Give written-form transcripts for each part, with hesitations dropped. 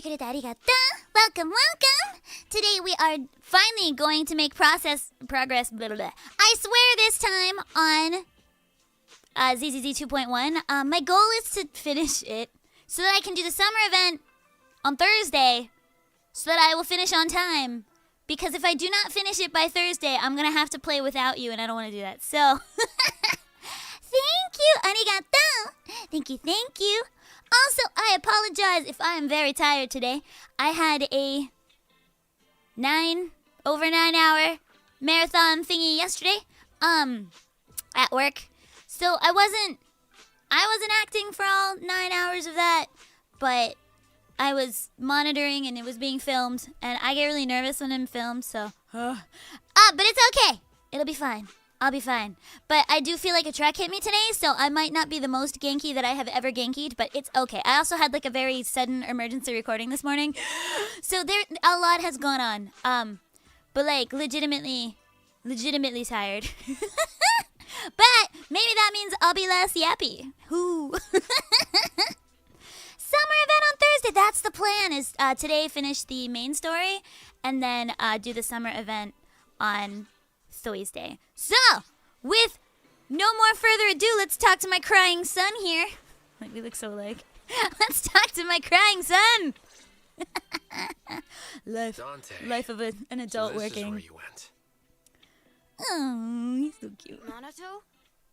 てくれてありがとう。Welcome, welcome. Today we are finally going to make progress. Blah, blah, blah. I swear this time on ZZZ 2.1. My goal is to finish it so that I can do the summer event on Thursday, so that I will finish on time. Because if I do not finish it by Thursday, I'm gonna have to play without you, and I don't want to do that. So, thank you, arigato. Thank you. Also, I apologize if I am very tired today. I had a over 9 hour marathon thingy yesterday, at work. So I wasn't acting for all 9 hours of that, but I was monitoring and it was being filmed, and I get really nervous when I'm filmed, so. But it's okay. It'll be fine. I'll be fine. But I do feel like a truck hit me today, so I might not be the most Genki that I have ever Genkied, but it's okay. I also had like a very sudden emergency recording this morning, so there a lot has gone on. But like legitimately tired. But maybe that means I'll be less yappy. Whoo. Summer event on Thursday. That's the plan. Is today finish the main story and then do the summer event on Thursday. So, with no more further ado, let's talk to my crying son here. Like we look so alike. Let's talk to my crying son. Life of an adult working. Is where you went. Oh, he's so cute. Minato?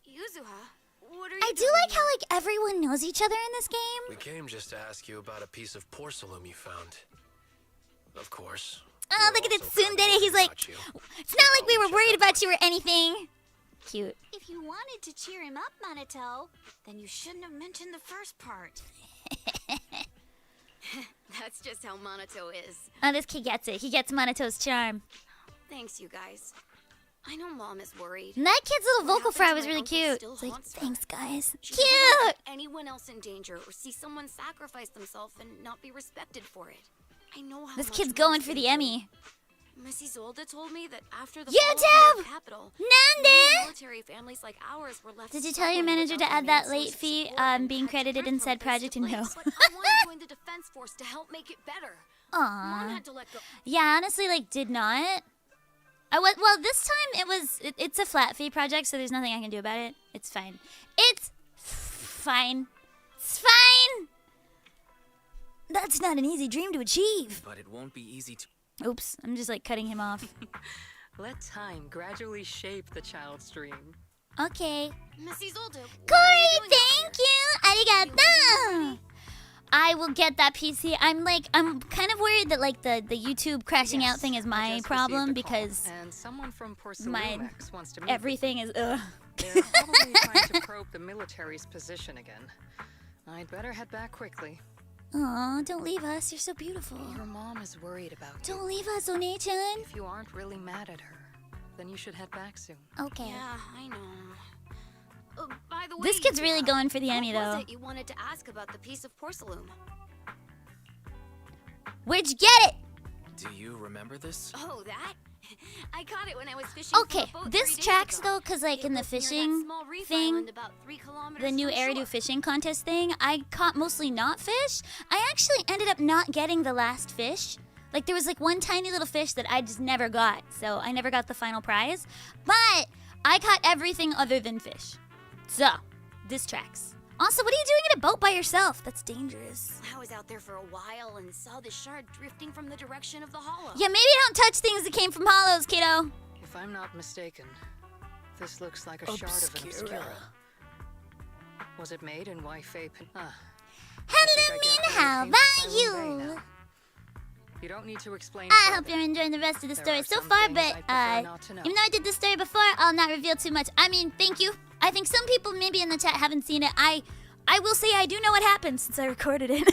Yuzuha? What are you I do doing like how like everyone knows each other in this game. We came just to ask you about a piece of porcelain you found. Of course. Oh, look at it, tsundere. He's like, it's not like we were worried about you or anything. Cute. If you wanted to cheer him up, Minato, then you shouldn't have mentioned the first part. That's just how Minato is. Oh, this kid gets it. He gets Manato's charm. Thanks, you guys. I know Mom is worried. And that kid's little vocal fry was really cute. It's like, thanks, guys. Cute! Anyone else in danger or see someone sacrifice themselves and not be respected for it. I know how This much kid's Mom's going for been the through. Emmy. Mrs. Zolda told me that after the YouTube! fall of the capital, Nande! military families like ours were left Did you tell your manager to add that late fee being credited in said project? And no. But I want to join the defense force to help make it better. Mom Aww. had to let go. Yeah, honestly, like, did not. Well, this time it's a flat fee project, so there's nothing I can do about it. It's fine. It's fine. It's fine! That's not an easy dream to achieve. But it won't be easy to... Oops, I'm just like cutting him off. Let time gradually shape the child's dream. Okay. Mrs. Zolda. Corey, thank you! Arigato! I will get that PC. I'm kind of worried that like the YouTube crashing out thing is I my just problem received a call, because and someone from my Porcelumix wants to meet everything is ugh. They're probably trying to probe the military's position again. I'd better head back quickly. Aw, don't leave us. You're so beautiful. Your mom is worried about you. Don't leave us, One-chan. If you aren't really mad at her, then you should head back soon. Okay. Yeah, I know. By the way, This kid's really going for the Emmy, what though. was it you wanted to ask about the piece of porcelain? Where'd you get it? Do you remember this? Oh, that? I caught it when I was fishing. Okay, for a boat this 3 days tracks ago. though, cause like in the It was near that fishing small reef thing, island about 3 kilometers the new from Eridu shore. fishing contest thing, I caught mostly not fish. I actually ended up not getting the last fish. Like there was like one tiny little fish that I just never got, so I never got the final prize. But I caught everything other than fish. So, this tracks. Also, what are you doing in a boat by yourself? That's dangerous. I was out there for a while and saw the shard drifting from the direction of the hollow. Yeah, maybe don't touch things that came from hollows, kiddo. If I'm not mistaken, this looks like a shard of an obscura. Was it made in Waifei? Hellumin, how about you? You don't need to explain. I hope you're enjoying the rest of the There story are so some far, things but I'd prefer not to know. even though I did this story before, I'll not reveal too much. I mean, thank you. I think some people maybe in the chat haven't seen it. I will say I do know what happens since I recorded it.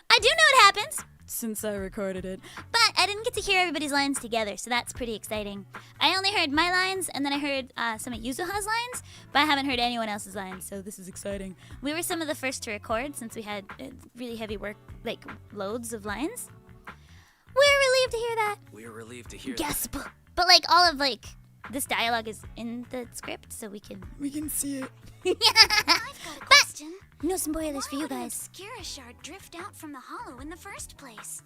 I do know what happens since I recorded it. But I didn't get to hear everybody's lines together, so that's pretty exciting. I only heard my lines, and then I heard some of Yuzuha's lines, but I haven't heard anyone else's lines, so this is exciting. We were some of the first to record since we had really heavy work, like loads of lines. We're relieved to hear that. We're relieved to hear Gasp. But like all of like this dialogue is in the script, so we can see it. I've got a question. No spoilers for Why you would an guys. obscura shard drift out from the hollow in the first place?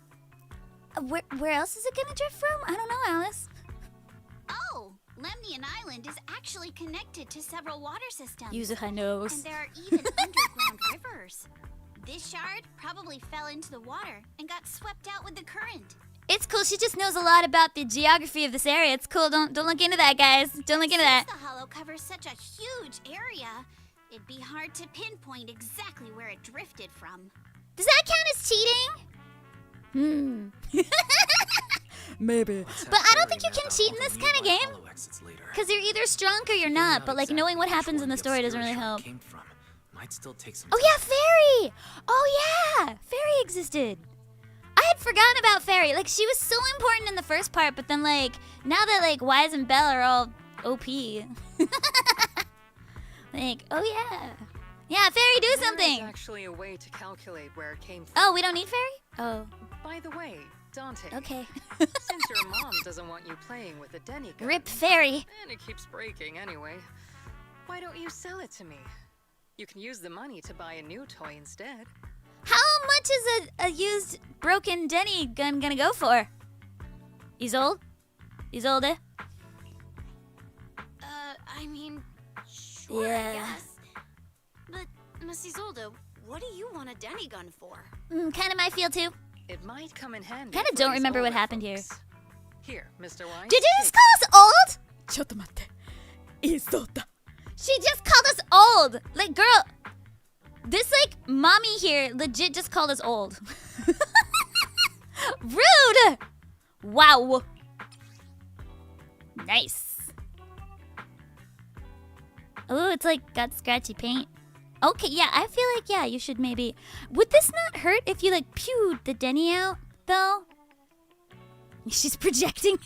Where else is it gonna drift from? I don't know, Alice. Oh, Lemnian Island is actually connected to several water systems. Yuzuha And knows. there are even underground rivers. This shard probably fell into the water and got swept out with the current. It's cool. She just knows a lot about the geography of this area. It's cool. Don't look into that, guys. Don't look into that. Since the hollow covers such a huge area, it'd be hard to pinpoint exactly where it drifted from. Does that count as cheating? Maybe. But I don't think you can cheat in this kind of game. Because you're either strong or you're not. But like knowing what happens in the story doesn't really help. Oh yeah, Fairy! Oh yeah! Fairy existed. I had forgotten about Fairy. Like she was so important in the first part, but then like now that like Wise and Belle are all OP. Like, oh yeah. Yeah, Fairy, do There something! is actually a way to calculate where it came from. Oh, we don't need Fairy? Oh, By the way, Dante. okay. Since your mom doesn't want you playing with a Denny gun, Rip Fairy. and it keeps breaking anyway, why don't you sell it to me? You can use the money to buy a new toy instead. How much is a used broken Denny gun gonna go for? Isolde? Isolde? I mean, sure, Yeah. I guess. But, Miss Isolde, what do you want a Denny gun for? Kind of my feel too. It might come in handy. Kinda for don't these remember what older happened folks. Here, Mr. Wise. Did you just take call us old? ちょっと待って。Isolde. She just called us old. Like, girl, this like mommy here legit just called us old. Rude. Wow. Nice. Oh, it's like got scratchy paint. Okay, yeah, I feel like, yeah, you should maybe... Would this not hurt if you, like, pewed the Denny out, though? She's projecting.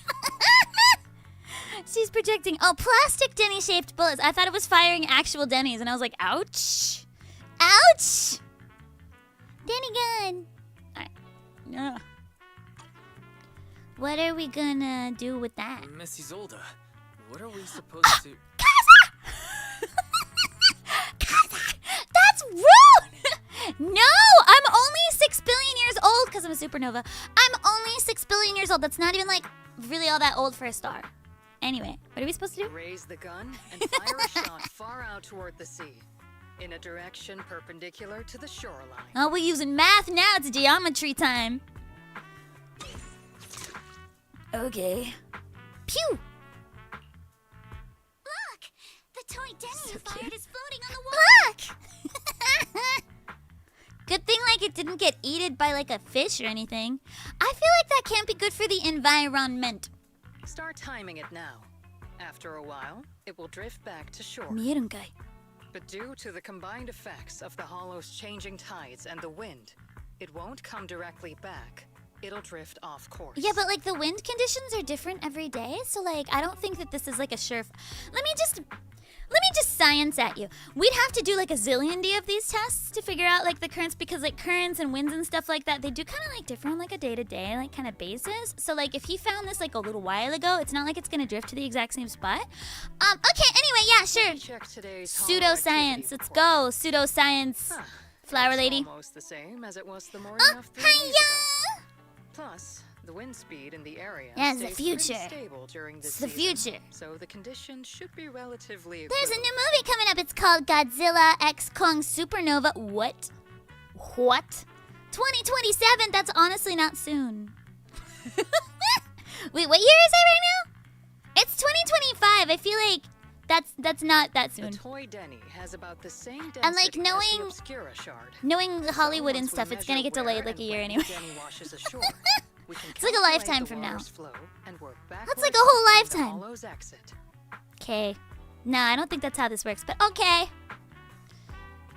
She's projecting. Oh, plastic Denny-shaped bullets. I thought it was firing actual Denny's, and I was like, ouch. Ouch! Denny gun. All right. Ugh. What are we gonna do with that? Miss Isolde, what are we supposed to... That's rude! No! I'm only 6 billion years old because I'm a supernova. I'm only 6 billion years old. That's not even like really all that old for a star. Anyway, what are we supposed to do? Raise the gun and fire a shot far out toward the sea, in a direction perpendicular to the shoreline. Oh, we're using math now. It's geometry time. Okay. Pew! Look! The toy Denny So you fired cute. is floating on the water! Look! Good thing like it didn't get eaten by like a fish or anything. I feel like that can't be good for the environment. Start timing it now. After a while, it will drift back to shore. 見えるんかい? But due to the combined effects of the hollow's changing tides and the wind, it won't come directly back. It'll drift off course. Yeah, but like the wind conditions are different every day, so like I don't think that this is like a sure. Let me just science at you. We'd have to do like a zillion of these tests to figure out like the currents, because like currents and winds and stuff like that, they do kind of like differ on like a day-to-day like kind of basis. So like if he found this like a little while ago, it's not like it's gonna drift to the exact same spot. Okay, anyway, yeah, sure. Check today's Pseudoscience, let's go. Pseudoscience, flower That's lady. almost the same as it was the morning of 3 days ago. Hiya! Plus, the wind speed in the area Yeah, it's the stays pretty future. stable during this It's the season, future. so the conditions should be relatively There's a equivalent. new movie coming up. It's called Godzilla X Kong Supernova. What? What? 2027? That's honestly not soon. Wait, what year is it right now? It's 2025. I feel like that's not that The soon. toy Denny has about the same density And, like, as the knowing- Obscura shard. Knowing Hollywood So and once we stuff, it's gonna measure get delayed where like a and year when anyway. Denny washes ashore, we can It's like a calculate lifetime the from now. water's flow and work That's like backwards a whole to find the lifetime. hollow's exit. Okay. Nah, I don't think that's how this works, but okay.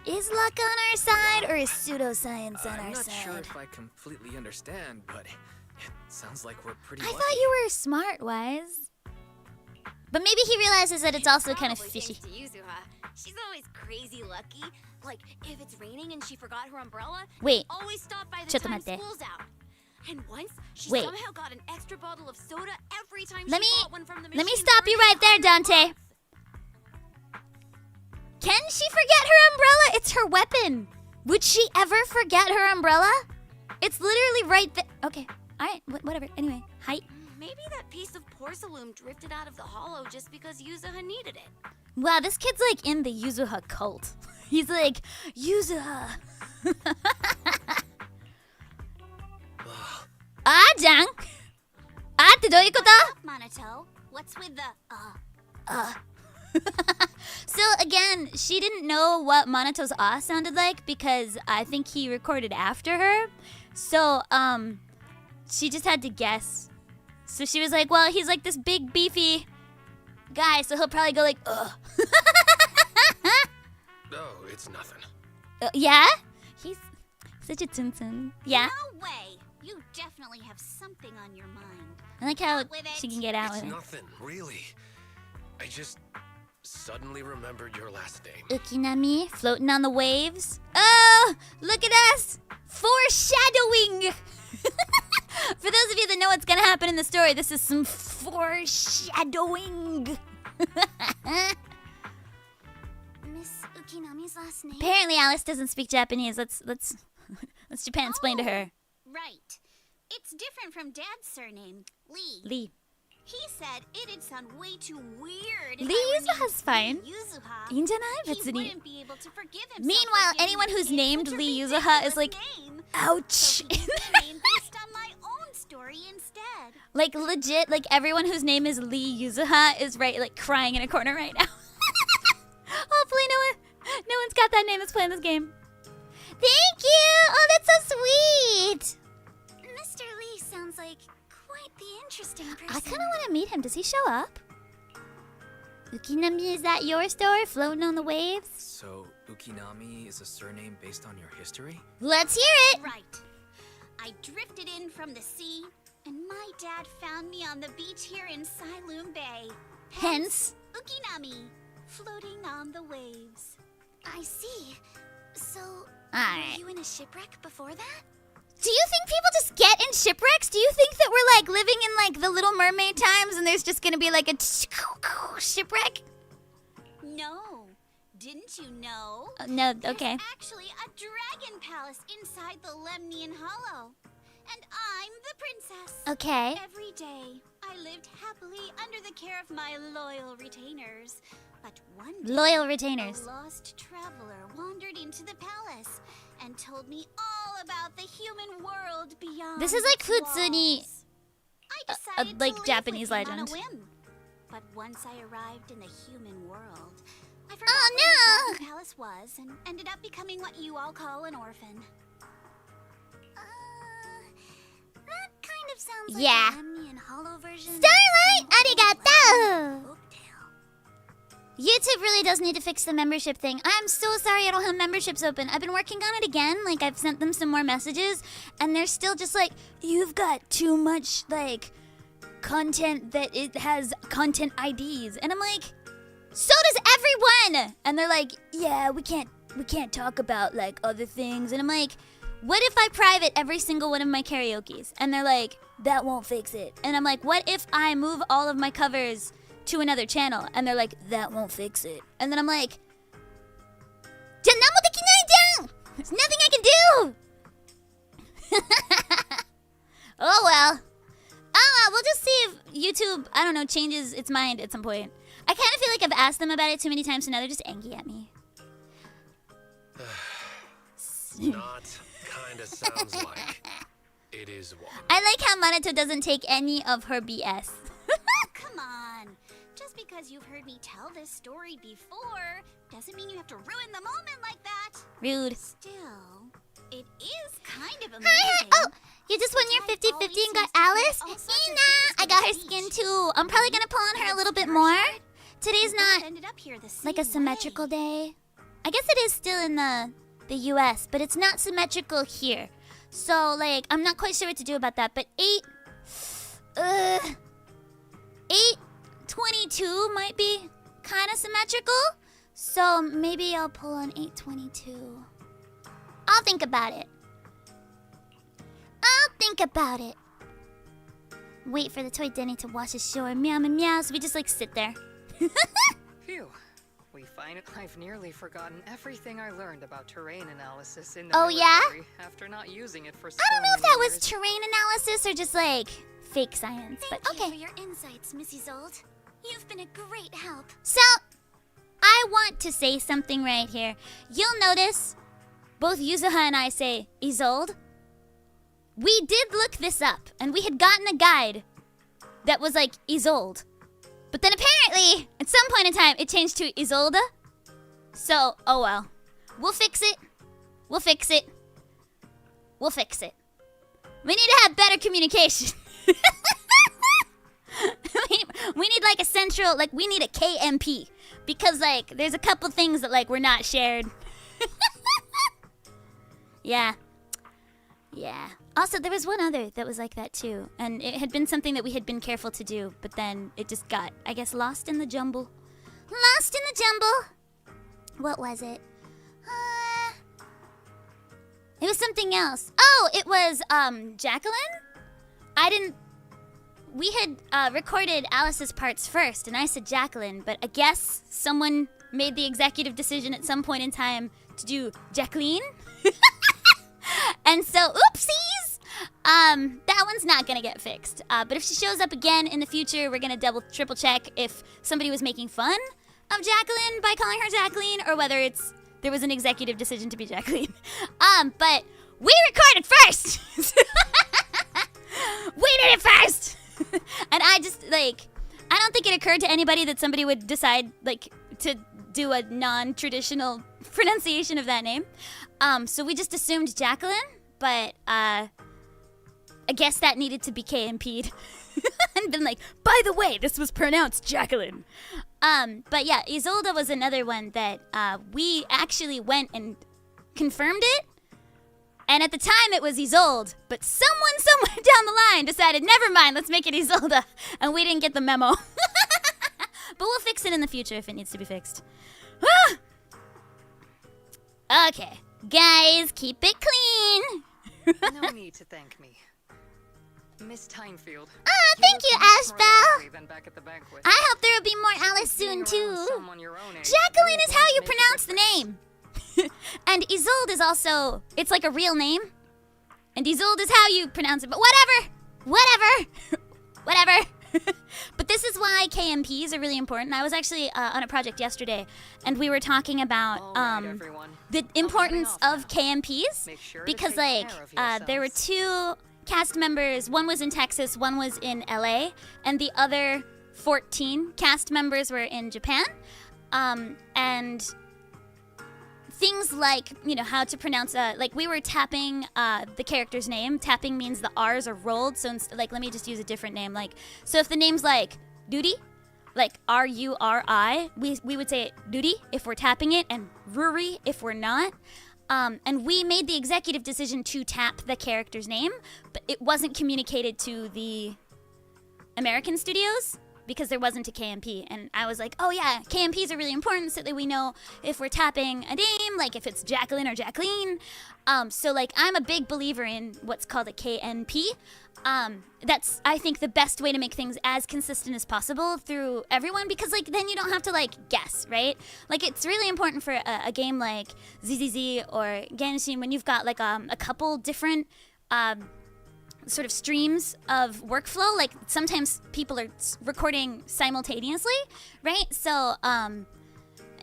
Is luck on our side or is pseudoscience on I'm our not side? sure if I completely understand, but it sounds like we're pretty I lucky. thought you were smart, Wise. But maybe he realizes that it's also kind of Probably fishy. thanks to Yuzuha. She's always crazy lucky. Like, if it's raining and she forgot her umbrella, Wait, always stop by the Chatto time matte. school's out. And once she Wait. somehow got an extra bottle of soda every time Let she me- bought one from the machine. Let me stop you for right there, Dante. Can she forget her umbrella? It's her weapon. Would she ever forget her umbrella? It's literally right there. Okay. All right. Whatever. Anyway. Hi. Maybe that piece of porcelain drifted out of the hollow just because Yuzuha needed it. Wow, this kid's like in the Yuzuha cult. He's like, Yuzuha. Ah-jang. Ah, ってどういうこと? Monato, what's with the So again, she didn't know what Monato's ah sounded like because I think he recorded after her. So, she just had to guess. So she was like, well, he's like this big beefy guy, so he'll probably go like, ugh. Oh, it's nothing. Yeah? He's such a tsum. Yeah? No way! You definitely have something on your mind. I like how With it. she can get out It's with it. nothing, really. I just suddenly remembered your last name. Ukinami floating on the waves. Oh, look at us! Foreshadowing! For those of you that know what's gonna happen in the story, this is some foreshadowing. Miss Ukinami's last name? Apparently, Alice doesn't speak Japanese. Let's Japan explain to her. Right. It's different from Dad's surname, Lee. Lee. He said it'd sound way too weird if Lee I were named Yuzuha's fine. Yuzuha. いいんじゃない? He 別に. wouldn't be able to forgive himself. Meanwhile, for giving anyone the who's kid named such a Lee Yuzuha is like, ridiculous name. ouch. So he gave me a name based on my own story instead. Like legit, like everyone whose name is Lee Yuzuha is right, like crying in a corner right now. Hopefully no one's got that name that's playing this game. Thank you! Oh, that's so sweet! Mr. Lee sounds like quite the interesting person. I kind of want to meet him. Does he show up? Ukinami, is that your story floating on the waves? So, Ukinami is a surname based on your history? Let's hear it! Right. I drifted in from the sea, and my dad found me on the beach here in Silum Bay. Hence, Ukinami, floating on the waves. I see. So, Alright. were you in a shipwreck before that? do you think people just get in shipwrecks? Do you think that we're like living in like the Little Mermaid times and there's just gonna be like a shipwreck? No. Didn't you know? No, okay. There's actually a dragon palace inside the Lemnian Hollow. And I'm the princess. Okay. Every day, I lived happily under the care of my loyal retainers. But one day, Loyal retainers. a lost traveler wandered into the palace and told me all about the human world beyond. This is like its Futsuni, walls. I decided like to live Japanese with him legend. on a whim. But once I arrived in the human world, I forgot Oh, where no. the dragon palace was and ended up becoming what you all call an orphan. That kind of sounds like Yeah. a Lemnian Hollow version. Starlight, of some old arigato! folktale. YouTube really does need to fix the membership thing. I'm so sorry I don't have memberships open. I've been working on it again. Like, I've sent them some more messages, and they're still just like, you've got too much, like, content that it has content IDs. And I'm like, so does everyone! And they're like, yeah, we can't talk about, like, other things. And I'm like, what if I private every single one of my karaokes? And they're like, that won't fix it. And I'm like, what if I move all of my covers to another channel? And they're like, that won't fix it. And then I'm like, "じゃあ何もできないじゃん! There's nothing I can do! Oh well. We'll just see if YouTube, I don't know, changes its mind at some point. I kind of feel like I've asked them about it too many times, so now they're just angry at me. Not kinda sounds like. It is one. I like how Manato doesn't take any of her BS. Come on. Just because you've heard me tell this story before doesn't mean you have to ruin the moment like that. Rude. Still, it is kind of amazing. Hi. Oh, you just won your 50-50 and got Alice? Ina, I got her skin too. I'm probably gonna pull on her a little bit more. Today's not Ended up here the like a same symmetrical way. day. I guess it is still in the US, but it's not symmetrical here. So like I'm not quite sure what to do about that. But 822 might be kind of symmetrical. So maybe I'll pull on 822. I'll think about it. think about it. Wait for the toy Denny to wash ashore. Meow, meow, meow. So we just like sit there. Phew. I've nearly forgotten everything I learned about terrain analysis in the Oh, yeah? military after not using it for so I don't know if many that was years. terrain analysis or just like fake science, Thank but you for okay. your insights, Miss Isolde. You've been a great help. So, I want to say something right here. You'll notice both Yuzuha and I say Isolde. We did look this up, and we had gotten a guide that was like Isolde. But then apparently, at some point in time, it changed to Isolde. So, oh well. We'll fix it. We'll fix it. We'll fix it. We need to have better communication. we need like a central, like we need a KMP. Because like, there's a couple things that like were not shared. Yeah. Yeah. Also, there was one other that was like that too. And it had been something that we had been careful to do. But then it just got, I guess, lost in the jumble. Lost in the jumble. What was it? It was something else. Oh, it was Jacqueline? We had recorded Alice's parts first, and I said Jacqueline, but I guess someone made the executive decision at some point in time to do Jacqueline. And so, oopsies! That one's not gonna get fixed. But if she shows up again in the future, we're gonna triple check if somebody was making fun of Jacqueline by calling her Jacqueline, or whether there was an executive decision to be Jacqueline. But we recorded first! We did it first! And I just, I don't think it occurred to anybody that somebody would decide, to do a non-traditional pronunciation of that name. So we just assumed Jacqueline, but, I guess that needed to be KMP'd. And been like, by the way, this was pronounced Jacqueline. But yeah, Isolde was another one that, we actually went and confirmed it. And at the time it was Isolde, but someone somewhere down the line decided, never mind, let's make it Isolde. And we didn't get the memo. But we'll fix it in the future if it needs to be fixed. Okay, guys, keep it clean. No need to thank me. Miss Thymefield. Thank you, Ashbel. Than back at the banquet. I hope there will be more Alice soon, Being around too. someone your own age Jacqueline really is how does you make a pronounce the difference. name. And Isolde is also, it's like a real name. And Isolde is how you pronounce it, but whatever. But this is why KMPs are really important. I was actually on a project yesterday, and we were talking about All right, everyone. the importance off of now. KMPs. Make sure to Because, take care of there were yourselves. 2 cast members. One was in Texas, one was in LA, and the other 14 cast members were in Japan. And things like, how to pronounce, we were tapping the character's name. Tapping means the R's are rolled. So, let me just use a different name. So if the name's like Duty, R-U-R-I, we would say Duty if we're tapping it, and Ruri if we're not. And we made the executive decision to tap the character's name, but it wasn't communicated to the American studios because there wasn't a KMP. And I was like, oh yeah, KMPs are really important so that we know if we're tapping a name, if it's Jacqueline or Jacqueline. So I'm a big believer in what's called a KNP. That's, I think, the best way to make things as consistent as possible through everyone, because then you don't have to guess, right? It's really important for a game like ZZZ or Genshin when you've got a couple different sort of streams of workflow. Sometimes people are recording simultaneously, right? So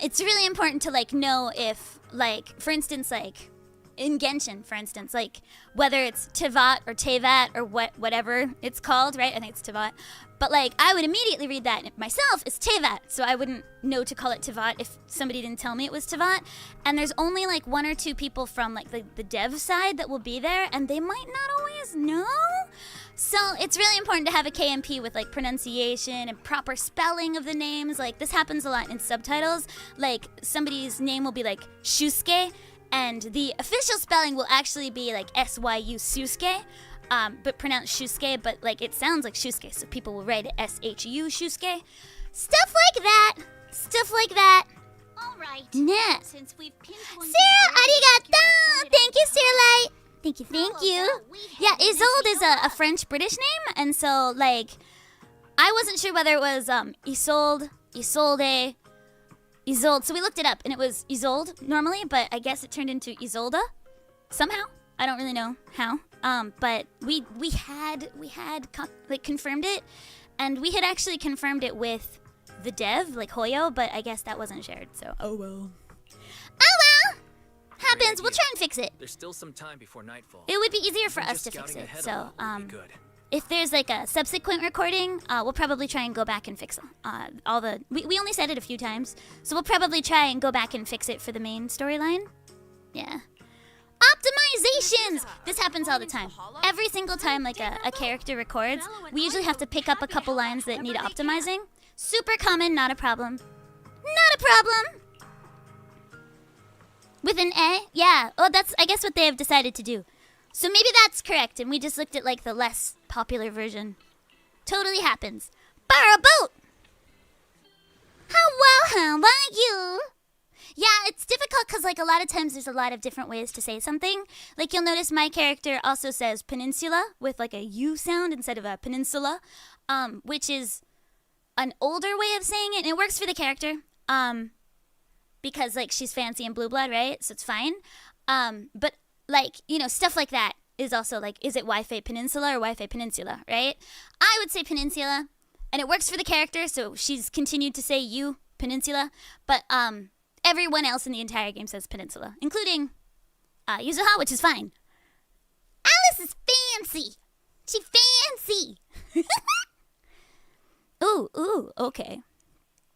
it's really important to know if for instance in Genshin, for instance, whether it's Tevat or Tevat or whatever it's called, right? I think it's Tevat. But I would immediately read that myself as Tevat, so I wouldn't know to call it Tevat if somebody didn't tell me it was Tevat. And there's only 1 or 2 people from the dev side that will be there, and they might not always know. So it's really important to have a KMP with pronunciation and proper spelling of the names. This happens a lot in subtitles. Somebody's name will be Shusuke, and the official spelling will actually be S-Y-U Susuke, but pronounced Shusuke, but it sounds like Shusuke, so people will write it S-H-U Shusuke. Stuff like that. All right. Yeah. Since we've pinpointed Sarah, where the arigato! accurate Thank you, Sarah Light. Thank you, thank Oh, you. well, we Yeah, had to mix Isolde you is a up. French-British name, and so, like, I wasn't sure whether it was Isolde, Isolde, Isolde. So we looked it up, and it was Isolde normally, but I guess it turned into Isolde somehow. I don't really know how. But we had confirmed it, and we had actually confirmed it with the dev, like Hoyo, but I guess that wasn't shared. So oh well. Happens. We'll try and fix it. There's still some time before nightfall. It would be easier for Even us just to fix scouting it. ahead a So little would be good. if there's like a subsequent recording, we'll probably try and go back and fix all the. We only said it a few times, so we'll probably try and go back and fix it for the main storyline. Yeah. Optimizations! This happens all the time. Every single time like a character records, we usually have to pick up a couple lines that need optimizing. Super common, not a problem. Not a problem! With an A? Yeah. Oh, that's, I guess, what they have decided to do. So maybe that's correct, and we just looked at, like, the less popular version. Totally happens. Borrow a boat! How about you? Yeah, it's difficult because, like, a lot of times there's a lot of different ways to say something. Like, you'll notice my character also says peninsula with, like, a U sound instead of a peninsula, which is an older way of saying it, and it works for the character, because, like, she's fancy and blue blood, right? So it's fine. But, like, you know, stuff like that is also, like, is it Wi-Fi Peninsula or Wi-Fi Peninsula, right? I would say peninsula, and it works for the character, so she's continued to say you, peninsula, but, everyone else in the entire game says peninsula, including Yuzuha, which is fine. Alice is fancy. She fancy. Ooh, okay.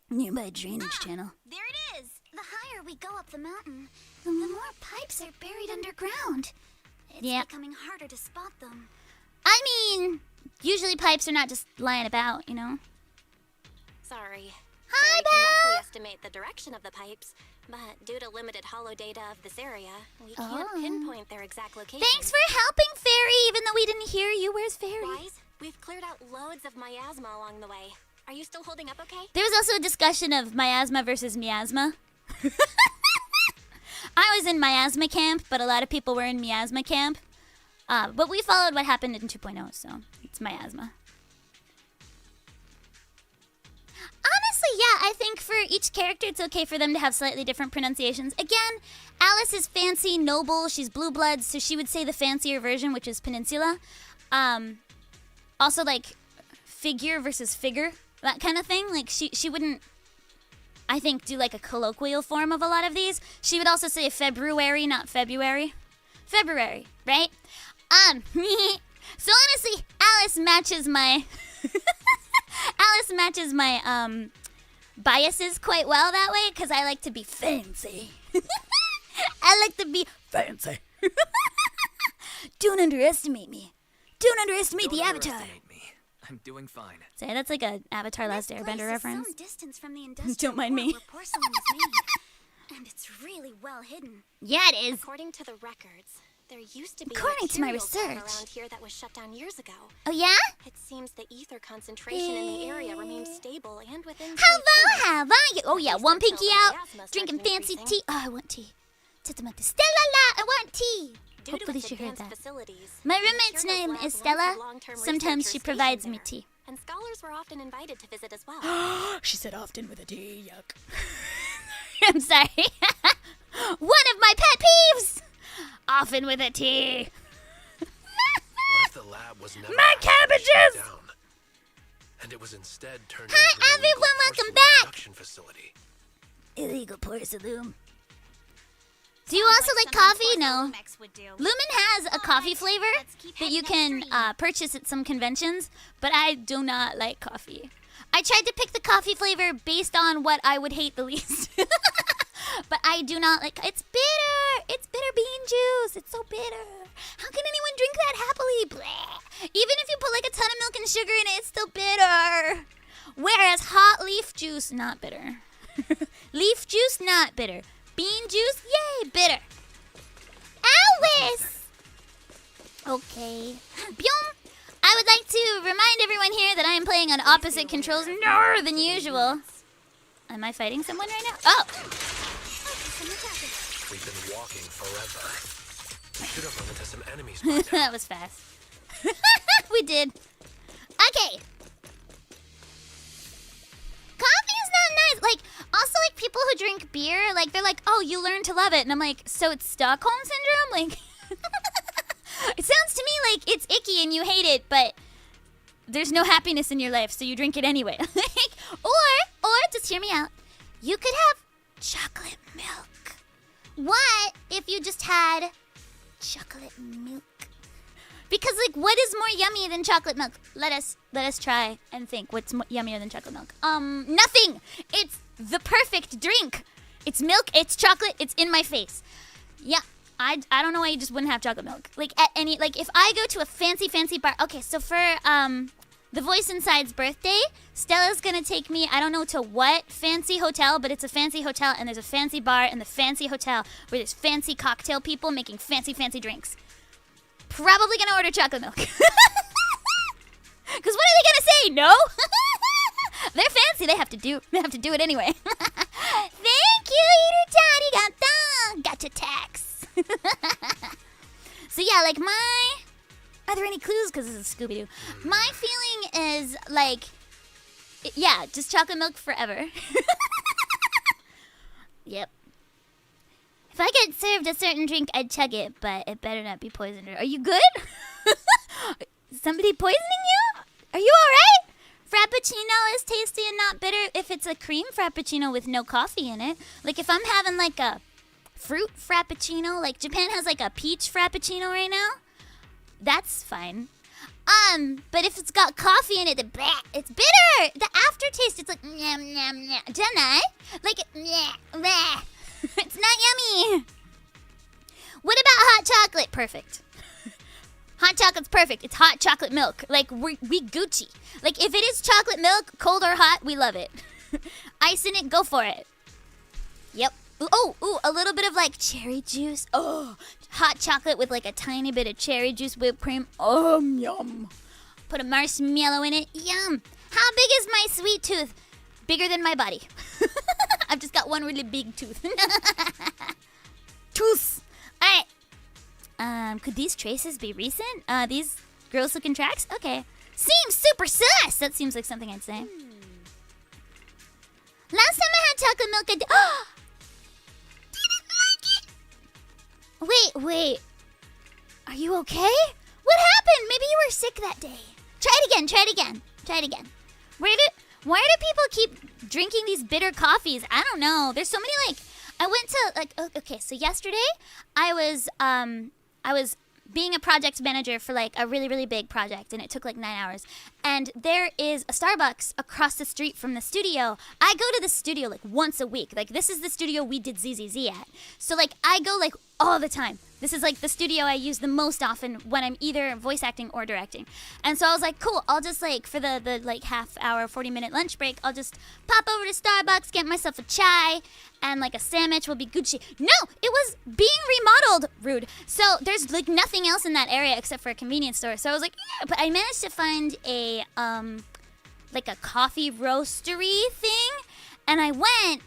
Nearby drainage channel. There it is. The higher we go up the mountain, the more pipes are buried underground. It's Yep. becoming harder to spot them. I mean, usually pipes are not just lying about, you know? Sorry. Hi, Fairy can Belle! roughly estimate the direction of the pipes, but due to limited holo data of this area, we can't Oh. pinpoint their exact location. Thanks for helping, Fairy, even though we didn't hear you. Where's Fairy? Wise, we've cleared out loads of miasma along the way. Are you still holding up okay? There was also a discussion of miasma versus miasma. I was in miasma camp, but a lot of people were in miasma camp. But we followed what happened in 2.0, so it's miasma. Honestly, yeah, I think for each character, it's okay for them to have slightly different pronunciations. Again, Alice is fancy, noble, she's blue blood, so she would say the fancier version, which is peninsula. Also, like, figure versus figure, that kind of thing. Like, she wouldn't, I think, do like a colloquial form of a lot of these. She would also say February, not February. February, right? So honestly, Alice matches my biases quite well that way, because I like to be fancy. I like to be fancy. Don't underestimate me. Don't underestimate Don't the Avatar. underestimate me. I'm doing fine. Say, that's like a Avatar Last This place Airbender is reference. some distance from the industrial Don't mind port me. where porcelain is made, and it's really well hidden. Yeah, it is. According to the records, there used to be According to my materials lab research. around here that was shut down years ago. Oh, yeah? It seems the ether concentration in the area remains stable and within How about you? Oh, yeah, At least one until pinky the out, miasma starts drinking fancy increasing. tea. Oh, I want tea. Stella la, I want tea. Due Hopefully to its she heard advanced that. facilities, My the roommate's materials name lab is once Stella. had long-term Sometimes she researchers provides stationed me there, tea. and scholars were often invited to visit as well. She said often with a T, yuck. I'm sorry. One of my pet peeves! Often with a T. What if the lab was never My actually cabbages! shut down, and it was instead turned Hi, into an illegal everyone, welcome porcelain back! production facility? Illegal porcelain. Do you also like coffee? No. Porcelumix would do. Lumin has a coffee flavor Let's keep that you heading can upstream. purchase at some conventions, but I do not like coffee. I tried to pick the coffee flavor based on what I would hate the least. But I do not like, it's bitter. It's bitter bean juice. It's so bitter. How can anyone drink that happily? Bleh. Even if you put like a ton of milk and sugar in it, it's still bitter. Whereas hot leaf juice, not bitter. Leaf juice, not bitter. Bean juice, yay, bitter. Alice! Okay. Byung! I would like to remind everyone here that I am playing on opposite controls than usual. Am I fighting someone right now? Oh! We've been walking forever. We should have run into some enemies by now. That was fast. We did. Okay. Coffee is not nice. Like, also, like, people who drink beer, like, they're like, oh, you learn to love it. And I'm like, so it's Stockholm Syndrome? Like, it sounds to me like it's icky and you hate it, but there's no happiness in your life, so you drink it anyway. or, just hear me out. You could have chocolate milk. What if you just had chocolate milk? Because, like, what is more yummy than chocolate milk? Let us try and think. What's yummier than chocolate milk? Nothing. It's the perfect drink. It's milk. It's chocolate. It's in my face. Yeah. I don't know why you just wouldn't have chocolate milk. Like, at any, like, if I go to a fancy bar. Okay, so for the Voice Inside's birthday, Stella's gonna take me, I don't know to what fancy hotel, but it's a fancy hotel, and there's a fancy bar in the fancy hotel where there's fancy cocktail people making fancy drinks. Probably gonna order chocolate milk. Because what are they gonna say? No? They're fancy. They have to do it anyway. Thank you, Eater Taddy. Gotcha tax. So yeah, like are there any clues? Because this is Scooby-Doo. My feeling is like, yeah, just chocolate milk forever. Yep. If I get served a certain drink, I'd chug it, but it better not be poisoned. Are you good? Somebody poisoning you? Are you alright? Frappuccino is tasty and not bitter if it's a cream frappuccino with no coffee in it. Like if I'm having like a fruit frappuccino, like Japan has like a peach frappuccino right now, that's fine. But if it's got coffee in it, it's bitter. The aftertaste, it's like nyam nyam nyam. Janai? Like bleh. It's not yummy. What about hot chocolate? Perfect. Hot chocolate's perfect. It's hot chocolate milk. Like we Gucci. Like if it is chocolate milk, cold or hot, we love it. Ice in it, go for it. Yep. Ooh, a little bit of like cherry juice. Oh, hot chocolate with like a tiny bit of cherry juice, whipped cream. Oh, yum. Put a marshmallow in it. Yum. How big is my sweet tooth? Bigger than my body. I've just got one really big tooth. Tooth. All right. Could these traces be recent? These gross-looking tracks? Okay. Seems super sus. That seems like something I'd say. Last time I had chocolate milk, I didn't like it. Wait. Are you okay? What happened? Maybe you were sick that day. Try it again. Why do people keep drinking these bitter coffees? I don't know. There's so many, like, I went to, like, okay, so yesterday I was being a project manager for like a really, really big project, and it took like 9 hours. And there is a Starbucks across the street from the studio. I go to the studio like once a week. Like this is the studio we did ZZZ at. So like I go like all the time. This is like the studio I use the most often when I'm either voice acting or directing. And so I was like, cool, I'll just like for the like half hour, 40-minute lunch break, I'll just pop over to Starbucks, get myself a chai, and like a sandwich will be Gucci. No, it was being remodeled, rude. So there's like nothing else in that area except for a convenience store. So I was like, yeah, but I managed to find a like a coffee roastery thing, and I went,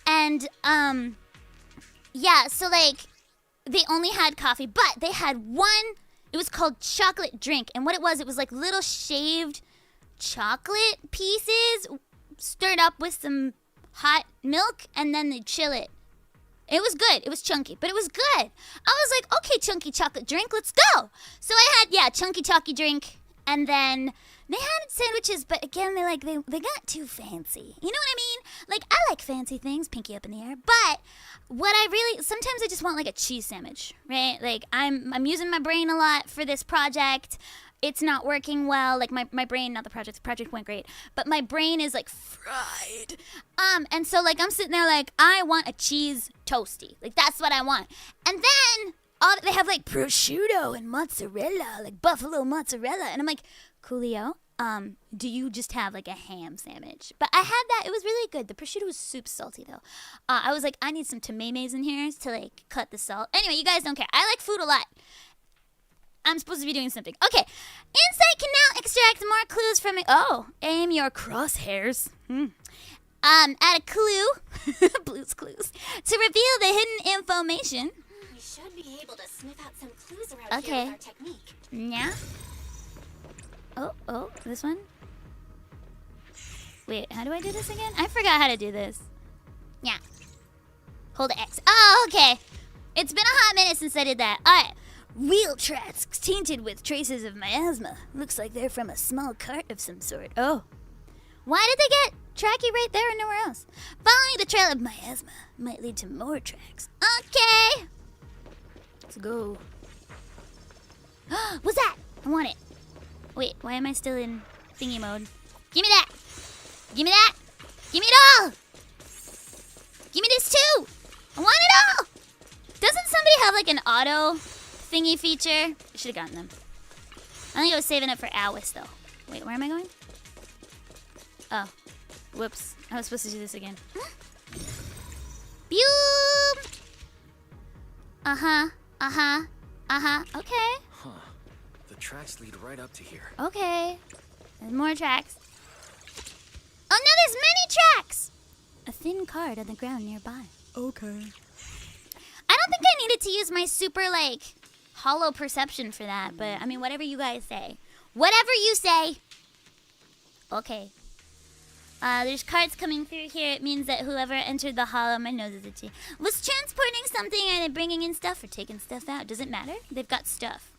and yeah, so like they only had coffee, but they had one, it was called chocolate drink, and what it was like little shaved chocolate pieces stirred up with some hot milk, and then they chill it. It was good. It was chunky, but it was good. I was like, okay, chunky chocolate drink, let's go. So I had, yeah, chunky chocolate drink, and then they had sandwiches, but again, they got too fancy. You know what I mean? Like, I like fancy things, pinky up in the air, but what I really, sometimes I just want like a cheese sandwich, right? Like, I'm using my brain a lot for this project. It's not working well. Like, my brain, not the project went great, but my brain is like fried. And so like, I'm sitting there like, I want a cheese toasty. Like, that's what I want. And then they have like prosciutto and mozzarella, like buffalo mozzarella. And I'm like, coolio, do you just have like a ham sandwich? But I had that. It was really good. The prosciutto was super salty though. I was like, I need some tomatoes in here to like cut the salt. Anyway, you guys don't care. I like food a lot. I'm supposed to be doing something. Okay. Insight can now extract more clues from it. Oh, aim your crosshairs. Add a clue, Blue's Clues, to reveal the hidden information. should be able to sniff out some clues around here Okay. with our technique. Yeah. Oh, this one? Wait, how do I do this again? I forgot how to do this. Yeah. Hold X. Oh, okay. It's been a hot minute since I did that. Alright. Wheel tracks tainted with traces of miasma. Looks like they're from a small cart of some sort. Oh. Why did they get tracky right there and nowhere else? Following the trail of miasma might lead to more tracks. Okay. Let's go. What's that? I want it. Wait, why am I still in thingy mode? Give me that. Give me that. Give me it all. Give me this too. I want it all. Doesn't somebody have like an auto thingy feature? I should have gotten them. I think I was saving it for Alice though. Wait, where am I going? Oh. Whoops. I was supposed to do this again. Boom! Uh-huh. Uh-huh. Uh-huh. Okay. Huh. The tracks lead right up to here. Okay. There's more tracks. Oh no, there's many tracks! A thin card on the ground nearby. Okay. I don't think I needed to use my super, like, hollow perception for that, but, I mean, whatever you guys say. Whatever you say! Okay. There's cards coming through here. It means that whoever entered the hollow, my nose is itchy, was transporting something. Are they bringing in stuff or taking stuff out? Does it matter? They've got stuff.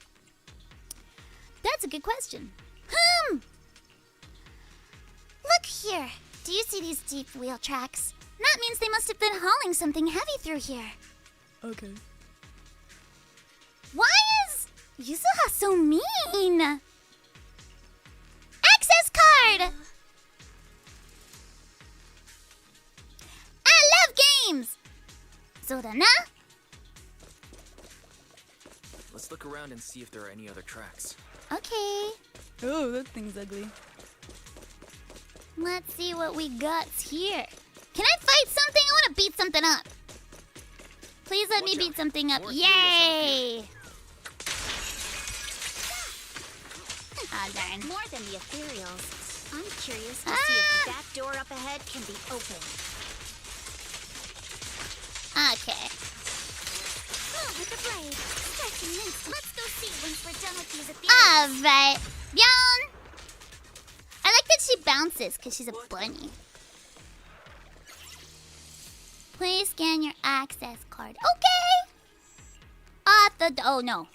That's a good question. Look here. Do you see these deep wheel tracks? That means they must have been hauling something heavy through here. Okay. Why is Yuzuha so mean? Access card! I love games! Sodana? Let's look around and see if there are any other tracks. Okay. Oh, that thing's ugly. Let's see what we got here. Can I fight something? I want to beat something up. Please let me beat something up. Yay! Ah, darn. More than the ethereals, I'm curious to see if that door up ahead can be opened. Okay. Oh, with the blade. Stretching mints. Let's go see once we're done with these ethereals. Alright. Byon! I like that she bounces because she's a bunny. Please scan your access card. Okay! Oh no.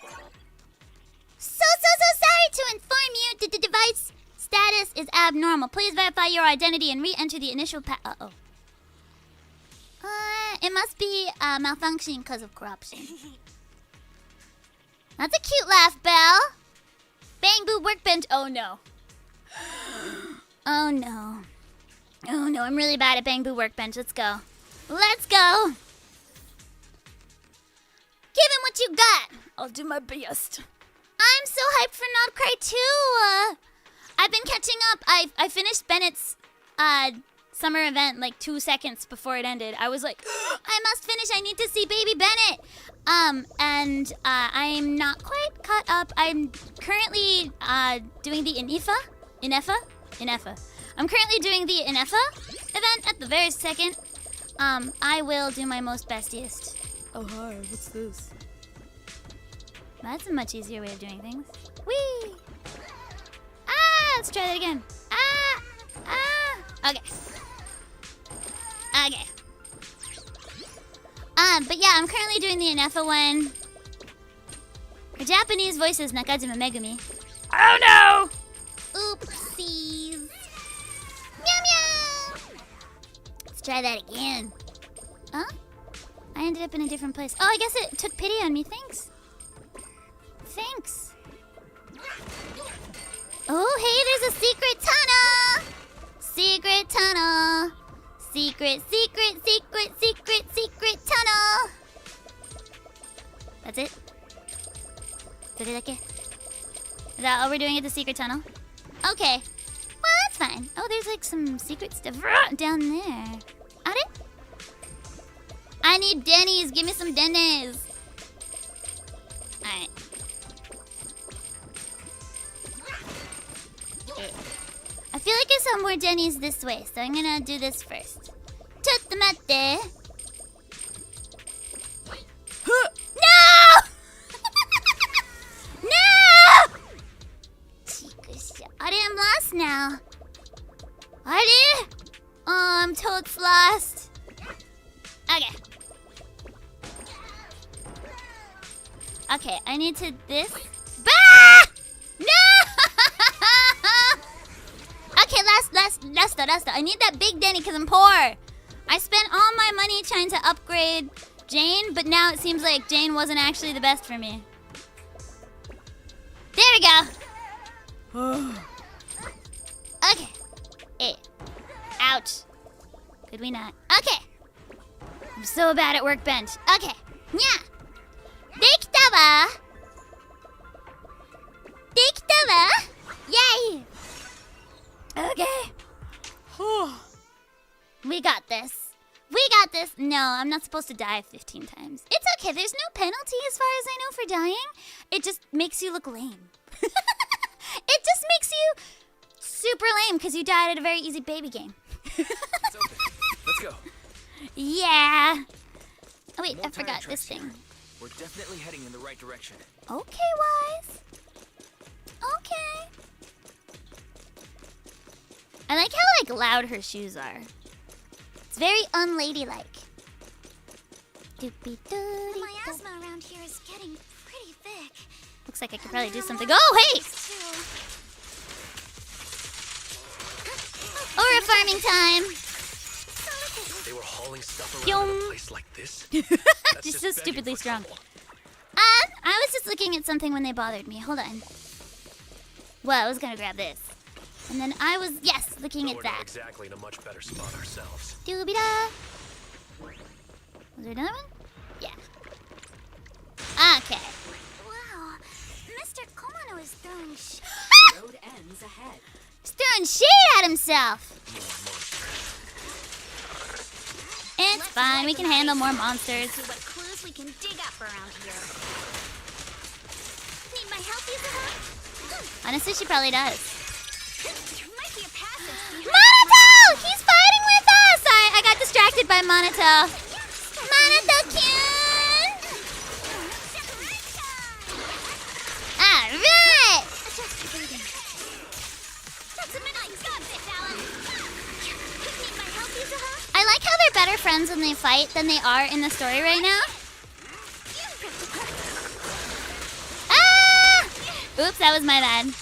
So sorry to inform you that the device status is abnormal. Please verify your identity and re-enter the initial Uh-oh. It must be malfunctioning because of corruption. That's a cute laugh, Belle. Bang Boo Workbench. Oh no. Oh no. Oh no, I'm really bad at Bang Boo Workbench. Let's go. Let's go. Give him what you got. I'll do my best. I'm so hyped for Not Cry 2. I've been catching up. I finished Bennett's summer event like 2 seconds before it ended. I was like, I must finish. I need to see Baby Bennett. And I'm not quite caught up. I'm currently doing the Inefa. I'm currently doing the Inefa event at the very second. I will do my most bestiest. Oh, hi. What's this? That's a much easier way of doing things. Whee! Let's try that again. Okay. Okay. But yeah, I'm currently doing the Inefa one. Her Japanese voice is Nakajima Megumi. Oh no! Oopsies. Meow meow! Let's try that again. Huh? I ended up in a different place. Oh, I guess it took pity on me. Thanks. Thanks. Oh, hey, there's a secret tunnel! Secret tunnel! Secret tunnel! That's it? Is that all we're doing at the secret tunnel? Okay. Well, that's fine. Oh, there's like some secret stuff down there. Are it? I need Denny's. Give me some Denny's. Alright. I feel like I saw more Denny's this way, so I'm gonna do this first. Tuttomate. No! Oh, it's lost. Okay. Okay, I need to this. Bah! No! Okay, last though. I need that big Denny because I'm poor. I spent all my money trying to upgrade Jane, but now it seems like Jane wasn't actually the best for me. There we go. Okay. Hey. Ouch. Could we not? Okay. I'm so bad at workbench. Okay. Yeah. Dekita wa. Yay. Okay. We got this. No, I'm not supposed to die 15 times. It's okay. There's no penalty as far as I know for dying. It just makes you look lame. It just makes you super lame because you died at a very easy baby game. It's open. Let's go. Yeah. Oh wait, More I forgot tire this tracks thing. here. We're definitely heading in the right direction. Okay, Wise. Okay. I like how loud her shoes are. It's very unladylike. The miasma around here is getting pretty thick. Looks like I could probably do something. Oh, hey! Or farming time. They were hauling stuff around Yum. in a place like this. That's Just so begging stupidly for strong. trouble. I was just looking at something when they bothered me. Hold on. Well, I was gonna grab this. And then I was, yes, looking Though at we're not that. exactly in a much better spot ourselves. Doobie-da. Was there another one? Yeah. Okay. Wow, Mr. Komano is throwing Road ends ahead. He's throwing shit at himself. It's fine. We can handle more monsters. See what clues we can dig up around here. Need my help, Yuzuha? Honestly, she probably does. There might be a passage behind. Monato! He's fighting with us! Sorry, I got distracted by Monato. Monato-kun! Alright! Adjust your breathing. That's a minute. I got this, Alan. Need my help, Yuzuha? I like how they're better friends when they fight than they are in the story right now. Ah! Oops, that was my bad.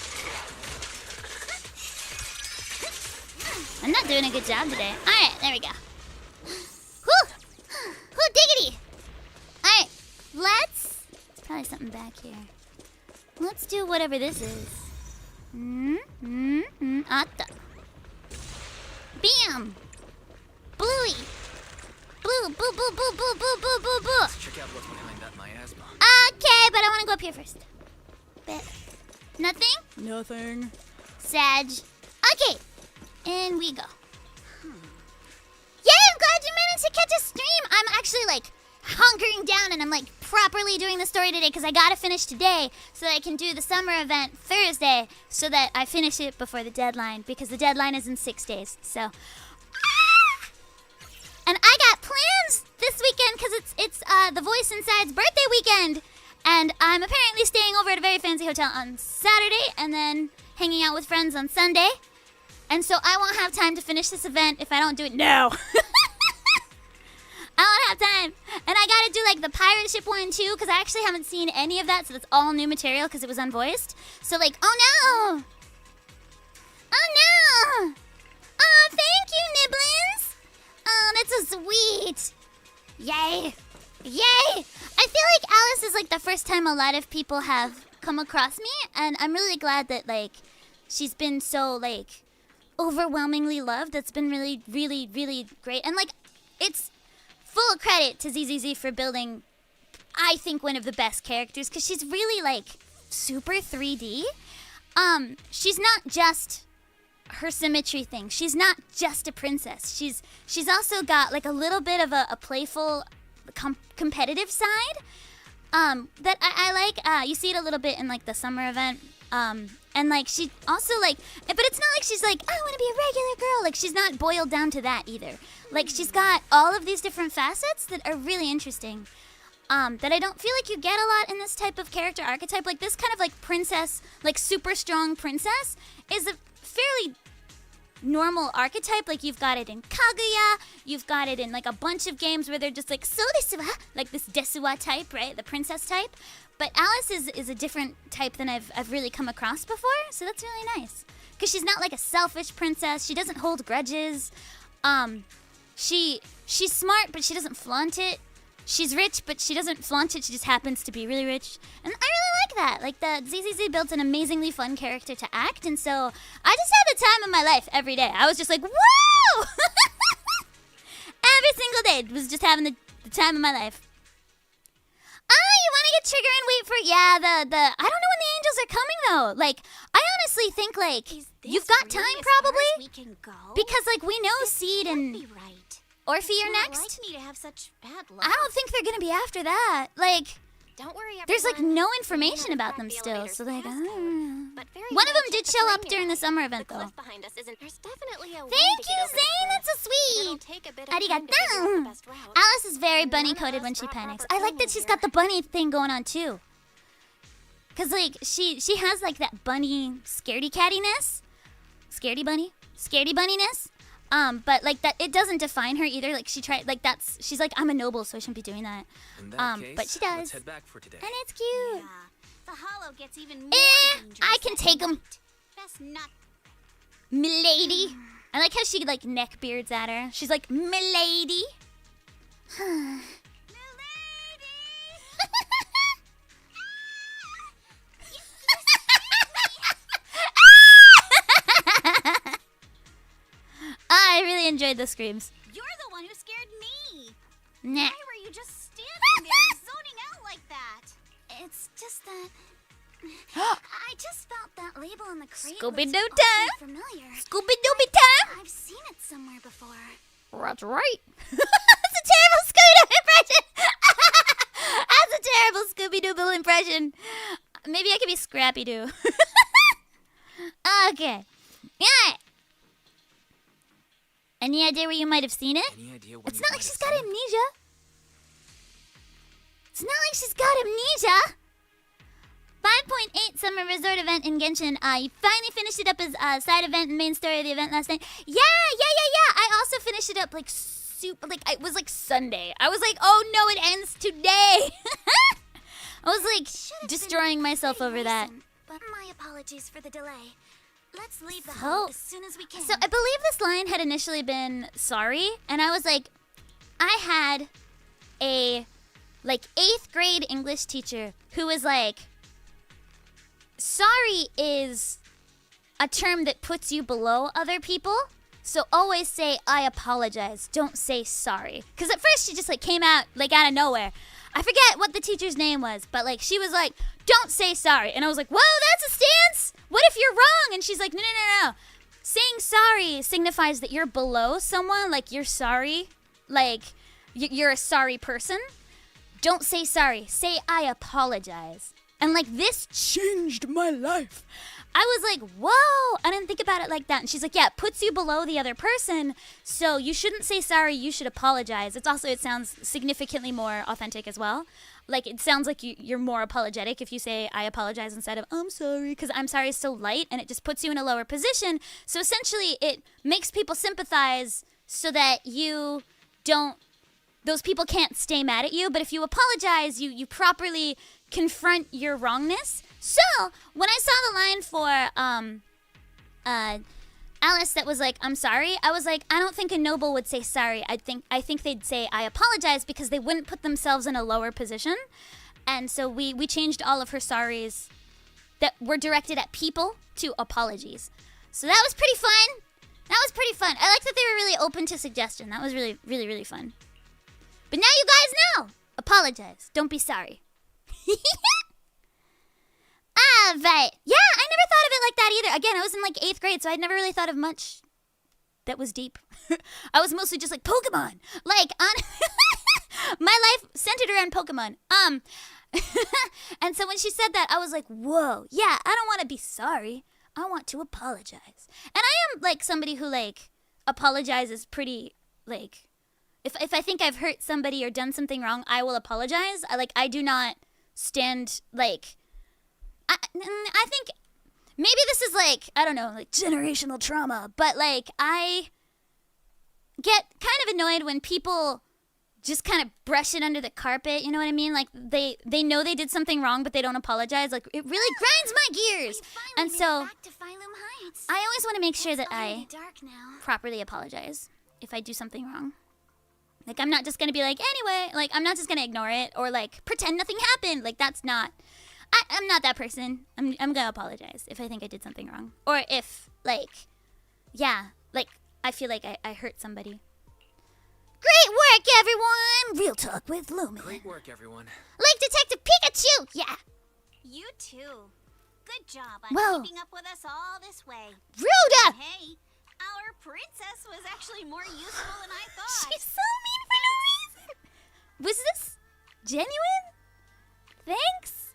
I'm not doing a good job today. Alright, there we go. Whew! Whew, diggity! Alright, let's... There's probably something back here. Let's do whatever this is. Atta. Bam! Bluey! Blue, boo, boo, boo, boo, boo, boo, boo, boo! Let's check out what's behind that miasma. Okay, but I want to go up here first. But nothing? Nothing. Sag. Okay, and we go. Yay, I'm glad you managed to catch a stream. I'm actually hunkering down and I'm properly doing the story today because I gotta finish today so that I can do the summer event Thursday so that I finish it before the deadline because the deadline is in 6 days. So, and I got plans this weekend because it's The Voice Inside's birthday weekend, and I'm apparently staying over at a very fancy hotel on Saturday and then hanging out with friends on Sunday. And so I won't have time to finish this event if I don't do it now. I don't have time. And I gotta do the pirate ship one too, because I actually haven't seen any of that, so that's all new material because it was unvoiced. So oh no! Oh no! Oh, thank you, Nibblins! Oh, that's so sweet! Yay! Yay! I feel like Alice is the first time a lot of people have come across me, and I'm really glad that she's been so overwhelmingly loved. That's been really, really, really great. And it's full credit to ZZZ for building, I think, one of the best characters because she's really super 3D. She's not just her symmetry thing. She's not just a princess. She's also got a little bit of a playful, competitive side. That I like. You see it a little bit in the summer event. And she also but it's not she's I want to be a regular girl. She's not boiled down to that either. She's got all of these different facets that are really interesting. That I don't feel you get a lot in this type of character archetype. This kind of princess, super strong princess, is a fairly normal archetype. Like, you've got it in Kaguya, you've got it in, like, a bunch of games where they're just like, so desu wa, like this desu wa type, right? The princess type. But Alice is a different type than I've really come across before, so that's really nice. Because she's not like a selfish princess, she doesn't hold grudges. She's smart, but she doesn't flaunt it. She's rich, but she doesn't flaunt it. She just happens to be really rich. And I really like that. Like, the ZZZ built an amazingly fun character to act. And so I just had the time of my life every day. I was just like, woo! Every single day was just having the time of my life. You want to get trigger and wait for... Yeah, the... I don't know when the angels are coming, though. Like, I honestly think, like, you've got time, probably. We can go? Because, like, we know Seed and... Be right. Orphe are Not next. like me to have such bad luck. I don't think they're gonna be after that. Like, Don't worry, everyone. there's like no We information know about that them the still, elevator's so like, I fast don't code, know. but very One of them much did at show the up during the summer event, The though. cliff behind us isn't. There's definitely a way Thank to you, get over the Zane. cliff. That's so sweet. It'll take a bit of time to figure out Arigato. the best route. Alice is very And none bunny of coded us when she brought panics. proper I like that training she's here. got the bunny thing going on too. Cause like she has like that bunny scaredy cattiness, scaredy bunniness. But like that, it doesn't define her either. Like she tried, like she's like, I'm a noble, so I shouldn't be doing that. In that But case, she does, let's head back for today. and it's cute. Yeah. The hollow gets even more dangerous. I can at take 'em. night. Best not. Milady. I like how she like neck beards at her. She's like, Milady. I really enjoyed the screams. You're the one who scared me. Nah. Why were you just standing there zoning out like that? It's just that I just felt that label on the crate. Scooby-Doo looks time. awfully familiar. Scooby-Dooby time. I've seen it somewhere before. That's right. That's a terrible Scooby-Doo impression. That's a terrible Scooby-Doo impression. Maybe I could be Scrappy-Doo. Okay. Yeah. Any idea where you might have seen it? Any idea when It's you not might like have she's got seen it? amnesia. It's not like she's got amnesia. 5.8 Summer Resort event in Genshin. You finally finished it up as a side event and main story of the event last night. Yeah. I also finished it up like super, like it was like Sunday. I was like, oh no, it ends today. I was like destroying myself Pretty over that. recent, But my apologies for the delay. Let's leave the So- hall as soon as we can. So I believe this line had initially been sorry, and I was like, I had a like 8th grade English teacher who was like, sorry is a term that puts you below other people. So always say I apologize. Don't say sorry. Cause at first she just like came out like out of nowhere. I forget what the teacher's name was, but like she was like, don't say sorry. And I was like, whoa, that's a stance? What if you're wrong? And she's like, no. Saying sorry signifies that you're below someone, like you're sorry, like you're a sorry person. Don't say sorry. Say I apologize. And like this changed my life. I was like, whoa, I didn't think about it like that. And she's like, yeah, it puts you below the other person. So you shouldn't say sorry, you should apologize. It sounds significantly more authentic as well. Like it sounds like you're more apologetic if you say I apologize instead of I'm sorry, because I'm sorry is so light and it just puts you in a lower position. So essentially it makes people sympathize so that those people can't stay mad at you. But if you apologize, you properly confront your wrongness. So when I saw the line for Alice that was like, I'm sorry, I was like, I don't think a noble would say sorry. I think they'd say I apologize because they wouldn't put themselves in a lower position. And so we changed all of her sorries that were directed at people to apologies. So that was pretty fun. I like that they were really open to suggestion. That was really, really, really fun. But now you guys know. Apologize. Don't be sorry. Right. Yeah, I never thought of it like that either. Again, I was in like 8th grade, so I'd never really thought of much that was deep. I was mostly just like Pokemon. Like on my life centered around Pokemon. And so when she said that, I was like, whoa, yeah, I don't want to be sorry. I want to apologize. And I am like somebody who like apologizes pretty like if I think I've hurt somebody or done something wrong, I will apologize. I do not stand like I think maybe this is like, I don't know, like generational trauma, but like I get kind of annoyed when people just kind of brush it under the carpet, you know what I mean? Like they know they did something wrong, but they don't apologize. Like it really grinds my gears. And so Back to Phylum Heights. I always want to make sure It's that already I dark now. properly apologize if I do something wrong. Like I'm not just gonna be like, anyway, like I'm not just gonna ignore it or like pretend nothing happened. Like that's not, I'm not that person. I'm gonna apologize if I think I did something wrong. Or if like, yeah, like I feel like I hurt somebody. Great work, everyone! Real talk with Lumin. Great work, everyone. Like Detective Pikachu! Yeah. You too. Good job on Whoa. keeping up with us all this way. Ruda! Hey, our princess was actually more useful than I thought. She's so mean for no reason. Was this genuine? Thanks.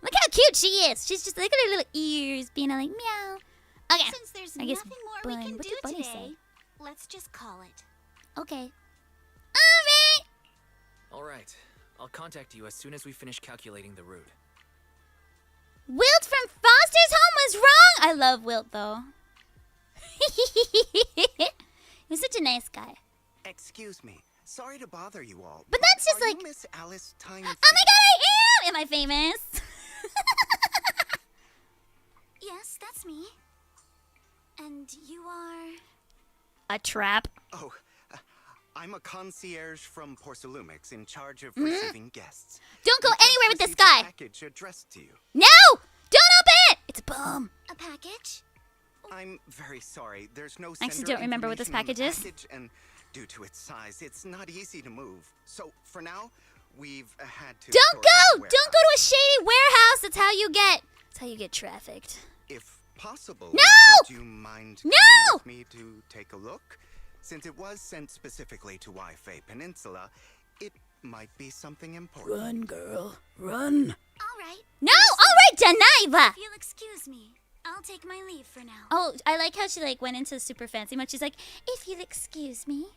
Look how cute she is. She's just, look at her little ears being all like, meow. Okay. Since there's I guess nothing more we Bun- can what do did Bunny today, say? let's just call it. Okay. Alright. All right. I'll contact you as soon as we finish calculating the route. Wilt from Foster's Home was wrong. I love Wilt though. He's such a nice guy. Excuse me. Sorry to bother you all. But that's just are like- you Miss Alice Thymefield? Oh my god, I am! Am I famous? Yes, that's me. And you are... A trap. Oh, I'm a concierge from Porcelumix in charge of receiving guests. Don't go We just anywhere with this received a guy. package addressed to you. No! Don't open it! It's a bomb. a package? I'm very sorry. There's no I actually sender don't remember what this information on the package is. package, and due to its size, it's not easy to move. So for now, we've had to. Don't store it in go! a Don't go to a shady warehouse. That's how you get trafficked. If possible, No! would you mind No! coming with me to take a look? Since it was sent specifically to Wi-Fi Peninsula, it might be something important. Run, girl. Run. All right. No! Alright, Geneva! If you'll excuse me, I'll take my leave for now. Oh, I like how she like went into super fancy mode. She's like, if you'll excuse me.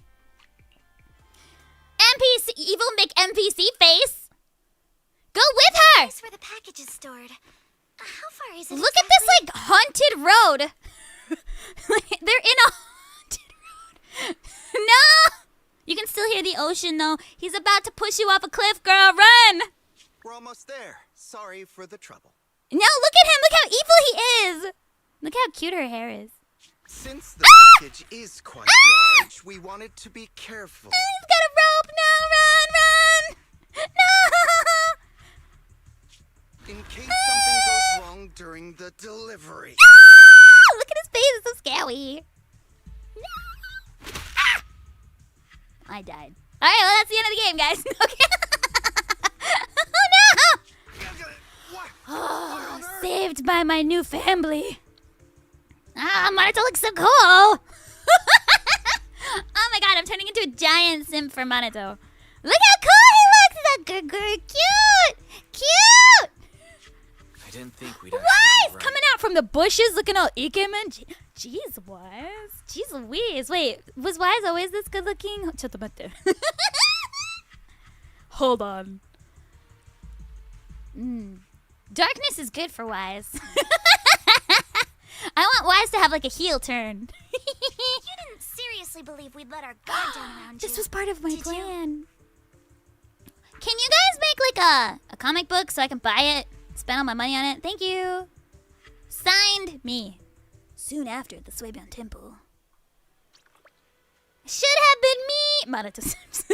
NPC, evil McNPC face. Go with her! Place where the package is stored. How far is it? Look at this like haunted road. Like, they're in a haunted road. No! You can still hear the ocean though. He's about to push you off a cliff, girl. Run! We're almost there. Sorry for the trouble. No, look at him. Look how evil he is. Look how cute her hair is. Since the package is quite large, we wanted to be careful. He's got a rope. No, run, run. No. In case something goes wrong during the delivery. Ah! Look at his face. It's so scary. No. Ah! I died. All right, well, that's the end of the game, guys. Okay. Oh, no. Oh, saved by my new family. Ah, Monato looks so cool. Oh my god, I'm turning into a giant simp for Monato. Look how cool he looks. Cute. Cute. I didn't think we'd Wise actually be right. coming out from the bushes looking all ikemen. Jeez, Wise. Jeez Louise. Wait, was Wise always this good looking? ちょっと待って. Hold on. Darkness is good for Wise. I want Wise to have like a heel turn. You didn't seriously believe we'd let our guard down around you. This was part of my Did you? plan. Can you guys make like a comic book so I can buy it? Spend all my money on it? Thank you. Signed, me. Soon after the Suiban Temple. Should have been me. Monato Sims.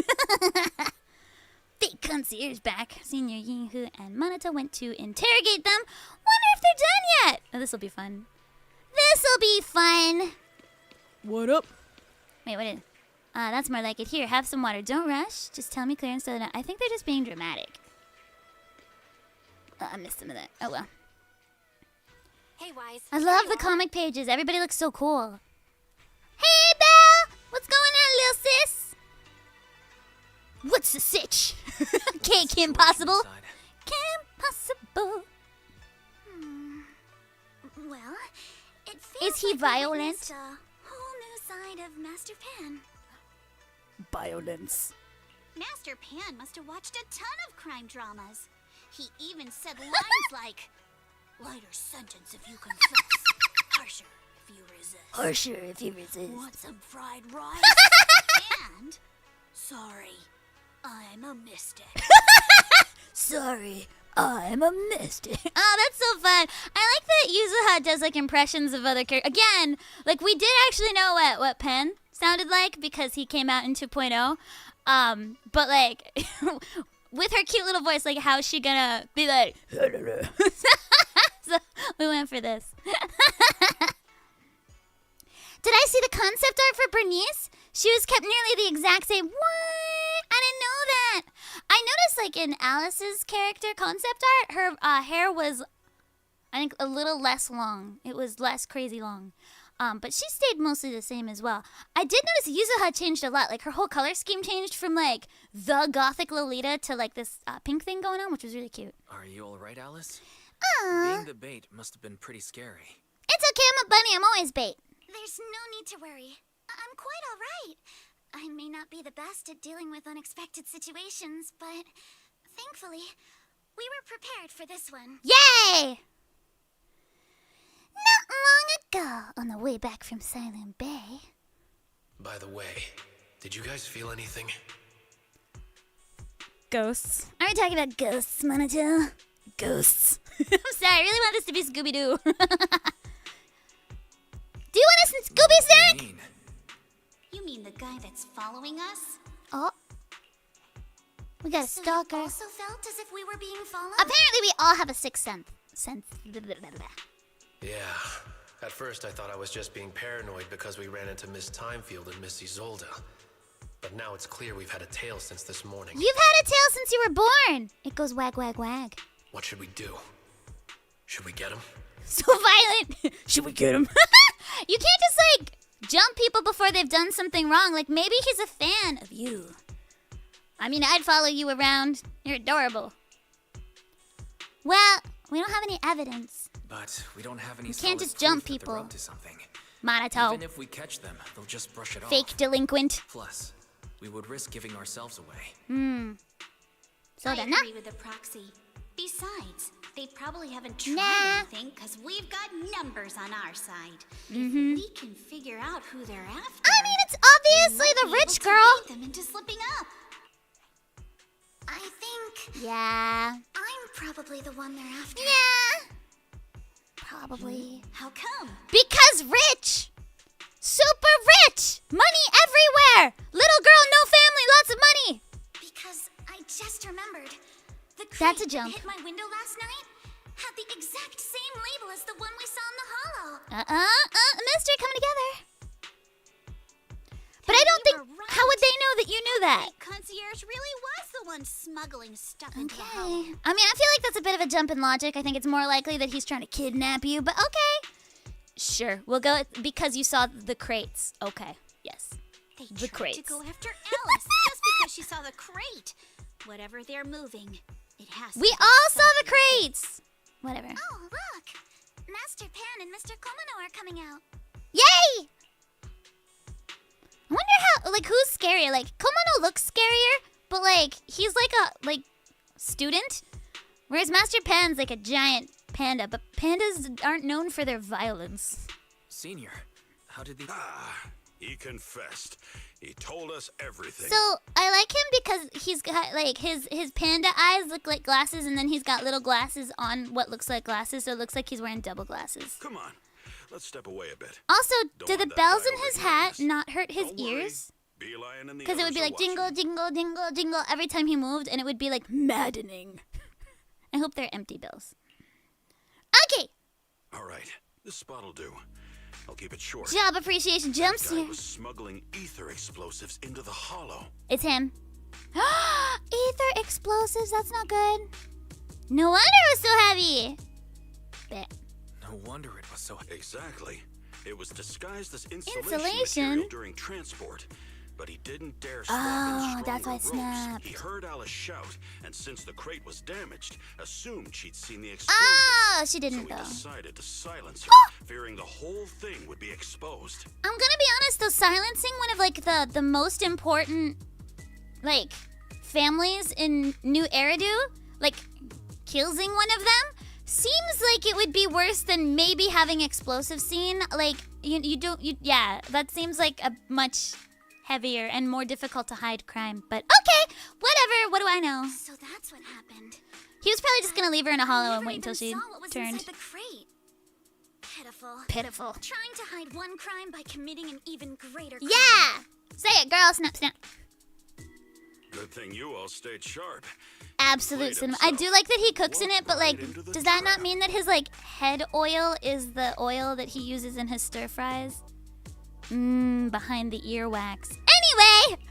Fake concierge back. Senior Yinhu and Monato went to interrogate them. Wonder if they're done yet. Oh, this'll be fun. This'll be fun. What up? Wait, what is? That's more like it. Here, have some water. Don't rush. Just tell me clear and so that I think they're just being dramatic. I missed some of that. Oh well. Hey, Wise. I love the comic pages. Everybody looks so cool. Hey, Belle! What's going on, little sis? What's the sitch? Can't Kim Possible. Inside. Kim Possible. Well, it feels Is he like we violent? witnessed a whole new side of Master Pan. Violence. Master Pan must have watched a ton of crime dramas. He even said lines like, Lighter sentence if you confess. Harsher if you resist. Harsher if you resist. Want some fried rice? And sorry, I'm a mystic. Sorry, I'm a mystic. Oh, that's so fun. I like that Yuzuha does like impressions of other characters. Again, like we did actually know what Pen sounded like because he came out in 2.0. But like with her cute little voice, like how's she gonna be like? So we went for this. Did I see the concept art for Bernice? She was kept nearly the exact same. What? I didn't know that. I noticed, like, in Alice's character concept art, her hair was, I think, a little less long. It was less crazy long. But she stayed mostly the same as well. I did notice Yuzuha changed a lot. Like, her whole color scheme changed from, like, the gothic Lolita to, like, this pink thing going on, which was really cute. Are you alright, Alice? Aww. Being the bait must have been pretty scary. It's okay, I'm a bunny. I'm always bait. There's no need to worry. I'm quite all right. I may not be the best at dealing with unexpected situations, but thankfully, we were prepared for this one. Yay! Not long ago, on the way back from Silent Bay. By the way, did you guys feel anything? Ghosts. Are we talking about ghosts, Monato? Ghosts. I'm sorry, I really want this to be Scooby-Doo. Do you want us in Scooby What Snack? do you mean? You mean the guy that's following us? Oh. We got a So stalker. you also felt as if we were being followed? Apparently we all have a sixth sense. Yeah. At first, I thought I was just being paranoid because we ran into Miss Thymefield and Miss Isolde. But now it's clear we've had a tail since this morning. You've had a tail since you were born. It goes wag, wag, wag. What should we do? Should we get him? So violent. Should we get him? You can't just, like, jump people before they've done something wrong. Like, maybe he's a fan of you. I mean, I'd follow you around. You're adorable. Well, we don't have any evidence. But we don't have any You can't solid just jump proof that they're people. up to something. Monato. Even if we catch them, they'll just brush it Fake off. delinquent. Plus, we would risk giving ourselves away. So I then, agree with the proxy. Besides, they probably haven't tried Nah. anything because we've got numbers on our side. If we can figure out who they're after, I mean, it's we obviously might the be rich able to girl. bait them into slipping up. I think Yeah. I'm probably the one they're after. Yeah. Probably. How come? Because rich. Super rich. Money everywhere. Little girl, no family, lots of money. Because I just remembered. The crate That's a that jump. hit my window last night had the exact same label as the one we saw in the hollow. Mystery coming together. But I don't think, You were how would right. they know that you knew that? The concierge really was the one smuggling stuff into the Okay. hollow. I mean, I feel like that's a bit of a jump in logic. I think it's more likely that he's trying to kidnap you, but okay. Sure, we'll go with, because you saw the crates. Okay, yes. They The tried to crates. go after Alice just because she saw the crate. Whatever they're moving, it has to We be all saw the something. crates. Whatever. Oh, look! Master Pan and Mr. Komono are coming out. Yay! I wonder how, like, who's scarier? Like, Komono looks scarier, but, like, he's like a, like, student. Whereas Master Pan's like a giant panda, but pandas aren't known for their violence. Senior, how did the... He confessed. He told us everything. So, I like him because he's got, like, his panda eyes look like glasses, and then he's got little glasses on what looks like glasses, so it looks like he's wearing double glasses. Come on, let's step away a bit. Also, Don't do the want that bells guy in his overhearing hat us. not hurt his Don't worry. ears? Beeline and the Because it would others be are like jingle, watching. jingle, jingle, jingle every time he moved, and it would be like maddening. I hope they're empty bills. Okay, All right, this spot'll do. I'll keep it short. job appreciation jumps Guy here. was smuggling ether explosives into the hollow. It's him. Ether explosives, that's not good. No wonder it was so heavy. Bet. No wonder it was so... Exactly. It was disguised as Insulation? insulation material during transport. But he didn't dare strap Oh, in that's why it stronger ropes. snapped. He heard Alice shout, and since the crate was damaged, assumed she'd seen the explosion. Oh, she So didn't he though. decided to silence her, fearing the whole thing would be exposed. I'm gonna be honest though, silencing one of like the most important like families in New Eridu, like killing one of them, seems like it would be worse than maybe having explosive scene. Like, yeah, that seems like a much heavier and more difficult to hide crime. But okay, whatever, what do I know? So that's what happened. He was probably just gonna leave her in a hollow and wait until she Saw what was turned. inside the crate. Pitiful. Pitiful. Trying to hide one crime by committing an even greater crime. Yeah! Say it, girl. Snap, snap. Good thing you all stayed sharp. Absolute cinema. I do like that he cooks in it, but like, does that not mean that his like head oil is the oil that he uses in his stir fries? Behind the earwax. Anyway!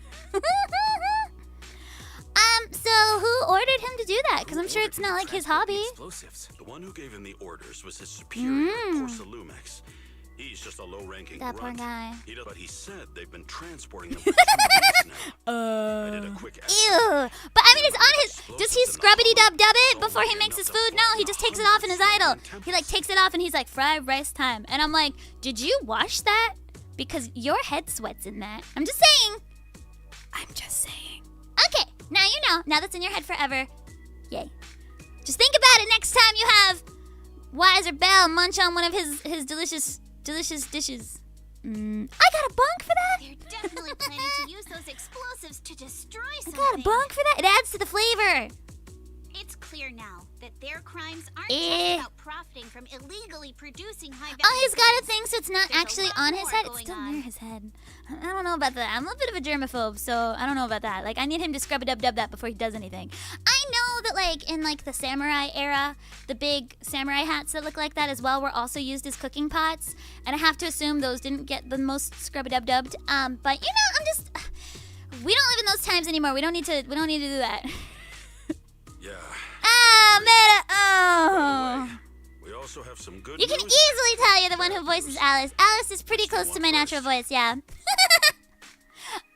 So who ordered him to do that? Because I'm sure it's not like his hobby. Explosives. The one who gave him the orders was his superior, Porcelumix. He's just a low-ranking That poor grunt. guy. But he said they've been transporting him for 2 weeks now. I did a quick Ew. But I mean, it's on his... Does he scrubbity-dub-dub it before he makes his food? No, he just takes it off in his idle. He like takes it off and he's like, fried rice time. And I'm like, did you wash that? Because your head sweats in that. I'm just saying. Okay, now you know. Now that's in your head forever. Yay. Just think about it next time you have Wise or Bell munch on one of his delicious dishes. I got a bunk for that? They're definitely planning to use those explosives to destroy I something. got a bunk for that? It adds to the flavor. It's clear now that their crimes aren't Eh. just about profiting from illegally producing high-value Oh, he's got a goods. thing so it's not There's a actually lot on his more head. It's going still on. near his head. I don't know about that. I'm a bit of a germaphobe, so I don't know about that. Like, I need him to scrub-a-dub-dub that before he does anything. I know that, like, in, like, the samurai era, the big samurai hats that look like that as well were also used as cooking pots. And I have to assume those didn't get the most scrub-a-dub-dubbed. But, you know, I'm just... We don't live in those times anymore. We don't need to do that. Yeah. Oh. We also have some good You can news. easily tell you're the one who voices Alice. Alice is pretty close to my natural voice, yeah.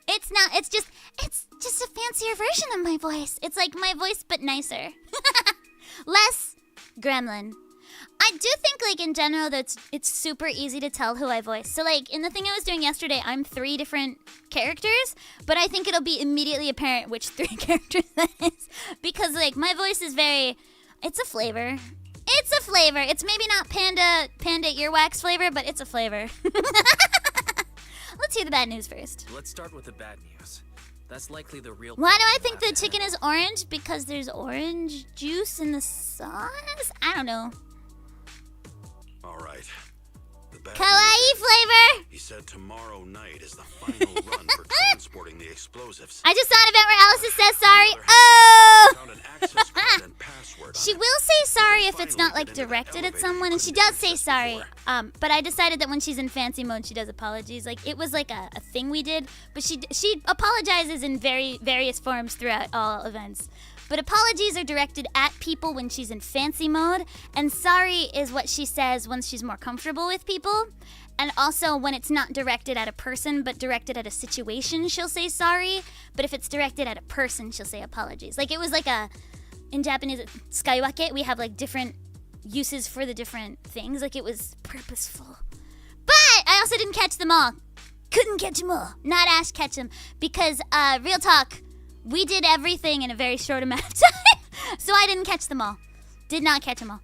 It's just a fancier version of my voice. It's like my voice but nicer. Less gremlin. I do think, like, in general, that it's super easy to tell who I voice. So, like, in the thing I was doing yesterday, I'm 3 different characters, but I think it'll be immediately apparent which 3 characters that is. Because, like, my voice is very... It's a flavor. It's a flavor. It's maybe not panda earwax flavor, but it's a flavor. Let's hear the bad news first. Let's start with the bad news. That's likely the real. Why do I problem think we'll the have to chicken is orange? Because there's orange juice in the sauce? I don't know. All right. The bad Kawaii news is, flavor! he said tomorrow night is the final run for transporting the explosives. I just saw an event where Alice says sorry. On the other hand, Oh! found an access code and password on She it. will say sorry if it's not, Finally like, get into that directed at elevator someone, you and she couldn't does say access sorry. before. But I decided that when she's in fancy mode, she does apologies. Like, it was like a thing we did, but she apologizes in various forms throughout all events. But apologies are directed at people when she's in fancy mode, and sorry is what she says when she's more comfortable with people. And also, when it's not directed at a person, but directed at a situation, she'll say sorry. But if it's directed at a person, she'll say apologies. Like, it was like in Japanese, skywake, we have, like, different uses for the different things. Like, it was purposeful. But I also didn't catch them all. Couldn't catch them all. Not Ash catch them. Because, real talk, we did everything in a very short amount of time. So I didn't catch them all. Did not catch them all.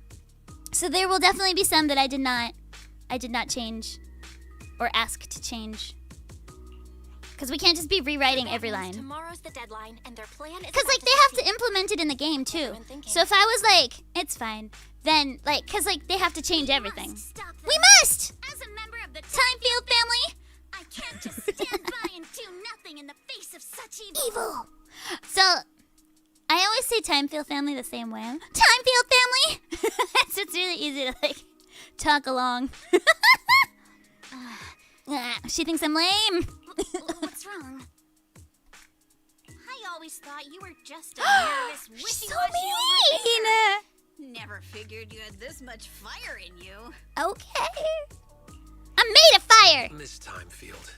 So there will definitely be some that I did not change or ask to change. Because we can't just be rewriting That every means line. Tomorrow's the deadline, and their plan is. Because, like, they have to implement it in the game, too. Everyone thinking. So if I was like, it's fine, then, like, because, like, they have to change everything. Stop them. We must! As a member of the Thymefield family! I can't just stand by and do nothing in the face of such evil. Evil! So, I always say Thymefield family the same way. Thymefield family! So it's really easy to, like, talk along. She thinks I'm lame. What's wrong? I always thought you were just a nervous, She's so wishy-washy mean! Never figured you had this much fire in you. Okay. I'm made of fire! Miss Thymefield,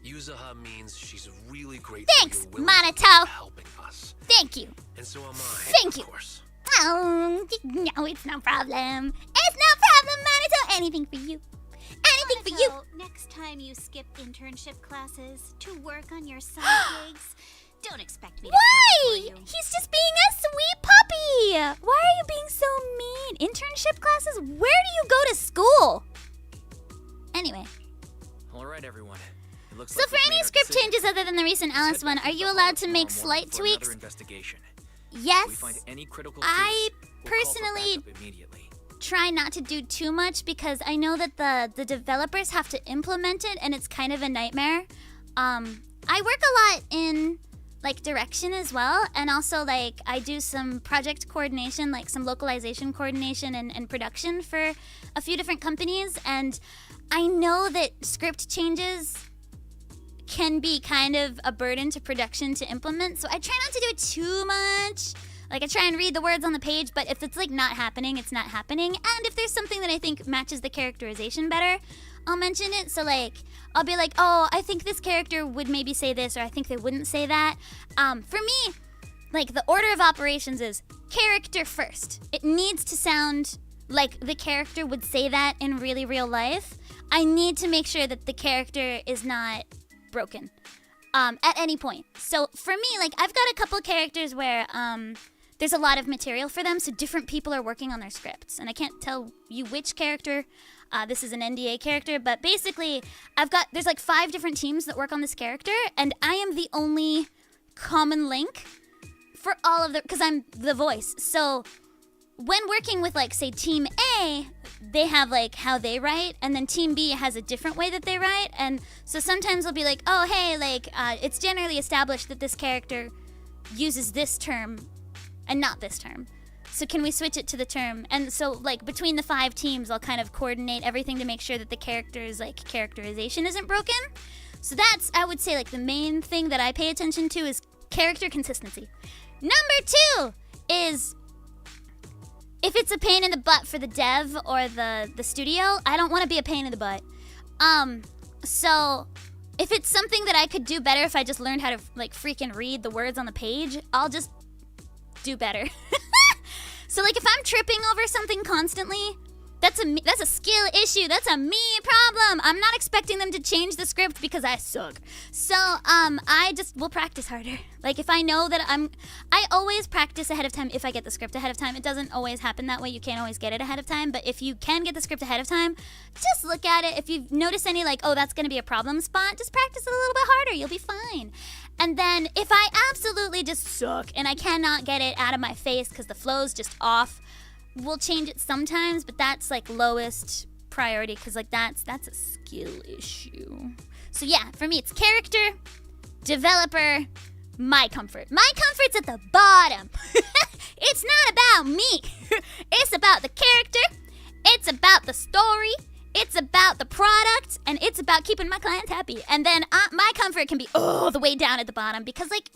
Yuzuha means she's really grateful Thanks, you're willing to Monato. keep helping us. Thank you. And so am I, Thank you. of course. Oh, no, it's no problem. It's no problem, Monato. Anything for you. Anything for you. So, next time you skip internship classes to work on your side gigs, don't expect me to Why? cover for you. He's just being a sweet puppy. Why are you being so mean? Internship? leadership classes? Where do you go to school? Anyway. All right, everyone. It looks So like for we've any made our script decision. changes other than the recent Alice Head one, back are to you the allowed hall to tomorrow make morning slight for another tweaks? investigation. Yes. If we find any critical I clues, we'll call for personally backup immediately. try not to do too much because I know that the developers have to implement it and it's kind of a nightmare. I work a lot in like direction as well, and also like I do some project coordination, like some localization coordination and production for a few different companies, and I know that script changes can be kind of a burden to production to implement, so I try not to do it too much. Like I try and read the words on the page, but if it's like not happening, it's not happening. And if there's something that I think matches the characterization better, I'll mention it. So like I'll be like, oh, I think this character would maybe say this, or I think they wouldn't say that. For me, like the order of operations is character first. It needs to sound like the character would say that in really real life. I need to make sure that the character is not broken at any point. So for me, like I've got a couple characters where there's a lot of material for them, so different people are working on their scripts, and I can't tell you which character. This is an NDA character, but basically there's like 5 different teams that work on this character, and I am the only common link for all of them because I'm the voice. So when working with like say team A, they have like how they write, and then team B has a different way that they write, and so sometimes they'll be like, oh hey, like it's generally established that this character uses this term and not this term. So can we switch it to the term? And so like between the 5 teams, I'll kind of coordinate everything to make sure that the character's like characterization isn't broken. So that's, I would say, like the main thing that I pay attention to is character consistency. Number 2 is if it's a pain in the butt for the dev or the studio, I don't want to be a pain in the butt. So if it's something that I could do better if I just learned how to like freaking read the words on the page, I'll just do better. So like if I'm tripping over something constantly, that's a skill issue. That's a me problem. I'm not expecting them to change the script because I suck. So I just will practice harder. Like if I know that I always practice ahead of time if I get the script ahead of time. It doesn't always happen that way. You can't always get it ahead of time. But if you can get the script ahead of time, just look at it. If you notice any like, oh, that's going to be a problem spot, just practice it a little bit harder. You'll be fine. And then if I absolutely just suck and I cannot get it out of my face because the flow's just off, we'll change it sometimes, but that's like lowest priority because like that's a skill issue. So yeah, for me it's character, developer, my comfort. My comfort's at the bottom. It's not about me. It's about the character. It's about the story. It's about the product, and it's about keeping my clients happy. And then my comfort can be all the way down at the bottom because, like,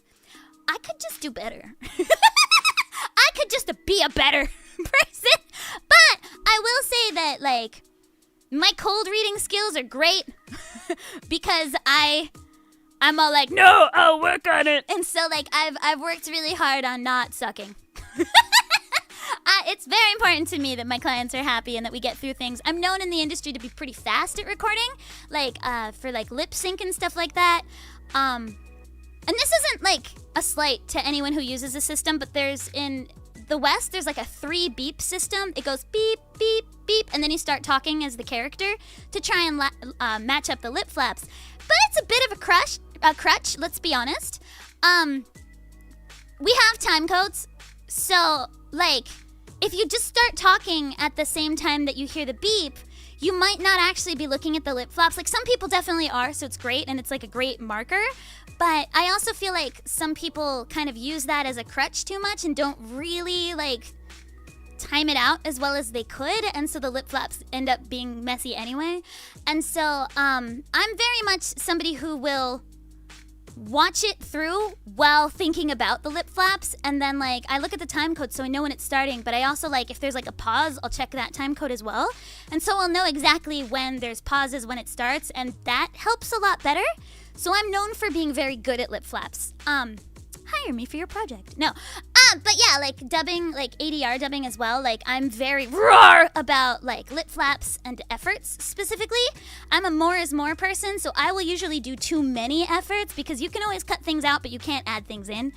I could just do better. I could just be a better person. But I will say that, like, my cold reading skills are great because I'm all like, no, I'll work on it. And so, like, I've worked really hard on not sucking. It's very important to me that my clients are happy and that we get through things. I'm known in the industry to be pretty fast at recording, like for like lip sync and stuff like that. And this isn't like a slight to anyone who uses the system, but there's in the West, there's like a 3 beep system. It goes beep, beep, beep, and then you start talking as the character to try and match up the lip flaps. But it's a bit of a crutch, let's be honest. We have time codes, so like, if you just start talking at the same time that you hear the beep, you might not actually be looking at the lip flaps. Like some people definitely are, so it's great and it's like a great marker. But I also feel like some people kind of use that as a crutch too much and don't really like time it out as well as they could, and so the lip flaps end up being messy anyway. And so I'm very much somebody who will watch it through while thinking about the lip flaps, and then like I look at the time code so I know when it's starting, but I also like if there's like a pause, I'll check that time code as well, and so I'll know exactly when there's pauses when it starts, and that helps a lot better. So I'm known for being very good at lip flaps. hire me for your project. No. But yeah, like dubbing, like ADR dubbing as well. Like I'm very roar about like lip flaps and efforts specifically. I'm a more is more person, so I will usually do too many efforts because you can always cut things out, but you can't add things in.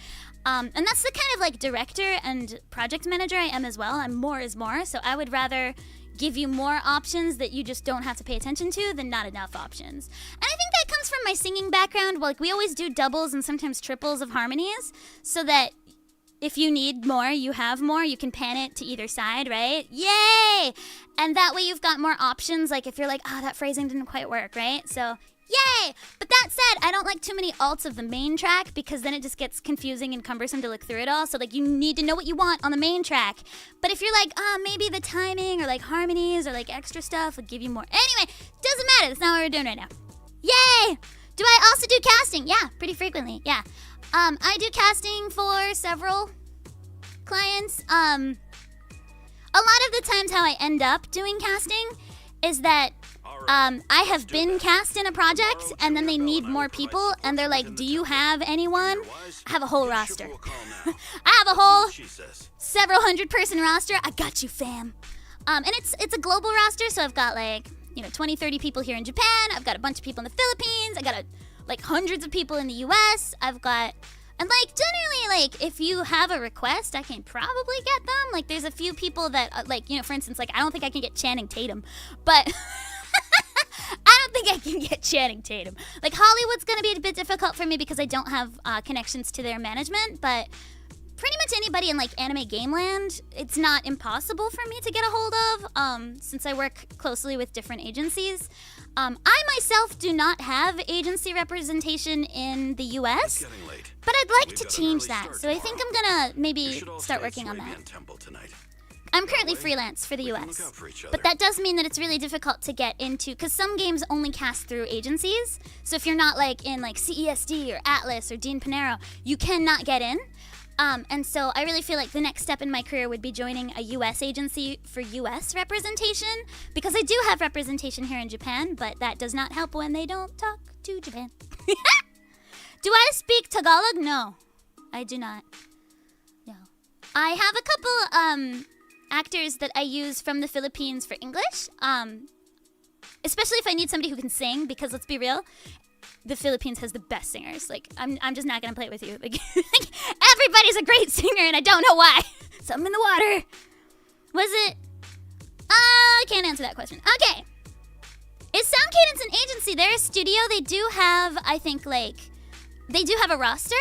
And that's the kind of like director and project manager I am as well. I'm more is more, so I would rather give you more options that you just don't have to pay attention to than not enough options. And I think that comes from my singing background. Like we always do doubles and sometimes triples of harmonies so that if you need more, you have more. You can pan it to either side, right? Yay! And that way you've got more options. Like if you're like, that phrasing didn't quite work, right? So, yay! But that said, I don't like too many alts of the main track because then it just gets confusing and cumbersome to look through it all. So like you need to know what you want on the main track. But if you're like, maybe the timing or like harmonies or like extra stuff would give you more. Anyway, doesn't matter. That's not what we're doing right now. Yay! Do I also do casting? Yeah, pretty frequently. Yeah. I do casting for several clients. A lot of the times how I end up doing casting is that I have been cast in a project and then they need more people and they're like, do you have anyone? I have a whole roster. I have a whole several hundred person roster. I got you, fam. And it's a global roster, so I've got like, 20, 30 people here in Japan. I've got a bunch of people in the Philippines. I got like hundreds of people in the US. I've got, and like generally like if you have a request, I can probably get them. Like there's a few people that like, for instance, like I don't think I can get Channing Tatum, but I don't think I can get Channing Tatum. Like Hollywood's gonna be a bit difficult for me because I don't have connections to their management, but pretty much anybody in like anime game land, it's not impossible for me to get a hold of since I work closely with different agencies. I myself do not have agency representation in the US, but I'd like to change that. So I think I'm gonna maybe start working on that. I'm currently freelance for the US, but that does mean that it's really difficult to get into, because some games only cast through agencies. So if you're not like in like CESD or Atlas or Dean Panero, you cannot get in. And so I really feel like the next step in my career would be joining a US agency for US representation, because I do have representation here in Japan, but that does not help when they don't talk to Japan. Do I speak Tagalog? No, I do not. No. I have a couple actors that I use from the Philippines for English, especially if I need somebody who can sing, because let's be real, the Philippines has the best singers. Like, I'm just not gonna play it with you. Like, everybody's a great singer, and I don't know why. Something in the water. Was it? I can't answer that question. Okay. Is Sound Cadence an agency? They're a studio. They do have, I think, like, they do have a roster,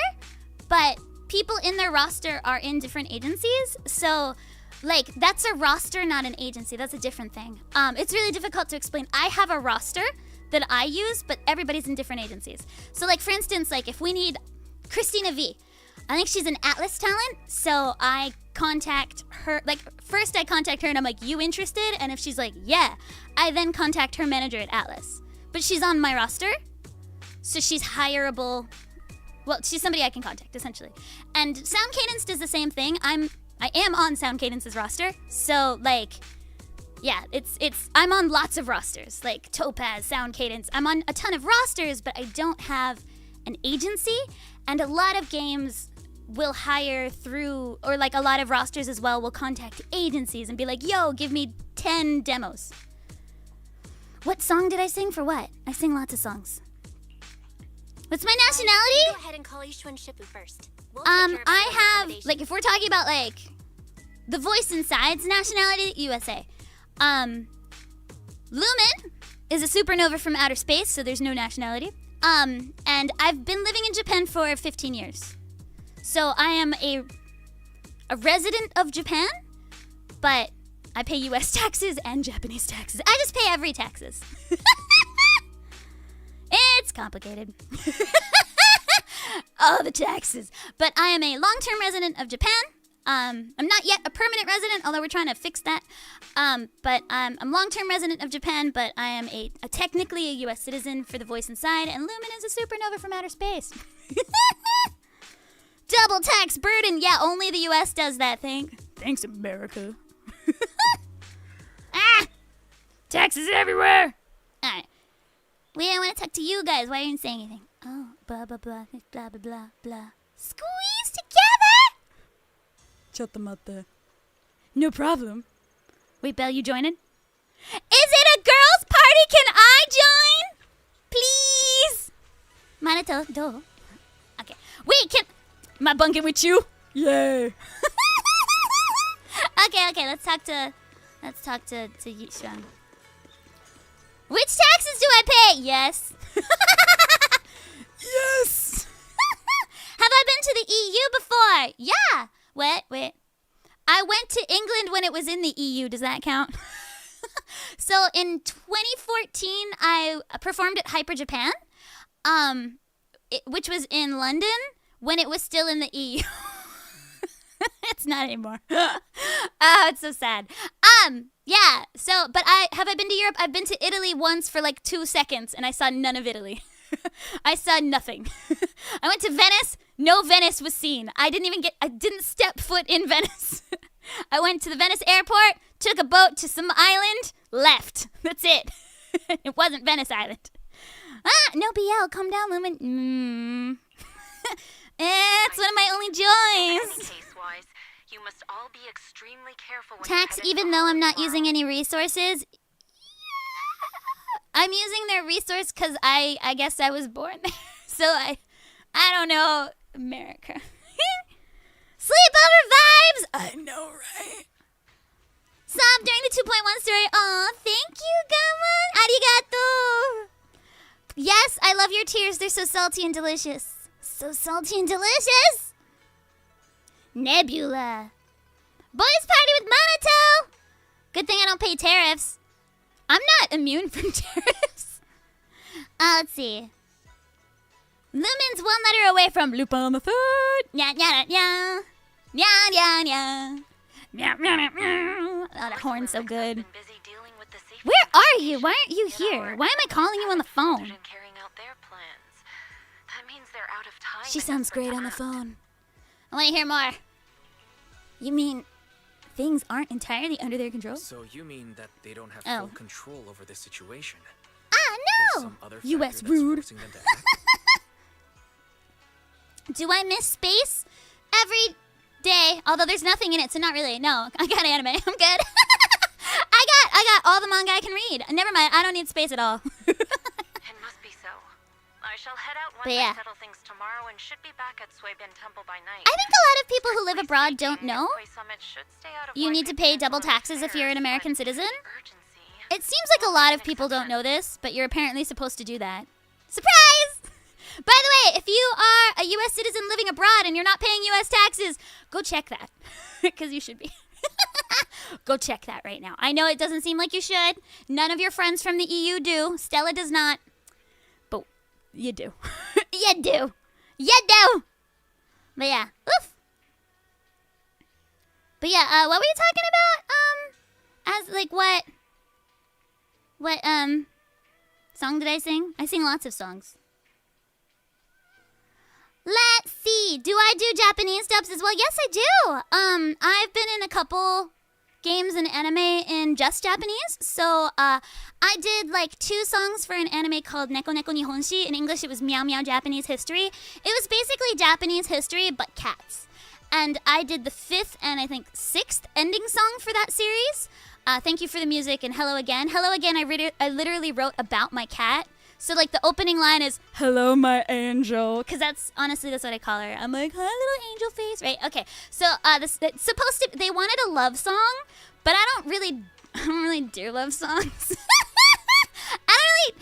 but people in their roster are in different agencies. So, like, that's a roster, not an agency. That's a different thing. It's really difficult to explain. I have a roster that I use, but everybody's in different agencies. So like, for instance, like if we need Christina V, I think she's an Atlas talent, so I contact her, like first I contact her and I'm like, you interested? And if she's like, yeah, I then contact her manager at Atlas. But she's on my roster, so she's hireable. Well, she's somebody I can contact, essentially. And Sound Cadence does the same thing. I am on Sound Cadence's roster, so like, yeah, I'm on lots of rosters, like Topaz, Sound Cadence. I'm on a ton of rosters, but I don't have an agency. And a lot of games will hire through, or like a lot of rosters as well will contact agencies and be like, yo, give me 10 demos. What song did I sing for what? I sing lots of songs. What's my nationality? Go ahead and call Yushuan Shippu first. We'll take care of I have, accommodation. like, if we're talking about like the voice inside's nationality, USA. Lumin is a supernova from outer space, so there's no nationality. And I've been living in Japan for 15 years. So I am a resident of Japan, but I pay US taxes and Japanese taxes. I just pay every taxes. It's complicated. All the taxes. But I am a long-term resident of Japan. I'm not yet a permanent resident, although we're trying to fix that. But I'm long-term resident of Japan, but I am technically a U.S. citizen for the voice inside, and Lumin is a supernova from outer space. Double tax burden. Yeah, only the U.S. does that thing. Thanks, America. Taxes everywhere. All right. I want to talk to you guys. Why aren't you saying anything? Oh, blah, blah, blah, blah, blah, blah, blah. Squeeze ちょっと待って。No problem. Wait, Belle, you joining? Is it a girls' party? Can I join? Please. Manato, do. Okay. Wait, am I bunking with you? Yay. Okay. Let's talk to Yishan. Which taxes do I pay? Yes. Yes. Have I been to the EU before? Yeah. Wait. I went to England when it was in the EU. Does that count? So in 2014, I performed at Hyper Japan, which was in London when it was still in the EU. It's not anymore. Oh, it's so sad. Yeah. So, but have I been to Europe? I've been to Italy once for like 2 seconds, and I saw none of Italy. I saw nothing. I went to Venice. No Venice was seen. I didn't step foot in Venice. I went to the Venice airport, took a boat to some island, left. That's it. It wasn't Venice Island. No BL. Calm down, Lumin. It's one of my only joys. You must all be extremely careful when Tax, even though I'm not using any resources. I'm using their resource because I guess I was born there. So I don't know, America. Sleepover vibes! I know, right? Sub during the 2.1 story. Aw, thank you, Gaman. Arigato. Yes, I love your tears. They're so salty and delicious. So salty and delicious. Nebula. Boys party with Monato. Good thing I don't pay tariffs. I'm not immune from tariffs. Let's see. Lumin's one letter away from Lupin on the Third. Nya nya nya. Nya nya nya. Nya nya nya. Oh, that horn's so good. Where are you? Why aren't you here? Why am I calling you on the phone? She sounds great on the phone. I want to hear more. You mean things aren't entirely under their control? So you mean that they don't have full control over the situation? No! U.S. rude. Do I miss space? Every day. Although there's nothing in it, so not really. No, I got anime. I'm good. I got all the manga I can read. Never mind, I don't need space at all. It must be so. I shall head out once I settle things tomorrow and should be back at Suibin Temple by night. I think a lot of people who live abroad don't know. You need to pay double taxes if you're an American citizen. It seems like a lot of people don't know this, but you're apparently supposed to do that. Surprise! By the way, if you are a U.S. citizen living abroad and you're not paying U.S. taxes, go check that. Because you should be. Go check that right now. I know it doesn't seem like you should. None of your friends from the EU do. Stella does not. But you do. You do. You do. But yeah. Oof. But yeah, what were you talking about? As like what song did I sing? I sing lots of songs. Let's see. Do I do Japanese dubs as well? Yes, I do. I've been in a couple games and anime in just Japanese. So, I did like 2 songs for an anime called Neko Neko Nihonshi. In English, it was Meow Meow Japanese History. It was basically Japanese history, but cats. And I did the 5th and I think 6th ending song for that series. Thank you for the music and hello again. Hello again, I literally wrote about my cat. So, like, the opening line is, hello, my angel. Because that's what I call her. I'm like, hi, little angel face, right? Okay, so, it's supposed to, they wanted a love song, but I don't really do love songs. I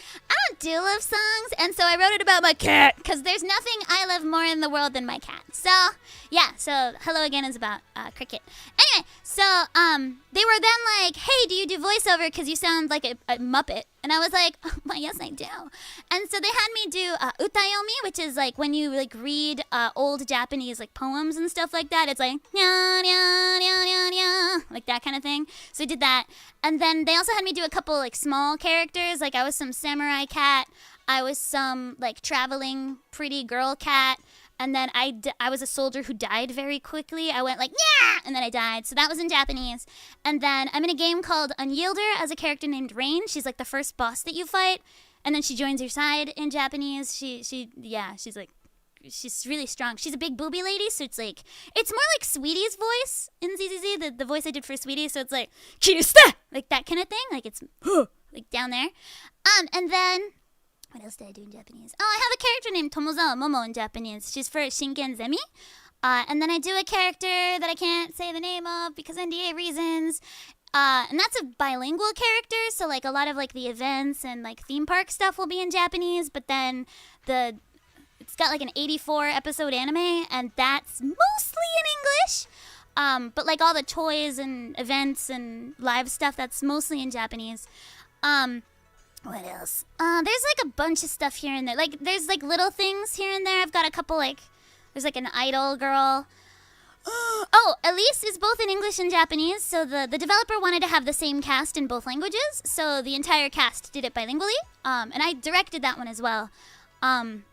don't do love songs, and so I wrote it about my cat, because there's nothing I love more in the world than my cat. So, yeah, so hello again is about Cricket. Anyway, so they were then like, hey, do you do voiceover because you sound like a Muppet? And I was like, oh, well, yes, I do. And so they had me do utayomi, which is like when you like read old Japanese like poems and stuff like that. It's like, nya, nya, nya, nya, nya, like that kind of thing. So I did that. And then they also had me do a couple like small characters. Like I was some samurai cat. I was some like traveling pretty girl cat. And then I was a soldier who died very quickly. I went like, yeah, and then I died. So that was in Japanese. And then I'm in a game called Unyielder as a character named Rain. She's like the first boss that you fight. And then she joins your side in Japanese. She's like she's really strong. She's a big booby lady, so it's more like Sweetie's voice in ZZZ, the voice I did for Sweetie. So it's like Kirista, like that kind of thing. Like it's like down there. And then what else did I do in Japanese? Oh, I have a character named Tomozawa Momo in Japanese. She's for Shinken Zemi. And then I do a character that I can't say the name of because NDA reasons. And that's a bilingual character, so like a lot of like the events and like theme park stuff will be in Japanese, but then it's got like an 84 episode anime, and that's mostly in English. But like all the toys and events and live stuff, that's mostly in Japanese. What else? There's like a bunch of stuff here and there. Like there's like little things here and there. I've got a couple like there's like an idol girl. Oh, Elise is both in English and Japanese, so the developer wanted to have the same cast in both languages, so the entire cast did it bilingually, and I directed that one as well. And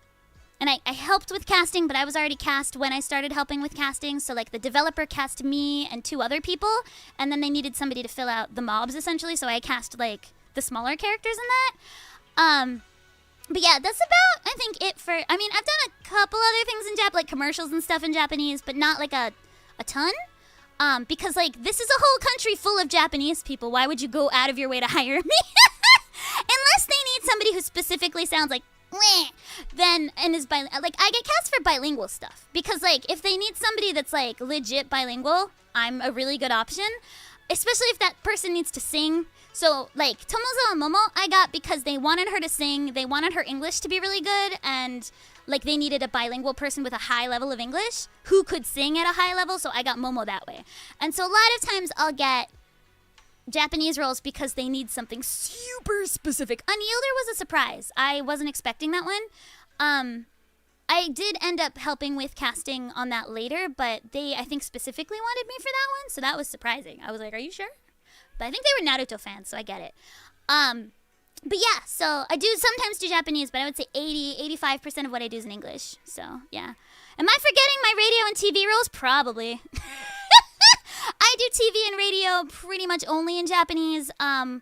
I helped with casting, but I was already cast when I started helping with casting, so like the developer cast me and 2 other people, and then they needed somebody to fill out the mobs essentially, so I cast like the smaller characters in that. But yeah, that's about, I think, it for, I mean, I've done a couple other things in like commercials and stuff in Japanese, but not like a ton. Because like, this is a whole country full of Japanese people. Why would you go out of your way to hire me? Unless they need somebody who specifically sounds like, meh, then, and is like, I get cast for bilingual stuff. Because like, if they need somebody that's like legit bilingual, I'm a really good option. Especially if that person needs to sing. So, like, Tomozawa Momo, I got because they wanted her to sing, they wanted her English to be really good, and, like, they needed a bilingual person with a high level of English who could sing at a high level, so I got Momo that way. And so a lot of times I'll get Japanese roles because they need something super specific. Unyielder was a surprise. I wasn't expecting that one. I did end up helping with casting on that later, but they, I think, specifically wanted me for that one, so that was surprising. I was like, are you sure? But I think they were Naruto fans, so I get it. But yeah, so I do sometimes do Japanese, but I would say 85% of what I do is in English. So, yeah. Am I forgetting my radio and TV roles? Probably. I do TV and radio pretty much only in Japanese. I don't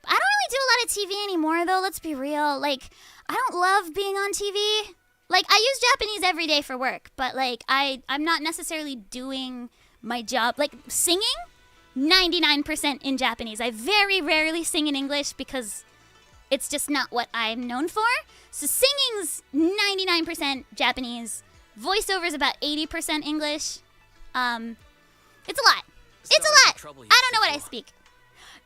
really do a lot of TV anymore, though, let's be real. Like, I don't love being on TV. Like, I use Japanese every day for work, but, like, I'm not necessarily doing my job. Like, singing? 99% in Japanese. I very rarely sing in English because it's just not what I'm known for. So singing's 99% Japanese. Voiceover's about 80% English. It's a lot. It's a lot. I don't know what I speak.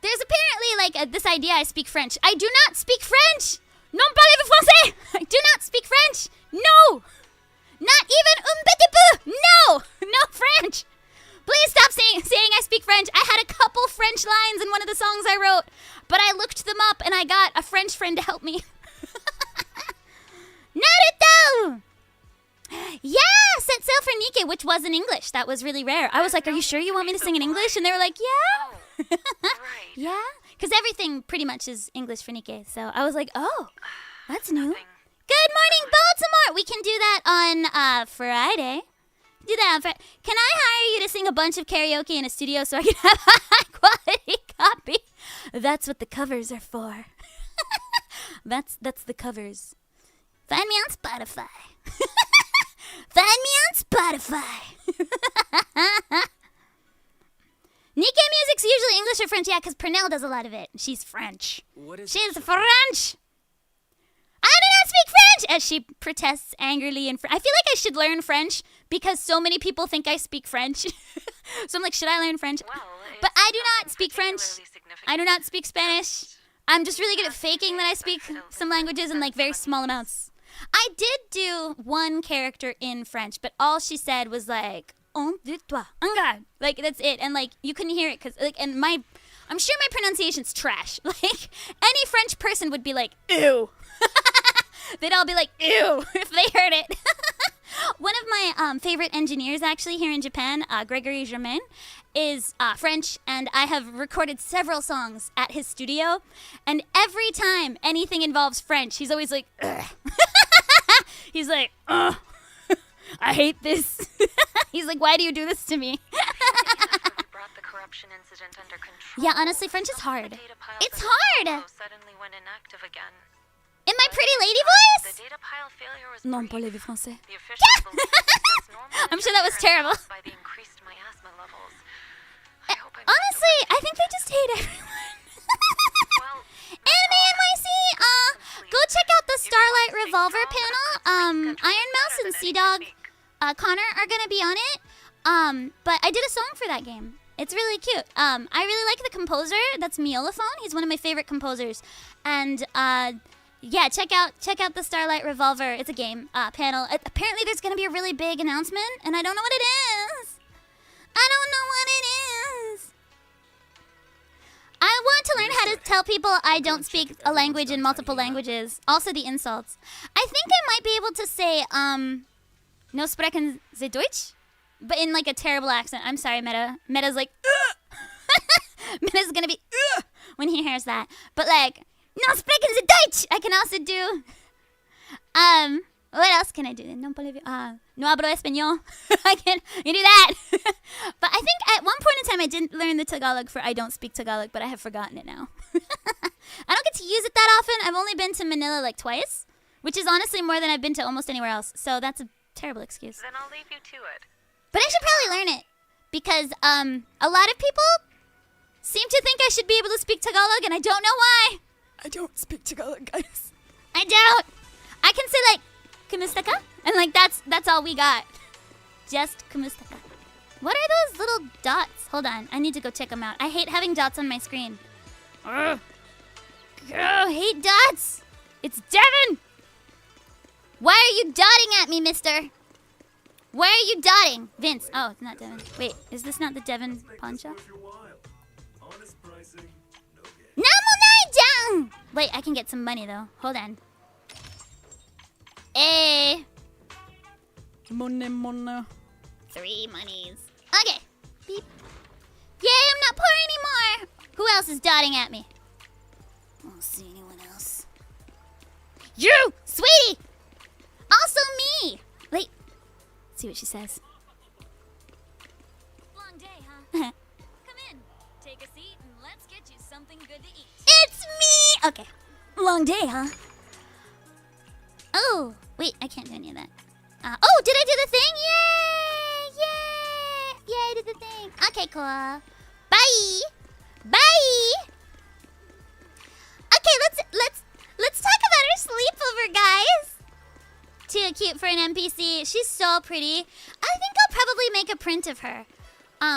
There's apparently like this idea I speak French. I do not speak French. Non parlez-vous français? I do not speak French. No. Not even un petit peu. No. No French. Please stop saying I speak French. I had a couple French lines in one of the songs I wrote, but I looked them up and I got a French friend to help me. Naruto! Yeah, set sail for Nikkei, which was in English. That was really rare. I was like, are you sure you want me to sing in English? And they were like, yeah. Yeah? Because everything pretty much is English for Nikkei. So I was like, oh, that's new. Good morning, Baltimore! We can do that on Friday. Do that. Can I hire you to sing a bunch of karaoke in a studio so I can have a high-quality copy? That's what the covers are for. That's the covers. Find me on Spotify. Find me on Spotify. Nikkei music's usually English or French, yeah, because Pernell does a lot of it. She's French. She's French. I do not speak French! As she protests angrily in French. I feel like I should learn French because so many people think I speak French. So I'm like, should I learn French? But I do not speak French. I do not speak Spanish. I'm just really good at faking that I speak some languages in like very small amounts. I did do one character in French, but all she said was like, on de toi, engage. Like, that's it. And like, you couldn't hear it because, like, and I'm sure my pronunciation's trash. Like, any French person would be like, ew. They'd all be like, ew, if they heard it. One of my favorite engineers, actually, here in Japan, Gregory Germain, is French, and I have recorded several songs at his studio, and every time anything involves French, he's always like, ugh. He's like, ugh, I hate this. He's like, why do you do this to me? Yeah, honestly, French is hard. It's hard! In my pretty lady voice? The data pile failure was Non brief. parlez vous français. The officials believe this is normal I'm sure that was terrible. by the increased miasma levels. I hope I'm Honestly, I think they just hate everyone. well, Anime NYC, go check out the Starlight Revolver panel. Iron Mouse and Sea Dog, Connor are gonna be on it. But I did a song for that game. It's really cute. I really like the composer. That's Miolophone. He's one of my favorite composers. And yeah, check out the Starlight Revolver. It's a game panel. Apparently, there's gonna be a really big announcement, and I don't know what it is. I don't know what it is. I want to learn how to tell people I don't speak a language in multiple languages. Also the insults. I think I might be able to say, no sprechen Sie Deutsch? But in like a terrible accent. I'm sorry, Meta. Meta's like, ugh! Meta's gonna be, ugh! When he hears that. But like, no sprechen Sie Deutsch! I can also do, what else can I do? No hablo español. You do that. But I think at one point in time I didn't learn the Tagalog for I don't speak Tagalog, but I have forgotten it now. I don't get to use it that often. I've only been to Manila like twice, which is honestly more than I've been to almost anywhere else. So that's a terrible excuse. then I'll leave you to it. But I should probably learn it because a lot of people seem to think I should be able to speak Tagalog, and I don't know why. I don't speak Tagalog, guys. I don't. I can say like "Kumusta ka?" and like that's all we got. Just "Kumusta ka?" What are those little dots? Hold on, I need to go check them out. I hate having dots on my screen. Ugh. I hate dots. It's Devin. Why are you dotting at me, mister? Why are you dotting? Vince. Oh, it's not Devin. Wait, is this not the Devin pawn shop? Namonai-jang! Wait, I can get some money though. Hold on. Eh. Money. 3 monies. Okay. Beep. Yay, I'm not poor anymore. Who else is dotting at me? I don't see anyone else. You, sweetie. Also me. Wait. Let's see what she says. Long day, huh? Come in, take a seat, and let's get you something good to eat. It's me. Okay. Long day, huh? Oh, wait, I can't do any of that. Oh, did I do the thing? Yay! Yay! Yay, I did the thing. Okay, cool. Bye. Bye. Okay, let's talk about her sleepover, guys. Too cute for an NPC. She's so pretty. I think I'll probably make a print of her.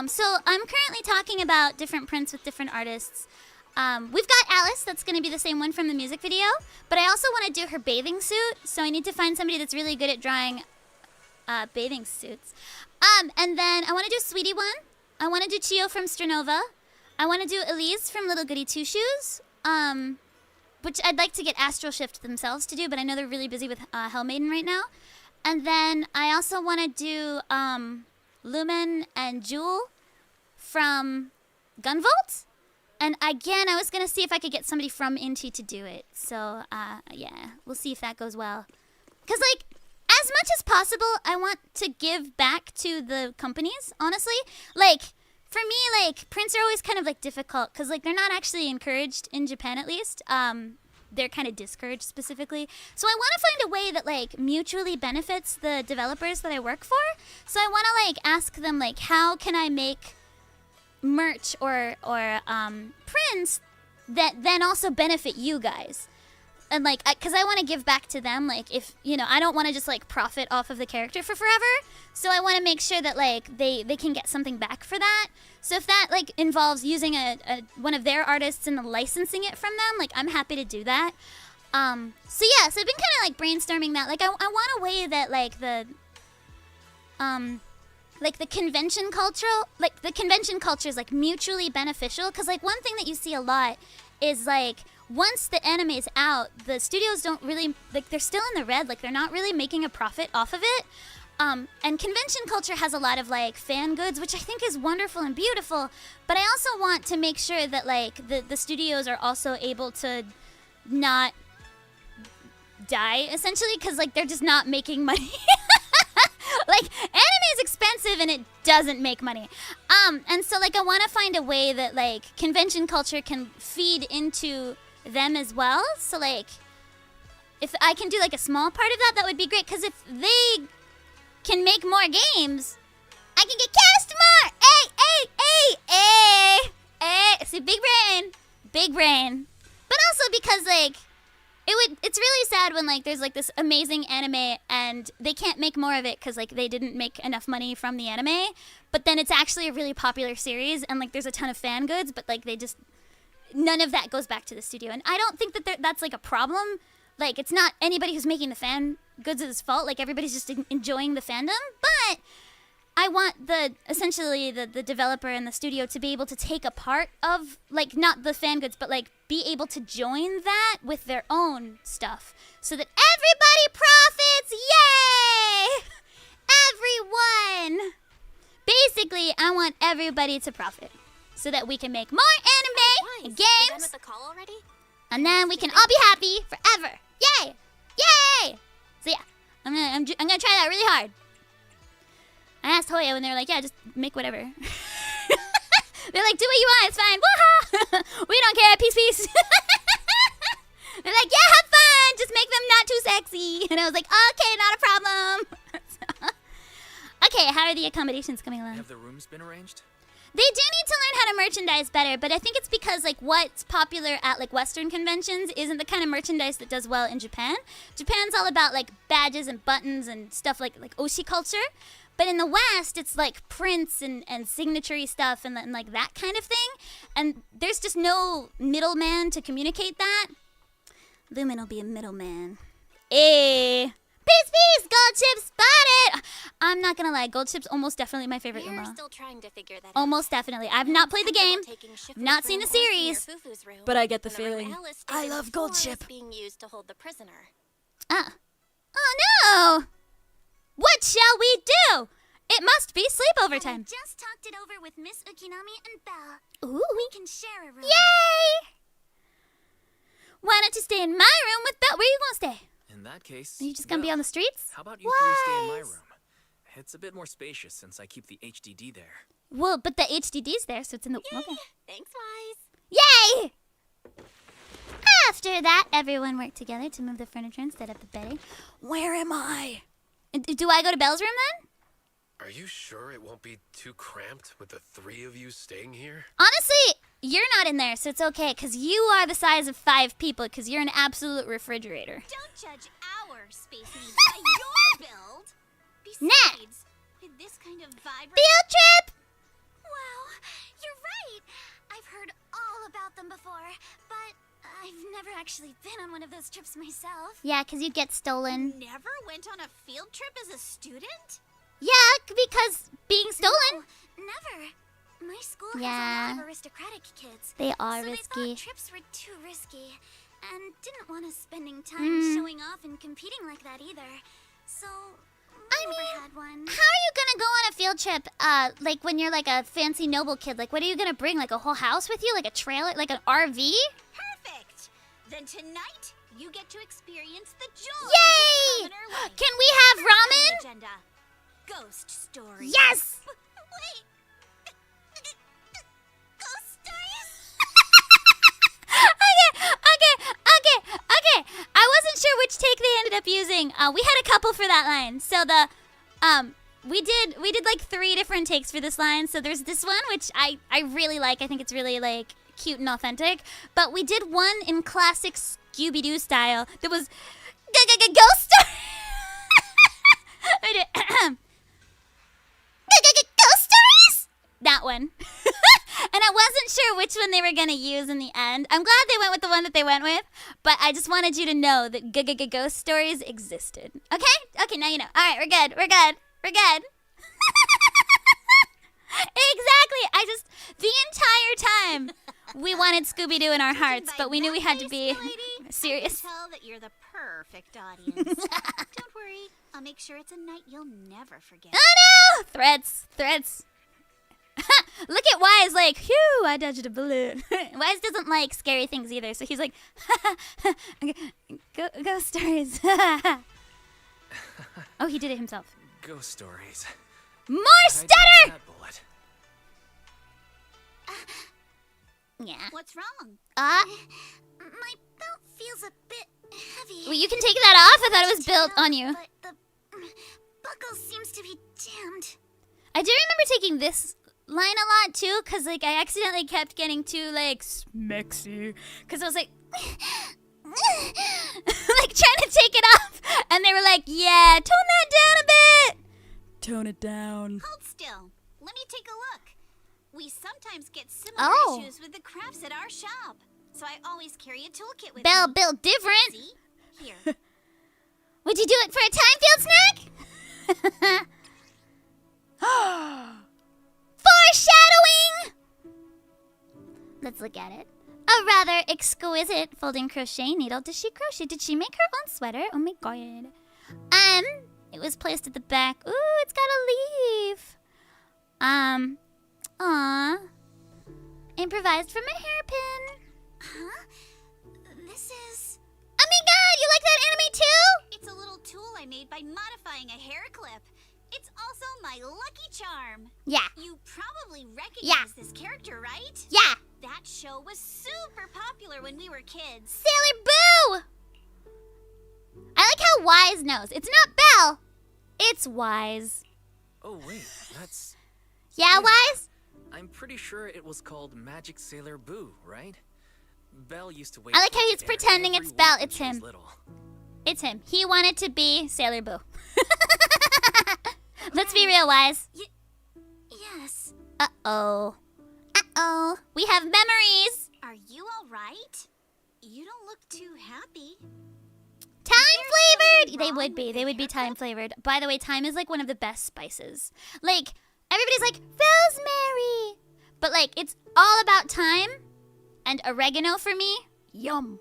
So I'm currently talking about different prints with different artists. We've got Alice, that's going to be the same one from the music video, but I also want to do her bathing suit, so I need to find somebody that's really good at drawing bathing suits. And then I want to do Sweetie one. I want to do Chio from Stranova. I want to do Elise from Little Goody Two Shoes, which I'd like to get Astral Shift themselves to do, but I know they're really busy with Hellmaiden right now. And then I also want to do Lumin and Jewel from Gunvolt. And again, I was going to see if I could get somebody from Inti to do it. So, yeah, we'll see if that goes well. Because, like, as much as possible, I want to give back to the companies, honestly. Like, for me, like, prints are always kind of, like, difficult. Because, like, they're not actually encouraged, in Japan at least. They're kind of discouraged specifically. So I want to find a way that, like, mutually benefits the developers that I work for. So I want to, like, ask them, like, how can I make merch or prints that then also benefit you guys, and like because I want to give back to them. Like, if you know, I don't want to just like profit off of the character for forever, so I want to make sure that like they can get something back for that. So if that like involves using a one of their artists and licensing it from them, like I'm happy to do that. So yeah, so I've been kind of like brainstorming that. Like I want a way that like the convention culture is like mutually beneficial, because like one thing that you see a lot is like once the anime is out, the studios don't really like, they're still in the red, like they're not really making a profit off of it. And convention culture has a lot of like fan goods, which I think is wonderful and beautiful, but I also want to make sure that like the studios are also able to not die essentially, because like they're just not making money. Like, anime is expensive and it doesn't make money. And so, like, I want to find a way that, like, convention culture can feed into them as well. So, like, if I can do like a small part of that, that would be great. Because if they can make more games, I can get cast more. See, big brain. But also because like it's really sad when like there's like this amazing anime and they can't make more of it because like they didn't make enough money from the anime. But then it's actually a really popular series and like there's a ton of fan goods, but like none of that goes back to the studio. And I don't think that that's like a problem. Like it's not anybody who's making the fan goods' fault. Like everybody's just enjoying the fandom. But I want essentially the developer and the studio to be able to take a part of, like, not the fan goods, but, like, be able to join that with their own stuff. So that everybody profits! Yay! Everyone! Basically, I want everybody to profit. So that we can make more anime and You done games. with the call already? And then we can all be happy forever. Yay! Yay! So yeah, I'm gonna try that really hard. I asked Hoya when they were like, yeah, just make whatever. They're like, do what you want, it's fine. Woo-ha! We don't care, peace. They're like, yeah, have fun, just make them not too sexy. And I was like, okay, not a problem. Okay, how are the accommodations coming along? Have the rooms been arranged? They do need to learn how to merchandise better, but I think it's because like what's popular at like Western conventions isn't the kind of merchandise that does well in Japan. Japan's all about like badges and buttons and stuff like oshi culture. But in the West, it's like prints and signatory stuff and like that kind of thing. And there's just no middleman to communicate that. Lumin will be a middleman. Peace, gold chip spotted! I'm not gonna lie, gold chip's almost definitely my favorite We're Uma. still trying to figure that out. Almost definitely. I've not played the game, not seen the series. But I get the feeling. I love gold chip. Being used to hold the prisoner. Oh no! What shall we do? It must be sleepover time. I just talked it over with Miss Ukinami and Belle. Ooh. We can share a room. Yay! Why don't you stay in my room with Belle? Where are you gonna stay? In that case, Are you just gonna be on the streets? How about you three stay in my Wise. room? It's a bit more spacious since I keep the HDD there. Well, but the HDD's there, so it's in the... Yay! Okay. Thanks, Wise. Yay! After that, everyone worked together to move the furniture and set up the bedding. Where am I? Do I go to Belle's room then? Are you sure it won't be too cramped with the three of you staying here? Honestly, you're not in there, so it's okay, because you are the size of 5 people, because you're an absolute refrigerator. Don't judge our space needs by your build. Besides, with this kind of vibrant... Field trip! Wow, you're right. I've heard all about them before, but I've never actually been on one of those trips myself. Yeah, because you'd get stolen. Never went on a field trip as a student? Yeah, because being stolen. No, never. My school has Yeah. a lot of aristocratic kids. They are so risky. they thought trips were too risky and didn't want us spending time showing off and competing like that either. So I never had one. How are you gonna go on a field trip, like when you're like a fancy noble kid? Like, what are you gonna bring? Like a whole house with you? Like a trailer? Like an RV? Perfect. Then tonight you get to experience the joy Yay! of commoner life. Can we have ramen? Agenda. Ghost stories. Yes! Wait. Ghost stories? Okay. I wasn't sure which take they ended up using. We had a couple for that line. So we did like 3 different takes for this line. So there's this one which I really like. I think it's really like cute and authentic. But we did one in classic Scooby-Doo style that was ghost story. I did ghost stories. That one. And I wasn't sure which one they were going to use in the end. I'm glad they went with the one that they went with, but I just wanted you to know that ghost stories existed. Okay? Okay, now you know. All right, we're good. Exactly. The entire time, we wanted Scooby-Doo in our hearts, but we knew we had to be serious. I can tell that you're the perfect audience. Don't worry, I'll make sure it's a night you'll never forget. Oh no! Threats. Look at Wise like, phew, I dodged a bullet. Wise doesn't like scary things either, so he's like, ghost stories. Oh, he did it himself. Ghost stories. More How'd I dodge stutter! that bullet? Yeah. What's wrong? Uh, My belt feels a bit heavy. Well, you can take that off. I thought it was built on you. But the buckle seems to be jammed. I do remember taking this line a lot too, cause like I accidentally kept getting too like smexy, cause I was like, like trying to take it off, and they were like, yeah, tone that down a bit. Tone it down. Hold still. Let me take a look. We sometimes get similar issues with the crafts at our shop, so I always carry a toolkit with Belle me. built different. See? Here. Would you do it for a Thymefield snack? Foreshadowing! Let's look at it. A rather exquisite folding crochet needle. Did she crochet? Did she make her own sweater? Oh my god. It was placed at the back. Ooh, it's got a leaf. Aw. Improvised from a hairpin. Huh? This is... Oh my god, you like that anime too? It's a little tool I made by modifying a hair clip. It's also my lucky charm. Yeah. You probably recognize this character, right? Yeah. That show was super popular when we were kids. Sailor Boo! I like how Wise knows. It's not Belle. It's Wise. Oh, wait, that's... Yeah, Wise? I'm pretty sure it was called Magic Sailor Boo, right? Belle used to wait. I like how he's there pretending every it's Belle. week when It's she was him. little. It's him. He wanted to be Sailor Boo. Let's be real, Wise. Yes. Uh-oh. Uh-oh. We have memories. Are you all right? You don't look too happy. Time-flavored! They wrong would be. with They the would be haircut? time-flavored. By the way, thyme is like one of the best spices. Like, everybody's like, rosemary! But like, it's all about thyme and oregano for me. Yum.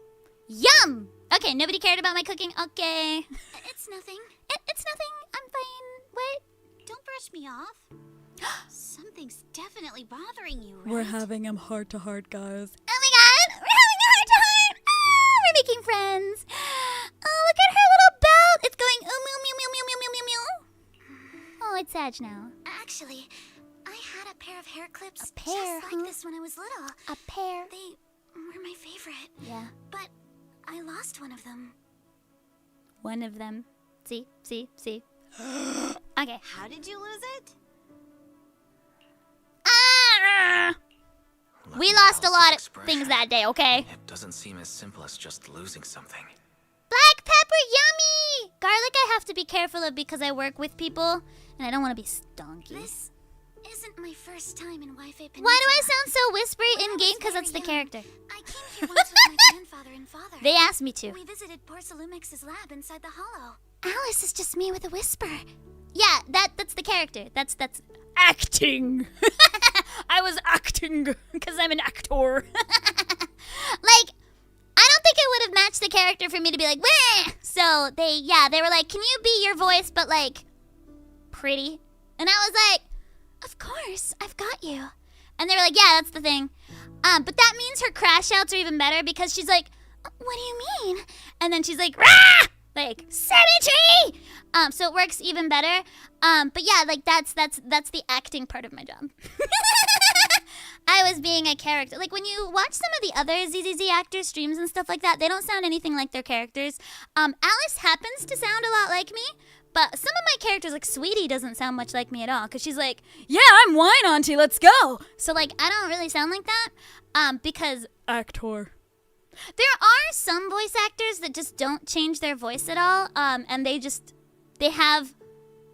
Yum! Okay, nobody cared about my cooking. Okay. It's nothing. It's nothing. I'm fine. What? Don't brush me off. Something's definitely bothering you, right? We're having a heart-to-heart, guys. Oh my god! We're having a hard time! Oh, we're making friends. Oh, look at her little belt. It's going mew mew mew mew mew mew mew mew. Oh, it's sad now. Actually, I had a pair of hair clips A pair, just huh? like this when I was little. A pair. They were my favorite, Yeah. but I lost one of them. One of them. See? Okay. How did you lose it? Ah! We Looking at lost a Alice's lot of expression, things that day, okay? It doesn't seem as simple as just losing something. Black pepper, yummy! Garlic I have to be careful of because I work with people, and I don't want to be stonky. This isn't my first time in Wi-Fi Peninsula. Why do I sound so whispery When I in-game? was Because that's the very young, character. I came here once with my grandfather and father. They asked me to. We visited Porcelumix's lab inside the hollow. Alice is just me with a whisper. Yeah, that's the character. That's acting. I was acting because I'm an actor. Like, I don't think it would have matched the character for me to be like, wah! So they were like, can you be your voice but like pretty? And I was like, of course, I've got you. And they were like, yeah, that's the thing. But that means her crash outs are even better because she's like, what do you mean? And then she's like, rah! Like, symmetry! So it works even better. But yeah, like that's the acting part of my job. I was being a character. Like when you watch some of the other ZZZ actors streams and stuff like that, they don't sound anything like their characters. Alice happens to sound a lot like me, but some of my characters, like Sweetie, doesn't sound much like me at all. Cause she's like, yeah, I'm wine auntie, let's go. So like, I don't really sound like that. Because Actor. there are some voice actors that just don't change their voice at all, and they have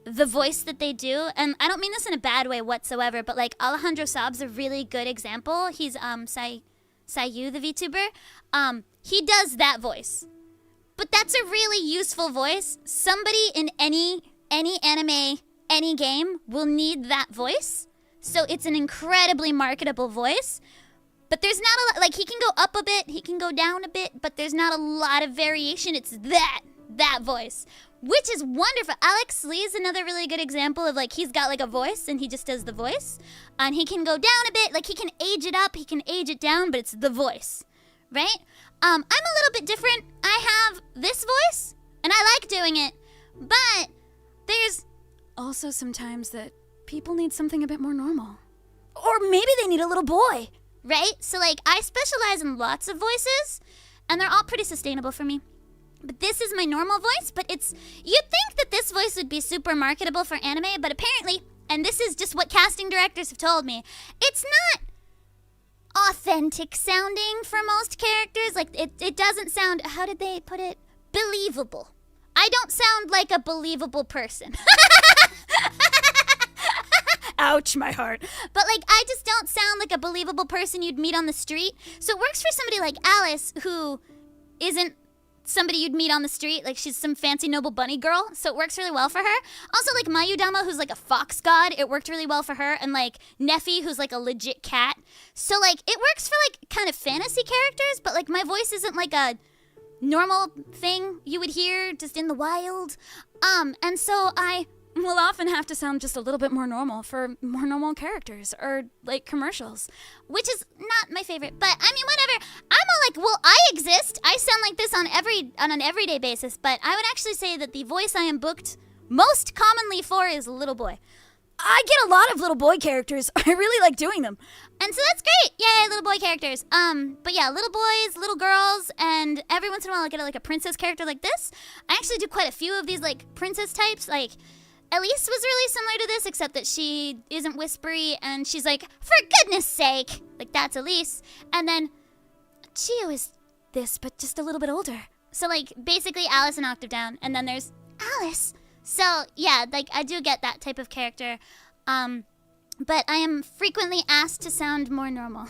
the voice that they do, and I don't mean this in a bad way whatsoever, but like Alejandro Saab's a really good example. He's Sayu, the VTuber. He does that voice, but that's a really useful voice. Somebody in any anime, any game will need that voice, so it's an incredibly marketable voice. But there's not a lot, like he can go up a bit, he can go down a bit, but there's not a lot of variation. It's that voice, which is wonderful. Alex Lee is another really good example of like, he's got like a voice and he just does the voice. And he can go down a bit, like he can age it up, he can age it down, but it's the voice, right? I'm a little bit different. I have this voice and I like doing it, but there's also sometimes that people need something a bit more normal. Or maybe they need a little boy. Right? So, like, I specialize in lots of voices, and they're all pretty sustainable for me. But this is my normal voice, but you'd think that this voice would be super marketable for anime, but apparently, and this is just what casting directors have told me, it's not authentic sounding for most characters. Like, it doesn't sound, how did they put it? Believable. I don't sound like a believable person. Ouch, my heart. But, like, I just don't sound like a believable person you'd meet on the street. So it works for somebody like Alice, who isn't somebody you'd meet on the street. Like, she's some fancy noble bunny girl, so it works really well for her. Also, like, Mayudama, who's like a fox god, it worked really well for her. And, like, Neffy, who's like a legit cat. So, like, it works for, like, kind of fantasy characters, but, like, my voice isn't like a normal thing you would hear just in the wild. And so I will often have to sound just a little bit more normal for more normal characters or like commercials, which is not my favorite. But I mean, whatever. I'm all like, well, I exist. I sound like this on an everyday basis. But I would actually say that the voice I am booked most commonly for is Little Boy. I get a lot of little boy characters. I really like doing them. And so that's great. Yay, little boy characters. But yeah, little boys, little girls, and every once in a while I get like a princess character like this. I actually do quite a few of these like princess types. Like, Elise was really similar to this, except that she isn't whispery, and she's like, for goodness sake. Like, that's Elise. And then Chio is this, but just a little bit older. So, like, basically Alice an octave down, and then there's Alice. So, yeah, like, I do get that type of character. But I am frequently asked to sound more normal.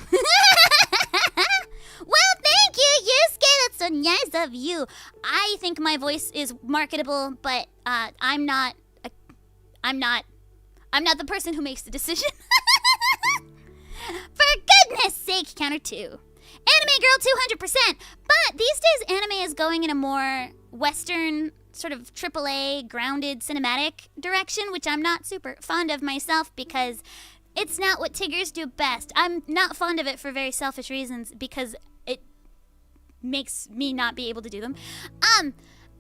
Well, thank you, Yusuke. That's so nice of you. I think my voice is marketable, but I'm not the person who makes the decision. For goodness sake, counter 2. Anime girl 200%. But these days, anime is going in a more Western, sort of AAA, grounded, cinematic direction, which I'm not super fond of myself because it's not what Tiggers do best. I'm not fond of it for very selfish reasons because it makes me not be able to do them.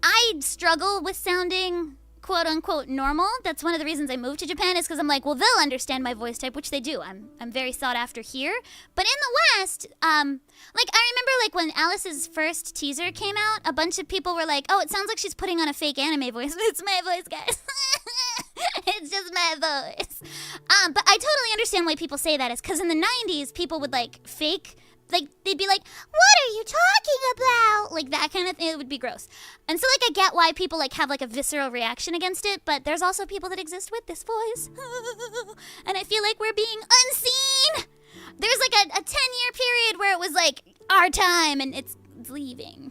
I struggle with sounding quote-unquote normal. That's one of the reasons I moved to Japan, is because I'm like, well, they'll understand my voice type, which they do. I'm very sought after here. But in the West, like, I remember, like, when Alice's first teaser came out, a bunch of people were like, oh, it sounds like she's putting on a fake anime voice. It's my voice, guys. It's just my voice. But I totally understand why people say that. It's because in the 90s, people would, like, fake... Like, they'd be like, what are you talking about? Like, that kind of thing. It would be gross. And so, like, I get why people, like, have, like, a visceral reaction against it, but there's also people that exist with this voice. And I feel like we're being unseen. There's, like, a 10-year period where it was, like, our time, and it's leaving.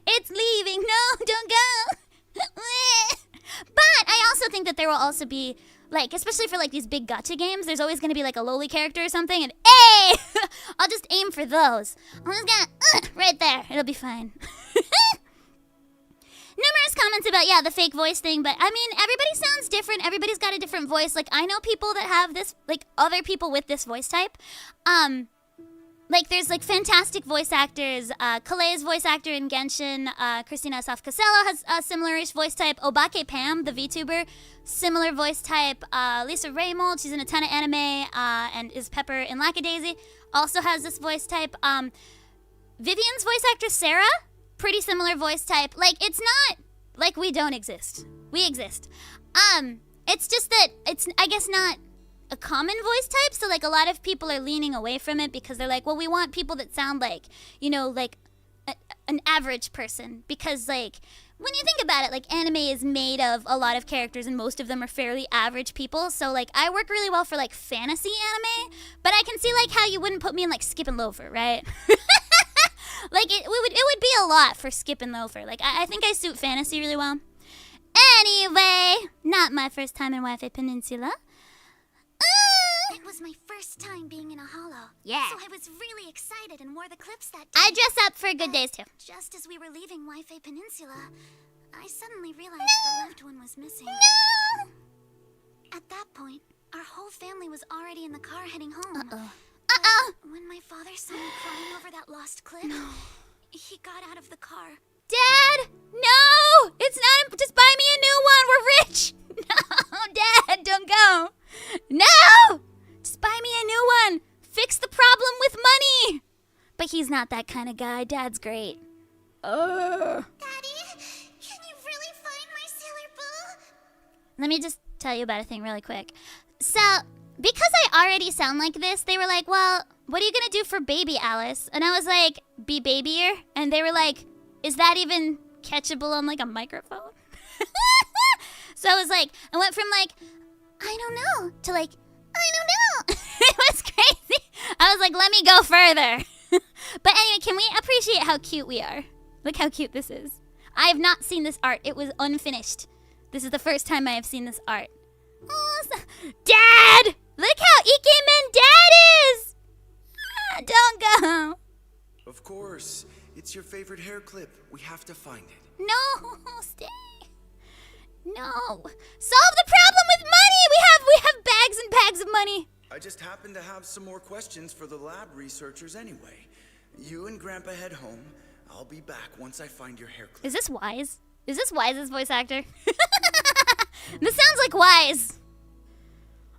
It's leaving. No, don't go. But I also think that there will also be... Like, especially for, like, these big gacha games, there's always going to be, like, a lowly character or something, and, hey! I'll just aim for those. I'm just gonna, right there. It'll be fine. Numerous comments about, yeah, the fake voice thing, but, I mean, everybody sounds different. Everybody's got a different voice. Like, I know people that have this, like, other people with this voice type. Like, there's, like, fantastic voice actors. Kale's voice actor in Genshin, Christina Asaf-Casello has a similar-ish voice type. Obake Pam, the VTuber, similar voice type. Lisa Raymold, she's in a ton of anime, and is Pepper in Lackadaisy, also has this voice type. Vivian's voice actress, Sarah, pretty similar voice type. Like, it's not like we don't exist. We exist. It's just that it's, I guess, not a common voice type, so, like, a lot of people are leaning away from it because they're like, well, we want people that sound like, you know, like an average person, because, like, when you think about it, like, anime is made of a lot of characters and most of them are fairly average people, so, like, I work really well for, like, fantasy anime, but I can see, like, how you wouldn't put me in, like, Skip and Loafer, right? Like, it would be a lot for Skip and Loafer. Like, I think I suit fantasy really well. Anyway, not my first time in Wi-Fi Peninsula. It was my first time being in a holo. Yeah. So I was really excited and wore the clips that day. I dress up for good days, too. Just as we were leaving Wi-Fi Peninsula, I suddenly realized the loved one was missing. No! At that point, our whole family was already in the car heading home. Uh-oh. When my father saw me crying over that lost clip, he got out of the car. Dad! No! It's not... Just buy me a new one. We're rich. No, Dad, don't go. No! Just buy me a new one. Fix the problem with money. But he's not that kind of guy. Dad's great. Daddy, let me just tell you about a thing really quick. So, because I already sound like this, they were like, well, what are you gonna do for baby Alice? And I was like, be babyier? And they were like, is that even catchable on like a microphone? So I was like, I went from like, I don't know, to like, I don't know. It was crazy. I was like, let me go further. But anyway, can we appreciate how cute we are? Look how cute this is. I have not seen this art. It was unfinished. This is the first time I have seen this art. Oh, Dad! Look how Ikemen Dad is! Ah, don't go. Of course. It's your favorite hair clip. We have to find it. No, stay. No. Solve the problem with money! We have bags and bags of money. I just happen to have some more questions for the lab researchers anyway. You and Grandpa head home. I'll be back once I find your hair clip. Is this Wise? Is this Wise's voice actor? This sounds like Wise.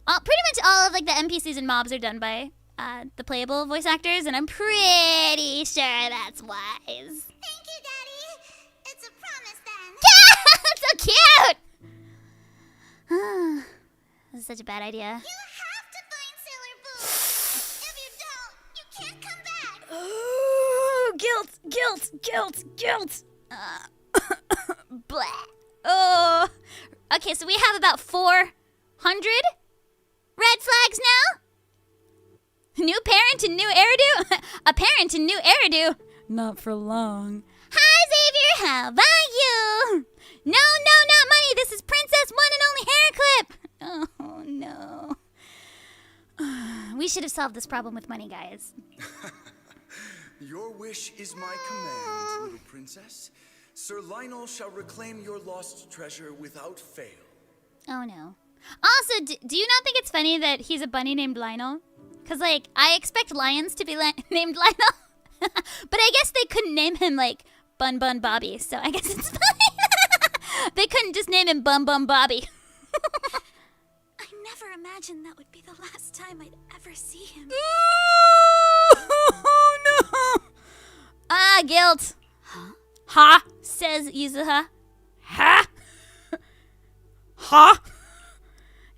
Pretty much all of like the NPCs and mobs are done by the playable voice actors, and I'm pretty sure that's Wise. Thank you, Daddy. It's a promise then. That's so cute! This is such a bad idea. You have to find Sailor Boo. If you don't, you can't come back. Ooh, guilt. Blah. Oh. Okay, so we have about 400 red flags now? New parent and new hairdo? A parent and new hairdo? Not for long. Hi, Xavier, how about you? No, not money. This is Princess One and Only Hair Clip. Oh, no. We should have solved this problem with money, guys. Your wish is my command, little princess. Sir Lionel shall reclaim your lost treasure without fail. Oh, no. Also, do you not think it's funny that he's a bunny named Lionel? Because, like, I expect lions to be named Lionel. But I guess they couldn't name him, like, Bun Bun Bobby. So I guess it's funny. They couldn't just name him Bum Bum Bobby. I never imagined that would be the last time I'd ever see him. Oh, no. Ah, guilt. Huh? Ha, says Yuzuha. Ha? Ha?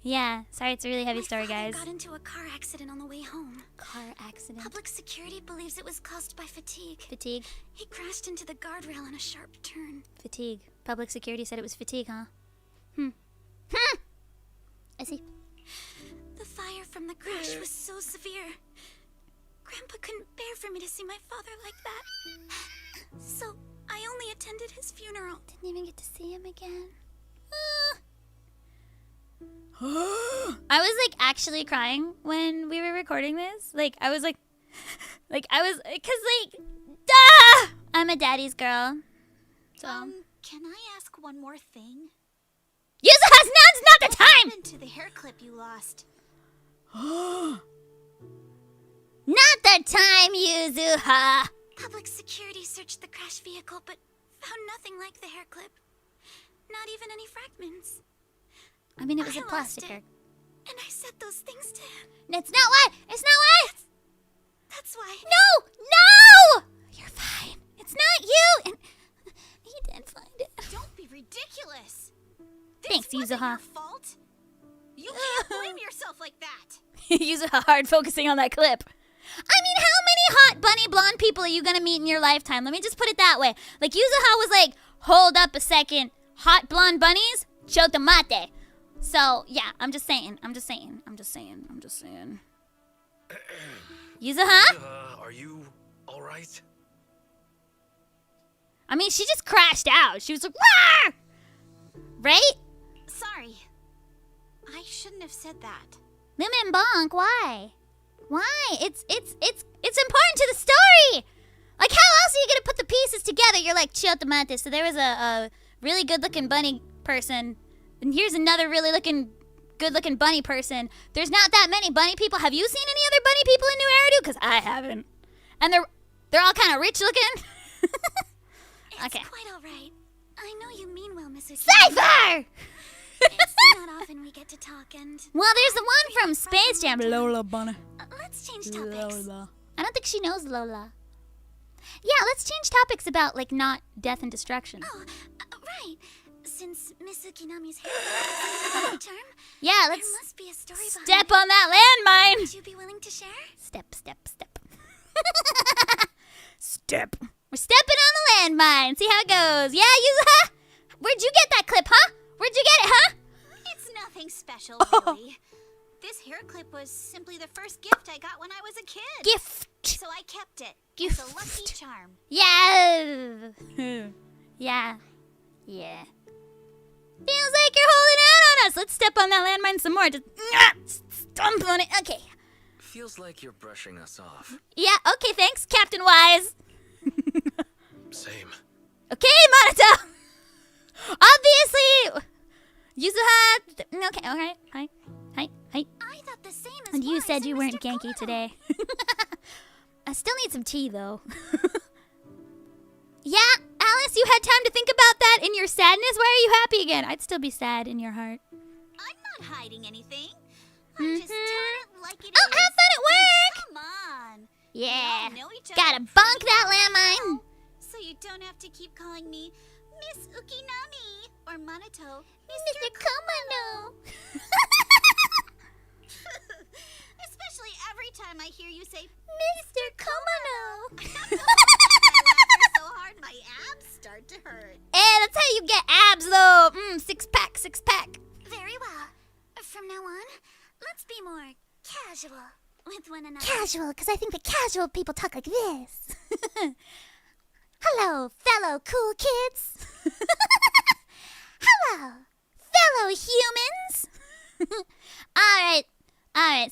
Yeah, sorry, it's a really heavy story, guys. I got into a car accident on the way home. Car accident? Public security believes it was caused by fatigue. Fatigue? He crashed into the guardrail on a sharp turn. Fatigue. Public security said it was fatigue, huh? I see. The fire from the crash was so severe. Grandpa couldn't bear for me to see my father like that. So I only attended his funeral. Didn't even get to see him again. I was like actually crying when we were recording this. Like I was cause duh! I'm a daddy's girl. So can I ask one more thing? Yuzuha, now's not the time! What happened to the hair clip you lost? Not the time, Yuzuha! Public security searched the crashed vehicle, but found nothing like the hair clip. Not even any fragments. I mean, it was a lost plastic it, hair. and I said those things to him. It's not why! It's not why! That's why. No! You're fine. It's not you! And he did find it. Don't be ridiculous. Thanks, This wasn't Yuzuha. your fault. You can't blame yourself like that. Yuzuha hard focusing on that clip. I mean, how many hot bunny blonde people are you gonna meet in your lifetime? Let me just put it that way. Like, Yuzuha was like, hold up a second. Hot blonde bunnies? Chotomate. So, yeah, I'm just saying. Yuzuha? Are you alright? I mean, she just crashed out. She was like, "Wah!" Right? Sorry. I shouldn't have said that. Lumin Bonk, why? Why? It's important to the story. Like, how else are you gonna put the pieces together? You're like, Chotomate. So there was a really good-looking bunny person, and here's another really good-looking bunny person. There's not that many bunny people. Have you seen any other bunny people in New Eridu? Because I haven't. And they're all kind of rich-looking. Okay. It's quite all right. I know you mean well, Miss Ukinami. Cypher! It's not often we get to talk, and Well, there's the one from Space Jam. Lola Bunny. let's change topics. Lola. I don't think she knows Lola. Yeah, let's change topics about, like, not death and destruction. Oh, right. Since Miss Ukinami's hair is a charm, Yeah, there let's must be a story behind step it. on that landmine. Would you be willing to share? Step. Step. We're stepping on the landmine. See how it goes. Yeah, Yuzuha? Where'd you get that clip, huh? Where'd you get it, huh? It's nothing special, Oh. really. This hair clip was simply the first gift I got when I was a kid. Gift. So I kept it. Gift. It's a lucky charm. Yeah. Yeah. Feels like you're holding out on us. Let's step on that landmine some more. Just stomp on it. Okay. Feels like you're brushing us off. Yeah, okay, thanks, Captain Wise. Same. Okay, Monito. Obviously, Yuzuha. Okay, alright. Hi. I thought the same as And you Wise said you and weren't Mr. ganky Kono. today. I still need some tea, though. Yeah, Alice, you had time to think about that in your sadness. Why are you happy again? I'd still be sad in your heart. I'm not hiding anything. I'm just telling it like it is. Oh, have fun at work! Come on. Yeah. We all know each other Gotta pretty bunk that well landmine. now, so you don't have to keep calling me Miss Ukinami or Monito. Mr. Komono. Especially every time I hear you say Mr. Komono. I laugh so hard my abs start to hurt. Hey, that's how you get abs, though. Six pack. Very well. From now on, let's be more casual with one another. Casual, because I think that casual people talk like this. Hello, fellow cool kids. Hello, fellow humans. Alright,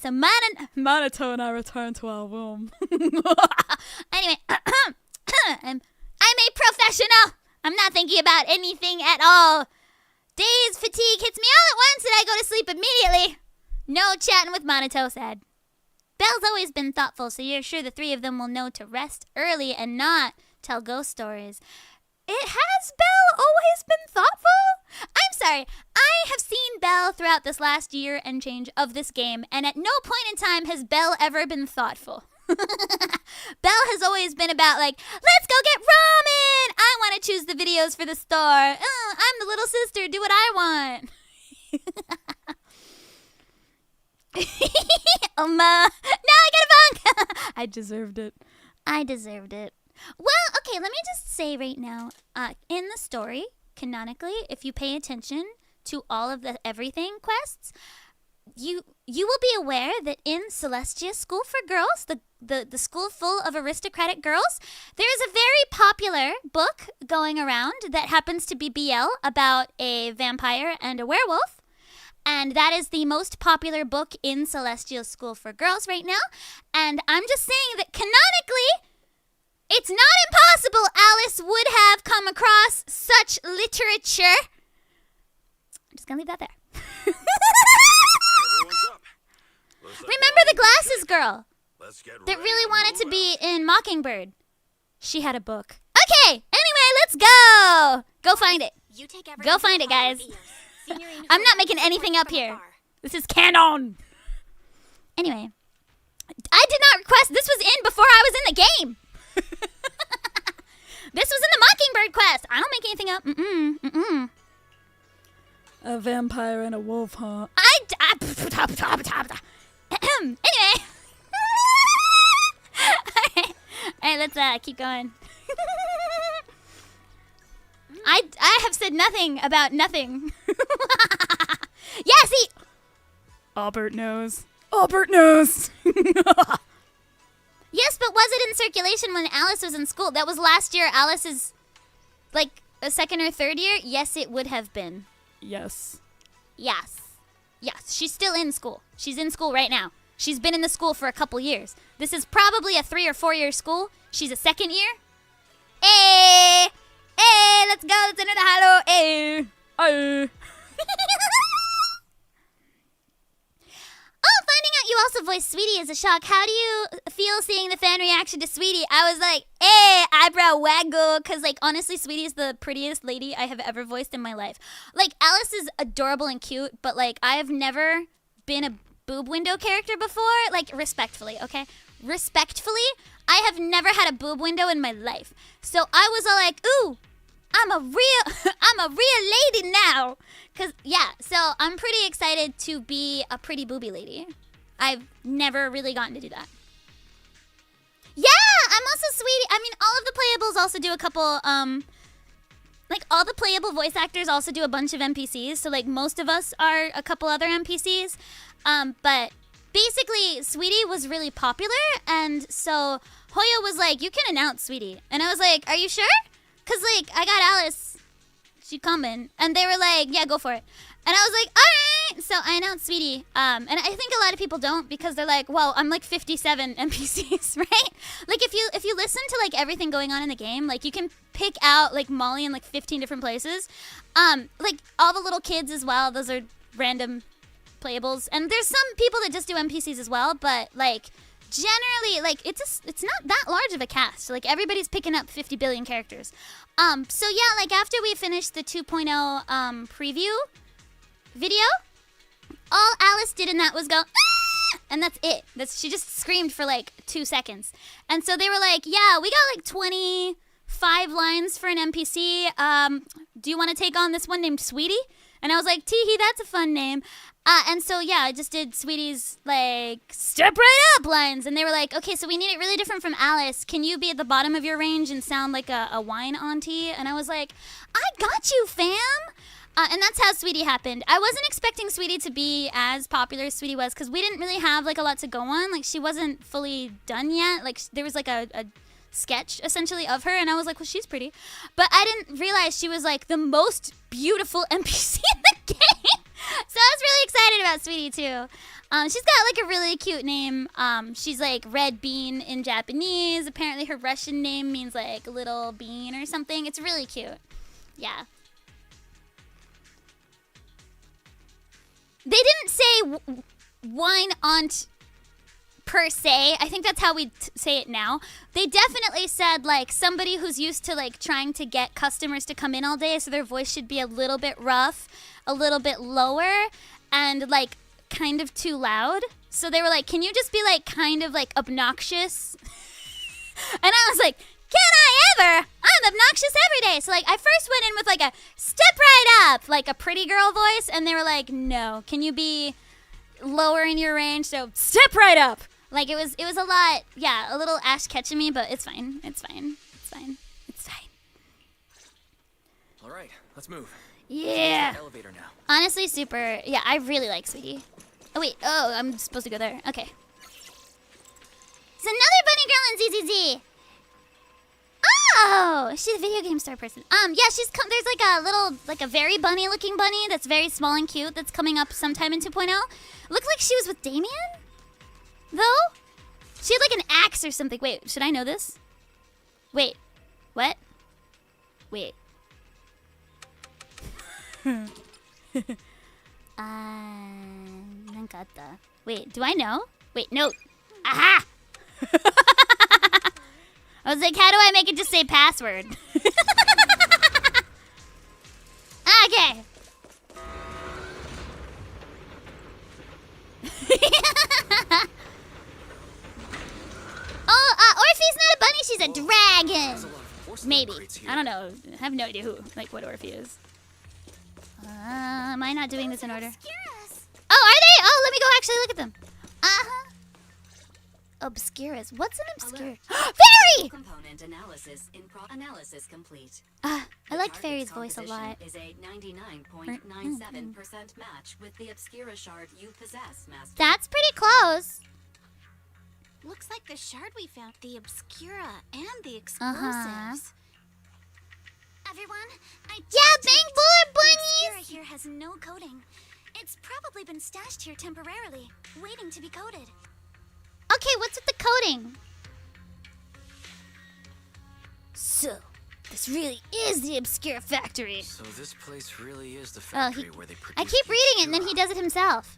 so Monito and I return to our room. Anyway, I'm a professional. I'm not thinking about anything at all. Day's fatigue hits me all at once and I go to sleep immediately. No chatting with Monito, sad. Belle's always been thoughtful, so you're sure the three of them will know to rest early and not tell ghost stories. Has Belle always been thoughtful? I'm sorry, I have seen Belle throughout this last year and change of this game, and at no point in time has Belle ever been thoughtful. Belle has always been about like, let's go get ramen! I want to choose the videos for the store. I'm the little sister, do what I want. No, I got a bunk! I deserved it. Well, okay, let me just say right now, in the story, canonically, if you pay attention to all of the everything quests, you will be aware that in Celestia School for Girls, the school full of aristocratic girls, there is a very popular book going around that happens to be BL about a vampire and a werewolf. And that is the most popular book in Celestial School for Girls right now. And I'm just saying that canonically, it's not impossible Alice would have come across such literature. I'm just gonna leave that there. Everyone's up. Looks like Remember we're the all glasses girl Let's get that ready really wanted to move be out. in Mockingbird? She had a book. Okay, anyway, let's go. Go find it. You take Go find it, guys. I'm not making anything up here. This is canon. Anyway, I did not request. This was in before I was in the game. This was in the Mockingbird quest. I don't make anything up. A vampire and a wolf, huh? Anyway. Alright, let's keep going. I have said nothing about nothing. Yeah, see. Albert knows. Yes, but was it in circulation when Alice was in school? That was last year. Alice's, like, a second or third year? Yes, it would have been. Yes. Yes. She's still in school. She's in school right now. She's been in the school for a couple years. This is probably a 3 or 4 year school. She's a second year. Hey, let's go. Let's enter the hollow. Hey. Oh, finding out you also voiced Sweetie is a shock. How do you feel seeing the fan reaction to Sweetie? I was like, hey, eyebrow waggle. Because, like, honestly, Sweetie is the prettiest lady I have ever voiced in my life. Like, Alice is adorable and cute, but, like, I have never been a boob window character before. Like, respectfully, okay? Respectfully, I have never had a boob window in my life. So I was all like, ooh, I'm a real lady now. Cause yeah, so I'm pretty excited to be a pretty booby lady. I've never really gotten to do that. Yeah, I'm also Sweetie. I mean, all of the playables also do a couple, like all the playable voice actors also do a bunch of NPCs. So like most of us are a couple other NPCs. But basically, Sweetie was really popular. And so Hoyo was like, you can announce Sweetie. And I was like, are you sure? Because like, I got Alice. She coming. And they were like, yeah, go for it. And I was like, all right. So I announced Sweetie. And I think a lot of people don't because they're like, well, I'm like 57 NPCs, right? Like if you listen to like everything going on in the game, like you can pick out like Molly in like 15 different places. Like all the little kids as well. Those are random playables. And there's some people that just do NPCs as well. But like generally, like it's not that large of a cast. Like everybody's picking up 50 billion characters. So yeah, like after we finished the 2.0 preview video, all Alice did in that was go, ah! And that's it. She just screamed for like 2 seconds. And so they were like, yeah, we got like 25 lines for an NPC. Do you want to take on this one named Sweetie? And I was like, teehee, that's a fun name. And so yeah, I just did Sweetie's like step right up lines. And they were like, okay, so we need it really different from Alice. Can you be at the bottom of your range and sound like a wine auntie? And I was like, I got you, fam. And that's how Sweetie happened. I wasn't expecting Sweetie to be as popular as Sweetie was because we didn't really have like a lot to go on. Like she wasn't fully done yet. Like there was like a sketch essentially of her, and I was like, well, she's pretty. But I didn't realize she was like the most beautiful NPC in the game. So I was really excited about Sweetie too. She's got like a really cute name. She's like Red Bean in Japanese. Apparently her Russian name means like little bean or something. It's really cute. Yeah. They didn't say wine aunt per se. I think that's how we say it now. They definitely said like somebody who's used to like trying to get customers to come in all day, so their voice should be a little bit rough, a little bit lower, and like kind of too loud. So they were like, can you just be like kind of like obnoxious? And I was like, can I ever? I'm obnoxious every day. So like I first went in with like a step right up, like a pretty girl voice, and they were like, no, can you be lower in your range? So step right up. Like it was a lot, yeah, a little Ash Ketchum-y, but it's fine. It's fine. It's fine. It's fine. All right, let's move. Yeah. The elevator now. Honestly, super. Yeah, I really like Sweetie. Oh wait. Oh, I'm supposed to go there. Okay. It's another bunny girl in ZZZ. Oh, she's a video game star person. Yeah, there's like a little, like a very bunny-looking bunny that's very small and cute that's coming up sometime in 2.0. Looked like she was with Damien, though. She had like an axe or something. Wait, should I know this? Wait, what? Wait. Wait, do I know? Wait, no. Aha! I was like, how do I make it just say password? Okay. Orphe's not a bunny, she's a dragon. Maybe. I don't know. I have no idea what Orphe is. Am I not doing this in order? Oh, are they? Oh, let me go actually look at them. Obscurus. What's an obscure? Fairy! Component analysis complete. I like Fairy's voice a lot. Is a 99.97% match with the Obscura shard you possess, Master. That's pretty close. Looks like the shard we found, the Obscura and the explosives. Everyone, bang board bunnies! The Obscura here has no coding. It's probably been stashed here temporarily, waiting to be coded. Okay, what's with the coding? So, this really is the Obscura factory. So this place really is the factory where they produce. I keep reading it and then he does it himself.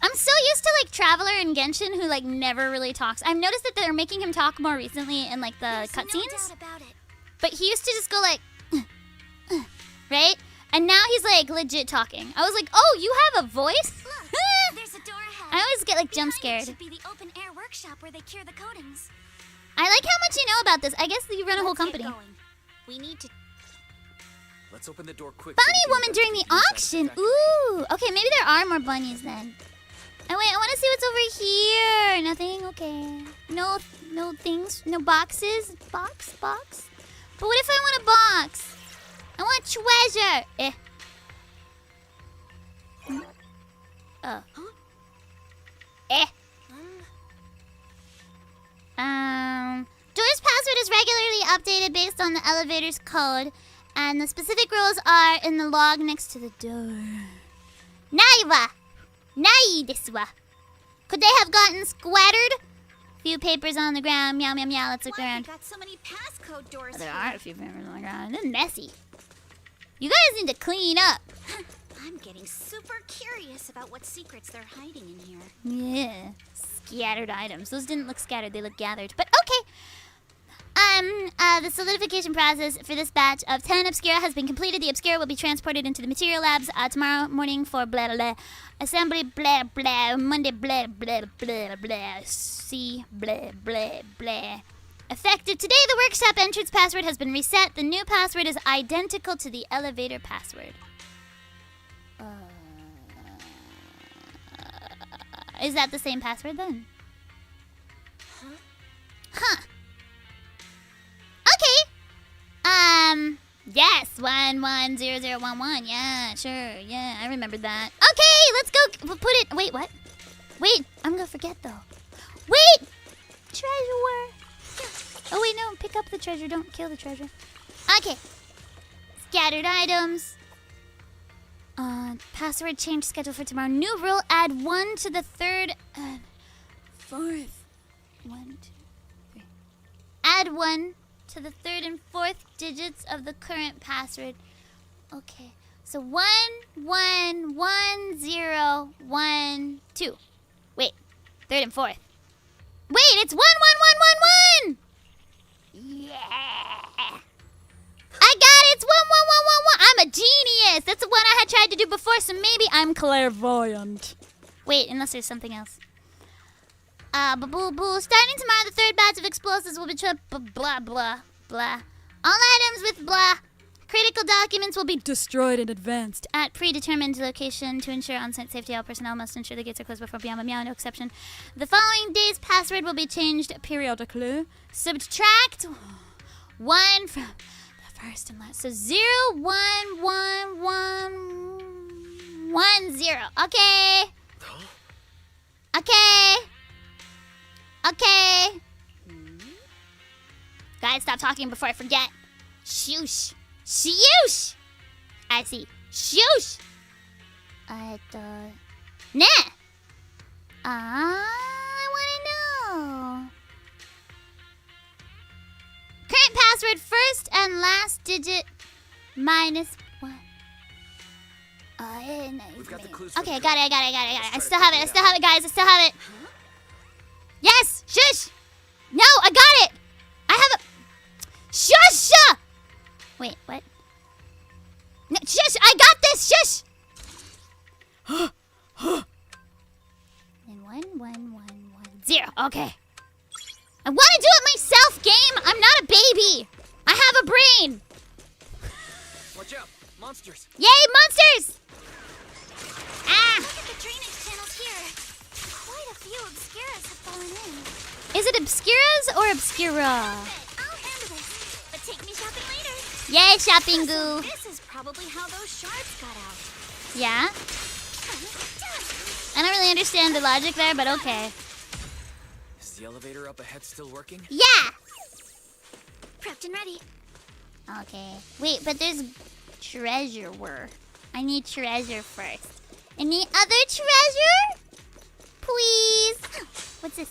I'm so used to like Traveler and Genshin who like never really talks. I've noticed that they're making him talk more recently in like the cutscenes. No doubt about it. But he used to just go like, right? And now he's like legit talking. I was like, oh, you have a voice? Look, there's a door ahead. I always get like jump scared. Should be the open air workshop where they cure the coatings. I like how much you know about this. I guess you run a whole company. We need to. Let's open the door quick. Bunny woman during the auction. Ooh. Okay, maybe there are more bunnies then. Oh wait, I want to see what's over here. Nothing. Okay. No things. No boxes. Box. But what if I want a box? I want treasure. Oh. Door's password is regularly updated based on the elevator's code, and the specific rules are in the log next to the door. Nai wa. Nai desu wa. Could they have gotten squattered? Few papers on the ground. Meow, meow, meow. Let's look around. Got so many passcode doors. There are a few papers on the ground. They're messy. You guys need to clean up. I'm getting super curious about what secrets they're hiding in here. Yeah. Scattered items. Those didn't look scattered. They look gathered. But okay. The solidification process for this batch of 10 Obscura has been completed. The Obscura will be transported into the material labs tomorrow morning for blah blah blah. Assembly blah blah. Monday blah blah blah blah. See blah blah blah. Effective today, the workshop entrance password has been reset. The new password is identical to the elevator password. Is that the same password then? Huh. Okay. Yes, 110011. Yeah, sure. Yeah, I remember that. Okay, let's go put it. Wait, what? Wait, I'm gonna forget though. Wait! Treasure. Oh wait, no, pick up the treasure. Don't kill the treasure. Okay. Scattered items. Password change schedule for tomorrow. New rule, add 1 to the 3rd and 4th. 1, 2, 3. Add 1 to the 3rd and 4th digits of the current password. Okay. So 111012. Wait. 3rd and 4th. Wait, it's 11111! Yeah. I got it. It's 11111. I'm a genius. That's the one I had tried to do before, so maybe I'm clairvoyant. Wait, unless there's something else. Starting tomorrow, the 3rd batch of explosives will be blah blah blah. All items with blah. Critical documents will be destroyed in advance at predetermined location to ensure on-site safety. All personnel must ensure the gates are closed before beyond meow, no exception. The following day's password will be changed periodically. Subtract 1 from the first and last. So 011110. Okay. Okay. Guys, stop talking before I forget. Shoosh. Shoosh. I see. Shoosh. Nah. I want to know. Current password, first and last digit minus 1. We've got the clues. Okay, got it. I still have it, guys. I still have it. Yes! Shush! No, I got it! I have a... Shush! Wait, what? No, shush! I got this! Shush! And 11110. Okay. I want to do it myself, game! I'm not a baby! I have a brain! Watch out! Monsters! Yay, monsters! Ah! Look at the drainage channels here. Quite a few obscuras have fallen in. Is it obscuras or obscura? I'll handle this, but take me shopping later. Yay, shopping goo. This is probably how those shards got out. Yeah? I don't really understand the logic there, but okay. Is the elevator up ahead still working? Yeah! Prepped and ready. Okay. Wait, but there's treasure. I need treasure first. Any other treasure? Please. What's this?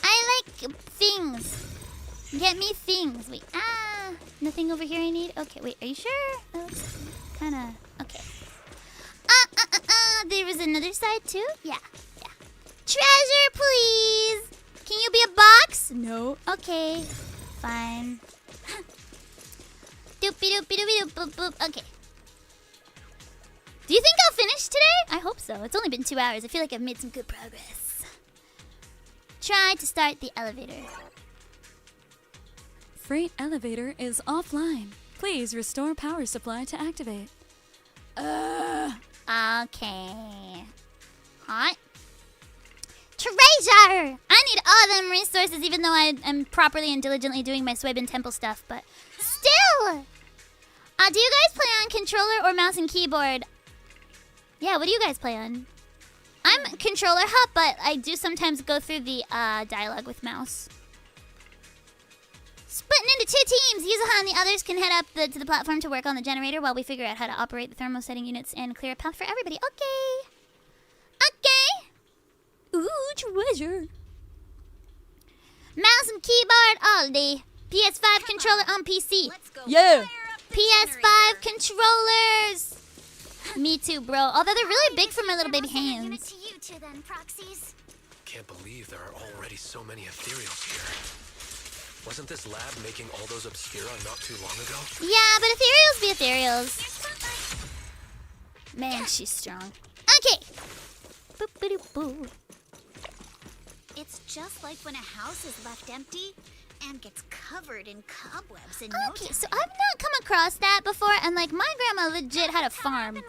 I like things. Get me things. Wait. Nothing over here I need? Okay, wait. Are you sure? That looks kind of... Okay. There was another side too? Yeah. Treasure, please. Can you be a box? No. Okay. Fine. Doopy doopy doopy doop boop boop. Okay. Do you think I'll finish today? I hope so. It's only been 2 hours. I feel like I've made some good progress. Try to start the elevator. Freight elevator is offline. Please restore power supply to activate. Okay. Hot. Treasure! I need all them resources even though I am properly and diligently doing my Suibin Temple stuff, but still! Do you guys play on controller or mouse and keyboard? Yeah, what do you guys play on? I'm controller hop, but I do sometimes go through the dialogue with mouse. Splitting into 2 teams. Yuzuha and the others can head up to the platform to work on the generator while we figure out how to operate the thermal setting units and clear a path for everybody. Okay. Okay. Ooh, treasure. Mouse and keyboard all day. PS5 controller on PC. Yeah. PS5 controllers. Me too, bro. Although they're really big for my little baby hands. To you two then, proxies. Can't believe there are already so many ethereals here. Wasn't this lab making all those obscura not too long ago? Yeah, but ethereals be ethereals. Man, she's strong. Okay. Boop-a-doop-boo. It's just like when a house is left empty and gets covered in cobwebs in no Okay, time. so I've not come across that before, and like my grandma legit had a farm, and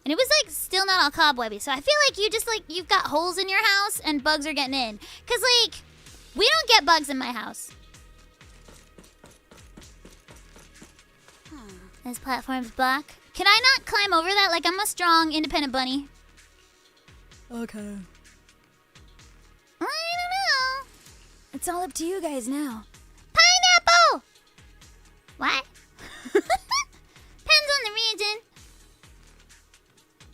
it was like still not all cobwebby. So I feel like you just like you've got holes in your house and bugs are getting in. Cause like we don't get bugs in my house. This platform's block. Can I not climb over that? Like I'm a strong, independent bunny. Okay. I don't know. It's all up to you guys now. Pineapple! What? Depends on the region.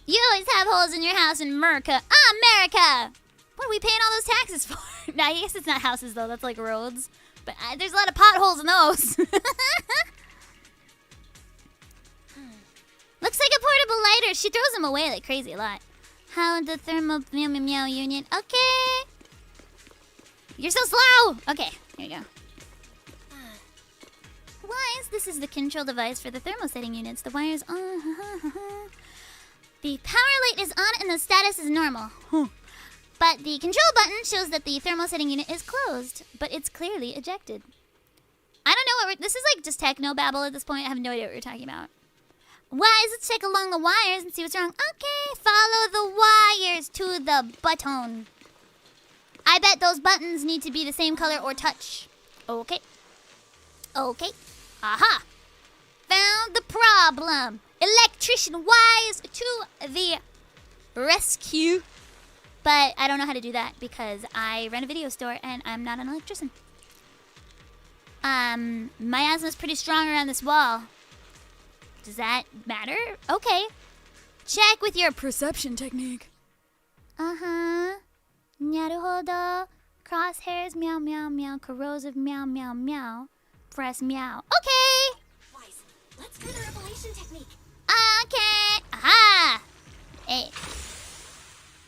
You always have holes in your house in America. America! What are we paying all those taxes for? Nah, I guess it's not houses though, that's like roads. But there's a lot of potholes in those. Looks like a portable lighter. She throws them away like crazy a lot. How the thermal meow meow meow union. Okay. You're so slow. Okay, here we go. Wires. This is the control device for the thermal setting units. The wires on. The power light is on and the status is normal. But the control button shows that the thermal setting unit is closed, but it's clearly ejected. I don't know what this is like just techno babble at this point. I have no idea what we're talking about. Wires, let's check along the wires and see what's wrong. Okay, follow the wires to the button. I bet those buttons need to be the same color or touch. Okay. Okay. Aha. Found the problem. Electrician wires to the rescue. But I don't know how to do that because I run a video store and I'm not an electrician. My asthma's pretty strong around this wall. Does that matter? Okay. Check with your perception technique. Uh-huh. Naruhodo. Crosshairs, meow, meow, meow. Corrosive, meow, meow, meow. Press meow. Okay. Wise, let's try the revelation technique. Okay. Aha. Hey.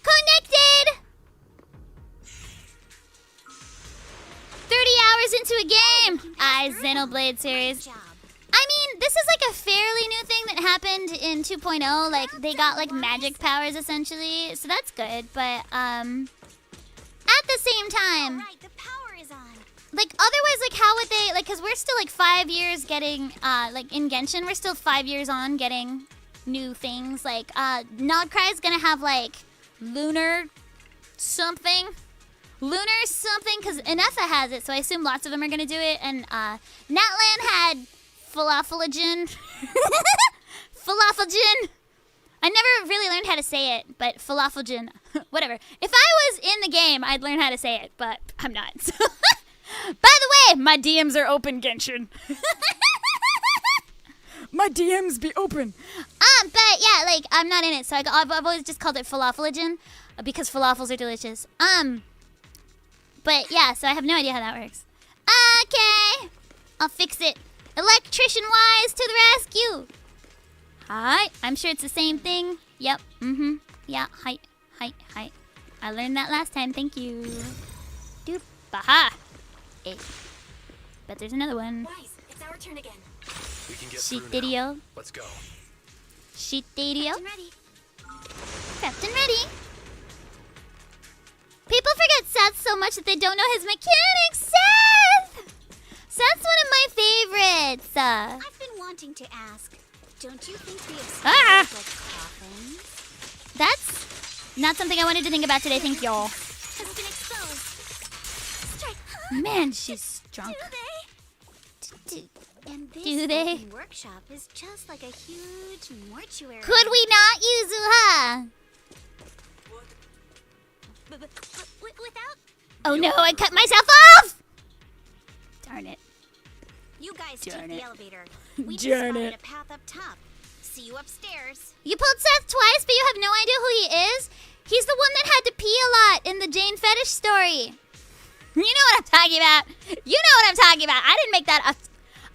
Connected. 30 hours into a game. Xenoblade series. I mean, this is like a fairly new thing that happened in 2.0. Like, they got like magic powers essentially, so that's good. But at the same time, the power is on. like otherwise, like how would they like? Because we're still like 5 years getting like in Genshin, we're still 5 years on getting new things. Like Nodcry's gonna have like lunar something. Because Inessa has it, so I assume lots of them are gonna do it. And Natlan had Falafelogen. Falafelogen. I never really learned how to say it, but Falafelogen. Whatever. If I was in the game, I'd learn how to say it, but I'm not. By the way, my DMs are open, Genshin. My DMs be open. But yeah, like I'm not in it, so I've always just called it Falafelogen because falafels are delicious. But yeah, so I have no idea how that works. Okay, I'll fix it. Electrician wise to the rescue. Hi, I'm sure it's the same thing. Yep. Yeah. Hi. I learned that last time. Thank you. Doop. Baha. Hey. Bet there's another one. Wise, it's our turn again. We can get Sheet through video. now. Let's go. Sheet video. I'm ready. Prepped and ready. People forget Seth so much that they don't know his mechanics. Seth! Seth's one of my favorites. I've been wanting wanting to ask, don't you think the Ah! obscure like coffins That's not something I wanted to think about today, thank y'all. has been exposed? Strike. Man, she's drunk. And this Do they? open workshop is just like a huge mortuary. Could we not, Yuzuha? Without Oh no, I cut myself off! Darn it. you guys Darn take it. the elevator. We just Darn spotted it. a path up top. See you upstairs. You pulled Seth twice, but you have no idea who he is? He's the one that had to pee a lot in the Jane fetish story. You know what I'm talking about. You know what I'm talking about. I didn't make that up.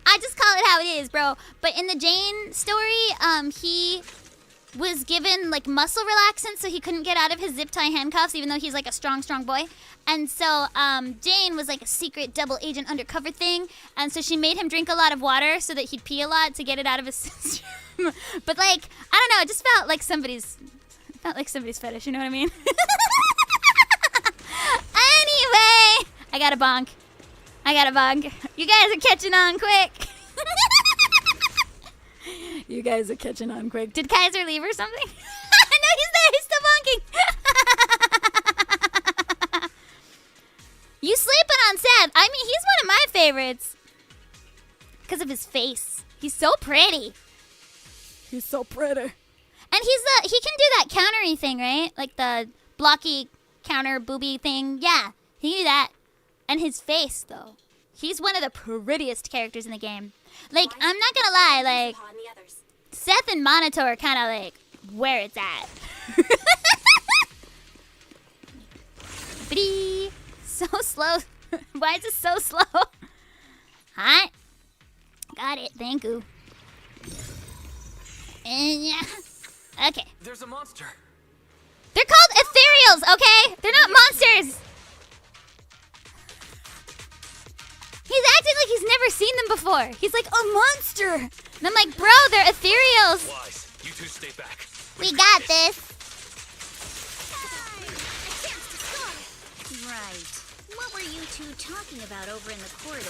I just call it how it is, bro. But in the Jane story, he was given like muscle relaxants so he couldn't get out of his zip tie handcuffs, even though he's like a strong boy. And so Jane was like a secret double agent undercover thing, and so she made him drink a lot of water so that he'd pee a lot to get it out of his system. But like, I don't know, it just felt like somebody's fetish, you know what I mean? Anyway, I got a bonk. You guys are catching on quick. You guys are catching on quick. Did Kaiser leave or something? No, he's there. He's still bonking. You sleeping on Seth? I mean, he's one of my favorites because of his face. He's so pretty. He's so pretty. And he can do that countery thing, right? Like the blocky counter booby thing. Yeah, he can do that. And his face, though. He's one of the prettiest characters in the game. Like, I'm not gonna lie, like, Seth and Monito are kind of like where it's at. Bitty. So slow. Why is it so slow? Hot. Got it. Thank you. And yeah. Okay. There's a monster. They're called ethereals, okay? They're not monsters. He's acting like he's never seen them before. He's like, a monster. And I'm like, bro, they're ethereals. Wise, you two stay back. We got this. Right. What were you two talking about over in the corridor?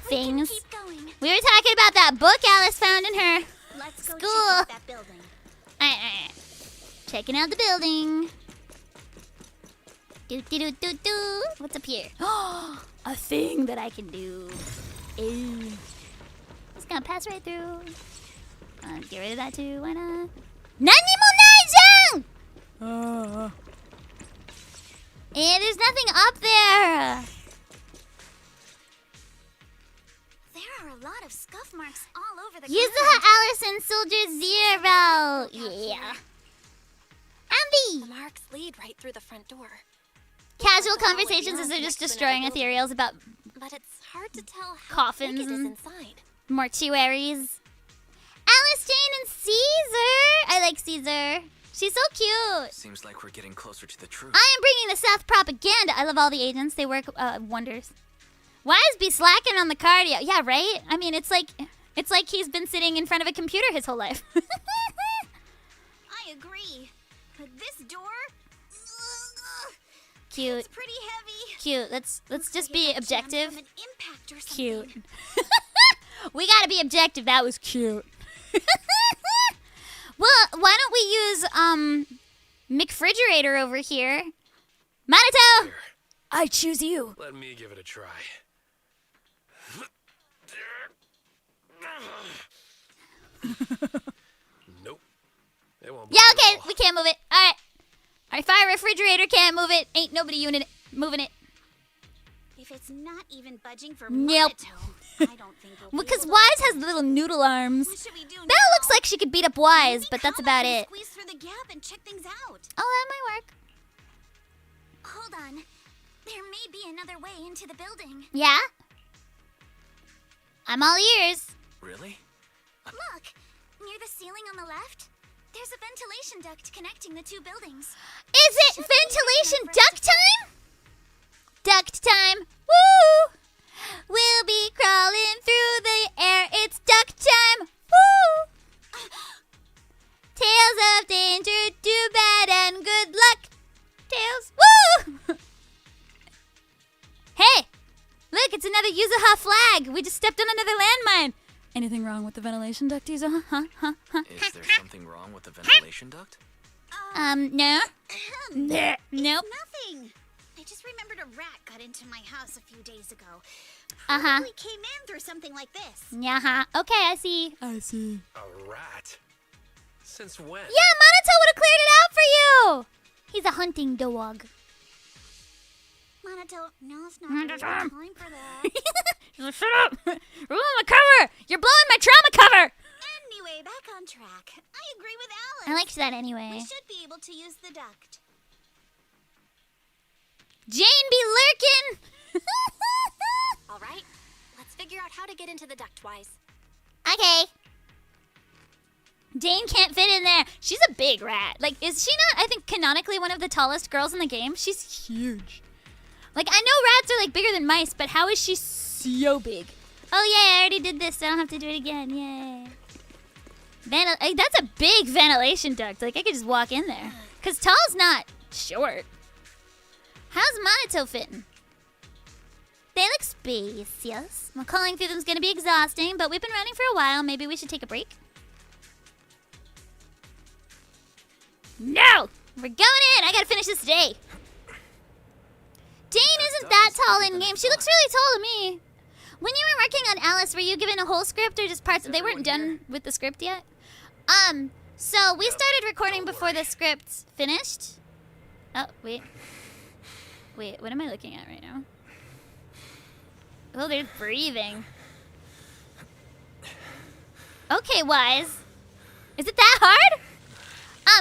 Things. Keep going. We were talking about that book Alice found in her Let's go school. check out that building. Alright. Checking out the building. Do. What's up here? Oh, a thing that I can do. Ew. Just gonna pass right through. Get rid of that too. Why not? Nani mo And there's nothing up there. There are a lot of scuff marks all over the Yuzuha, Alice, and Soldier Zero. Yeah. The marks lead right through the front door. Casual conversations as they're just destroying ethereals about But it's hard to tell how coffins big it is and inside. mortuaries. Alice, Jane, and Caesar. I like Caesar. She's so cute. Seems like we're getting closer to the truth. I am bringing the South propaganda. I love all the agents. They work wonders. Wise be slacking on the cardio. Yeah, right? I mean, it's like he's been sitting in front of a computer his whole life. I agree. But this door? Cute. It's pretty heavy. Cute. Let's just be objective. From an impact or Cute. something. We gotta be objective. That was cute. Well, why don't we use McFrigerator over here? Monito! I choose you. Let me give it a try. Nope. It won't Yeah, move okay, at all. we can't move it. Alright. Our fire refrigerator can't move it. Ain't nobody moving it. If it's not even budging for Nope. monotone, I don't think we'll be Because able to- Wise has little noodle arms. What should we do That now? looks like she could beat up Wise, but that's Come about on, it. Squeeze through the gap and check things out. Oh, that might work. Hold on. There may be another way into the building. Yeah? I'm all ears. Really? Look, near the ceiling on the left, there's a ventilation duct connecting the two buildings. Is it ventilation duct time? Duct time. Woo! We'll be crawling through the air. It's duct time. Woo! Tales of danger, do bad and good luck. Tales. Woo! Hey! Look, it's another Yuzuha flag. We just stepped on another landmine. Anything wrong with the ventilation duct, Yuzuha? Huh? Is there something wrong with the ventilation duct? No. Nope. Nothing. I just remembered a rat got into my house a few days ago. Uh-huh. Probably came in through something like this. Yeah. Okay, I see. I see. A rat? Since when? Yeah, Monato would have cleared it out for you. He's a hunting dog. Monato, no, it's not really time for that. Shut up. Ruin my cover. You're blowing my trauma cover. Anyway, back on track. I agree with Alice. I liked that anyway. We should be able to use the duct. Jane be lurking. All right, let's figure out how to get into the duct wise. Okay. Jane can't fit in there. She's a big rat. Like, is she not, I think, canonically one of the tallest girls in the game? She's huge. Like, I know rats are, like, bigger than mice, but how is she so big? Oh, yeah, I already did this, so I don't have to do it again. Yay. Like, that's a big ventilation duct. Like, I could just walk in there. Because tall's not short. How's Monato fitting? They look spacious. Well, calling through them's gonna be exhausting, but we've been running for a while. Maybe we should take a break. No! We're going in! I gotta finish this today. Dane isn't that tall in game. She looks really tall to me. When you were working on Alice, were you given a whole script or just parts? They weren't done with the script yet. So we started recording before the script finished. Oh, wait. Wait, what am I looking at right now? Oh, there's breathing. Okay, Wise. Is it that hard?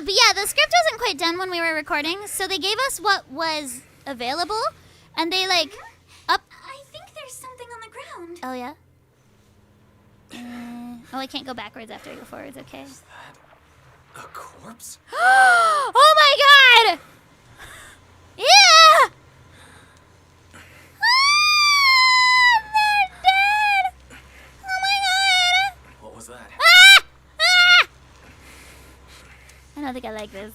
But yeah, the script wasn't quite done when we were recording, so they gave us what was available, and they, like, up... I think there's something on the ground. Oh, yeah? Oh, I can't go backwards after I go forwards, okay. Is that a corpse? Oh my god! Yeah! They're dead! Oh my god! What was that? Ah! Ah! I don't think I like this.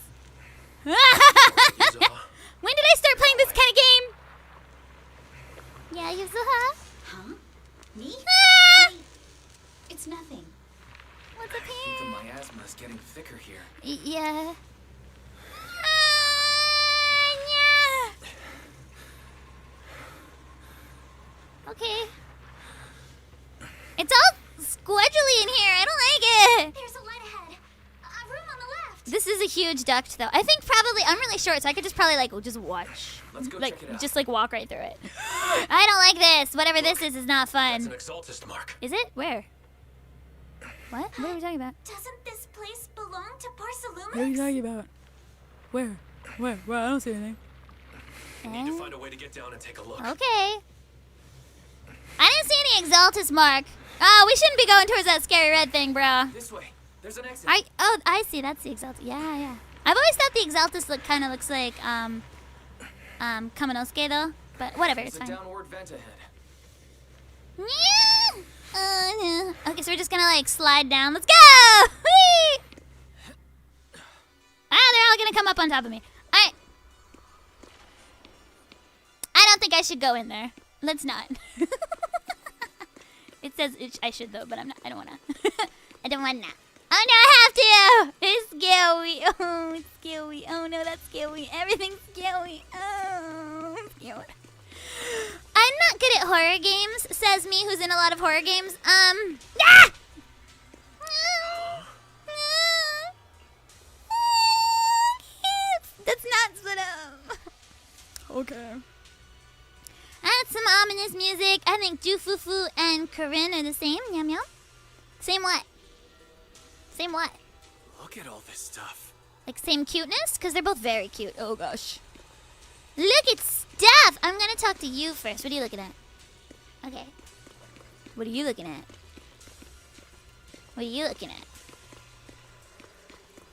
When did I start playing this kind of game? Yeah, Yuzuha? Huh? Me? Ah! It's nothing. What's up I think the here? miasma is getting thicker here. Yeah. Okay. It's all squidgely in here. I don't like it. There's a light ahead. A room on the left. This is a huge duct, though. I think probably I'm really short, so I could just probably like just watch. Let's go like check it out. just like walk right through it. I don't like this. Whatever this is not fun. That's an exaltist mark. Is it? Where? What? What are we talking about? Doesn't this place belong to Porcelumix? What are you talking about? Where? Where? I don't see anything. We need to find a way to get down and take a look. Okay. I didn't see any exaltist mark. Oh, we shouldn't be going towards that scary red thing, bro. This way. There's an exit. I see. That's the exaltist. Yeah. I've always thought the exaltist look kind of looks like Kaminosuke though, but whatever, There's it's fine. a downward vent ahead. Yeah. Okay, so we're just gonna like slide down. Let's go! Whee! They're all gonna come up on top of me. Alright. I don't think I should go in there. Let's not. It says I should though, but I'm not. I don't wanna. I don't wanna. Oh no, I have to! It's scary. Oh, it's scary. Oh no, that's scary. Everything's scary. Oh, it's scary. I'm not good at horror games, says me who's in a lot of horror games. That's not split up. Okay. That's some ominous music. I think Jufufu and Corinne are the same. Yum yum. Same what? Same what? Look at all this stuff. Like same cuteness? Because they're both very cute. Oh gosh. Look at stuff! I'm gonna talk to you first. What are you looking at? Okay. What are you looking at? What are you looking at?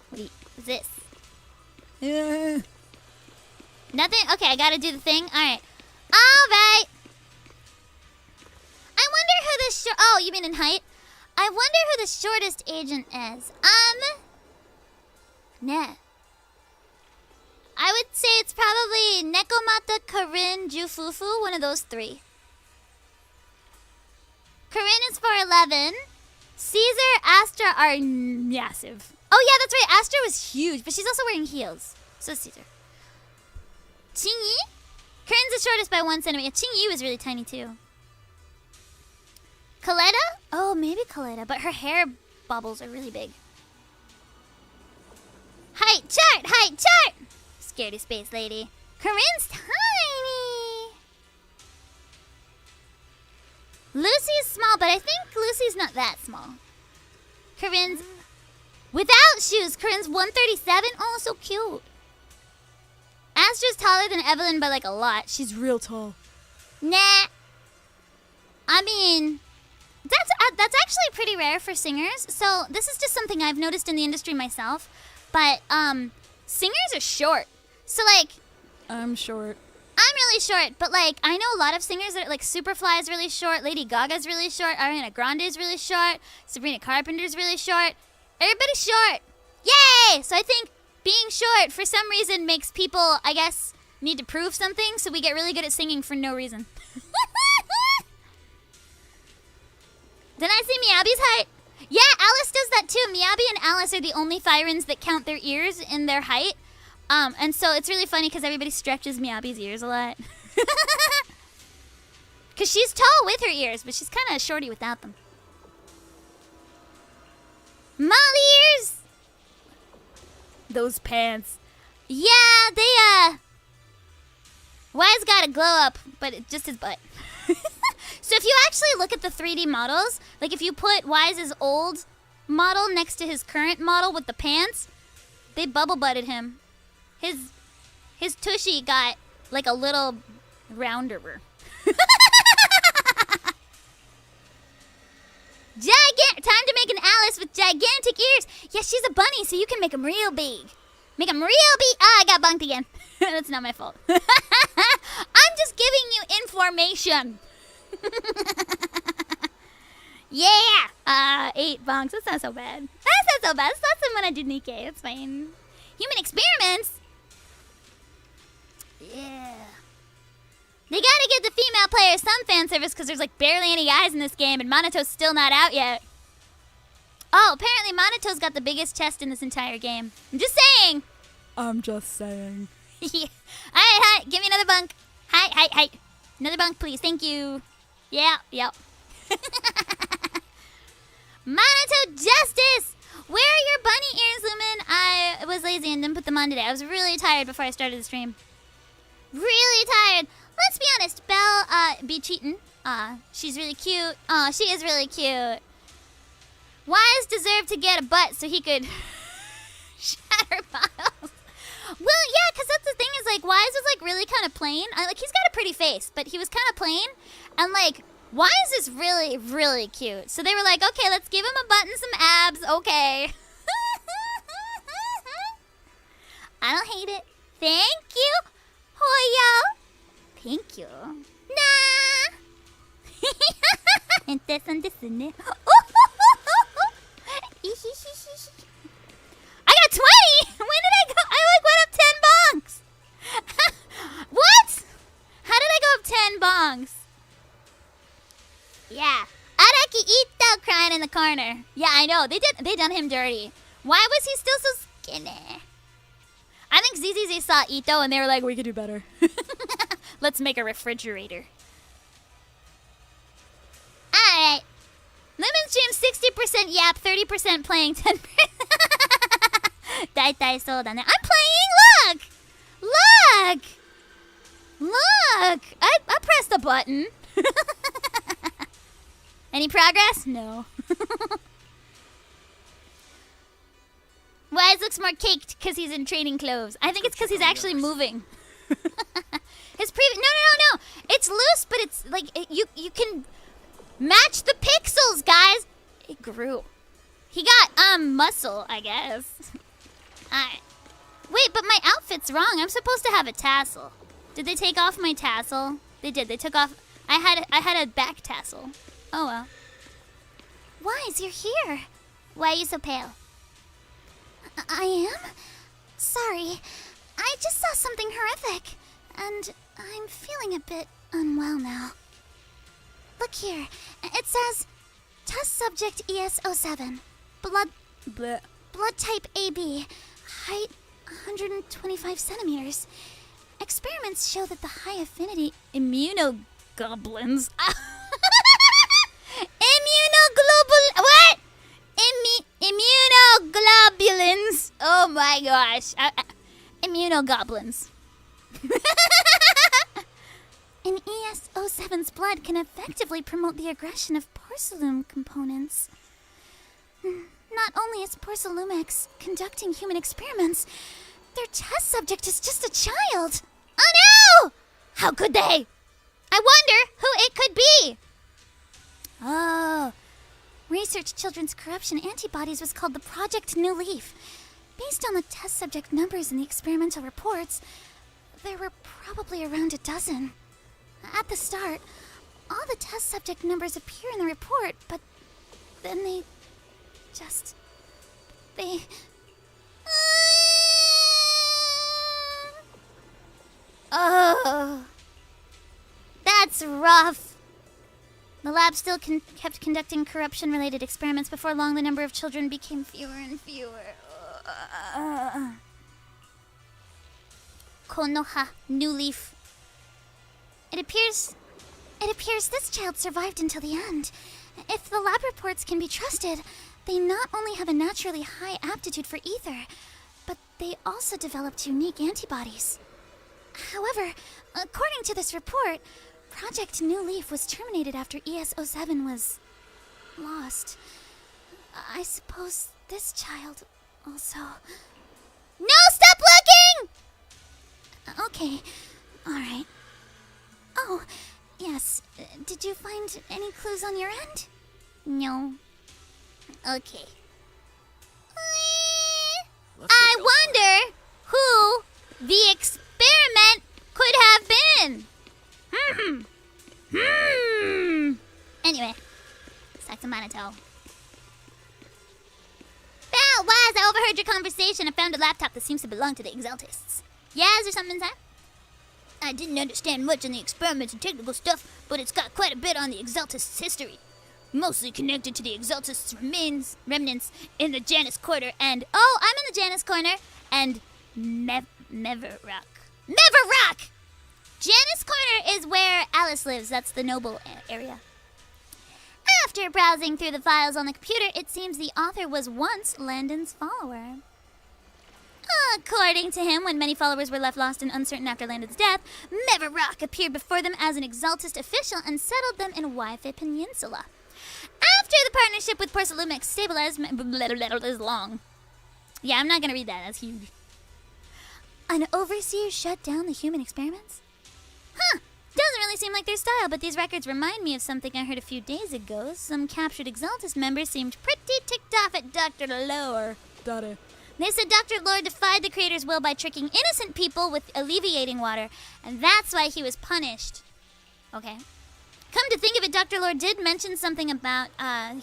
What's this? Nothing? Okay, I gotta do the thing. Alright. Alright! I wonder who the oh, you mean in height? I wonder who the shortest agent is. Nah. I would say it's probably Nekomata, Corinne, Jufufu, one of those three. Corinne is 4'11", Caesar, Astra are massive. Oh yeah, that's right. Astra was huge, but she's also wearing heels. So is Caesar. Qingyi? Corinne's the shortest by 1 centimeter. Qingyi was really tiny too. Coletta? Oh, maybe Coletta, but her hair bobbles are really big. Height chart! Height chart! Scaredy space lady. Corinne's tiny! Lucy's small, but I think Lucy's not that small. Corinne's... Without shoes, Corinne's 137. Oh, so cute. Astra's taller than Evelyn by like a lot. She's real tall. Nah. I mean... That's actually pretty rare for singers. So this is just something I've noticed in the industry myself. But singers are short. So like I'm short. I'm really short, but like I know a lot of singers that are like Superfly is really short, Lady Gaga's really short, Ariana Grande is really short, Sabrina Carpenter's really short. Everybody's short. Yay! So I think being short for some reason makes people, I guess, need to prove something, so we get really good at singing for no reason. Did I see Miyabi's height? Yeah, Alice does that too. Miyabi and Alice are the only Firans that count their ears in their height. And so it's really funny because everybody stretches Miyabi's ears a lot. Because she's tall with her ears, but she's kind of shorty without them. Molly ears! Those pants. Yeah, they, Wise got a glow up, but just his butt. So if you actually look at the 3D models, like if you put Wise's old model next to his current model with the pants, they bubble butted him. His tushy got like a little rounder. Time to make an Alice with gigantic ears. Yeah, she's a bunny, so you can make them real big. Make them real big. Ah, I got bunked again. That's not my fault. I'm just giving you information. Yeah. 8 bonks. That's not so bad. That's not so bad. That's not someone I did Nikkei. That's fine. Human experiments. Yeah. They gotta give the female players some fan service because there's like barely any guys in this game and Monato's still not out yet. Oh, apparently Monato's got the biggest chest in this entire game. I'm just saying. I'm just saying. Yeah. Hi. Give me another bunk. Hi. Another bunk, please. Thank you. Yeah, yep. Monato Justice! Where are your bunny ears, Lumin? I was lazy and didn't put them on today. I was really tired before I started the stream. Really tired. Let's be honest, Belle, be cheating. She's really cute. She is really cute. Wise deserved to get a butt so he could shatter bottles. Well, yeah, because that's the thing is, like, Wise was, like, really kind of plain. Like, he's got a pretty face, but he was kind of plain. And, like, Wise is really, really cute. So they were like, okay, let's give him a butt and some abs. Okay. I don't hate it. Thank you, Hoyo. Thank you. Nah. 変態さんですね。I got 20! When did I go? I like went up 10 bonks! What? How did I go up 10 bonks? Yeah. Araki Ito crying in the corner. Yeah, I know. They done him dirty. Why was he still so skinny? I think ZZZ saw Ito and they were like, we could do better. Let's make a refrigerator. Alright. Lumin stream 60% yap, 30% playing, 10%. 大体そうだね. I'm playing! Look! I pressed the button. Any progress? No. Wise looks more caked because he's in training clothes. I think it's because he's actually moving. His No. It's loose, but it's like you can match the pixels, guys. It grew. He got muscle, I guess. Wait, but my outfit's wrong. I'm supposed to have a tassel. Did they take off my tassel? They did. They took off. I had a back tassel. Oh well. Wise, you're here. Why are you so pale? I am? Sorry. I just saw something horrific. And I'm feeling a bit unwell now. Look here. It says Test subject ES07. Blood type AB. Height 125 centimeters. Experiments show that the high affinity Immunogoblins. Immunoglobulins. Oh my gosh. Immunogoblins. In ES07's blood can effectively promote the aggression of Porcelum components. Not only is Porcelumix conducting human experiments, their test subject is just a child. Oh no! How could they? I wonder who it could be. Oh. Research Children's Corruption Antibodies was called the Project New Leaf. Based on the test subject numbers in the experimental reports, there were probably around a dozen. At the start, all the test subject numbers appear in the report, but then they... Oh, that's rough. The lab still kept conducting corruption-related experiments. Before long, the number of children became fewer and fewer. Konoha, New Leaf. It appears this child survived until the end. If the lab reports can be trusted, they not only have a naturally high aptitude for ether, but they also developed unique antibodies. However, according to this report, Project New Leaf was terminated after ES07 was lost. I suppose this child also... No, stop looking! Okay, alright. Oh, yes. Did you find any clues on your end? No. Okay. I wonder who the experiment could have been. Anyway, Saxomanito. Belle, Waz, I overheard your conversation and found a laptop that seems to belong to the Exaltists. Yeah, is there something inside? I didn't understand much on the experiments and technical stuff, but it's got quite a bit on the Exaltists' history. Mostly connected to the Exaltists' remnants in the Janus Corner and... Oh, I'm in the Janus Corner and Neverrock. Neverrock! Janus Corner is where Alice lives. That's the noble area. After browsing through the files on the computer, it seems the author was once Landon's follower. According to him, when many followers were left lost and uncertain after Landon's death, Neverrock appeared before them as an Exaltist official and settled them in Wi-Fi Peninsula. After the partnership with Porcelumix stabilized... is long. Yeah, I'm not going to read that. That's huge. An overseer shut down the human experiments? Huh. Doesn't really seem like their style, but these records remind me of something I heard a few days ago. Some captured Exaltist members seemed pretty ticked off at Dr. Lore. They said Dr. Lore defied the creator's will by tricking innocent people with alleviating water, and that's why he was punished. Okay. Come to think of it, Dr. Lore did mention something about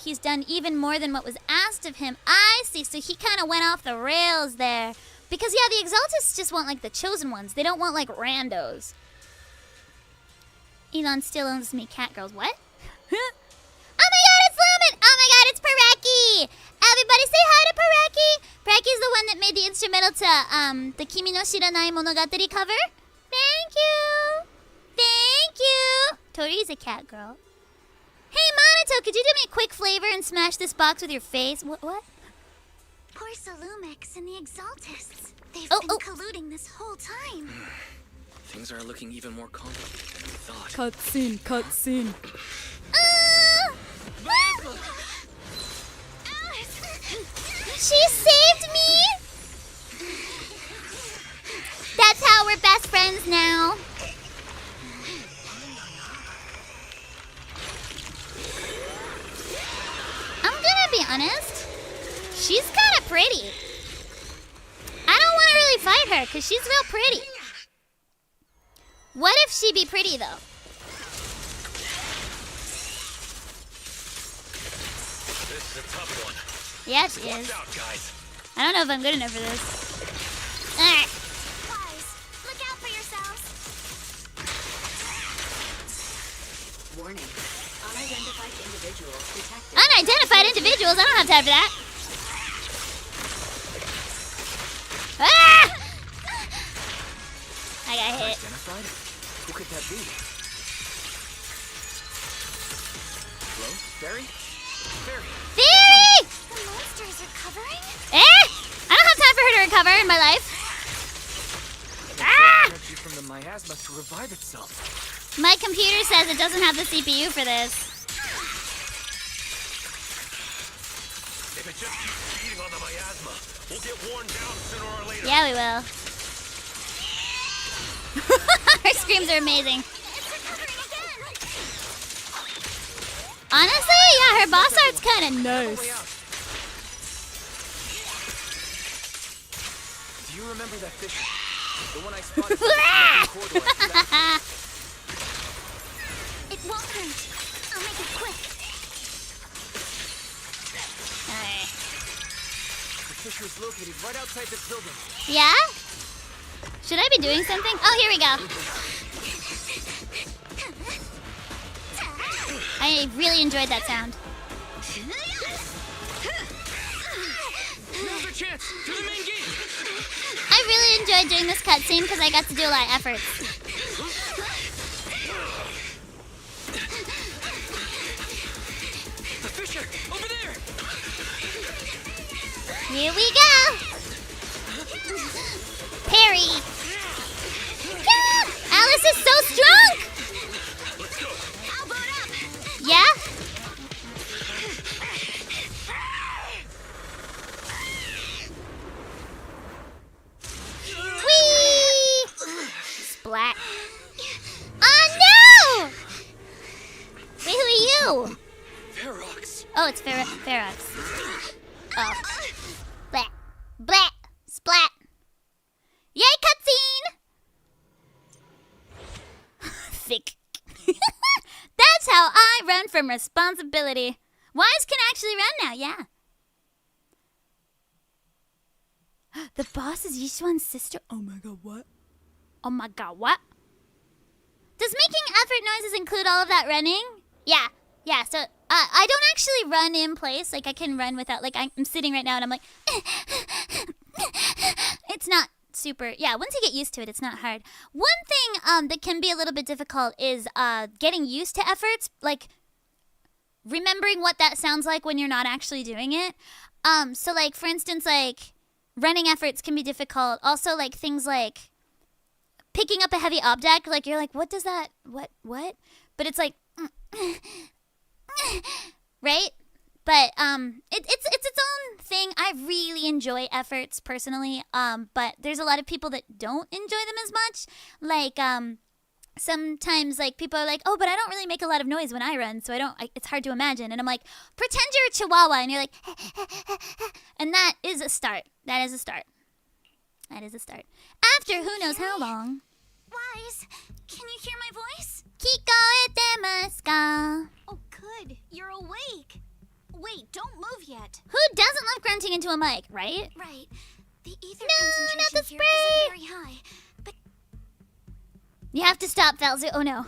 he's done even more than what was asked of him. I see, so he kind of went off the rails there. Because, yeah, the Exaltists just want, like, the chosen ones. They don't want, like, randos. Elon still owns me cat girls. What? Oh my god, it's Lumin! Oh my god, it's Pareki! Everybody say hi to Pareki! Pareki's the one that made the instrumental to the Kimi no Shiranai Monogatari cover. Thank you! Thank you! Tori's a cat girl. Hey, Monato, could you do me a quick flavor and smash this box with your face? What? Porcelumix and the Exaltists. They've been colluding this whole time. Things are looking even more complicated than we thought. Cutscene. She saved me! That's how we're best friends now. I'm gonna be honest. She's kind of pretty. I don't want to really fight her because she's real pretty. What if she be pretty, though? This is a tough one. Yeah, she is. Watch out, guys. I don't know if I'm good enough for this. Alright. Guys, look out for yourselves. Warning. Unidentified individuals detected. Unidentified individuals? I don't have time for that. Ah! I got hit. Identified? Who could that be? Hello? Barry? Barry! Barry! The monster is recovering? Eh? I don't have time for her to recover in my life. Ah! Energy from the miasma to revive itself. My computer says it doesn't have the CPU for this. If it just keeps feeding on the miasma, we'll get worn down sooner or later. Yeah, we will. Her screams are amazing. Honestly, yeah, her boss art's kind of nice. Do you remember that fish? The one I spotted. It won't hurt. I'll make it quick. Alright. The fish was located right outside this building. Yeah? Should I be doing something? Oh, here we go. I really enjoyed that sound. Now's our chance. To the main gate. I really enjoyed doing this cutscene because I got to do a lot of efforts. The fisher over there. Here we go. Parry. Alice is so strong. Yeah? Whee! Splat. Oh no! Wait, who are you? Farox. Oh, it's Farox. Oh. Blat. Blat. Splat. Yay, cutscene! Thick. That's how I run from responsibility. Wise can actually run now, yeah. The boss is Yishuan's sister? Oh my god, what? Oh my god, what? Does making effort noises include all of that running? Yeah, yeah, so I don't actually run in place. Like, I can run without, like, I'm sitting right now and I'm like, it's not super, yeah, once you get used to it, it's not hard. One thing that can be a little bit difficult is getting used to efforts, like remembering what that sounds like when you're not actually doing it. So like, for instance, like running efforts can be difficult. Also, like things like picking up a heavy object, like you're like, what does that, what? But it's like, right? But it's its own thing. I really enjoy efforts personally. But there's a lot of people that don't enjoy them as much. Like sometimes like people are like, oh, but I don't really make a lot of noise when I run, so it's hard to imagine. And I'm like, pretend you're a chihuahua, and you're like, and that is a start. That is a start. After who knows how long. Wise, can you hear my voice? Kiko itemasu ka? Oh, good. You're awake. Wait, don't move yet. Who doesn't love grunting into a mic, right? Right. The ether No, concentration not the here spray. isn't very high, but You have to stop, Falzu. Oh no.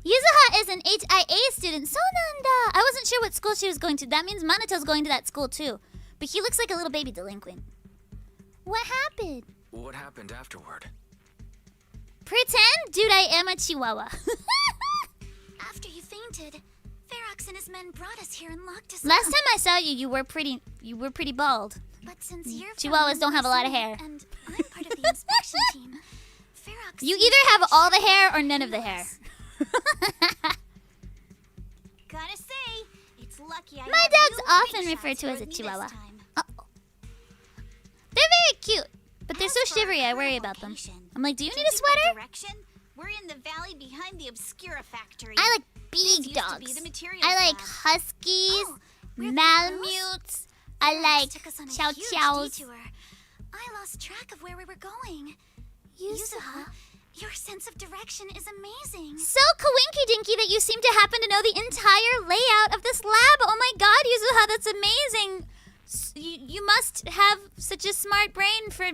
Yuzuha is an HIA student. So nanda. I wasn't sure what school she was going to. That means Manato's going to that school too. But he looks like a little baby delinquent. What happened? What happened afterward? Pretend, dude, I am a chihuahua. after you fainted, Farox and his men brought us here and locked us Last up. time I saw you, you were pretty bald. But since you're Chihuahuas don't have a lot of hair. and I'm part of the inspection team, Farox. You either have all the hair or none of the hair. Gotta say, it's lucky I My have dogs you often big refer shots to as a with me this chihuahua. time. They're very cute, but they're As so for shivery, I our worry about them. location, I'm like, do you need a judging by sweater? Direction, we're in the valley behind the Obscura factory. I like This big used to be dogs. the materials I like lab. huskies, Oh, we're the malamutes. I Farox like took us on a chow huge chows. detour. I lost track of where we were going. Yuzuha. Your sense of direction is amazing. So kawinky dinky that you seem to happen to know the entire layout of this lab. Oh my god, Yuzuha, that's amazing. You must have such a smart brain for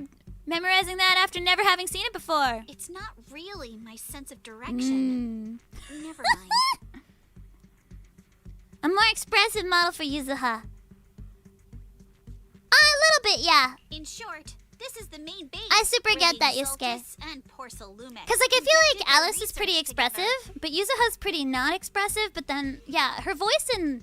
memorizing that after never having seen it before. It's not really my sense of direction. Never mind. A more expressive model for Yuzuha. A little bit, yeah. In short, this is the main base. I super get that, Yusuke. And Porcelumix. Because, like, I feel like Alice is pretty expressive, but Yuzuha's pretty not expressive, but then, yeah, her voice in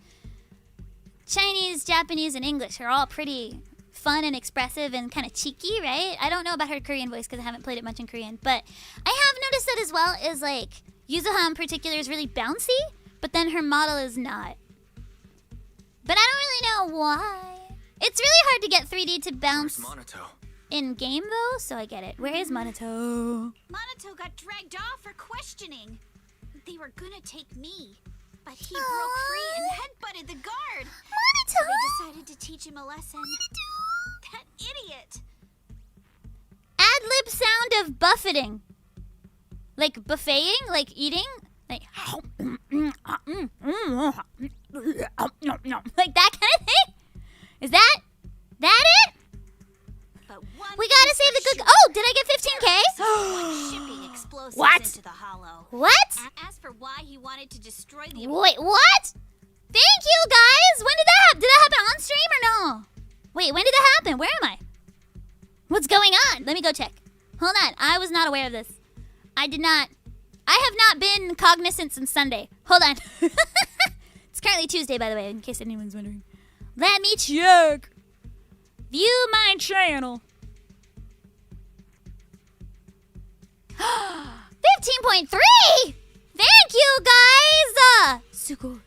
Chinese, Japanese, and English are all pretty fun and expressive and kind of cheeky, right? I don't know about her Korean voice because I haven't played it much in Korean, but I have noticed that as well, is, like, Yuzuha in particular is really bouncy, but then her model is not. But I don't really know why. It's really hard to get 3D to bounce in game though, so I get it. Where is Monato? Monato got dragged off for questioning. They were gonna take me, but he broke free and headbutted the guard. Monato! So they decided to teach him a lesson. Monato! That idiot! Ad-lib sound of buffeting. Like buffeting? Like eating? Like like that kind of thing? Is that it? We gotta save the good. Oh, did I get 15K? Shipping explosives What? into the hollow. What? As for why he wanted to destroy the Wait, what? Thank you, guys. When did that happen? Did that happen on stream or no? Wait, when did that happen? Where am I? What's going on? Let me go check. Hold on. I was not aware of this. I have not been cognizant since Sunday. Hold on. It's currently Tuesday, by the way, in case anyone's wondering. Let me check. View my channel. 15.3! Thank you, guys! Sugo.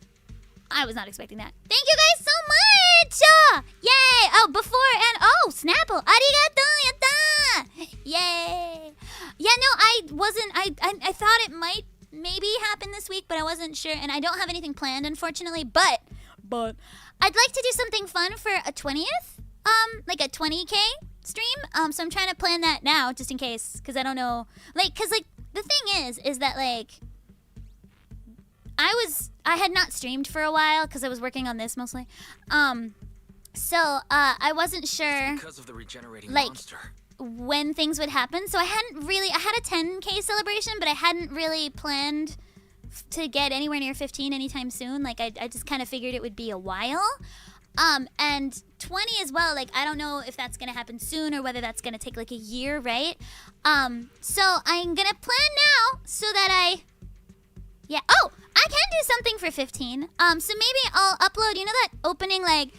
I was not expecting that. Thank you guys so much! Yay! Oh, before and... Oh, Snapple. Arigato, yatta! Yay! Yeah, no, I wasn't... I thought it might maybe happen this week, but I wasn't sure. And I don't have anything planned, unfortunately. But I'd like to do something fun for a 20th. Like a 20K stream. So I'm trying to plan that now, just in case, because I don't know. Like, because, like, the thing is that, like, I had not streamed for a while because I was working on this mostly. So I wasn't sure, because of the regenerating like, monster. When things would happen. So I had a 10K celebration, but I hadn't really planned to get anywhere near 15 anytime soon. Like, I just kind of figured it would be a while. And 20 as well, like, I don't know if that's gonna happen soon or whether that's gonna take like a year, right? So I'm gonna plan now so that I can do something for 15. So maybe I'll upload, you know that opening, like,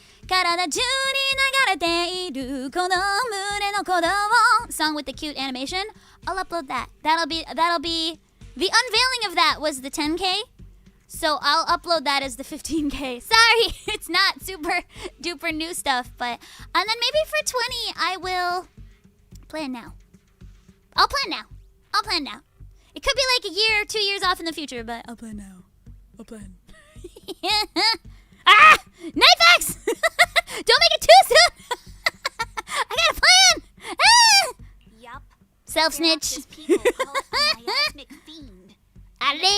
song with the cute animation? I'll upload that. That'll be the unveiling of that was the 10K. So I'll upload that as the 15K. Sorry, it's not super duper new stuff, but and then maybe for 20 I will plan now. I'll plan now. It could be like a year or 2 years off in the future, but I'll plan now. I'll plan. Ah! Nightfax! Don't make it too soon! I got a plan! Ah! Yup. Self-snitch. Ali!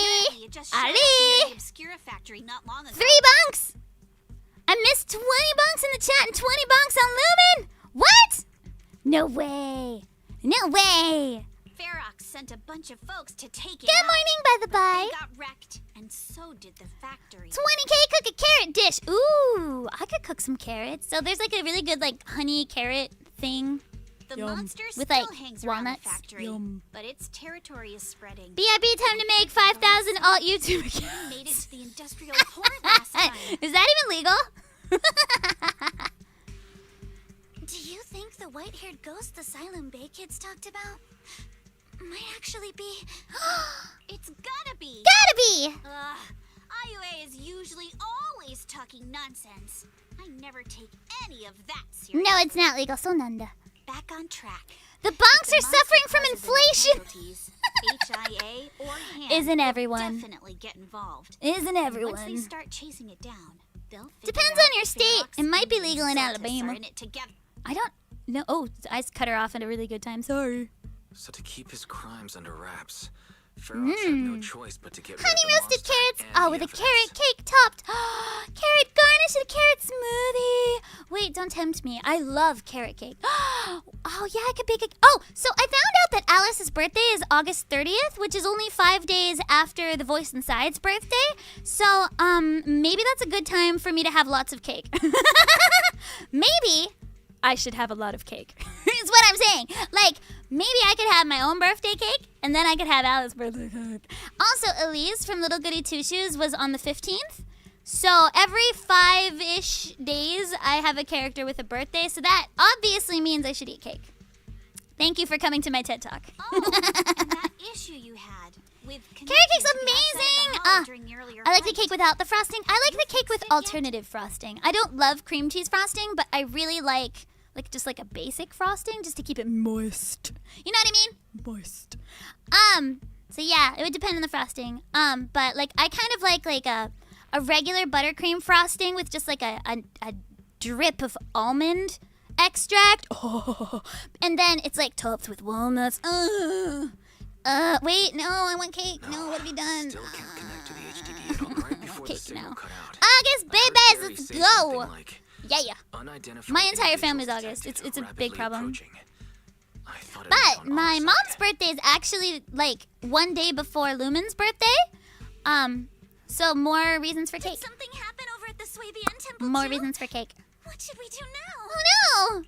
Factory not long ago. 3 bunks! I missed 20 bunks in the chat and 20 bunks on Lumin! What? No way. No way. Farox sent a bunch of folks to take it Good morning, by the by. They got wrecked, and so did the factory. 20K cook a carrot dish. Ooh, I could cook some carrots. So there's like a really good like honey carrot thing. The monster with still like hangs around the walnuts. factory, but its territory is spreading. BRB time to make 5,000 alt YouTube accounts. Made it to the industrial port last time. Is that even legal? Do you think the white-haired ghost the Asylum Bay kids talked about might actually be? It's gotta be. Gotta be. IUA is usually always talking nonsense. I never take any of that seriously. No, it's not legal. So nanda. Back on track. The bunks are suffering from inflation. HIA or hand Isn't everyone? definitely get involved. Isn't everyone? Once they start chasing it down, they'll Depends on your state. It might be legal in Alabama. in it together. I don't know. Oh, I cut her off at a really good time. Sorry. So to keep his crimes under wraps, Farox had no choice but to get rid Honey of the roasted monster carrots. and Oh, the with a evidence. carrot cake topped. Carrot garnish and a carrot smoothie. Wait, don't tempt me. I love carrot cake. Oh, yeah, I could bake a... Oh, so I found out that Alice's birthday is August 30th, which is only 5 days after the Voice Inside's birthday. So, maybe that's a good time for me to have lots of cake. Maybe I should have a lot of cake. Is what I'm saying. Like, maybe I could have my own birthday cake, and then I could have Alice's birthday cake. Also, Elise from Little Goody Two Shoes was on the 15th. So every 5-ish days, I have a character with a birthday. So that obviously means I should eat cake. Thank you for coming to my TED Talk. Oh, and that issue you had with carrot cake's amazing! I like the cake without the frosting. I like the cake with alternative frosting. I don't love cream cheese frosting, but I really like just like a basic frosting just to keep it moist. You know what I mean? Moist. So yeah, it would depend on the frosting. But like I kind of like a regular buttercream frosting with just like a drip of almond extract. Oh, and then it's like topped with walnuts. Wait, no, I want cake. No, what have you done? Still can't connect to the HDD right before the Cake signal now. cut out. August, babies, let's go. Like Yeah. unidentified My entire family's individuals August. detected It's a big rapidly problem. approaching. I thought it was But on my our mom's side. birthday is actually like one day before Lumin's birthday. So more reasons for cake. something happen over at the Swabian temple More too? reasons for cake. What should we do now? Oh no!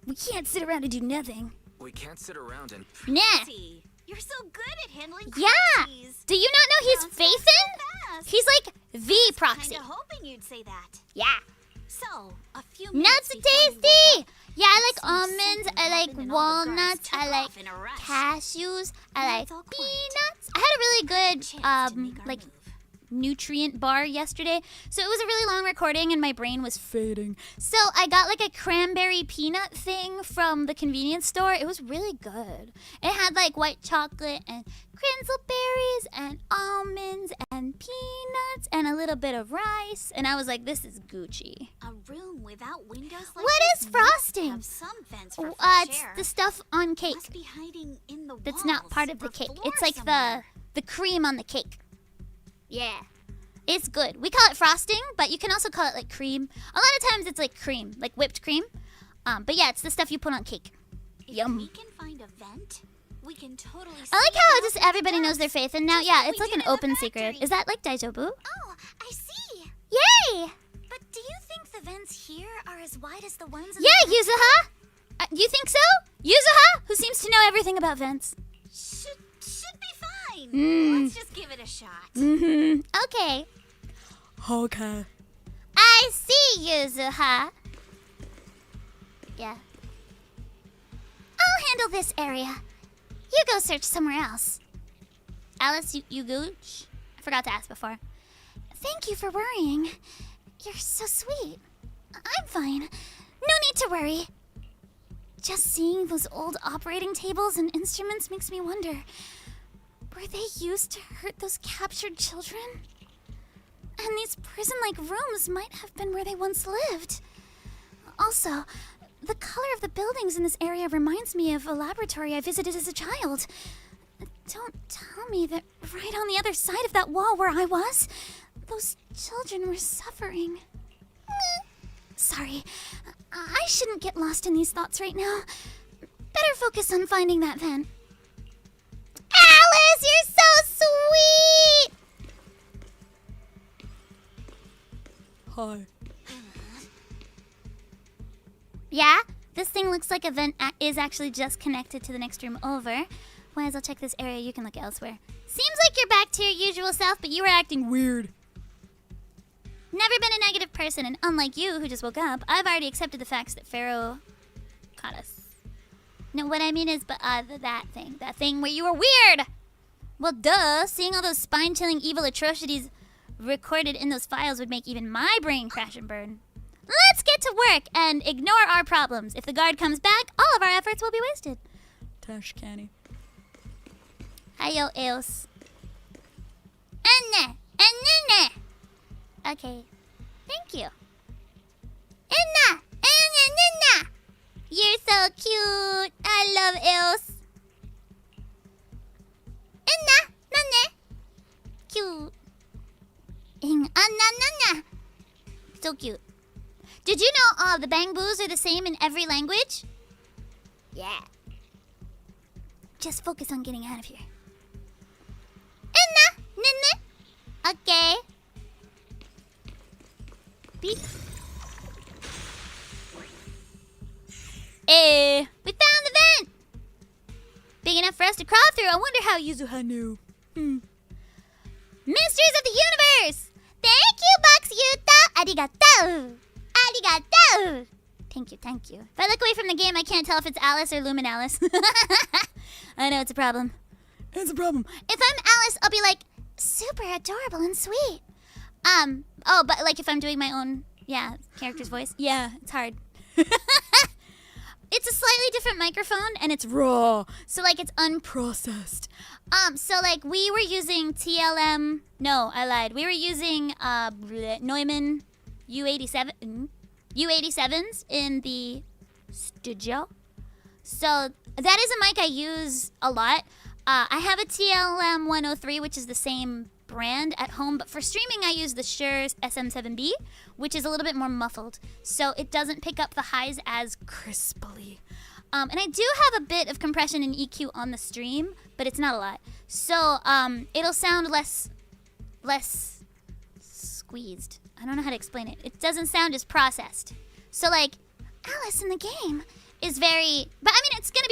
We can't sit around and do nothing. We can't sit around and Nah. You're so good at handling Yeah. crises. Do you not know he's Sounds Faithin? fast. He's like the proxy. Kinda hoping you'd say that. Yeah. So, a few Nuts minutes are before you woke tasty. up, Yeah, I like seems almonds. something I like happened and all the guards walnuts. took I like off in a rush. cashews. I Now like it's all quiet. peanuts. I had a really good Chance to make our like move. nutrient bar yesterday. So it was a really long recording and my brain was fading. So I got like a cranberry peanut thing from the convenience store. It was really good. It had like white chocolate and crinselberries and almonds and peanuts and a little bit of rice. And I was like, this is Gucci. A room without windows like What this is must frosting? have some vents for fresh It's air. the stuff on cake. Must be hiding in the That's not walls part of the or cake. floor It's like somewhere. the cream on the cake. Yeah. It's good. We call it frosting, but you can also call it like cream. A lot of times it's like cream, like whipped cream. But yeah, it's the stuff you put on cake. If Yum. we can find a vent, we can totally I like see how it just out everybody knows their faith, and now Just yeah, like it's we like did an in the open secret. factory. Is that like Daijobu? Oh, I see. Yay! But do you think the vents here are as wide as the ones in Yeah, the Yuzuha. You think so? Yuzuha, who seems to know everything about vents. should be fine. Mm. Let's just give it a shot. Mm-hmm. Okay. Okay. I see, Yuzuha. Yeah. I'll handle this area. You go search somewhere else. Alice, you gooch? I forgot to ask before. Thank you for worrying. You're so sweet. I'm fine. No need to worry. Just seeing those old operating tables and instruments makes me wonder. Were they used to hurt those captured children? And these prison-like rooms might have been where they once lived. Also, the color of the buildings in this area reminds me of a laboratory I visited as a child. Don't tell me that right on the other side of that wall where I was, those children were suffering. Sorry, I shouldn't get lost in these thoughts right now. Better focus on finding that vent. Alice, you're so sweet! Hi. Yeah, this thing looks like a vent is actually just connected to the next room over. Might as well check this area, you can look elsewhere. Seems like you're back to your usual self, but you were acting weird. Never been a negative person, and unlike you, who just woke up, I've already accepted the facts that Pharaoh caught us. No, what I mean is, but that thing where you were weird! Well, duh, seeing all those spine-chilling evil atrocities recorded in those files would make even my brain crash and burn. Let's get to work and ignore our problems. If the guard comes back, all of our efforts will be wasted. Tash Canny. Hiyo, Eos. Anna! Anna! Okay. Thank you. Anna! Anna! You're so cute. I love Eos. Anna! Nana! Cute. Anna! So cute. Did you know the bang boos are the same in every language? Yeah. Just focus on getting out of here. Inna, ninna. Okay. Beep. Hey, we found the vent. Big enough for us to crawl through. I wonder how Yuzuha knew. Mysteries of the universe. Thank you, Box Yuta. Arigatou. Arigatou. Thank you, thank you. If I look away from the game, I can't tell if it's Alice or Lumin Alice. I know it's a problem. It's a problem. If I'm Alice, I'll be like, super adorable and sweet. Oh, but like if I'm doing my own, character's voice. Yeah, it's hard. It's a slightly different microphone and it's raw. So like it's unprocessed. So like we were using TLM. No, I lied. We were using Neumann U87s in the studio. So that is a mic I use a lot. I have a TLM 103, which is the same brand at home, but for streaming I use the Shure SM7B, which is a little bit more muffled, so it doesn't pick up the highs as crisply. And I do have a bit of compression and EQ on the stream, but it's not a lot. So it'll sound less squeezed. I don't know how to explain it. It doesn't sound as processed. So like Alice in the game is very, but I mean it's gonna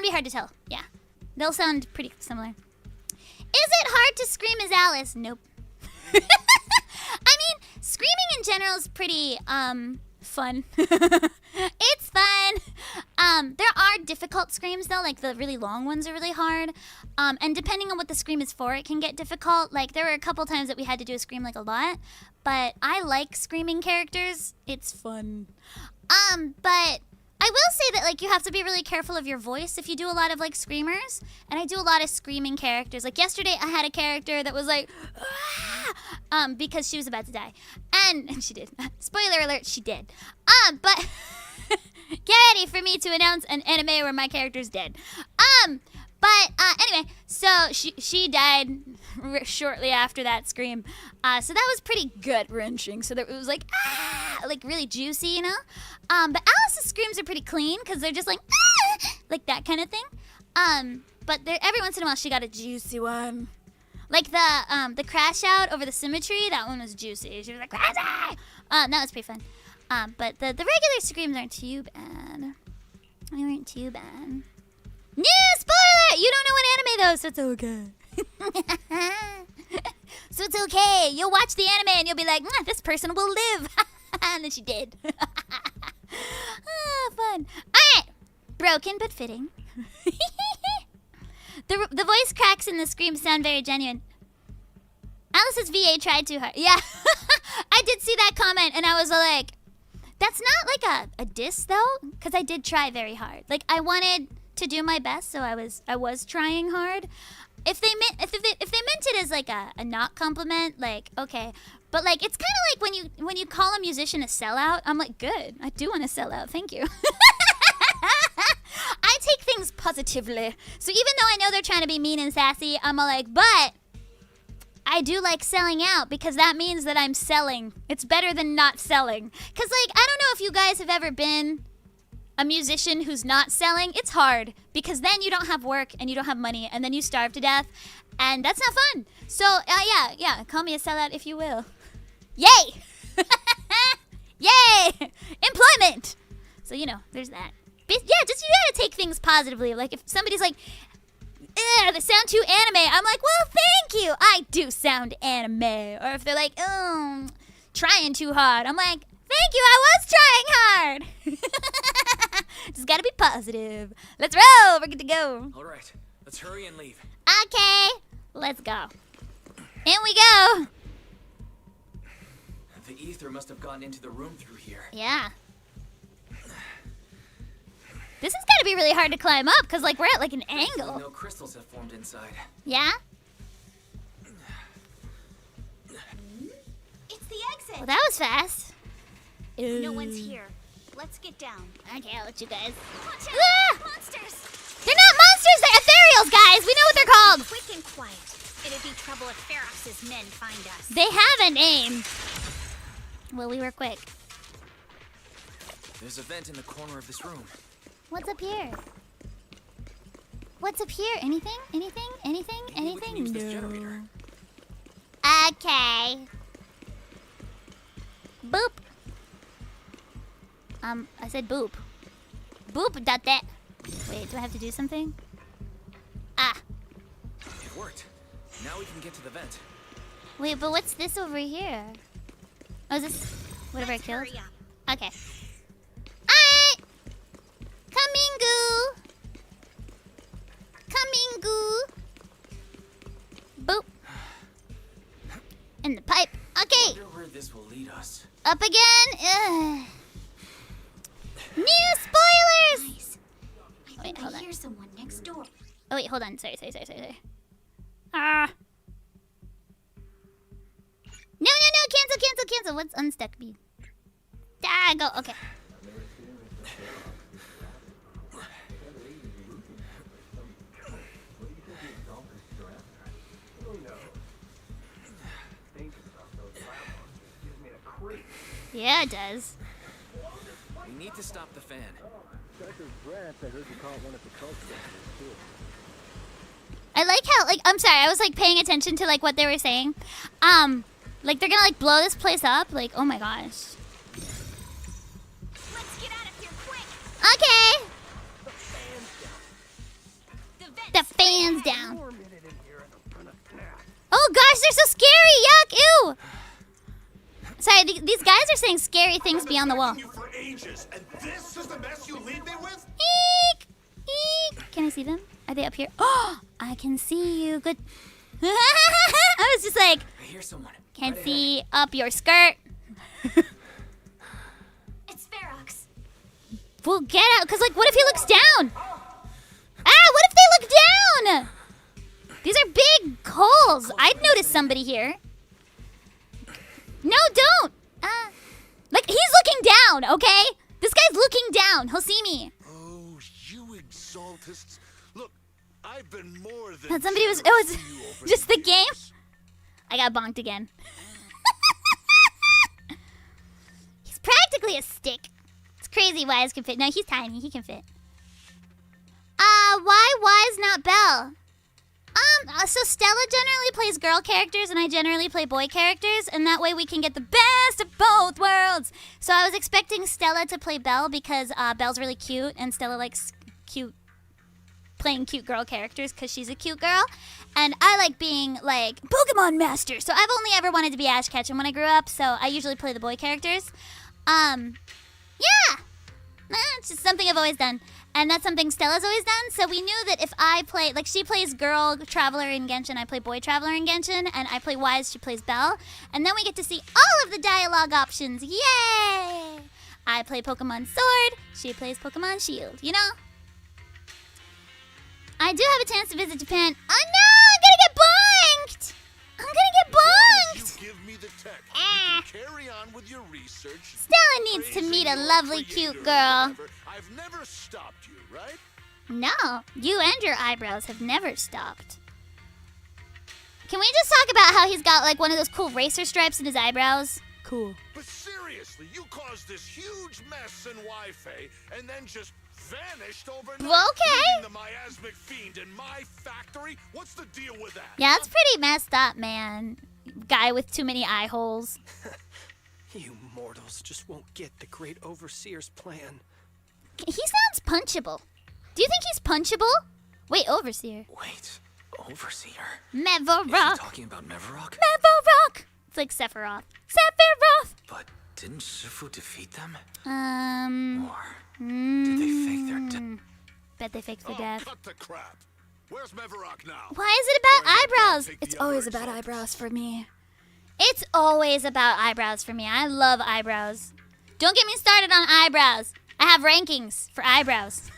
be hard to tell. Yeah, they'll sound pretty similar. Is it hard to scream as Alice? Nope. I mean, screaming in general is pretty fun. It's fun. There are difficult screams though, like the really long ones are really hard. And depending on what the scream is for, it can get difficult. Like there were a couple times that we had to do a scream like a lot, but I like screaming characters. It's fun. But I will say that like you have to be really careful of your voice if you do a lot of like screamers, and I do a lot of screaming characters. Like yesterday I had a character that was like because she was about to die, and she did. Spoiler alert, she did. But get ready for me to announce an anime where my character's dead. Anyway, so she died shortly after that scream. So that was pretty gut-wrenching. So that it was like, like really juicy, you know? But Alice's screams are pretty clean because they're just like that kind of thing. But every once in a while she got a juicy one. Like the crash out over the symmetry, that one was juicy. She was like, crazy! That was pretty fun. But the regular screams aren't too bad. They weren't too bad. No, spoiler! You don't know an anime though, so it's okay. So it's okay. You'll watch the anime and you'll be like, this person will live. And then she did. Fun. Alright. Broken but fitting. The voice cracks and the screams sound very genuine. Alice's VA tried too hard. Yeah. I did see that comment and I was like, that's not like a diss though, because I did try very hard. Like I wanted to do my best, so I was trying hard. If they meant it as like a not compliment, like okay, but like it's kind of like when you call a musician a sellout. I'm like, good, I do want to sell out, thank you. I take things positively, so even though I know they're trying to be mean and sassy, I'm all like, but I do like selling out because that means that I'm selling. It's better than not selling. Cause like I don't know if you guys have ever been a musician who's not selling. It's hard because then you don't have work and you don't have money and then you starve to death and that's not fun. So yeah, call me a sellout if you will. Yay! Yay! Employment! So you know, there's that. Yeah, just you gotta take things positively. Like if somebody's like, they sound too anime, I'm like, well, thank you. I do sound anime. Or if they're like, oh, trying too hard, I'm like, thank you, I was trying hard. Just gotta be positive. Let's roll. We're good to go. All right, let's hurry and leave. Okay, let's go. In we go. The ether must have gotten into the room through here. Yeah. This has got to be really hard to climb up because like we're at like an angle. No crystals have formed inside. Yeah? It's the exit. Well, that was fast. No one's here. Let's get down. Okay, I'll let you guys. Watch out! Ah! Monsters! They're not monsters, they're ethereals, guys! We know what they're called! Quick and quiet. It'd be trouble if Farox's men find us. They have a name. Well, we were quick. There's a vent in the corner of this room. What's up here? What's up here? Anything? Anything? Anything? Maybe we can use this generator. Okay. Boop. I said boop. Boop. That. Wait, do I have to do something? Ah. It worked. Now we can get to the vent. Wait, but what's this over here? Oh, is this whatever I killed? Okay. Alright! Kamingu! Kamingu! Boop. In the pipe. Okay. I wonder where this will lead us. Up again. Ugh. New spoilers! Nice. I Wait, think hold I on. hear someone next door. Oh wait, hold on. Sorry. Ah. No. Cancel. What's unstuck me? Ah, go. Okay. Yeah, it does. We need to stop the fan. I like how, like, I'm sorry, I was like paying attention to like what they were saying. Like they're gonna like blow this place up. Like, oh my gosh. Let's get out of here quick. Okay. The fan's down. Oh gosh, they're so scary. Yuck. Ew. Sorry, these guys are saying scary things beyond the wall. You for ages, and this is the mess you leave me with? Eek! Eek! Can I see them? Are they up here? Oh, I can see you. Good. I was just like, I hear someone. can't see up your skirt. It's Farox. Well, get out. Because, like, what if he looks down? Ah, what if they look down? These are big holes. I'd notice somebody here. No, don't. Like, he's looking down, okay? This guy's looking down. He'll see me. Oh, you exaltists. Look, I've been more than... And somebody was... Oh, it's just the game? I got bonked again. He's practically a stick. It's crazy Wise can fit. No, he's tiny. He can fit. Why Wise not Belle? So Stella generally plays girl characters and I generally play boy characters, and that way we can get the best of both worlds. So I was expecting Stella to play Belle because Belle's really cute and Stella likes playing cute girl characters because she's a cute girl. And I like being like Pokemon Master. So I've only ever wanted to be Ash Ketchum when I grew up, so I usually play the boy characters. Yeah. It's just something I've always done. And that's something Stella's always done. So we knew that if I play, like she plays girl Traveler in Genshin, I play boy Traveler in Genshin, and I play Wise, she plays Belle. And then we get to see all of the dialogue options. Yay! I play Pokemon Sword, she plays Pokemon Shield, you know? I do have a chance to visit Japan. Oh no, I'm gonna get bonked! I'm gonna get bonked! You give me the tech. You can carry on with your research. Stella needs to meet a lovely, cute girl. I've never stopped you, right? No, you and your eyebrows have never stopped. Can we just talk about how he's got like one of those cool racer stripes in his eyebrows? Cool. But seriously, you caused this huge mess in Wi-Fi and then just vanished overnight. Okay. The miasmic fiend in my factory. What's the deal with that? Yeah, it's pretty messed up, man. Guy with too many eye holes. You mortals just won't get the great overseer's plan. He sounds punchable. Do you think he's punchable? Wait, overseer. Wait, overseer? Mevorok. Is she talking about Mevorok? Mevorok. It's like Sephiroth. Sephiroth. But didn't Shifu defeat them? Or did they fake their Bet they faked their death. Cut the crap. Where's Mevorok now? Why is it about eyebrows? It's always about eyebrows for me. It's always about eyebrows for me. I love eyebrows. Don't get me started on eyebrows. I have rankings for eyebrows.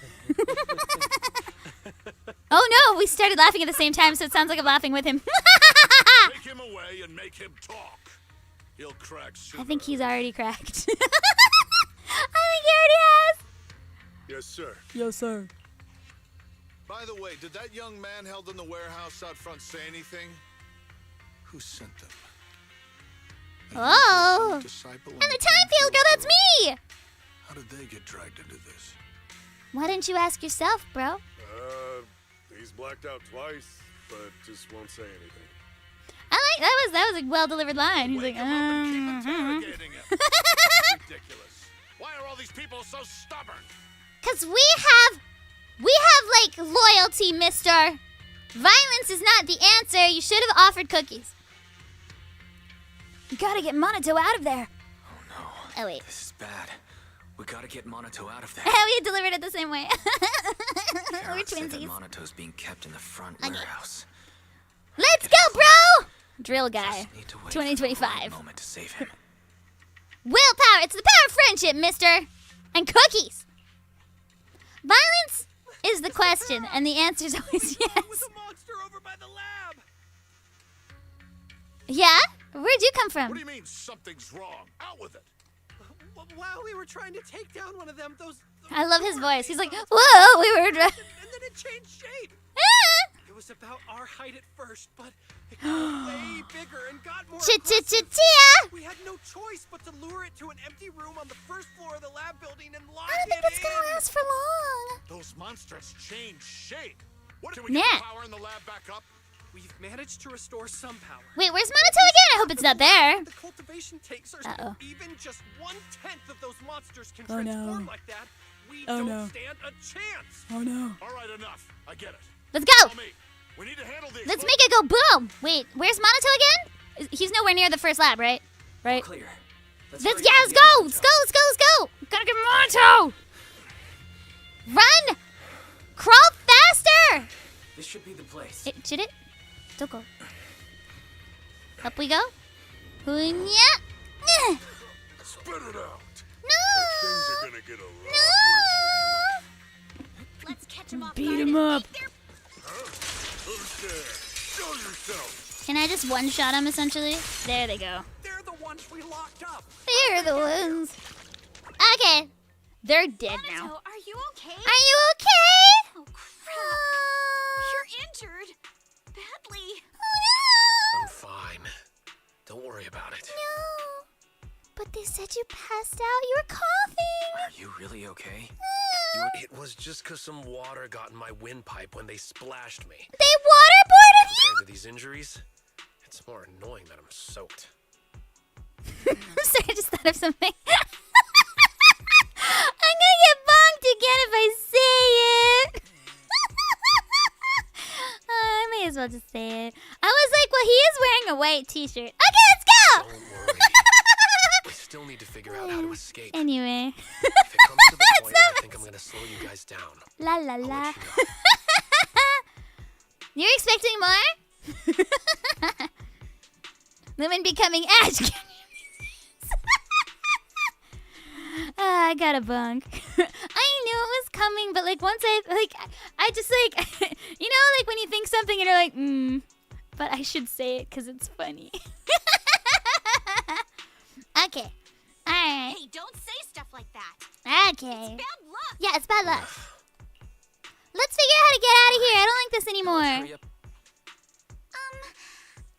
Oh no, we started laughing at the same time, so it sounds like I'm laughing with him. Take him away and make him talk. He'll crack soon. I think he's already cracked. I think he already has. Yes, sir. Yes, sir. By the way, did that young man held in the warehouse out front say anything? Who sent them? Oh. And the Thymefield girl, that's me. How did they get dragged into this? Why didn't you ask yourself, bro? He's blacked out twice, but just won't say anything. I like that was a well-delivered line. He's like, Interrogating him. Ridiculous. Why are all these people so stubborn? Cause we have like loyalty, mister. Violence is not the answer. You should have offered cookies. You gotta get Monato out of there. Oh no. Oh wait. This is bad. We gotta get Monato out of there. We delivered it the same way. We're Farox said that twinsies. Monato's being kept in the front Okay. warehouse. Let's go, bro! Drill guy. Just need to wait for the right 2025. moment to save him. Willpower. It's the power of friendship, mister. And cookies. Violence is the question, and the answer is always yes. With a monster over by the lab. Yeah? Where'd you come from? What do you mean something's wrong? Out with it. While we were trying to take down one of them, those I love his voice. He's like, whoa, we were... and then it changed shape. It was about our height at first, but it got way bigger and got more aggressive. Ch-ch-ch-chia! We had no choice but to lure it to an empty room on the first floor of the lab building and lock I don't think it that's in. gonna last for long. Those monsters change shape. What can we Yeah. get the power in the lab back up? We've managed to restore some power. Wait, where's Monato again? I hope it's not there. The cultivation tanks are Uh-oh. even just 1/10 of those monsters can Oh, no. transform like that. We Oh, don't no. stand a chance. Oh no. All right, enough. I get it. Let's go. Tell me. We need to handle these. Let's make it go boom. Wait, where's Monato again? He's nowhere near the first lab, right? Right? Clear. Let's hurry go. up Let's and go. get Let's Monato. go. Let's go. Let's go. Gotta get Monato. Run. Crawl faster. This should be the place. Should it? Don't go. Up we go. Hunya. Spit it out. No. Things are gonna get a lot No. Let's catch him off Beat guard him and up. beat their- Who's there? Show yourself. Can I just one-shot him, essentially? There they go. They're the ones we locked up. They're the ones. Okay. They're dead now. Monato, are you okay? Are you okay? Oh, crap. You're injured. Badly. I'm fine. Don't worry about it. No. But they said you passed out. You were coughing. Are you really okay? It was just because some water got in my windpipe when they splashed me. They waterboarded Compared to these injuries, it's more annoying that I'm soaked. you? I'm sorry, I just thought of something. I'm gonna get bonked again if I say it. I may as well just say it. I was like, well, he is wearing a white t-shirt. Okay, let's go. Don't worry. We still need to figure out how to escape. Anyway. If it comes to the point where I think I'm gonna slow you guys down, La la I'll la. let you know. You're expecting more? Lumin becoming Ash. I got a bunk. I knew it was coming, but like once I just like, you know, like when you think something and you're like, but I should say it because it's funny. Okay. Alright. Hey, don't say stuff like that. Okay. It's bad luck. Yeah, it's bad luck. Let's figure out how to get out of here. I don't like this anymore. Hurry up.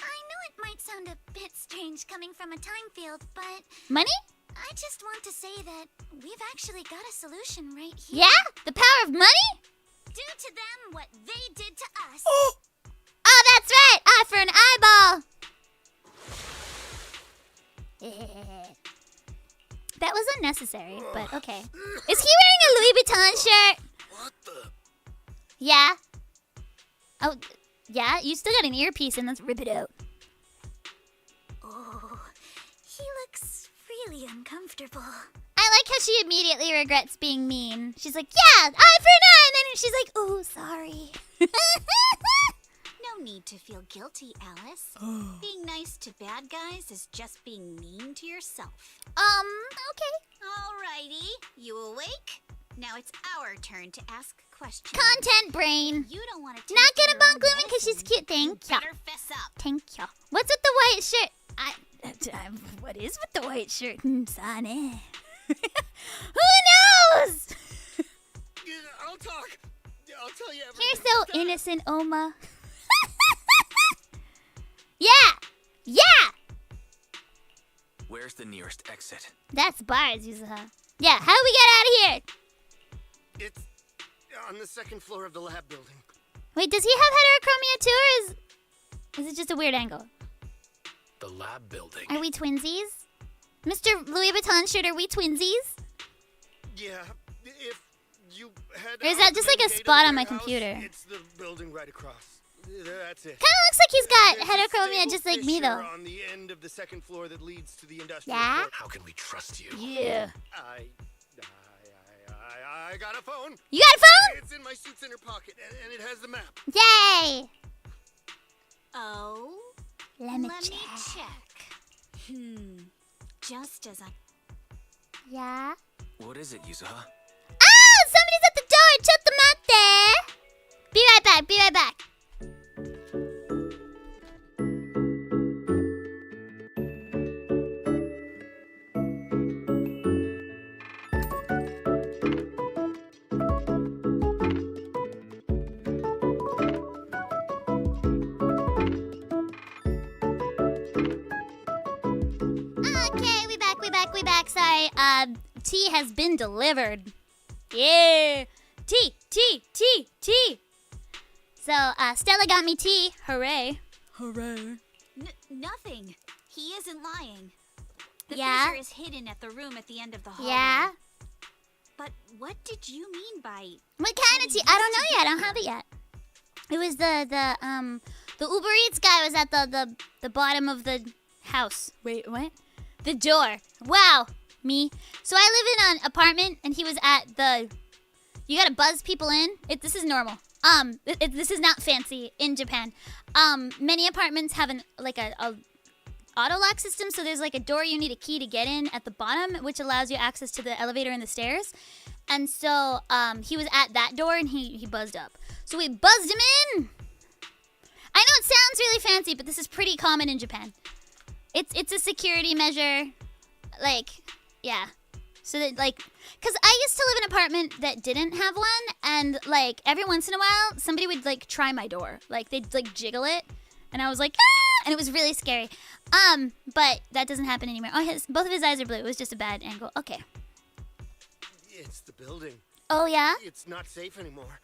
I know it might sound a bit strange coming from a time field, but Money? I just want to say that we've actually got a solution right here. Yeah? The power of money? Do to them what they did to us. Oh, that's right. Eye for an eyeball. That was unnecessary, but okay. Is he wearing a Louis Vuitton shirt? What the? Yeah. Oh, yeah? You still got an earpiece in. Let's rip it out. Oh, he looks really uncomfortable. I like how she immediately regrets being mean. She's like, yeah, eye for an eye. And then she's like, oh, sorry. No need to feel guilty, Alice. Being nice to bad guys is just being mean to yourself. Okay. Alrighty, you awake? Now it's our turn to ask questions. Content brain. You don't want to Not gonna bunk Lumin because she's cute. Thank ya. Better fess up. Thank ya. What's with the white shirt? What is with the white shirt? Sonny. Who knows? Yeah, I'll talk. I'll tell you everything. You're so innocent, Oma. Yeah! Yeah! Where's the nearest exit? That's bars, Yuzuha. Yeah, how do we get out of here? It's on the second floor of the lab building. Wait, does he have heterochromia too, or is it just a weird angle? The lab building. Are we twinsies? Mr. Louis Vuitton shirt, are we twinsies? Yeah, if you head Or is that out just the like a main gate of spot the on my warehouse, computer? It's the building right across. That's it. Kinda looks like he's got There's a heterochromia stable just like me, fissure though. on the end of the second floor that leads to the industrial Yeah? court. How can we trust you? Yeah. I got a phone. You got a phone? It's in my suit's inner pocket, and it has the map. Yay! Oh? Let me Let check. me check. Just as I... Yeah? What is it, Yuzuha? Oh! Somebody's at the door! Chottomate! Be right back, be right back. Okay, we back. Sorry, tea has been delivered. Yeah. Tea. So, Stella got me tea. Hooray. Nothing. He isn't lying. The Yeah? fissure is hidden at the room at the end of the hallway. Yeah? But what did you mean by... What kind of tea? I don't know yet. I don't have it yet. It was the Uber Eats guy was at the bottom of the house. Wait, what? The door. Wow. Me. So I live in an apartment, and he was at the... You gotta buzz people in. This is normal. This is not fancy in Japan. Many apartments have a auto lock system, so there's like a door you need a key to get in at the bottom, which allows you access to the elevator and the stairs. And so he was at that door, and he buzzed up. So we buzzed him in. I know it sounds really fancy, but this is pretty common in Japan. It's a security measure, like, yeah. So that, like, because I used to live in an apartment that didn't have one, and, like, every once in a while, somebody would, like, try my door. Like, they'd, like, jiggle it, and I was like, ah! And it was really scary. But that doesn't happen anymore. Oh, both of his eyes are blue. It was just a bad angle. Okay. It's the building. Oh, yeah? It's not safe anymore.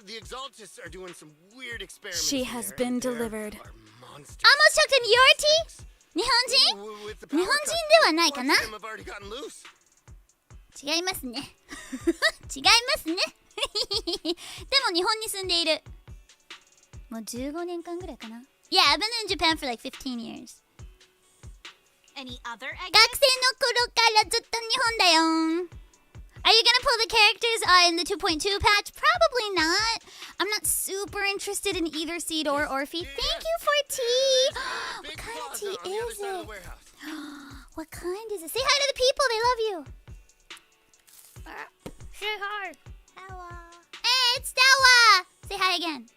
The Exaltists are doing some weird experiments. She has been delivered. Almost took in your tea? 日本人？日本人ではないかな？違いますね。違いますね。でも日本に住んでいる。もう15年間ぐらいかな。Yeah, I've been in Japan for like 15 years. Any other 学生の頃からずっと日本だよ。Are you gonna pull the characters in the 2.2 patch? Probably not. I'm not super interested in either seed or Orphe. Thank you for tea. What kind of tea is it? What kind is it? Say hi to the people. They love you. Say hi. Hello. Hey, it's Stella. Say hi again.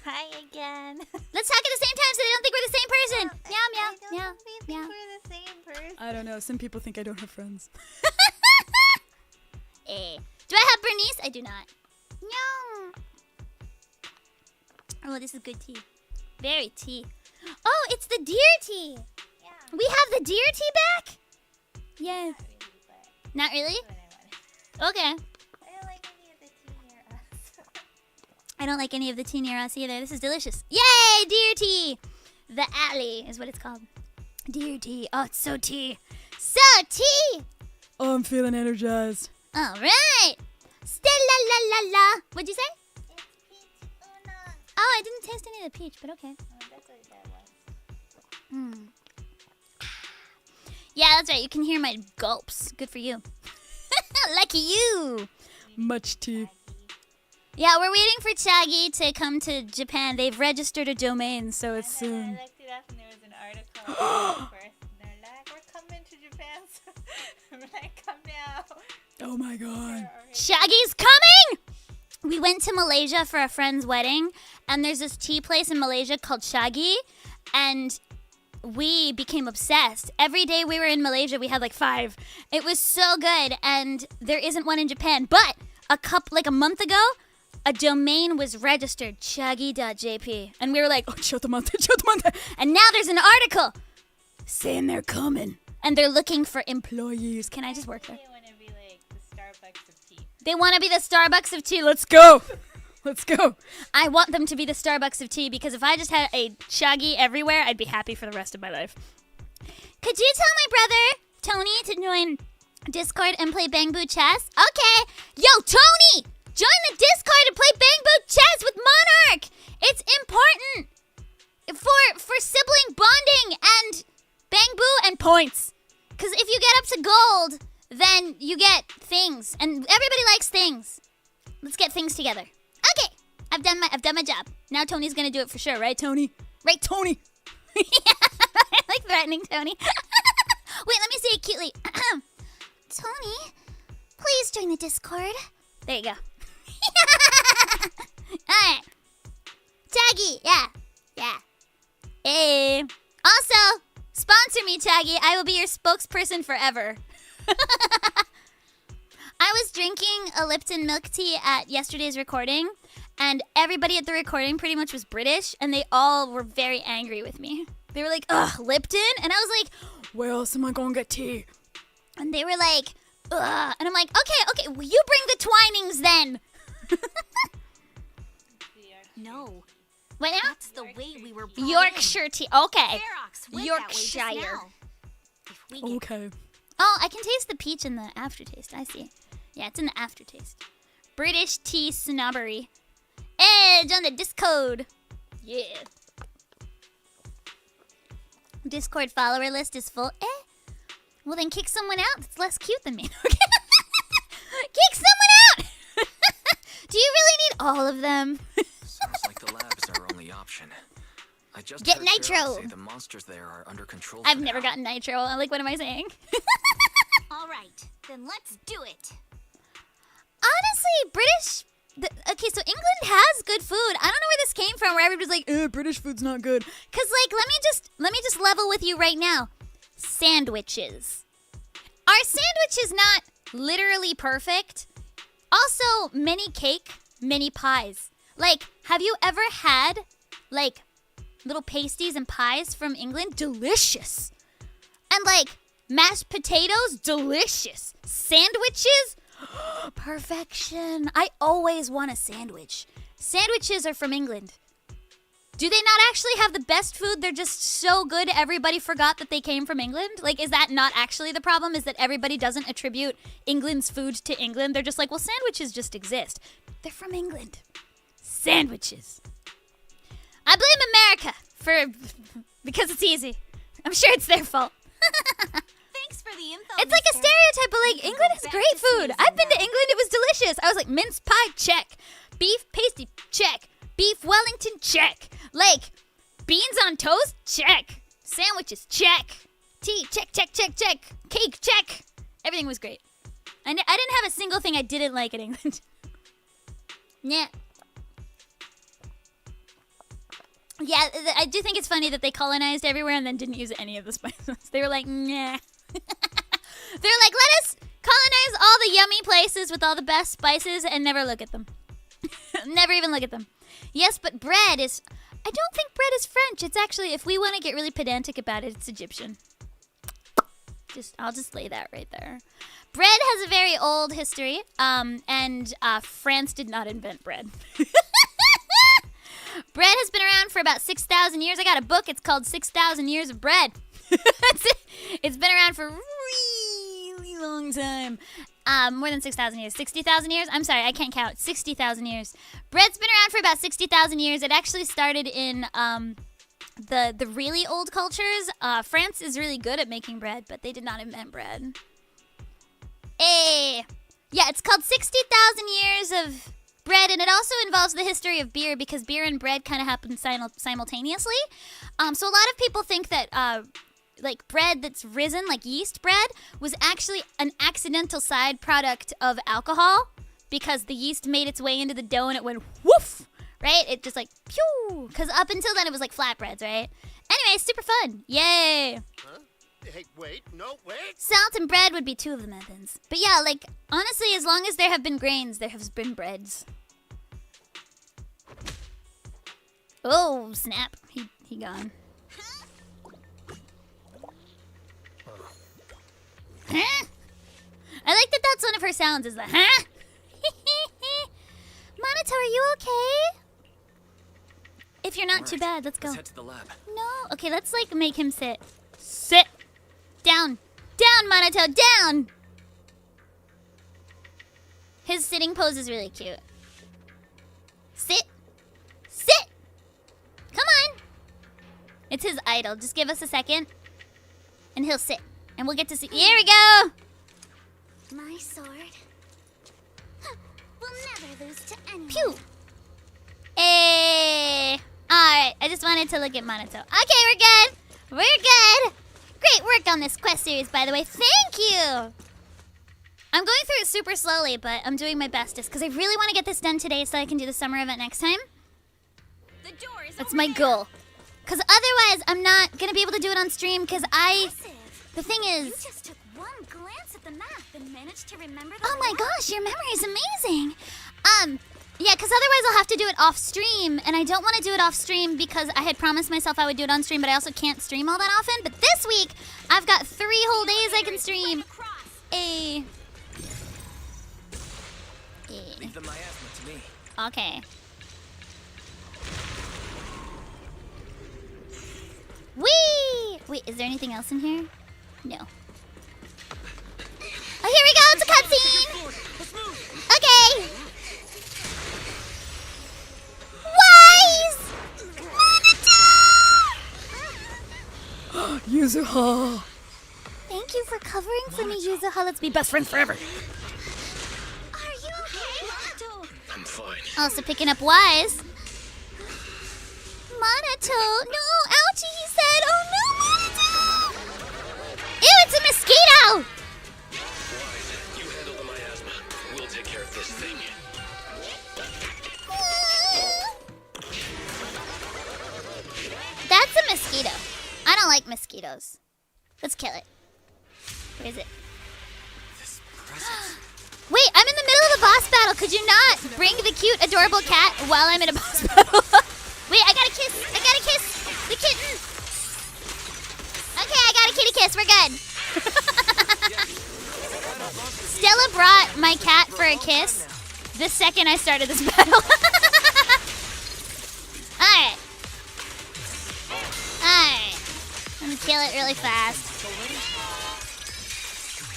Hi again. Let's talk at the same time so they don't think we're the same person. Meow, meow, meow, meow. We're the same person. I don't know. Some people think I don't have friends. Do I have Bernice? I do not. No. Oh, this is good tea. Very tea. Oh, it's the deer tea. Yeah. We have the deer tea back? Yes. Not really? Okay. I don't like any of the tea near us. I don't like any of the tea near us either. This is delicious. Yay, deer tea. The alley is what it's called. Deer tea. Oh, it's so tea. So tea. Oh, I'm feeling energized. All right. Stella la la la. What'd you say? It's peach una. Oh, I didn't taste any of the peach, but okay. Oh, that's what that was. Yeah, that's right. You can hear my gulps. Good for you. Lucky you. Much tea. Yeah, we're waiting for Chagi to come to Japan. They've registered a domain, so it's soon. I looked it up and there was an article. Of course, they're like, we're coming to Japan. So I'm like, come now. Oh my god. Chagi's coming! We went to Malaysia for a friend's wedding, and there's this tea place in Malaysia called Chagi, and we became obsessed. Every day we were in Malaysia, we had like 5. It was so good, and there isn't one in Japan. But a month ago, a domain was registered, chagi.jp, and we were like, oh, chotomante. And now there's an article saying they're coming, and they're looking for employees. Can I just work there? When They want to be the Starbucks of tea. Let's go. Let's go. I want them to be the Starbucks of tea because if I just had a Shaggy everywhere, I'd be happy for the rest of my life. Could you tell my brother, Tony, to join Discord and play Bang Boo Chess? Okay. Yo, Tony! Join the Discord and play Bang Boo Chess with Monarch! It's important for sibling bonding and Bang Boo and points. Because if you get up to gold, then you get things. And everybody likes things. Let's get things together. Okay, I've done my job. Now Tony's gonna do it for sure, right, Tony? Right, Tony? Yeah, I like threatening Tony. Wait, let me say it cutely. Tony, please join the Discord. There you go. Alright. Taggy, yeah. Hey. Also, sponsor me, Taggy. I will be your spokesperson forever. I was drinking a Lipton milk tea at yesterday's recording, and everybody at the recording pretty much was British, and they all were very angry with me. They were like, ugh, Lipton? And I was like, where else am I gonna get tea? And they were like, ugh. And I'm like, okay, well, you bring the Twinings then. No. What now? That's the way we were brought Yorkshire tea. Okay. Ferox went Yorkshire. that way just now. If we get Okay. Oh, I can taste the peach in the aftertaste. I see. Yeah, it's in the aftertaste. British tea snobbery. Edge on the Discord. Yeah. Discord follower list is full. Well, then kick someone out that's less cute than me. Kick someone out! Do you really need all of them? Sounds like the lab is our only option. I just Get heard Nitro. Ferox say the monsters there are under control. I've never gotten Nitro. Like, what am I saying? All right, then let's do it. Honestly, British... okay, so England has good food. I don't know where this came from, where everybody's like, British food's not good. Because, like, let me just level with you right now. Sandwiches. Are sandwiches not literally perfect? Also, many cake, many pies. Like, have you ever had, like, little pasties and pies from England? Delicious. And, like, mashed potatoes? Delicious. Sandwiches? Perfection. I always want a sandwich. Sandwiches are from England. Do they not actually have the best food? They're just so good everybody forgot that they came from England? Like, is that not actually the problem? Is that everybody doesn't attribute England's food to England? They're just like, well, sandwiches just exist. They're from England. Sandwiches. I blame America because it's easy. I'm sure it's their fault. Thanks for the info. It's like a stereotype, but like, England has great food. I've been to England. It was delicious. I was like, mince pie, check. Beef pasty, check. Beef Wellington, check. Like, beans on toast, check. Sandwiches, check. Tea, check. Cake, check. Everything was great. I didn't have a single thing I didn't like in England. Yeah. Yeah, I do think it's funny that they colonized everywhere and then didn't use any of the spices. They were like, nah. They're like, let us colonize all the yummy places with all the best spices and never look at them. Never even look at them. Yes, but bread is... I don't think bread is French. It's actually, if we want to get really pedantic about it, it's Egyptian. I'll just lay that right there. Bread has a very old history, and France did not invent bread. Bread has been around for about 6,000 years. I got a book. It's called 6,000 Years of Bread. It's been around for a really long time. More than 6,000 years. 60,000 years? I'm sorry, I can't count. 60,000 years. Bread's been around for about 60,000 years. It actually started in the really old cultures. France is really good at making bread, but they did not invent bread. Yeah, it's called 60,000 Years of Bread, and it also involves the history of beer because beer and bread kind of happen simultaneously. So a lot of people think that like bread that's risen, like yeast bread, was actually an accidental side product of alcohol because the yeast made its way into the dough and it went woof, right? It just like pew, because up until then it was like flatbreads, right? Anyway, super fun. Yay. Huh? Hey, wait, no, wait. Salt and bread would be two of the methods. But yeah, like, honestly, as long as there have been grains, there have been breads. Oh, snap. He gone. Huh? I like that that's one of her sounds is the huh? Monato, are you okay? If you're not too bad, let's go. Let's head to the lab. No. Okay, let's like make him sit. Sit. Down. Down, Monato, down! His sitting pose is really cute. Sit. Sit! Come on! It's his idol. Just give us a second. And he'll sit. And we'll get to see. Here we go! My sword will never lose to anyone. Pew! Hey! Alright, I just wanted to look at Monato. Okay, we're good! We're good! Great work on this quest series, by the way. Thank you! I'm going through it super slowly, but I'm doing my bestest because I really want to get this done today so I can do the summer event next time. That's my goal. Because otherwise, I'm not going to be able to do it on stream because the thing is... You just took one glance at the map and managed to remember the Oh my gosh, your memory is amazing! Yeah, because otherwise I'll have to do it off stream, and I don't want to do it off stream because I had promised myself I would do it on stream, but I also can't stream all that often. But this week, I've got 3 whole days I can stream. Leave the miasma to me. Okay. Whee! Wait, is there anything else in here? No. Oh, here we go! It's a cutscene! Okay! Wise! Monato! Yuzuha! Thank you for covering for me, Yuzuha. Let's be Best friends forever. Are you okay, Monato? I'm fine. Also picking up Wise. Monato! No! Ouchie, he said! Oh no, Monato! Ew, it's a mosquito! Wise, you handle the miasma. We'll take care of this thing. That's a mosquito. I don't like mosquitoes. Let's kill it. Where is it? Wait, I'm in the middle of a boss battle. Could you not bring the cute, adorable cat while I'm in a boss battle? Wait, I got a kiss. I got a kiss. The kitten. Okay, I got a kitty kiss. We're good. Stella brought my cat for a kiss the second I started this battle. Alright. Alright. I'm gonna kill it really fast.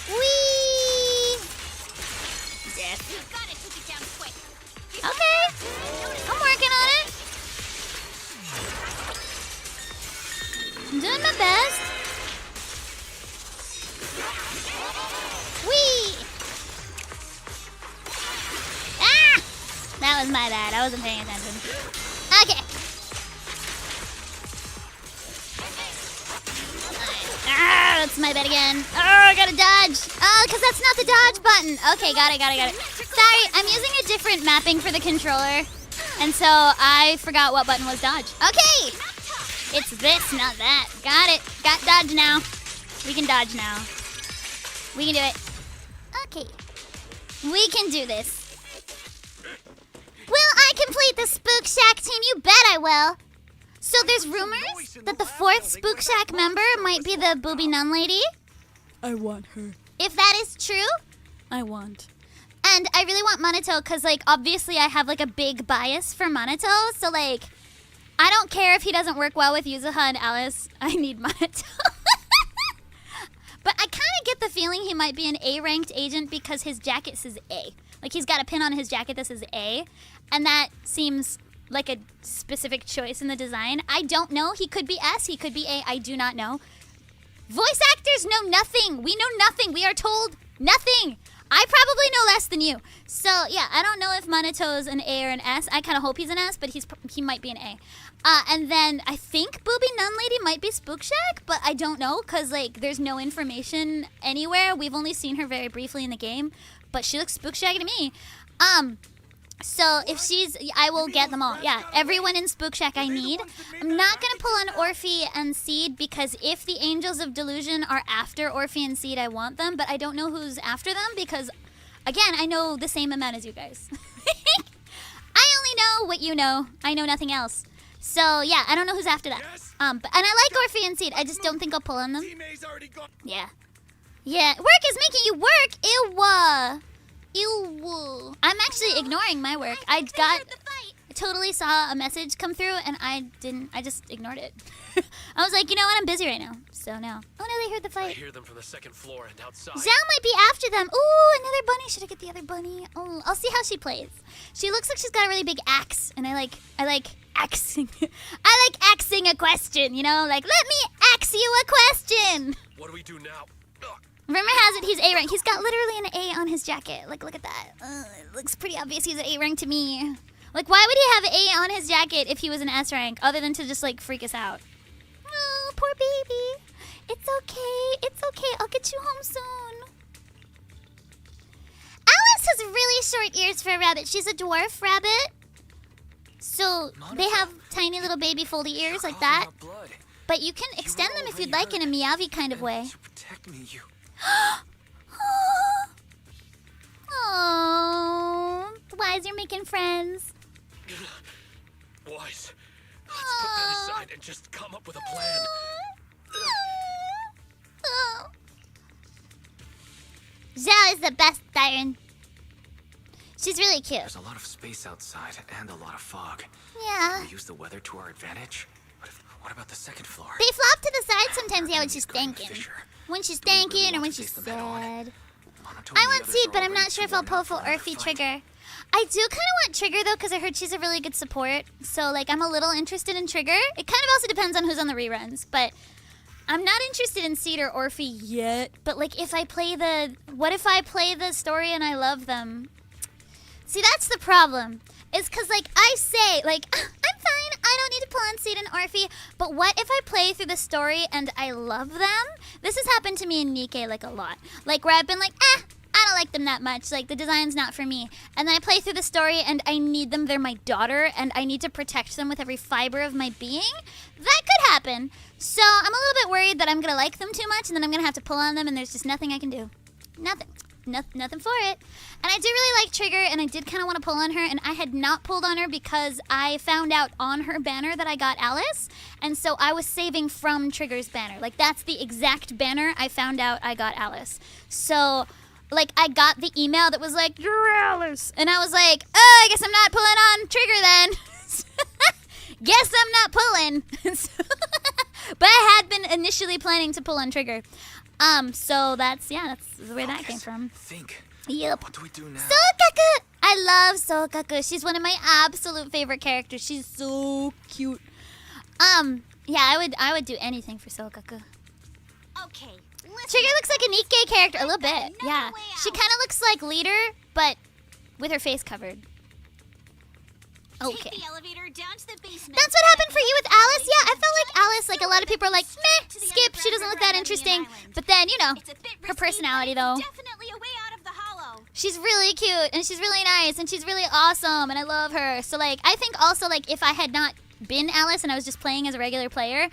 Whee! Death. Okay. I'm working on it. I'm doing my best. Whee! Ah! That was my bad. I wasn't paying attention. Okay. Ah, that's my bad again. Oh, I gotta dodge. Oh, because that's not the dodge button. Okay, got it. Sorry, I'm using a different mapping for the controller. And so I forgot what button was dodge. Okay! It's this, not that. Got it. Got dodge now. We can dodge now. We can do it. Okay. We can do this. Will I complete the Spook Shack team? You bet I will. So there's rumors that the 4th Spook Shack member might be the booby nun lady. I want her. If that is true. I want. And I really want Monato because, like, obviously I have, like, a big bias for Monato. So, like, I don't care if he doesn't work well with Yuzuha and Alice. I need Monato. But I kind of get the feeling he might be an A-ranked agent because his jacket says A. Like, he's got a pin on his jacket that says A. And that seems like a specific choice in the design. I don't know. He could be S. He could be A. I do not know. Voice actors know nothing. We know nothing. We are told nothing. I probably know less than you. So, yeah, I don't know if Monato's an A or an S. I kind of hope he's an S, but he might be an A. And then I think Booby Nun Lady might be Spook Shack, but I don't know because, like, there's no information anywhere. We've only seen her very briefly in the game, but she looks Spook Shack to me. So if she's, I will get them all. Yeah, everyone in Spook Shack I need. I'm not going to pull on Orphe and Seed because if the Angels of Delusion are after Orphe and Seed, I want them. But I don't know who's after them because, again, I know the same amount as you guys. I only know what you know. I know nothing else. So, yeah, I don't know who's after that. And I like Orphe and Seed. I just don't think I'll pull on them. Yeah. Yeah, work is making you work. Ew. Ew. I'm actually ignoring my work. I totally saw a message come through and I just ignored it. I was like, you know what? I'm busy right now. So no. Oh no, they heard the fight. I hear them from the second floor and outside. Zhao might be after them. Ooh, another bunny. Should I get the other bunny? Oh, I'll see how she plays. She looks like she's got a really big axe, and I like axing. I like axing a question, you know? Like, let me ax you a question. What do we do now? Rumor has it he's A rank. He's got literally an A on his jacket. Like, look at that. It looks pretty obvious he's an A rank to me. Like, why would he have A on his jacket if he was an S rank, other than to just, like, freak us out? Oh, poor baby. It's okay. It's okay. I'll get you home soon. Alice has really short ears for a rabbit. She's a dwarf rabbit. So they have tiny little baby foldy ears like that. But you can extend them if you'd like in a meowvy kind of way. Oh, Wise, you're making friends. Wise, let's put that aside and just come up with a plan. Zhao is the best, Byron. She's really cute. There's a lot of space outside and a lot of fog. Yeah. Can we use the weather to our advantage? What about the second floor? They flop to the side sometimes, yeah, when she's thinking. When she's thinking or when she's sad. I want Seed, but I'm not sure if I'll pull full Earthy Trigger. I do kind of want Trigger, though, because I heard she's a really good support. So, like, I'm a little interested in Trigger. It kind of also depends on who's on the reruns, but I'm not interested in Seed or Orphe yet. But, like, if I play the... What if I play the story and I love them? See, that's the problem. It's because, like, I say, like, I'm fine. I don't need to pull on Seed and Orphe. But what if I play through the story and I love them? This has happened to me in Nikke, like, a lot. Like, where I've been like, I don't like them that much. Like, the design's not for me. And then I play through the story and I need them. They're my daughter and I need to protect them with every fiber of my being. That could happen. So I'm a little bit worried that I'm going to like them too much and then I'm going to have to pull on them and there's just nothing I can do. Nothing. Nothing for it. And I do really like Trigger and I did kind of want to pull on her and I had not pulled on her because I found out on her banner that I got Alice. And so I was saving from Trigger's banner. Like, that's the exact banner I found out I got Alice. So... like, I got the email that was like, you're Alice. And I was like, oh, I guess I'm not pulling on Trigger then. Guess I'm not pulling. But I had been initially planning to pull on Trigger. So that's where that came from. Think. Yep. What do we do now? Soukaku! I love Soukaku. She's one of my absolute favorite characters. She's so cute. Yeah, I would do anything for Soukaku. Okay. Trigger looks like a Nikke character a little bit. Yeah. She kind of looks like Leader, but with her face covered. Okay. Take the elevator down to the basement. That's what happened for you with Alice? Yeah, I felt like Alice, like a lot of people are like, meh, skip, she doesn't look that interesting. But then, you know, her personality though. Definitely a way out of the hollow. She's really cute and she's really nice and she's really awesome and I love her. So like, I think also like if I had not been Alice and I was just playing as a regular player,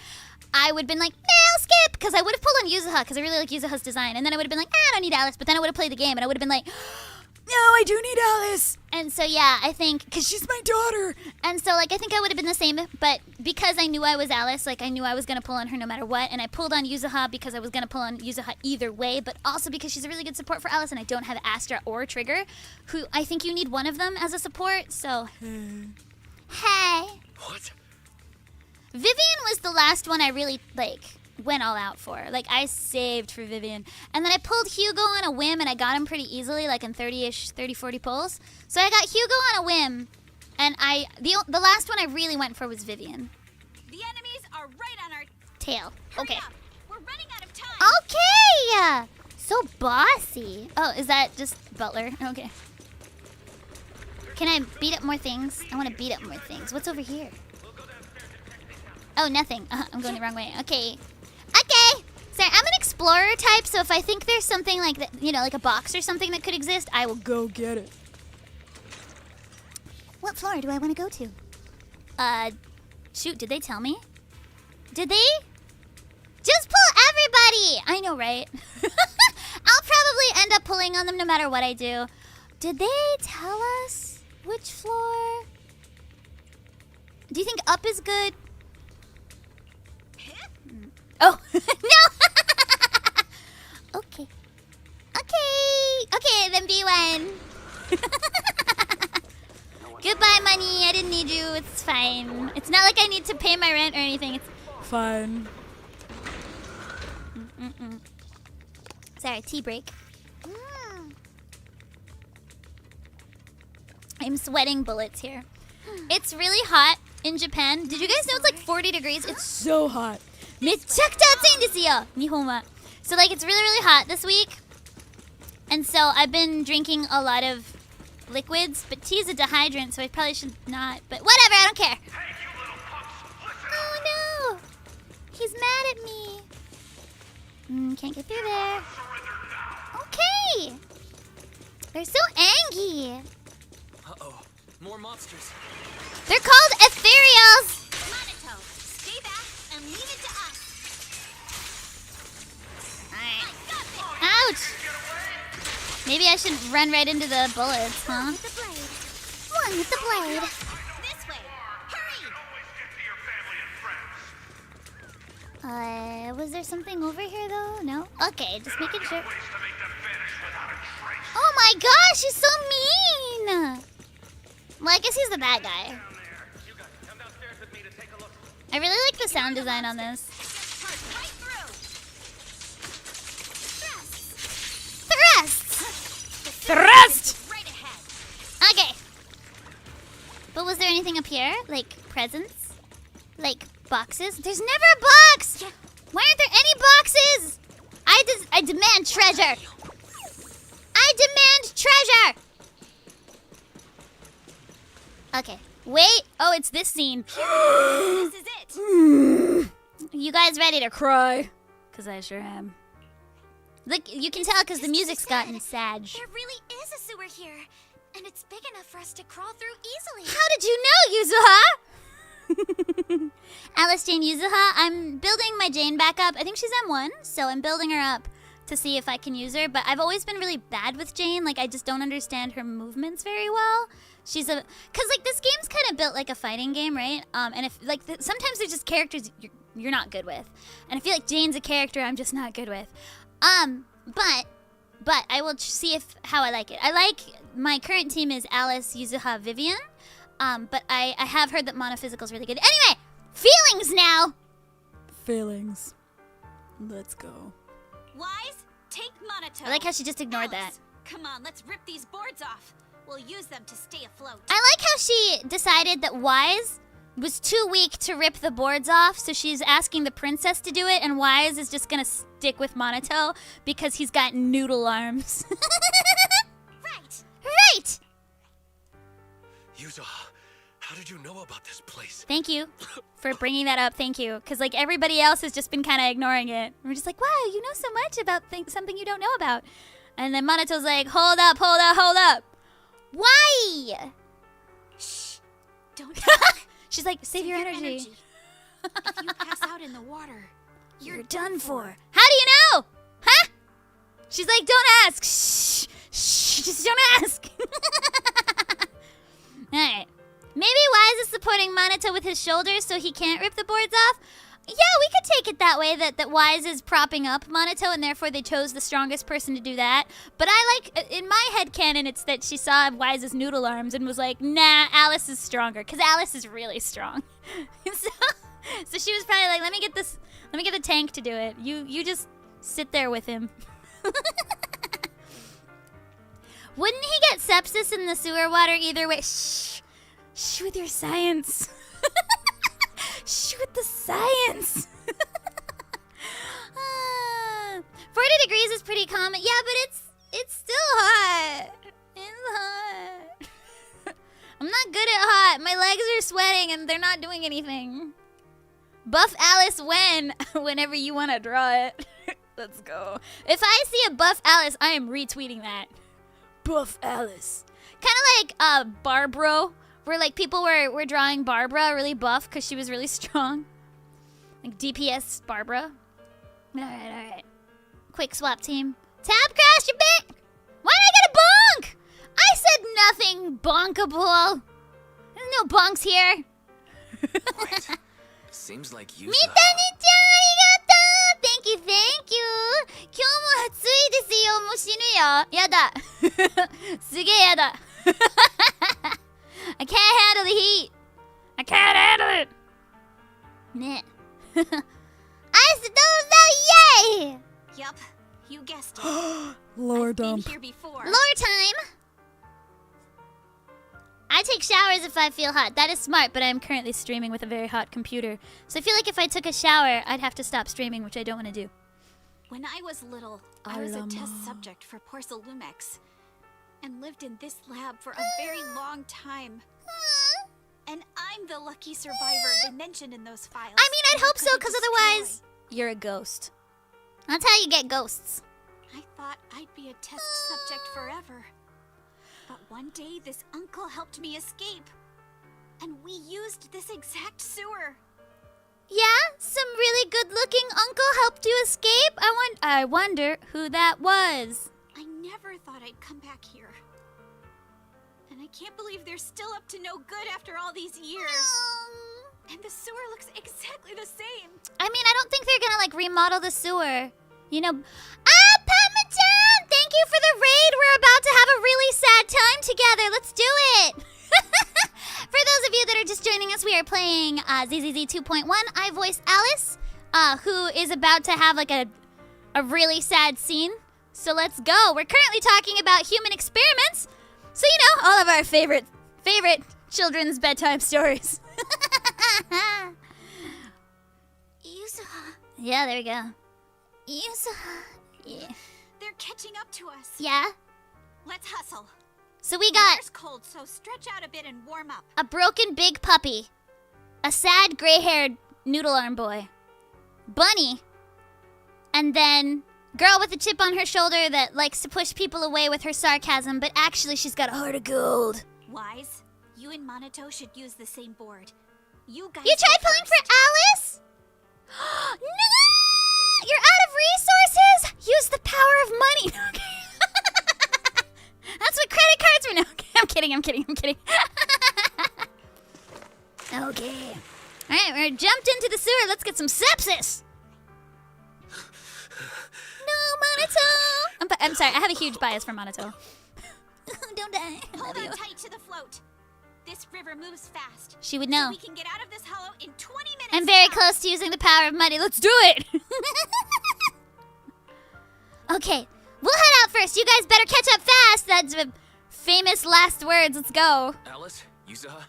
I would have been like, I'll skip, because I would have pulled on Yuzuha, because I really like Yuzuha's design. And then I would have been like, I don't need Alice, but then I would have played the game, and I would have been like, no, I do need Alice. And so, yeah, I think, because she's my daughter. And so, like, I think I would have been the same, but because I knew I was Alice, like, I knew I was going to pull on her no matter what, and I pulled on Yuzuha because I was going to pull on Yuzuha either way, but also because she's a really good support for Alice, and I don't have Astra or Trigger, who I think you need one of them as a support, so, hey. What? Vivian was the last one I really, like, went all out for. Like, I saved for Vivian. And then I pulled Hugo on a whim, and I got him pretty easily, like in 30, 40 pulls. So I got Hugo on a whim, and the last one I really went for was Vivian. The enemies are right on our tail. Okay. We're running out of time. Okay! So bossy. Oh, is that just Butler? Okay. Can I beat up more things? I want to beat up more things. What's over here? Oh, nothing. I'm going the wrong way. Okay. Okay. So I'm an explorer type, so if I think there's something like that, you know, like a box or something that could exist, I will go get it. What floor do I want to go to? Shoot, did they tell me? Did they? Just pull everybody! I know, right? I'll probably end up pulling on them no matter what I do. Did they tell us which floor? Do you think up is good? Oh, no! Okay. like I need to pay my rent or anything. It's fine. Sorry, tea break. I'm sweating bullets here. It's really hot in Japan. Did you guys know it's like 40 degrees? It's so hot. めっちゃくちゃ暑いんですよ、日本は. So like it's really, really hot this week. And so I've been drinking a lot of liquids, but tea is a dehydrant, so I probably should not. But whatever, I don't care. Oh no! He's mad at me. Can't get through there. Okay! They're so angry. Uh-oh. More monsters. They're called ethereals! Monato, stay back and leave it to us. Alright. Ouch! Maybe I should run right into the bullets, huh? With the blade. One with the blade. This way. Hurry! Was there something over here though? No? Okay, just making sure. Oh my gosh, he's so mean! Well, I guess he's the bad guy. I really like the sound design on this. Thrust! Okay. But was there anything up here? Like presents? Like boxes? There's never a box! Why aren't there any boxes? I demand treasure! I demand treasure! Okay. Wait. Oh, it's this scene. This is it. You guys ready to cry? Because I sure am. Look, you can tell because the music's gotten sad. There really is a sewer here, and it's big enough for us to crawl through easily. How did you know, Yuzuha? Alice Jane Yuzuha. I'm building my Jane back up. I think she's M1, so I'm building her up to see if I can use her. But I've always been really bad with Jane. Like, I just don't understand her movements very well. Because, like, this game's kind of built like a fighting game, right? And if, like, sometimes there's just characters you're not good with. And I feel like Jane's a character I'm just not good with. But I will see how I like it. I like, my current team is Alice, Yuzuha, Vivian. But I have heard that Monophysical's really good. Anyway, feelings now! Feelings. Let's go. Wise, take Monato. I like how she just ignored Alice, that. Come on, let's rip these boards off. We'll use them to stay afloat. I like how she decided that Wise was too weak to rip the boards off, so she's asking the princess to do it, and Wise is just gonna stick with Monato because he's got noodle arms. Right! Yuzuha, how did you know about this place? Thank you for bringing that up, thank you. Because, like, everybody else has just been kind of ignoring it. We're just like, wow, you know so much about something you don't know about. And then Monato's like, hold up. Why? Shh. Don't She's like, save your energy. If you pass out in the water, You're done for. How do you know? Huh? She's like, don't ask. Shh. Just don't ask. Alright. Maybe Wise is supporting Monato with his shoulders so he can't rip the boards off. Yeah, we could take it that way, that Wise is propping up Monato, and therefore they chose the strongest person to do that. But I like, in my headcanon, it's that she saw Wise's noodle arms and was like, nah, Alice is stronger, because Alice is really strong. So she was probably like, let me get the tank to do it. You just sit there with him. Wouldn't he get sepsis in the sewer water either way? Shh with your science. Shh with the science. 40 degrees is pretty common. Yeah, but it's still hot. It's hot. I'm not good at hot. My legs are sweating and they're not doing anything. Buff Alice whenever you want to draw it. Let's go. If I see a buff Alice, I am retweeting that. Buff Alice. Kind of like Barbro, where like people were drawing Barbara really buff because she was really strong. Like DPS Barbara. Alright. Quick swap team. Tab crash, you bit! Why did I get a bonk? I said nothing bonkable. There's no bonks here. Wait. Seems like you. Mitani-chan, arigato! Thank you. 今日も暑いですよ。もう死ぬよ。やだ。すげえやだ。I can't handle the heat. I can't handle it. ね。アイスどうぞイエーイ! Yup, you guessed it. Lore I've been dump. here before. Lore time! I take showers if I feel hot. That is smart, but I am currently streaming with a very hot computer. So I feel like if I took a shower, I'd have to stop streaming, which I don't want to do. When I was little, I was a test subject for Porcelumix and lived in this lab for a very long time. And I'm the lucky survivor they mentioned in those files. I mean, I'd hope so, because otherwise, you're a ghost. That's how you get ghosts. I thought I'd be a test subject forever. But one day, this uncle helped me escape. And we used this exact sewer. Yeah? Some really good-looking uncle helped you escape? I wonder who that was. I never thought I'd come back here. And I can't believe they're still up to no good after all these years. And the sewer looks exactly the same. I mean, I don't think they're gonna, like, remodel the sewer. You know... Ah, Papa-chan! Thank you for the raid! We're about to have a really sad time together. Let's do it! For those of you that are just joining us, we are playing ZZZ 2.1. I voice Alice, who is about to have, like, a really sad scene. So let's go. We're currently talking about human experiments. So, you know, all of our favorite children's bedtime stories. Yuzuha. Yeah, there we go. Yuzuha. Yeah. They're catching up to us. Yeah? Let's hustle. So we got It's cold, so stretch out a bit and warm up. a broken big puppy, a sad gray-haired noodle arm boy, Bunny, and then girl with a chip on her shoulder that likes to push people away with her sarcasm, but actually she's got a heart of gold. Wise, you and Monato should use the same board. You guys. You tried pulling for Alice? No! You're out of resources? Use the power of money. Okay. That's what credit cards were. No, okay. I'm kidding. Okay. Alright, we're jumped into the sewer. Let's get some sepsis. No, Monato! I'm sorry, I have a huge bias for Monato. Don't die. Hold on tight to the float. This river moves fast. She would know. So we can get out of this hollow in 20 minutes. I'm very close to using the power of money. Let's do it! Okay, we'll head out first. You guys better catch up fast. That's famous last words. Let's go. Alice, Yuzuha,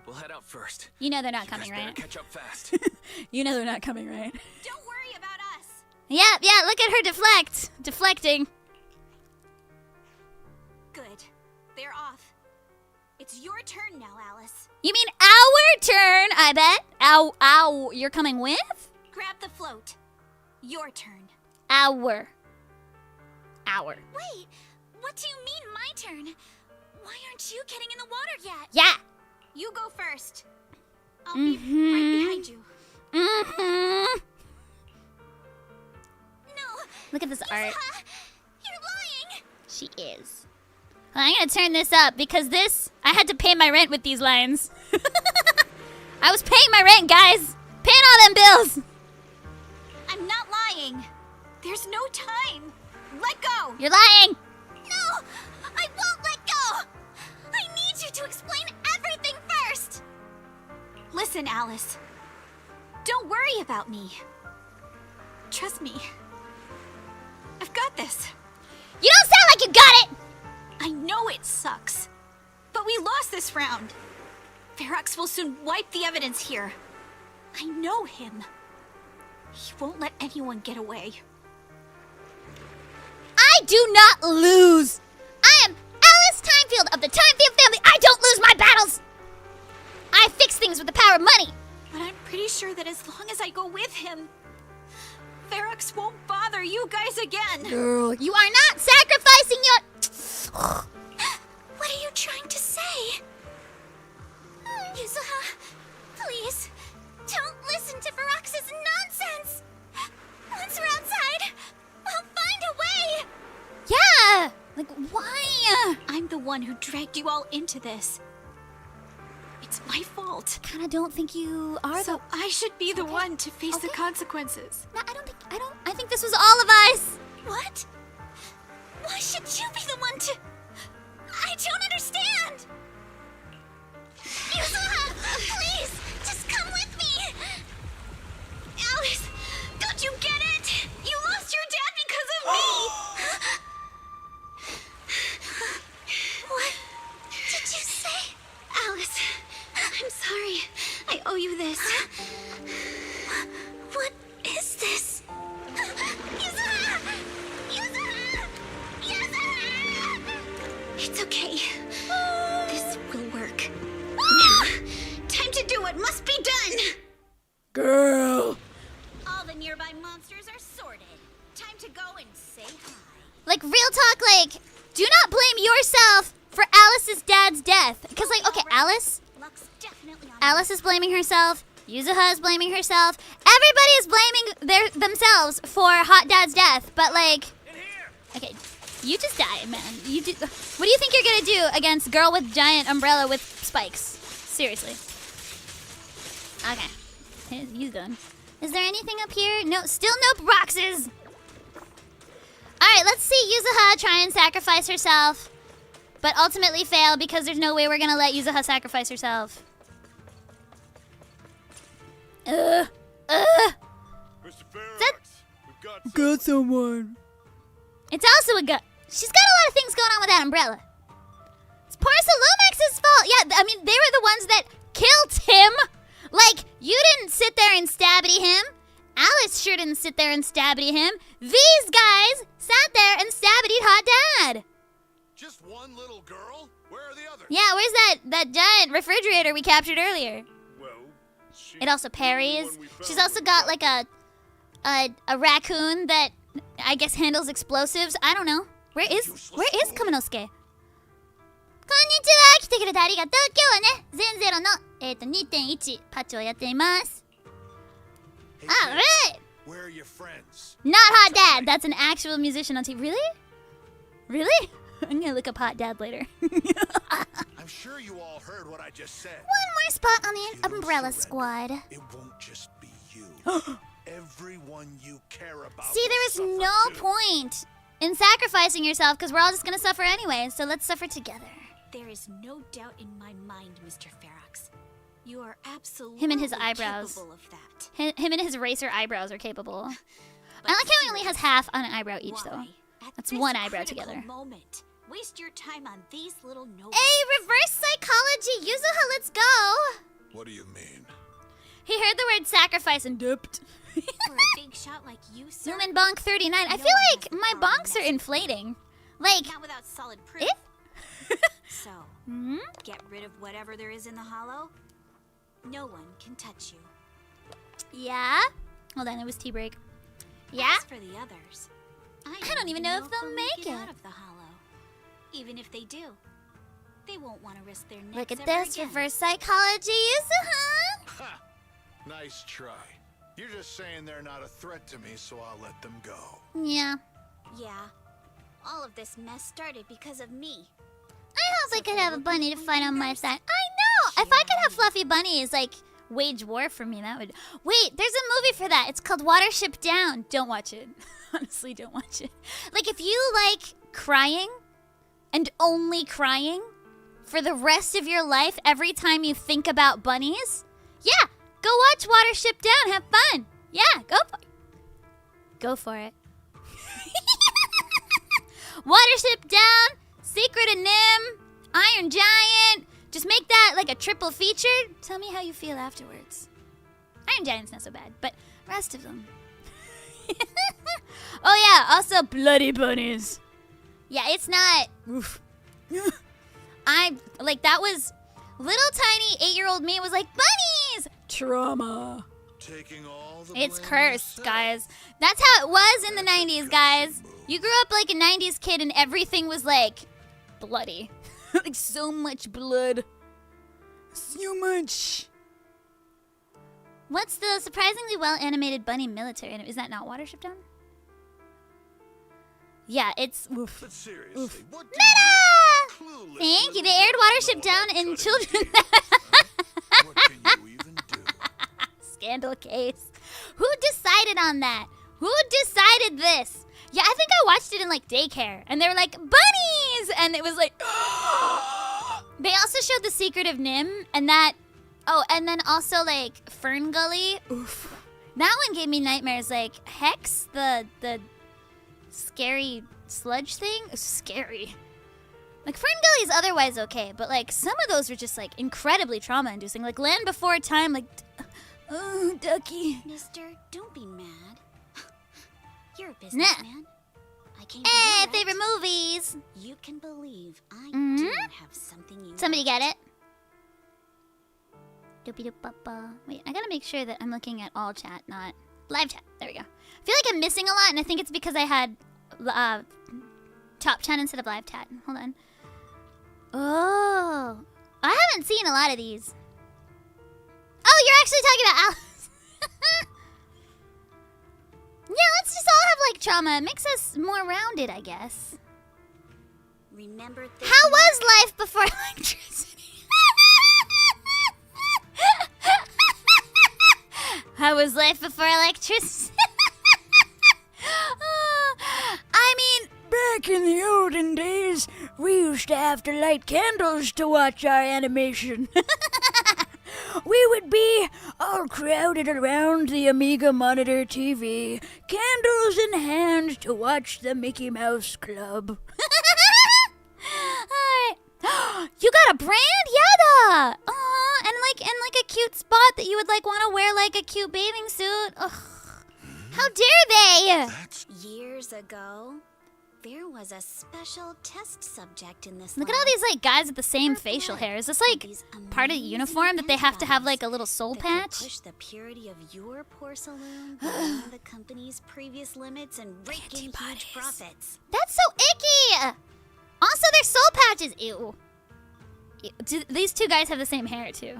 we'll head out first. You know they're not coming, Better right? catch up fast. You know they're not coming, right? Don't worry about us. Yeah, look at her deflect. Deflecting. Good. They're off. It's your turn now, Alice. You mean our turn, I bet? Ow, you're coming with? Grab the float. Your turn. Our. Wait, what do you mean my turn? Why aren't you getting in the water yet? Yeah. You go first. I'll be right behind you. Mm-hmm. No. Look at this art. You're lying. She is. Well, I'm gonna turn this up because I had to pay my rent with these lines. I was paying my rent, guys. Paying all them bills. I'm not lying. There's no time. Let go. You're lying. No, I won't let go. I need you to explain everything first. Listen, Alice. Don't worry about me. Trust me. I've got this. You don't sound like you got it. I know it sucks. But we lost this round. Farox will soon wipe the evidence here. I know him. He won't let anyone get away. I do not lose. I am Alice Thymefield of the Thymefield family. I don't lose my battles. I fix things with the power of money. But I'm pretty sure that as long as I go with him, Farox won't bother you guys again. Girl, you are not sacrificing your... What are you trying to say? Yuzuha, please, don't listen to Farox's nonsense. Once we're outside, we'll find a way. Yeah, like why? I'm the one who dragged you all into this. It's my fault. I kinda don't think you are So I should be the one to face the consequences. No, I think this was all of us. What? Why should you be the one to... I don't understand. Yuzuha, please, just come with me. Like, real talk, like, do not blame yourself for Alice's dad's death. Because, like, okay, Alice is blaming herself. Yuzuha is blaming herself. Everybody is blaming themselves for Hot Dad's death. But, like, okay, you just die, man. You do. What do you think you're gonna do against girl with giant umbrella with spikes? Seriously. Okay, he's done. Is there anything up here? No, still no boxes. All right, let's see Yuzuha try and sacrifice herself, but ultimately fail because there's no way we're gonna let Yuzuha sacrifice herself. Mr. Farox, got someone. It's also a gut. She's got a lot of things going on with that umbrella. It's Porcelumix's fault. Yeah, I mean, they were the ones that killed him. Like, you didn't sit there and stabby him. Alice sure didn't sit there and stabby him. These guys sat there and stabbied Hot Dad. Just one little girl? Where are the others? Yeah, where's that giant refrigerator we captured earlier? Well, It also parries. She's also got like a raccoon that I guess handles explosives. I don't know. Where is Kaminosuke? こんにちは。来てくれてありがとう。今日はね、ゼンゼロの2.1 パッチをやっています。Alright! Where are your friends? Not Hot Dad. That's an actual musician on TV. Really? Really? I'm gonna look up Hot Dad later. I'm sure you all heard what I just said. One more spot on the Umbrella Squad. It won't just be you. Everyone you care about. See, there is no point in sacrificing yourself because we're all just gonna suffer anyway. So let's suffer together. There is no doubt in my mind, Mr. Farox. You are absolutely Him and his eyebrows. capable of that. Him and his racer eyebrows are capable. I like how he only has half on an eyebrow each, though. That's one eyebrow together. Moment. Waste your time on these little notes. Hey, reverse psychology! Yuzuha, let's go! What do you mean? He heard the word sacrifice and dipped. For a big shot like you, sir. Lumin bonk 39. I feel like my bonks are inflating. Like, Not without solid proof. So, get rid of whatever there is in the hollow. No one can touch you. Yeah? Hold on, it was tea break. Yeah? As for the others, I don't even know if they'll make out it. of the hollow. Even if they do, they won't want to risk their necks Look at ever this, again. reverse psychology, Yuzuha! Ha! Nice try. You're just saying they're not a threat to me, so I'll let them go. Yeah. Yeah. All of this mess started because of me. I hope I could have a bunny to fight on my side. I know! If I could have fluffy bunnies, like, wage war for me, that would... Wait, there's a movie for that. It's called Watership Down. Don't watch it. Honestly, don't watch it. Like, if you like crying, and only crying, for the rest of your life, every time you think about bunnies, yeah, go watch Watership Down. Have fun. Yeah, go for it. Watership Down, Secret of Nim, Iron Giant. Just make that like a triple feature. Tell me how you feel afterwards. Iron Giant's not so bad, but rest of them. Oh yeah, also bloody bunnies. Yeah, it's not. Oof. That was little tiny 8-year-old me was like, bunnies! Trauma. Taking all the It's blame cursed, yourself. guys. That's how it was in the 90s, guys. You grew up like a 90s kid and everything was like bloody. Like so much blood. So much. What's the surprisingly well-animated bunny military? Is that not Watership Down? Yeah, it's... Oof. But seriously, Oof. what do Meta! you clueless Thank you. little They aired girl Watership know Down about in cutting children. teeth? What can you even do? Scandal case. Who decided on that? Who decided this? Yeah, I think I watched it in like daycare, and they were like, bunnies! And it was like... They also showed The Secret of Nim, and that... Oh, and then also like Fern Gully. Oof. That one gave me nightmares. Like Hex, the scary sludge thing. It was scary. Like Fern Gully is otherwise okay, but like some of those were just like incredibly trauma-inducing. Like Land Before Time, like... Oh, Ducky. Mister, don't be mad. You're a businessman. I came to Hey, you, right? favorite movies. You can believe I Mhm. do have something you Somebody want. get it? Doopy-doop-ba-ba. Wait, I gotta make sure that I'm looking at all chat, not live chat. There we go. I feel like I'm missing a lot, and I think it's because I had top 10 instead of live chat. Hold on. Oh, I haven't seen a lot of these. Oh, you're actually talking about Alice. Yeah, let's just all have like trauma. It makes us more rounded, I guess. Remember How was life before electricity? How was life before electricity? I mean, back in the olden days, we used to have to light candles to watch our animation. We would be all crowded around the Amiga monitor TV, candles in hand to watch the Mickey Mouse Club. Alright. You got a brand? Yada! And like a cute spot that you would like want to wear like a cute bathing suit. Ugh. How dare they? Years ago, there was a special test subject in this Look at all these like guys with the same facial hair. Is this like part of the uniform that they have to have like a little soul patch? Push the purity of your porcelain beyond the company's previous limits and rake in huge profits. That's so icky! Also, their soul patches. Ew. These two guys have the same hair too.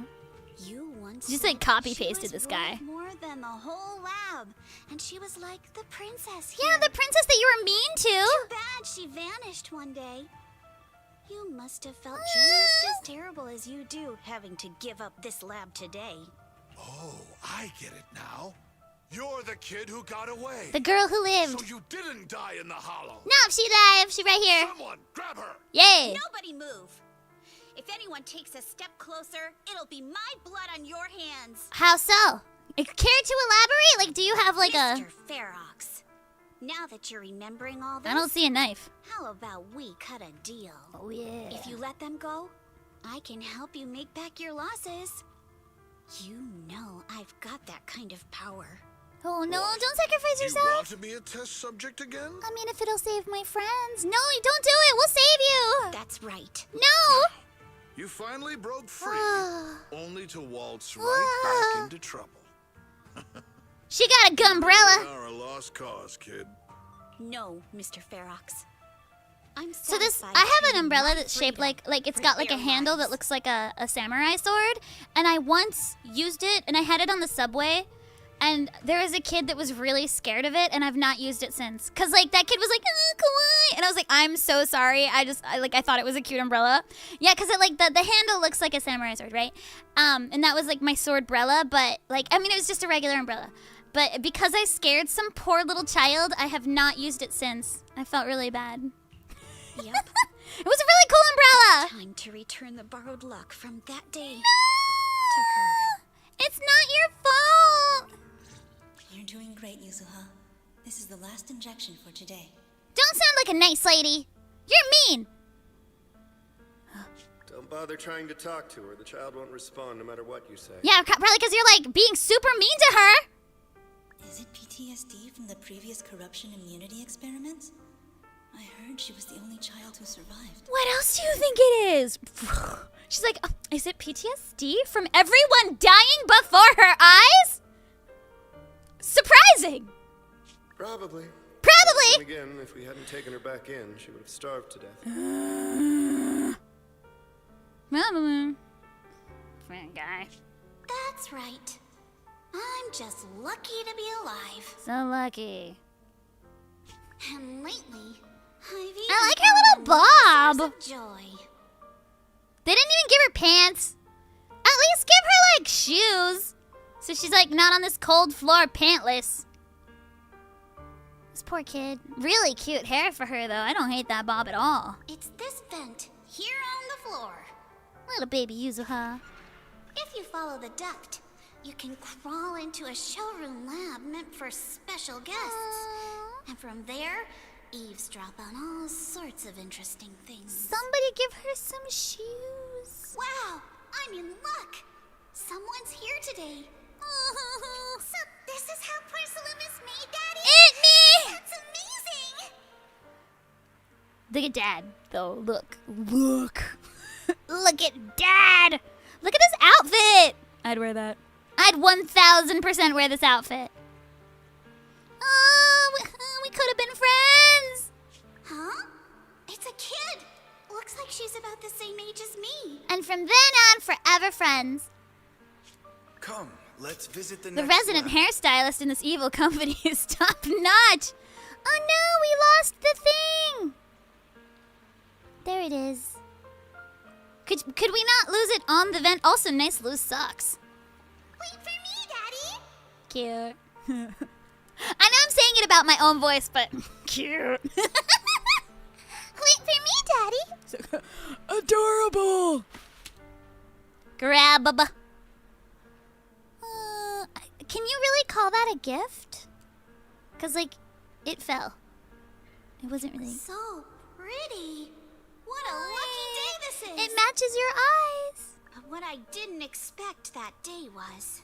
You once just like copy pasted this guy. More than the whole lab, and she was like the princess here. Yeah, the princess that you were mean to. Too bad she vanished one day. You must have felt just as terrible as you do, having to give up this lab today. Oh, I get it now. You're the kid who got away. The girl who lived. So you didn't die in the hollow. No, she died. She right here. Someone grab her. Yay. Nobody move. If anyone takes a step closer, it'll be my blood on your hands. How so? Care to elaborate? Like, do you have like Mr. Farox, now that you're remembering all this, I don't see a knife. How about we cut a deal? Oh yeah. If you let them go, I can help you make back your losses. You know I've got that kind of power. Oh no, don't sacrifice You yourself. want to be a test subject again? I mean, if it'll save my friends. No, don't do it. We'll save you. That's right. No. You finally broke free, only to waltz right back into trouble. She got a gumbrella. You are a lost cause, kid. No, Mr. Farox. I'm So this, I have an umbrella that's shaped like it's got like a handle that looks like a samurai sword. And I once used it, and I had it on the subway. And there was a kid that was really scared of it, and I've not used it since. Cause like that kid was like, kawaii, and I was like, I'm so sorry. I thought it was a cute umbrella. Yeah, cause it like the handle looks like a samurai sword, right? And that was like my sword-brella, but like it was just a regular umbrella. But because I scared some poor little child, I have not used it since. I felt really bad. Yep. It was a really cool umbrella. Time to return the borrowed luck from that day to her. It's not your fault. You're doing great, Yuzuha. This is the last injection for today. Don't sound like a nice lady. You're mean. Don't bother trying to talk to her. The child won't respond no matter what you say. Yeah, probably because you're like being super mean to her. Is it PTSD from the previous corruption immunity experiments? I heard she was the only child who survived. What else do you think it is? She's like, is it PTSD from everyone dying before her eyes? Surprising. Probably. Probably. Again, if we hadn't taken her back in, she would have starved to death. Friend guy. That's right. I'm just lucky to be alive. So lucky. And lately, I like her little bob. Of joy. They didn't even give her pants. At least give her like shoes. So she's like not on this cold floor pantless. This poor kid. Really cute hair for her though. I don't hate that bob at all. It's this vent here on the floor. Little baby Yuzuha. If you follow the duct, you can crawl into a showroom lab meant for special guests. And from there, eavesdrop on all sorts of interesting things. Somebody give her some shoes. Wow, I'm in luck. Someone's here today. So this is how Porcelumix made Daddy? It me! That's amazing! Look at Dad, though. Look. Look at Dad! Look at this outfit! I'd wear that. I'd 1000% wear this outfit. Oh, we could have been friends! from then on, forever friends. Come, let's visit the The next resident lab. hairstylist in this evil company is top notch. Oh no, we lost the thing. There it is. Could we not lose it on the vent? Also, nice loose socks. Wait for me, Daddy. Cute. I know I'm saying it about my own voice, but cute. Wait for me, Daddy. Adorable. Grab. Can you really call that a gift? Cause like, it fell. It wasn't really. So pretty. What a lucky day this is. It matches your eyes. But what I didn't expect that day was...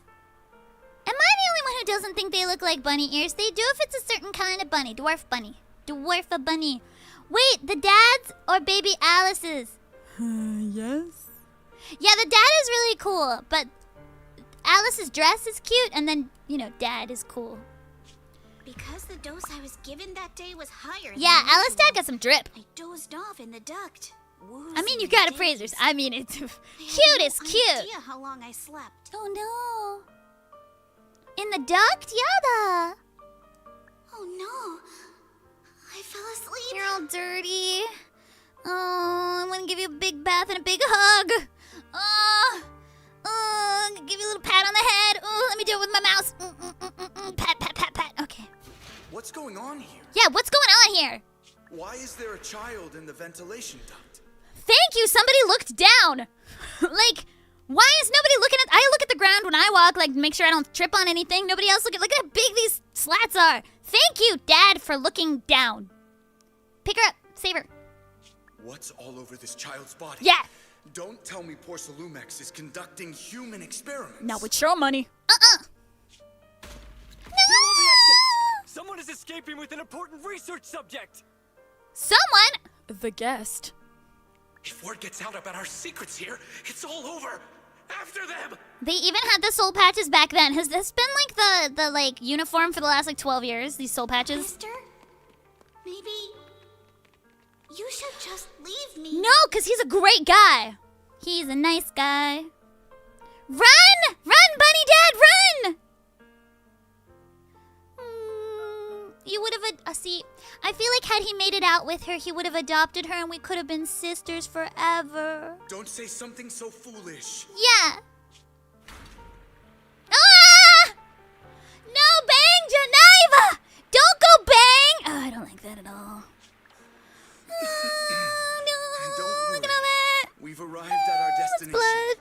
Am I the only one who doesn't think they look like bunny ears? They do if it's a certain kind of bunny. Dwarf bunny. Dwarf bunny. Wait, the dad's or baby Alice's? Yes. Yeah, the dad is really cool, but Alice's dress is cute, and then, you know, dad is cool. Because the dose I was given that day was higher Yeah, than Alice usual, dad got some drip. I dozed off in the duct. I mean, you gotta praise her. I mean, it's cute, it's cute. I had no idea how long I slept. Oh no. In the duct? Yada. Oh no. I fell asleep. You're all dirty. Oh, I want to give you a big bath and a big hug. Give you a little pat on the head. Oh, let me do it with my mouse. Pat, pat, pat, pat. Okay. What's going on here? Yeah, what's going on here? Why is there a child in the ventilation duct? Thank you. Somebody looked down. Like, why is nobody looking at... I look at the ground when I walk, like, make sure I don't trip on anything. Nobody else look at how big these slats are. Thank you, Dad, for looking down. Pick her up. Save her. What's all over this child's body? Yeah. Don't tell me Porcelumix is conducting human experiments. Not with your money. Someone is escaping with an important research subject. Someone? The guest. If word gets out about our secrets here, it's all over. After them. They even had the soul patches back then. Has this been like the like uniform for the last like 12 years? These soul patches? Mister? Maybe you should just leave me. No, because he's a great guy. He's a nice guy. Run! Run, Bunny Dad, run! You would have, see, I feel like had he made it out with her, he would have adopted her and we could have been sisters forever. Don't say something so foolish. Yeah. Ah! No, bang, Geneva! Don't go bang! Oh, I don't like that at all. And don't worry. Look at all that. We've arrived at our destination. Blood.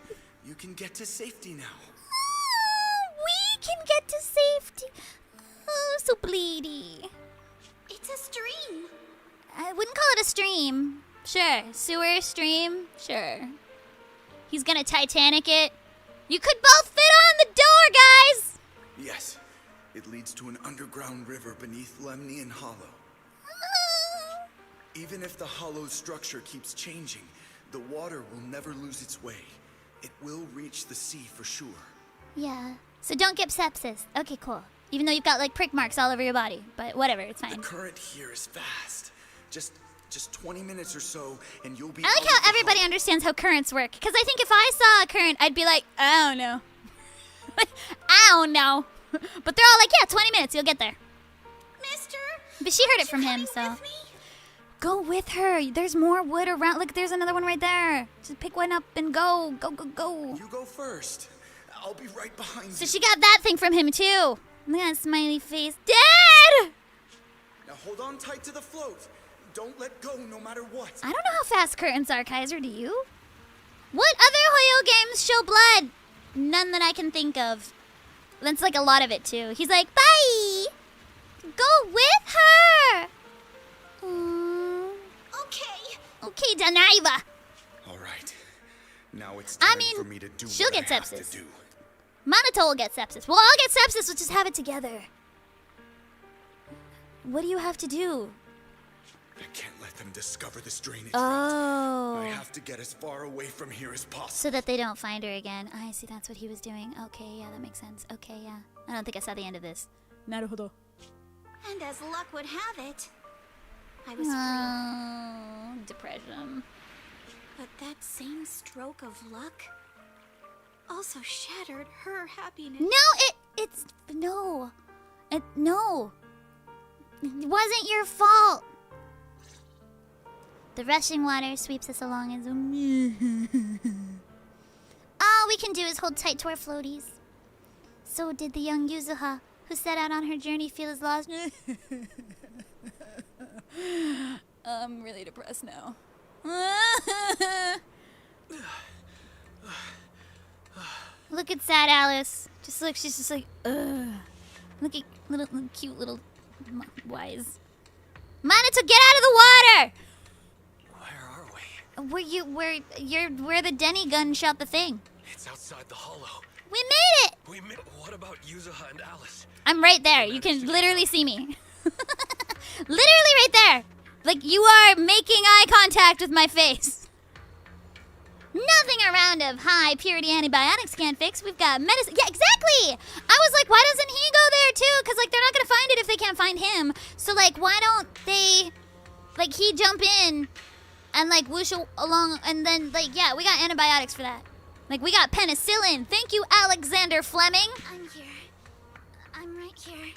You can get to safety now. We can get to safety. Oh, so bleedy. It's a stream. I wouldn't call it a stream. Sure. Sewer stream. Sure. He's gonna Titanic it. You could both fit on the door, guys! Yes. It leads to an underground river beneath Lemnian Hollow. Even if the hollow's structure keeps changing, the water will never lose its way. It will reach the sea for sure. Yeah. So don't get sepsis. Okay, cool. Even though you've got like prick marks all over your body. But whatever, it's fine. The current here is fast. Just 20 minutes or so, and you'll be I like how everybody understands how currents work. Because I think if I saw a current, I'd be like, I don't know. I don't know. But they're all like, yeah, 20 minutes, you'll get there. Mister? But she heard it from him, so. Go with her. There's more wood around. Look, there's another one right there. Just pick one up and go. Go, go, go. You go first. I'll be right behind you. So she got that thing from him, too. Look at that smiley face. Dad! Now hold on tight to the float. Don't let go no matter what. I don't know how fast curtains are, Kaiser. Do you? What other Hoyo games show blood? None that I can think of. That's like a lot of it, too. He's like, bye! Go with her! Okay. Okay, Danaiva. All right. Now it's time for me to do she'll what get I have sepsis. to do. Monato will get sepsis. We'll all get sepsis. We'll just have it together. What do you have to do? I can't let them discover this drainage. Oh. I have to get as far away from here as possible. So that they don't find her again. I see, that's what he was doing. Okay, yeah, that makes sense. Okay, yeah. I don't think I saw the end of this. Naruhodo. And as luck would have it, I was free. Depression. But that same stroke of luck also shattered her happiness. No. It wasn't your fault. The rushing water sweeps us along as all we can do is hold tight to our floaties. So did the young Yuzuha, who set out on her journey, feel as lost. I'm really depressed now. Look at sad Alice. Just look, she's just like, ugh. Look at little cute little wise. Minato, get out of the water! Where the Denny gun shot the thing. It's outside the hollow. We made it! What about Yuzuha and Alice? I'm right there. You can literally see me. Literally right there. Like, you are making eye contact with my face. Nothing a round of high purity antibiotics can't fix. We've got medicine. Yeah, exactly. I was like, why doesn't he go there too? Because, like, they're not going to find it if they can't find him. So, like, why don't they, like, he jump in and, like, whoosh along and then, like, yeah, we got antibiotics for that. Like, we got penicillin. Thank you, Alexander Fleming. I'm here. I'm right here.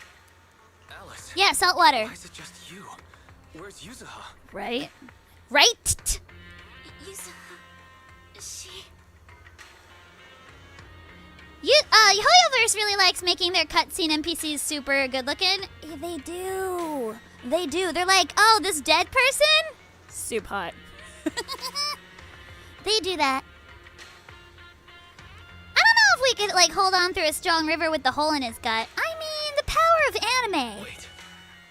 Alice. Yeah, salt water. Why is it just you? Where's Yuzuha? Right? Right? Yuzuha. She... Hoyoverse really likes making their cutscene NPCs super good looking. Yeah, they do. They do. They're like, oh, this dead person? Super hot. They do that. I don't know if we could, like, hold on through a strong river with the hole in his gut. I mean, the power of anime. Wait.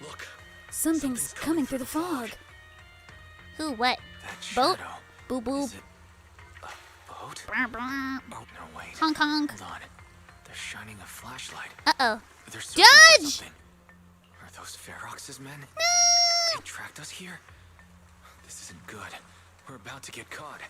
Look. Something's coming through the fog. Who, what? Boat? Boo boo. Boat? Blah, blah. Oh, no, wait. Honk honk. Hold on. They're shining a flashlight. Uh-oh. Dodge! Are those Farox's men? No! They tracked us here? This isn't good. We're about to get caught.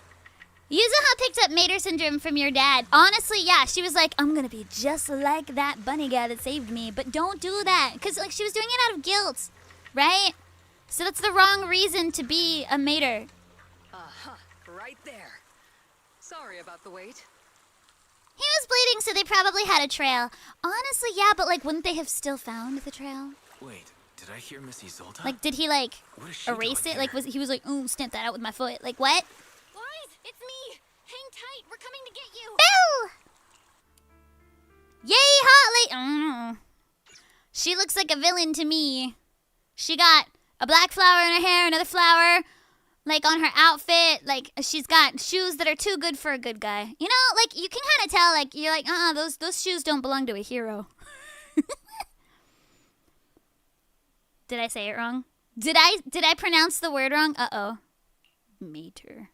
Yuzuha picked up Mater syndrome from your dad. Honestly, yeah, she was like, I'm gonna be just like that bunny guy that saved me. But don't do that. Because, like, she was doing it out of guilt. Right? So that's the wrong reason to be a Mater. Uh-huh. Right there. Sorry about the wait. He was bleeding, so they probably had a trail. Honestly, yeah, but, like, wouldn't they have still found the trail? Wait, did I hear Missy Zolta? Like, did he, like, erase it? Like, he was like, ooh, stamp that out with my foot. Like, what? Guys, it's me. Hang tight. We're coming to get you. Bill! Yay, hot lady. She looks like a villain to me. She got a black flower in her hair, another flower, like, on her outfit. Like, she's got shoes that are too good for a good guy. You know, like, you can kind of tell, like, you're like, those shoes don't belong to a hero. Did I say it wrong? Did I pronounce the word wrong? Uh-oh. Mater.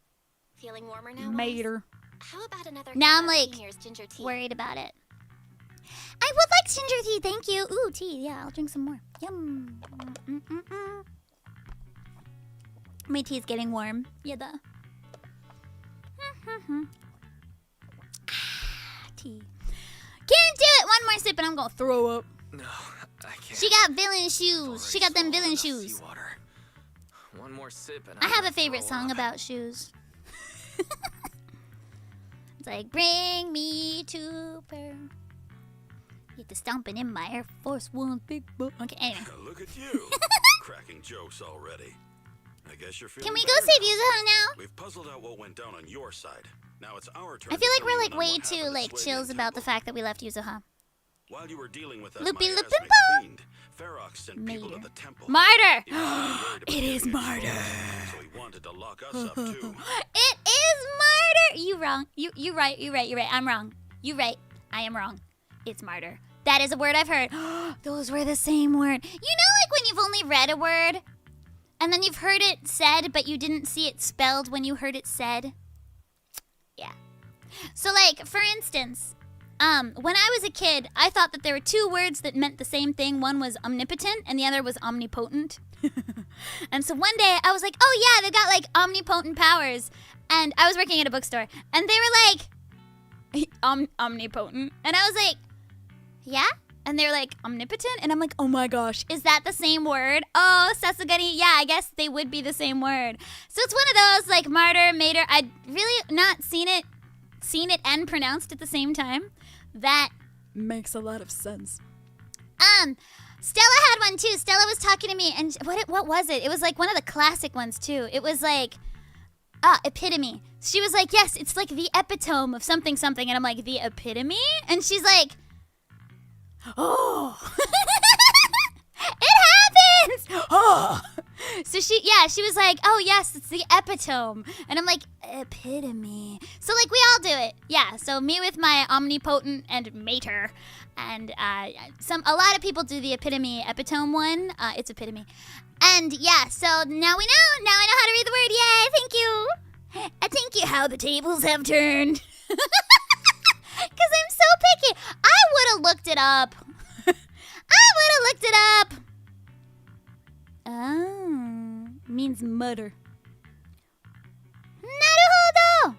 Feeling warmer now? Mater. How about another Now I'm, like, ginger tea? worried about it. I would like ginger tea, thank you. Ooh, tea. Yeah, I'll drink some more. Yum. My tea's getting warm. Yeah, duh. Tea. Can't do it. One more sip and I'm gonna throw up. No, I can't. She got villain shoes. She got them villain shoes. Seawater. One more sip and I have a favorite song about shoes. It's like, bring me to Pearl. Get to stomping in my Air Force One big boat. Okay, anyway. Look at you. Cracking jokes already. I guess you're feeling Can we go save Yuzuha now? We've puzzled out what went down on your side. Now it's our turn. I feel like we're like way too like chills about the fact that we left Yuzuha. While you were dealing with that Loopy miasmic loopy fiend, Farox sent people to the temple. Martyr! It is martyr. So he wanted to lock us up too. It is martyr. You wrong. You right. I'm wrong. You right. I am wrong. It's martyr. That is a word I've heard. Those were the same word. You know, like when you've only read a word and then you've heard it said, but you didn't see it spelled when you heard it said? Yeah. So, like, for instance, when I was a kid, I thought that there were two words that meant the same thing. One was omnipotent and the other was omnipotent. And so one day I was like, oh yeah, they got like omnipotent powers. And I was working at a bookstore and they were like, omnipotent. And I was like, yeah? And they're like, omnipotent? And I'm like, oh my gosh, is that the same word? Oh, Sasagani, yeah, I guess they would be the same word. So it's one of those, like, martyr, mater. I'd really not seen it and pronounced at the same time. That makes a lot of sense. Stella had one too. Stella was talking to me, and what was it? It was like one of the classic ones too. It was like, epitome. She was like, yes, it's like the epitome of something something. And I'm like, the epitome? And she's like, oh, it happens. Oh. So she was like, oh yes, it's the epitome. And I'm like, epitome. So like we all do it. Yeah, so me with my omnipotent and mater. And a lot of people do the epitome one. It's epitome. And yeah, so now we know. Now I know how to read the word. Yay, thank you. Thank you how the tables have turned. Because I'm so picky. I would have looked it up. Oh, means mutter. Naruhodo.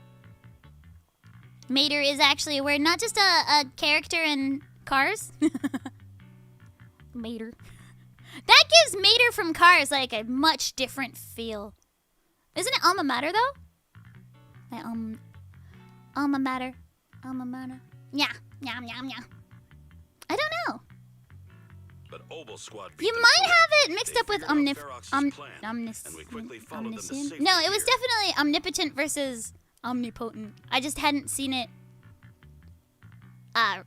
Mater is actually a word, not just a character in Cars. Mater. That gives Mater from Cars like a much different feel. Isn't it alma mater though? Like, alma mater. Alma mater. Yeah. Yeah. I don't know. But Obel Squad you might have it mixed up with omniscient. No, it was definitely omnipotent versus omnipotent. I just hadn't seen it. I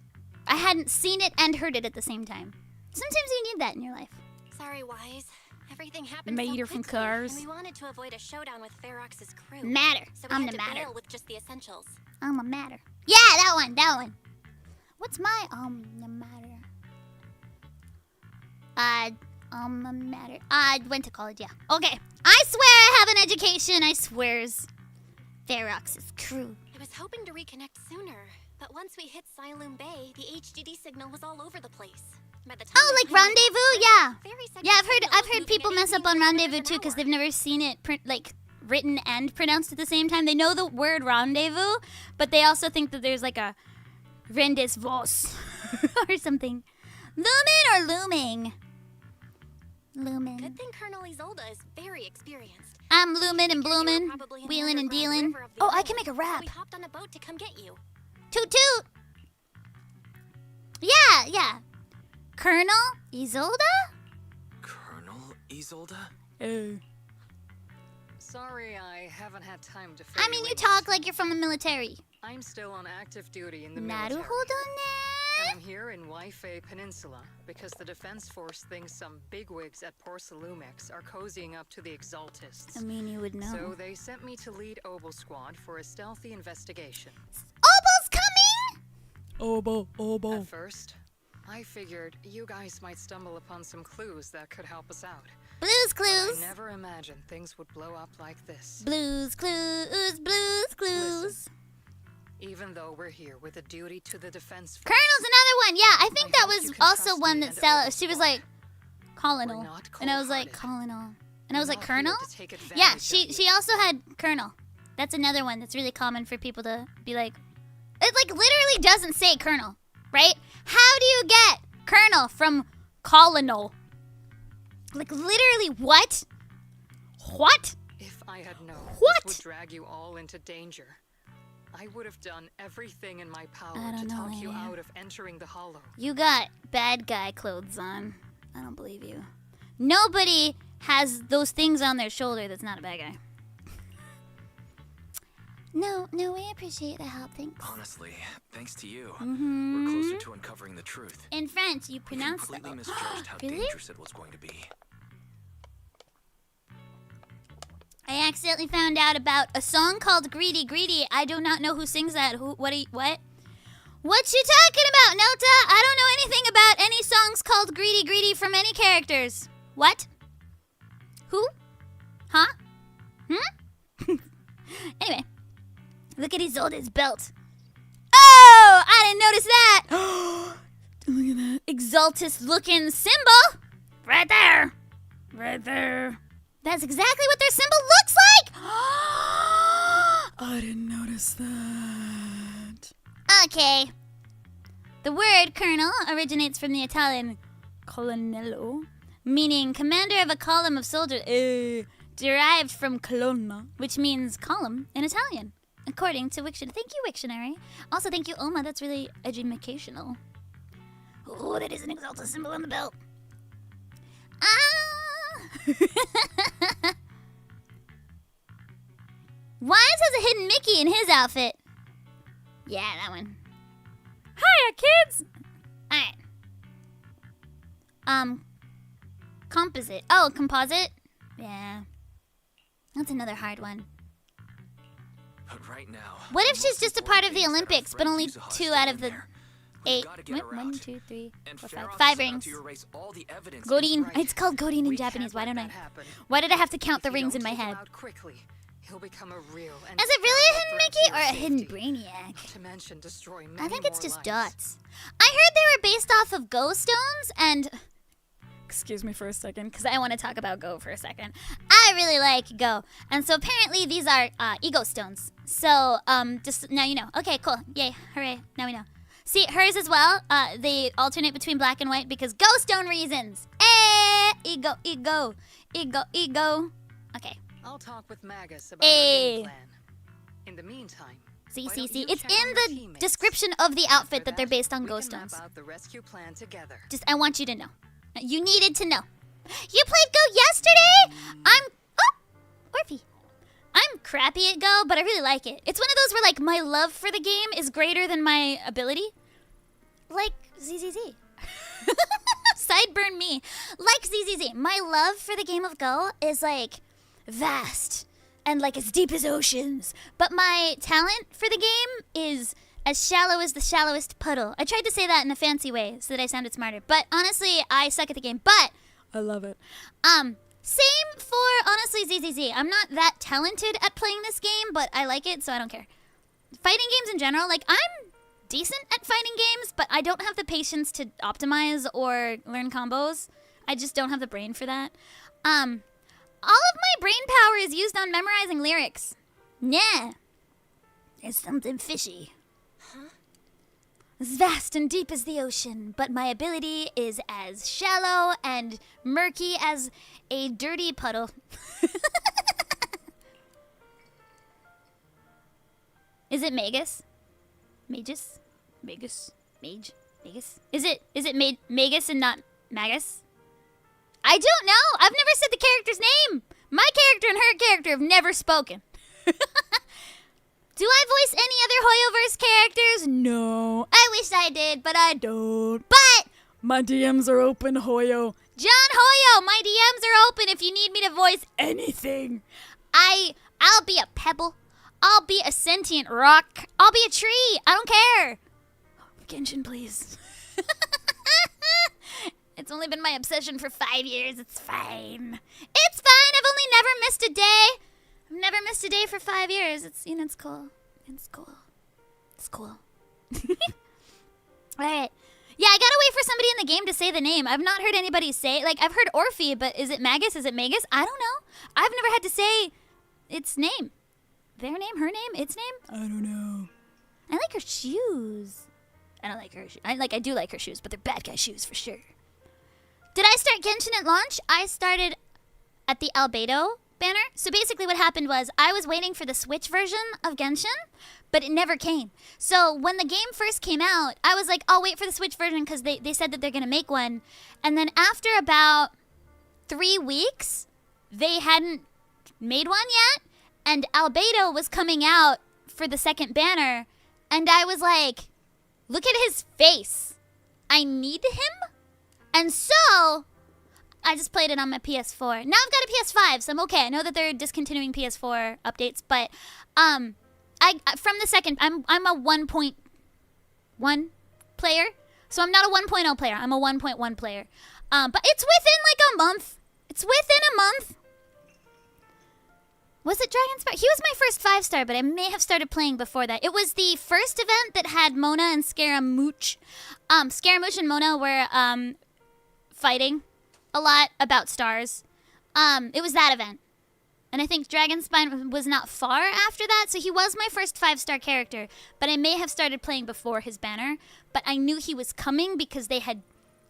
hadn't seen it and heard it at the same time. Sometimes you need that in your life. Sorry, Wise. Everything happened Mater so from quickly, Cars. and we wanted to avoid a showdown with Farox's crew. Matter. So we I'm had the to matter. bail with just the essentials. I'm a matter. Yeah, that one. What's my the matter? A matter. I went to college, yeah. Okay. I swear I have an education. I swears. Farox's crew. I was hoping to reconnect sooner, but once we hit Silum Bay, the HDD signal was all over the place. By the time like Rendezvous? Yeah. Yeah, I've heard people mess up on Rendezvous too because they've never seen it written and pronounced at the same time. They know the word rendezvous, but they also think that there's like a rendezvous or something. Lumin or looming? Lumin. Good thing Colonel Isolde is very experienced. I'm Lumin and bloomin', wheeling and dealing. Oh, I can make a rap. So we hopped on a boat to come get you. Toot toot. Yeah. Colonel Isolde? Colonel Isolde? Sorry, I haven't had time to. I mean, you talk like you're from the military. I'm still on active duty in the military. And I'm here in Waifei Peninsula because the Defense Force thinks some bigwigs at Porcelumix are cozying up to the Exaltists. I mean, you would know. So they sent me to lead Obel Squad for a stealthy investigation. Obel's coming! Obel. At first, I figured you guys might stumble upon some clues that could help us out. Blues Clues. But I never imagined things would blow up like this. Blues Clues. Listen. Even though we're here with a duty to the Defense Force. Colonel's another one. Yeah, I think that was also one that Stella. She was like, Colonel. And I was like, Colonel. And I was like, Colonel? Yeah, she also had Colonel. That's another one that's really common for people to be like, it like literally doesn't say Colonel, right? How do you get Colonel from Colonel? Like literally what? What? If I had known this would drag you all into danger, I would have done everything in my power to talk you out of entering the Hollow. You got bad guy clothes on. I don't believe you. Nobody has those things on their shoulder that's not a bad guy. No, we appreciate the help, thanks. Honestly, thanks to you, Mm-hmm. we're closer to uncovering the truth. In French, you pronounce that. Completely misjudged how dangerous it was going to be. I accidentally found out about a song called Greedy Greedy. I do not know who sings that. What? What you talking about, Nota? I don't know anything about any songs called Greedy Greedy from any characters. What? Who? Huh? Anyway, look at Isolde's belt. Oh, I didn't notice that. Look at that Exaltus looking symbol. Right there. That's exactly what their symbol looks like! I didn't notice that. Okay. The word colonel originates from the Italian colonnello, meaning commander of a column of soldiers, derived from colonna, which means column in Italian, according to Wiktionary. Thank you, Wiktionary. Also, thank you, Oma. That's really educational. Oh, that is an exalted symbol on the belt. Wise has a hidden Mickey in his outfit. Yeah, that one. Hiya, kids! Alright. Composite. Oh, composite? Yeah. That's another hard one. But right now, what if she's just a part of the Olympics, but only 2 out of the 8? Wait, 1, 2, 3, 4, 5. 5 rings. Godin. It's called Godin in Japanese. Why don't I? Why did I have to count the rings in my head? He'll become a real and is it really a hidden Mickey or a hidden Brainiac? To mention destroy I think it's just dots. I heard they were based off of Go stones and... Excuse me for a second, because I want to talk about Go for a second. I really like Go. And so apparently these are ego stones. So, just now you know. Okay, cool. Yay. Hooray. Now we know. See, hers as well. They alternate between black and white because Go stone reasons. Ego. Okay. I'll talk with Magus about our game plan. In the meantime, ZZZ. It's in the description of the outfit that they're based on Go stones. Out the rescue plan together. Just, I want you to know. You needed to know. You played Go yesterday? Orphe. I'm crappy at Go, but I really like it. It's one of those where, like, my love for the game is greater than my ability. Like ZZZ. Sideburn me. Like ZZZ. My love for the game of Go is, like, vast and, like, as deep as oceans. But my talent for the game is as shallow as the shallowest puddle. I tried to say that in a fancy way so that I sounded smarter. But honestly, I suck at the game. But I love it. Same for, honestly, ZZZ. I'm not that talented at playing this game, but I like it, so I don't care. Fighting games in general, like, I'm decent at fighting games, but I don't have the patience to optimize or learn combos. I just don't have the brain for that. All of my brain power is used on memorizing lyrics. Yeah. It's something fishy. As vast and deep as the ocean, but my ability is as shallow and murky as a dirty puddle. Is it Magus? Magus? Magus? Mage? Magus? Is it Magus and not Magus? I don't know. I've never said the character's name. My character and her character have never spoken. Do I voice any other Hoyoverse characters? No. I wish I did, but I don't. But my DMs are open, Hoyo. John Hoyo, my DMs are open if you need me to voice anything. I'll be a pebble. I'll be a sentient rock. I'll be a tree. I don't care. Genshin, please. It's only been my obsession for 5 years. It's fine. It's fine. I've only never missed a day. I've never missed a day for 5 years. It's, you know, it's cool. It's cool. It's cool. Alright. Yeah, I gotta wait for somebody in the game to say the name. I've not heard anybody say it. Like, I've heard Orphe, but is it Magus? Is it Magus? I don't know. I've never had to say its name. Their name? Her name? Its name? I don't know. I like her shoes. I don't like her shoes. I do like her shoes, but they're bad guy shoes for sure. Did I start Genshin at launch? I started at the Albedo banner. So basically what happened was I was waiting for the Switch version of Genshin, but it never came. So when the game first came out, I was like, I'll wait for the Switch version because they said that they're going to make one. And then after about 3 weeks, they hadn't made one yet. And Albedo was coming out for the second banner. And I was like, look at his face. I need him. And so I just played it on my PS4. Now I've got a PS5, so I'm okay. I know that they're discontinuing PS4 updates, but I from the second, I'm a 1.1 player, so I'm not a 1.0 player. I'm a 1.1 player. But it's within like a month. It's within a month. Was it Dragonspire? He was my first 5-star, but I may have started playing before that. It was the first event that had Mona and Scaramouche. Scaramouche and Mona were fighting a lot about stars. It was that event. And I think Dragonspine was not far after that, so he was my first 5-star character. But I may have started playing before his banner. But I knew he was coming because they had,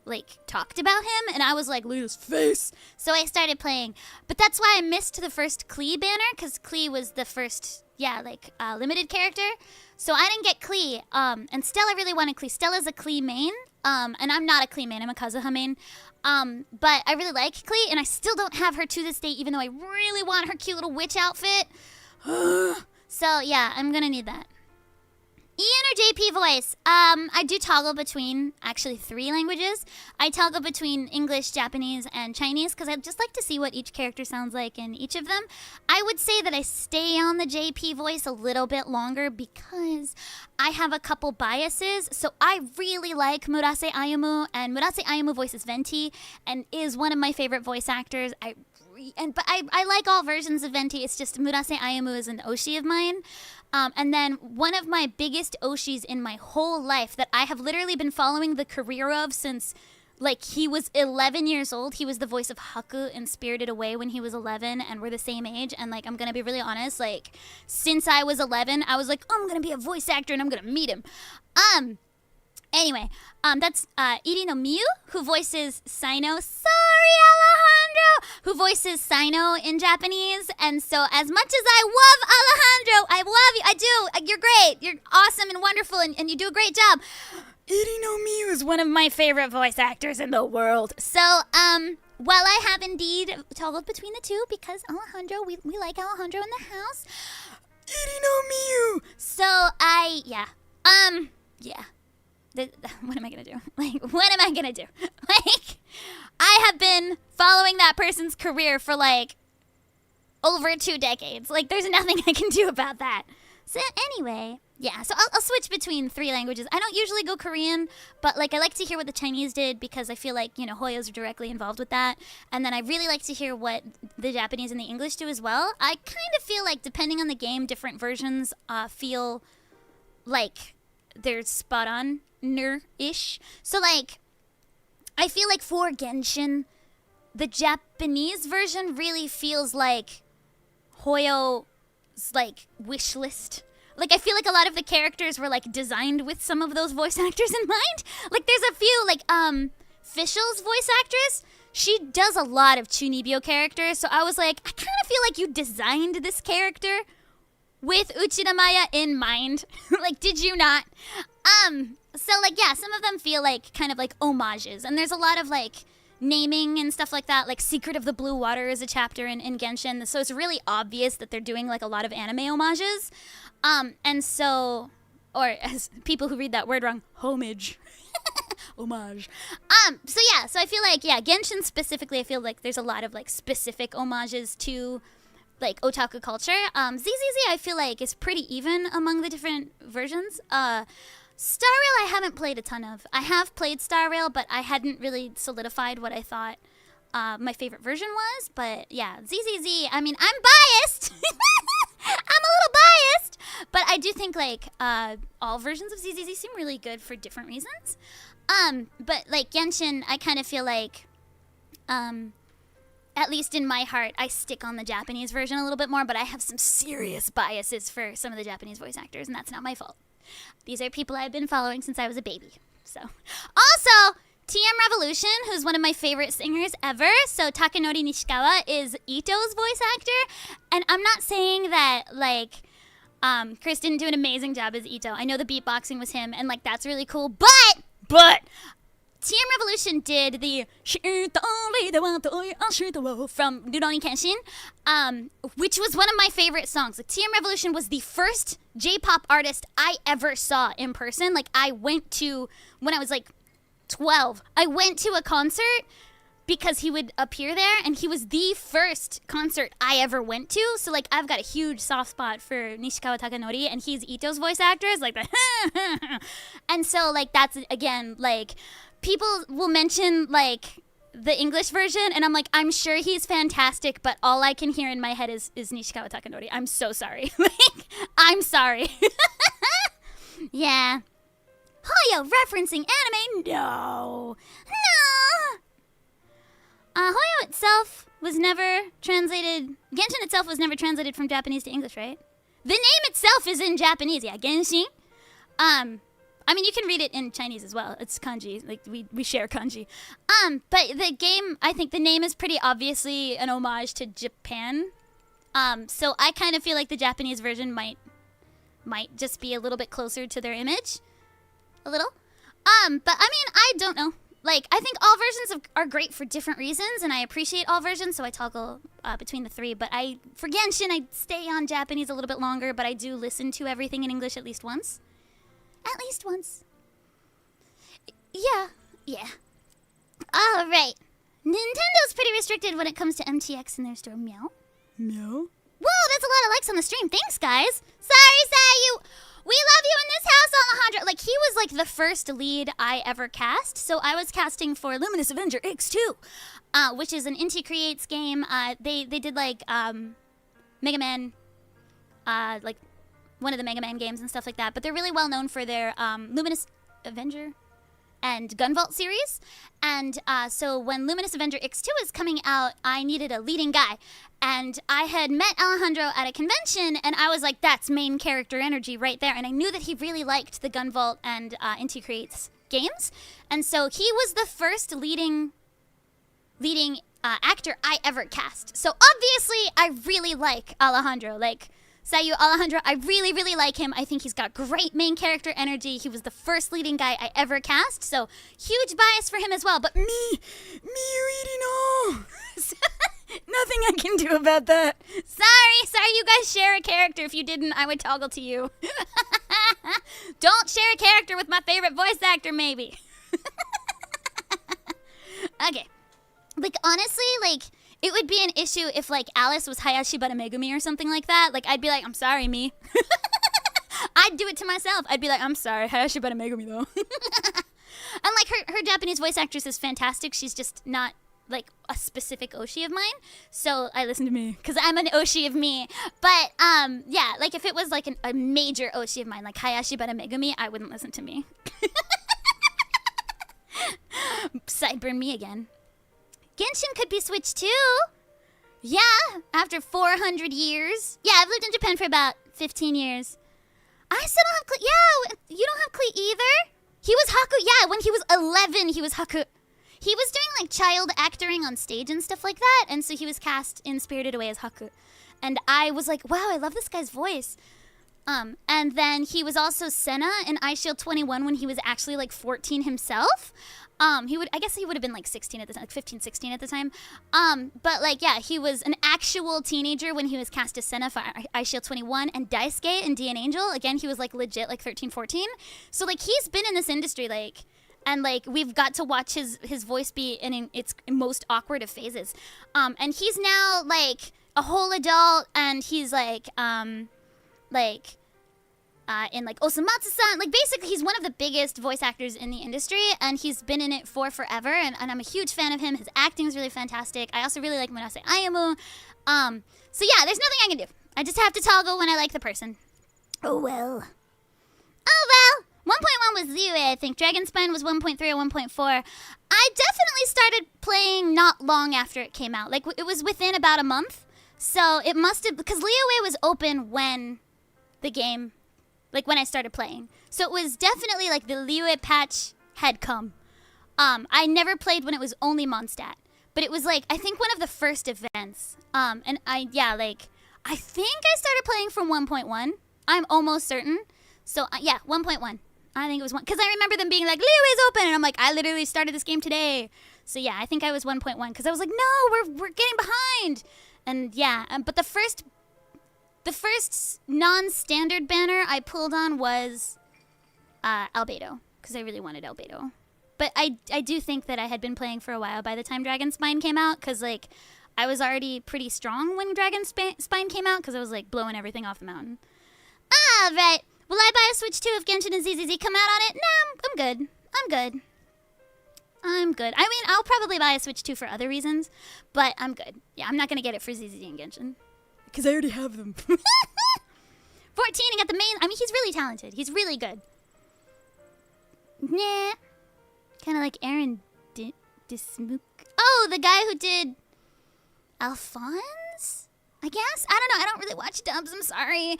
like, talked about him. And I was like, look at his face. So I started playing. But that's why I missed the first Klee banner, because Klee was the first, limited character. So I didn't get Klee. And Stella really wanted Klee. Stella's a Klee main. And I'm not a Klee main. I'm a Kazuha main. But I really like Klee, and I still don't have her to this day, even though I really want her cute little witch outfit. So, yeah, I'm gonna need that. Ian or JP voice? I do toggle between, actually, 3 languages. I toggle between English, Japanese, and Chinese, because I'd just like to see what each character sounds like in each of them. I would say that I stay on the JP voice a little bit longer because I have a couple biases. So I really like Murase Ayumu, and Murase Ayumu voices Venti, and is one of my favorite voice actors. But I like all versions of Venti. It's just Murase Ayumu is an Oshi of mine. And then one of my biggest Oshis in my whole life that I have literally been following the career of since, like, he was 11 years old. He was the voice of Haku in Spirited Away when he was 11, and we're the same age. And, like, I'm going to be really honest, like, since I was 11, I was like, oh, I'm going to be a voice actor and I'm going to meet him. Anyway, that's Irino Miyu, who voices Sino. Sorry, Alejandro! Who voices Sino in Japanese. And so as much as I love Alejandro, I love you, I do. You're great. You're awesome and wonderful, and you do a great job. Irino Miyu is one of my favorite voice actors in the world. So, while I have indeed toggled between the two, because Alejandro, we like Alejandro in the house. Irino Miyu! So, yeah. What am I gonna do? Like, what am I gonna do? Like, I have been following that person's career for, like, over 2 decades. Like, there's nothing I can do about that. So, anyway, yeah. So, I'll switch between 3 languages. I don't usually go Korean, but, like, I like to hear what the Chinese did because I feel like, you know, Hoyos are directly involved with that. And then I really like to hear what the Japanese and the English do as well. I kind of feel like, depending on the game, different versions feel like they're spot on. Ish. So, like, I feel like for Genshin, the Japanese version really feels like Hoyo's, like, wish list. Like, I feel like a lot of the characters were, like, designed with some of those voice actors in mind. Like, there's a few, like, Fischl's voice actress, she does a lot of Chunibyo characters, so I was like, I kind of feel like you designed this character with Uchida Maya in mind. Like, did you not? So, like, yeah, some of them feel like kind of like homages. And there's a lot of, like, naming and stuff like that. Like, Secret of the Blue Water is a chapter in Genshin. So it's really obvious that they're doing, like, a lot of anime homages. And so, or as people who read that word wrong, homage. Homage. So yeah, so I feel like, yeah, Genshin specifically, I feel like there's a lot of, like, specific homages to, like, otaku culture. ZZZ, I feel like, is pretty even among the different versions. Star Rail I haven't played a ton of. I have played Star Rail, but I hadn't really solidified what I thought my favorite version was. But yeah, ZZZ, I mean, I'm biased! I'm a little biased! But I do think, like, all versions of ZZZ seem really good for different reasons. But, like, Genshin, I kind of feel like, at least in my heart, I stick on the Japanese version a little bit more, but I have some serious biases for some of the Japanese voice actors, and that's not my fault. These are people I've been following since I was a baby. So, also, TM Revolution, who's one of my favorite singers ever. So Takanori Nishikawa is Ito's voice actor. And I'm not saying that, like, Chris didn't do an amazing job as Ito. I know the beatboxing was him, and, like, that's really cool. But TM Revolution did the from Rurouni Kenshin, which was one of my favorite songs. Like, TM Revolution was the first J-pop artist I ever saw in person. Like, I went to, when I was, like, 12, I went to a concert because he would appear there, and he was the first concert I ever went to. So, like, I've got a huge soft spot for Nishikawa Takanori, and he's Ito's voice actor. It's like the and so, like, that's, again, like, people will mention, like, the English version, and I'm like, I'm sure he's fantastic, but all I can hear in my head is Nishikawa Takanori. I'm so sorry. Like, I'm sorry. Yeah. Hoyo referencing anime? No. Hoyo itself was never translated. Genshin itself was never translated from Japanese to English, right? The name itself is in Japanese, yeah, Genshin. I mean, you can read it in Chinese as well. It's kanji, like we share kanji. But the game, I think the name is pretty obviously an homage to Japan. So I kind of feel like the Japanese version might just be a little bit closer to their image, a little. But I mean, I don't know. Like, I think all versions are great for different reasons, and I appreciate all versions, so I toggle between the three. But for Genshin, I stay on Japanese a little bit longer, but I do listen to everything in English at least once. At least once. Yeah. All right. Nintendo's pretty restricted when it comes to MTX in their store. Meow. Whoa, that's a lot of likes on the stream. Thanks, guys. Sorry, Sayu. We love you in this house, Alejandro. Like, he was, like, the first lead I ever cast. So I was casting for Luminous Avenger X2, which is an Inti Creates game. They did, like, Mega Man, like, one of the Mega Man games and stuff like that. But they're really well known for their Luminous Avenger and Gunvolt series. And so when Luminous Avenger X2 was coming out, I needed a leading guy. And I had met Alejandro at a convention, and I was like, that's main character energy right there. And I knew that he really liked the Gunvolt and Inti Creates games. And so he was the first leading actor I ever cast. So obviously, I really like Alejandro. Like, Sayu Alejandro, I really, really like him. I think he's got great main character energy. He was the first leading guy I ever cast, so huge bias for him as well. But me, Irino. Nothing I can do about that. Sorry, you guys share a character. If you didn't, I would toggle to you. Don't share a character with my favorite voice actor, maybe. Okay. Like, honestly, like, it would be an issue if, like, Alice was Hayashi Bara Megumi or something like that. Like, I'd be like, I'm sorry, me. I'd do it to myself. I'd be like, I'm sorry, Hayashi Bara Megumi, though. And, like, her Japanese voice actress is fantastic. She's just not, like, a specific Oshi of mine. So I listen to me, because I'm an Oshi of me. But, yeah, like, if it was, like, a major Oshi of mine, like Hayashi Bara Megumi, I wouldn't listen to me. Sideburn me again. Genshin could be switched too. Yeah, after 400 years. Yeah, I've lived in Japan for about 15 years. I still don't have Klee. Yeah, you don't have Klee either? He was Haku. Yeah, when he was 11, he was Haku. He was doing, like, child acting on stage and stuff like that, and so he was cast in Spirited Away as Haku. And I was like, wow, I love this guy's voice. And then he was also Senna in iShield 21 when he was actually, like, 14 himself. I guess he would have been like 16 at the time, like 15, 16 at the time. But like, yeah, he was an actual teenager when he was cast as Senna for iShield 21 and Daisuke in D and Angel. Again, he was like legit like 13, 14. So like, he's been in this industry, like, and like, we've got to watch his voice be in its most awkward of phases. And he's now like a whole adult, and he's like, in like Osamatsu-san, like basically he's one of the biggest voice actors in the industry, and he's been in it for forever, and I'm a huge fan of him. His acting is really fantastic. I also really like Murase Ayumu. So yeah, there's nothing I can do. I just have to toggle when I like the person. Oh well. 1.1 was 0, I think. Dragonspine was 1.3 or 1.4. I definitely started playing not long after it came out. Like, it was within about a month. So it must have, because Liyue was open when the game, like when I started playing. So it was definitely like the Liyue patch had come. I never played when it was only Mondstadt. But it was like, I think one of the first events. And I think I started playing from 1.1. I'm almost certain. So yeah, 1.1. I think it was 1. Because I remember them being like, Liyue is open. And I'm like, I literally started this game today. So yeah, I think I was 1.1. Because I was like, no, we're getting behind. And yeah, but the first non-standard banner I pulled on was Albedo, because I really wanted Albedo. But I do think that I had been playing for a while by the time Dragonspine came out, because like I was already pretty strong when Dragonspine came out, because I was like blowing everything off the mountain. Right. Will I buy a Switch 2 if Genshin and ZZZ come out on it? No, I'm good. I mean, I'll probably buy a Switch 2 for other reasons, but I'm good. Yeah, I'm not going to get it for ZZZ and Genshin, because I already have them. 14, I got the main. I mean, he's really talented. He's really good. Nah. Kind of like Aaron Dismook. Oh, the guy who did Alphonse, I guess? I don't know. I don't really watch dubs. I'm sorry.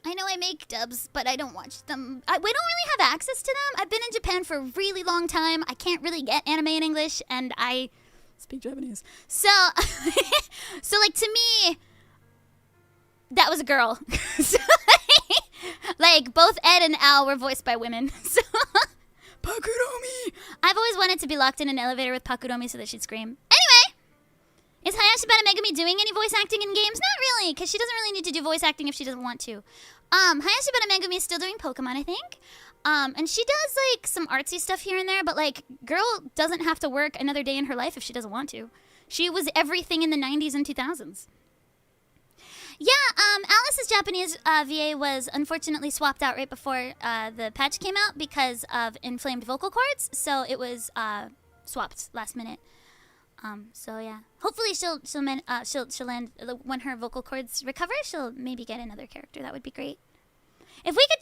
I know I make dubs, but I don't watch them. We don't really have access to them. I've been in Japan for a really long time. I can't really get anime in English, and I speak Japanese. So, like, to me, that was a girl. So, like, both Ed and Al were voiced by women. So, Pakuromi! I've always wanted to be locked in an elevator with Pakuromi so that she'd scream. Anyway! Is Hayashibata Megumi doing any voice acting in games? Not really, because she doesn't really need to do voice acting if she doesn't want to. Hayashibata Megumi is still doing Pokemon, I think. And she does, like, some artsy stuff here and there, but, like, girl doesn't have to work another day in her life if she doesn't want to. She was everything in the 90s and 2000s. Yeah, Alice's Japanese VA was unfortunately swapped out right before the patch came out because of inflamed vocal cords, so it was swapped last minute. So yeah, hopefully she'll land when her vocal cords recover. She'll maybe get another character. That would be great. If we could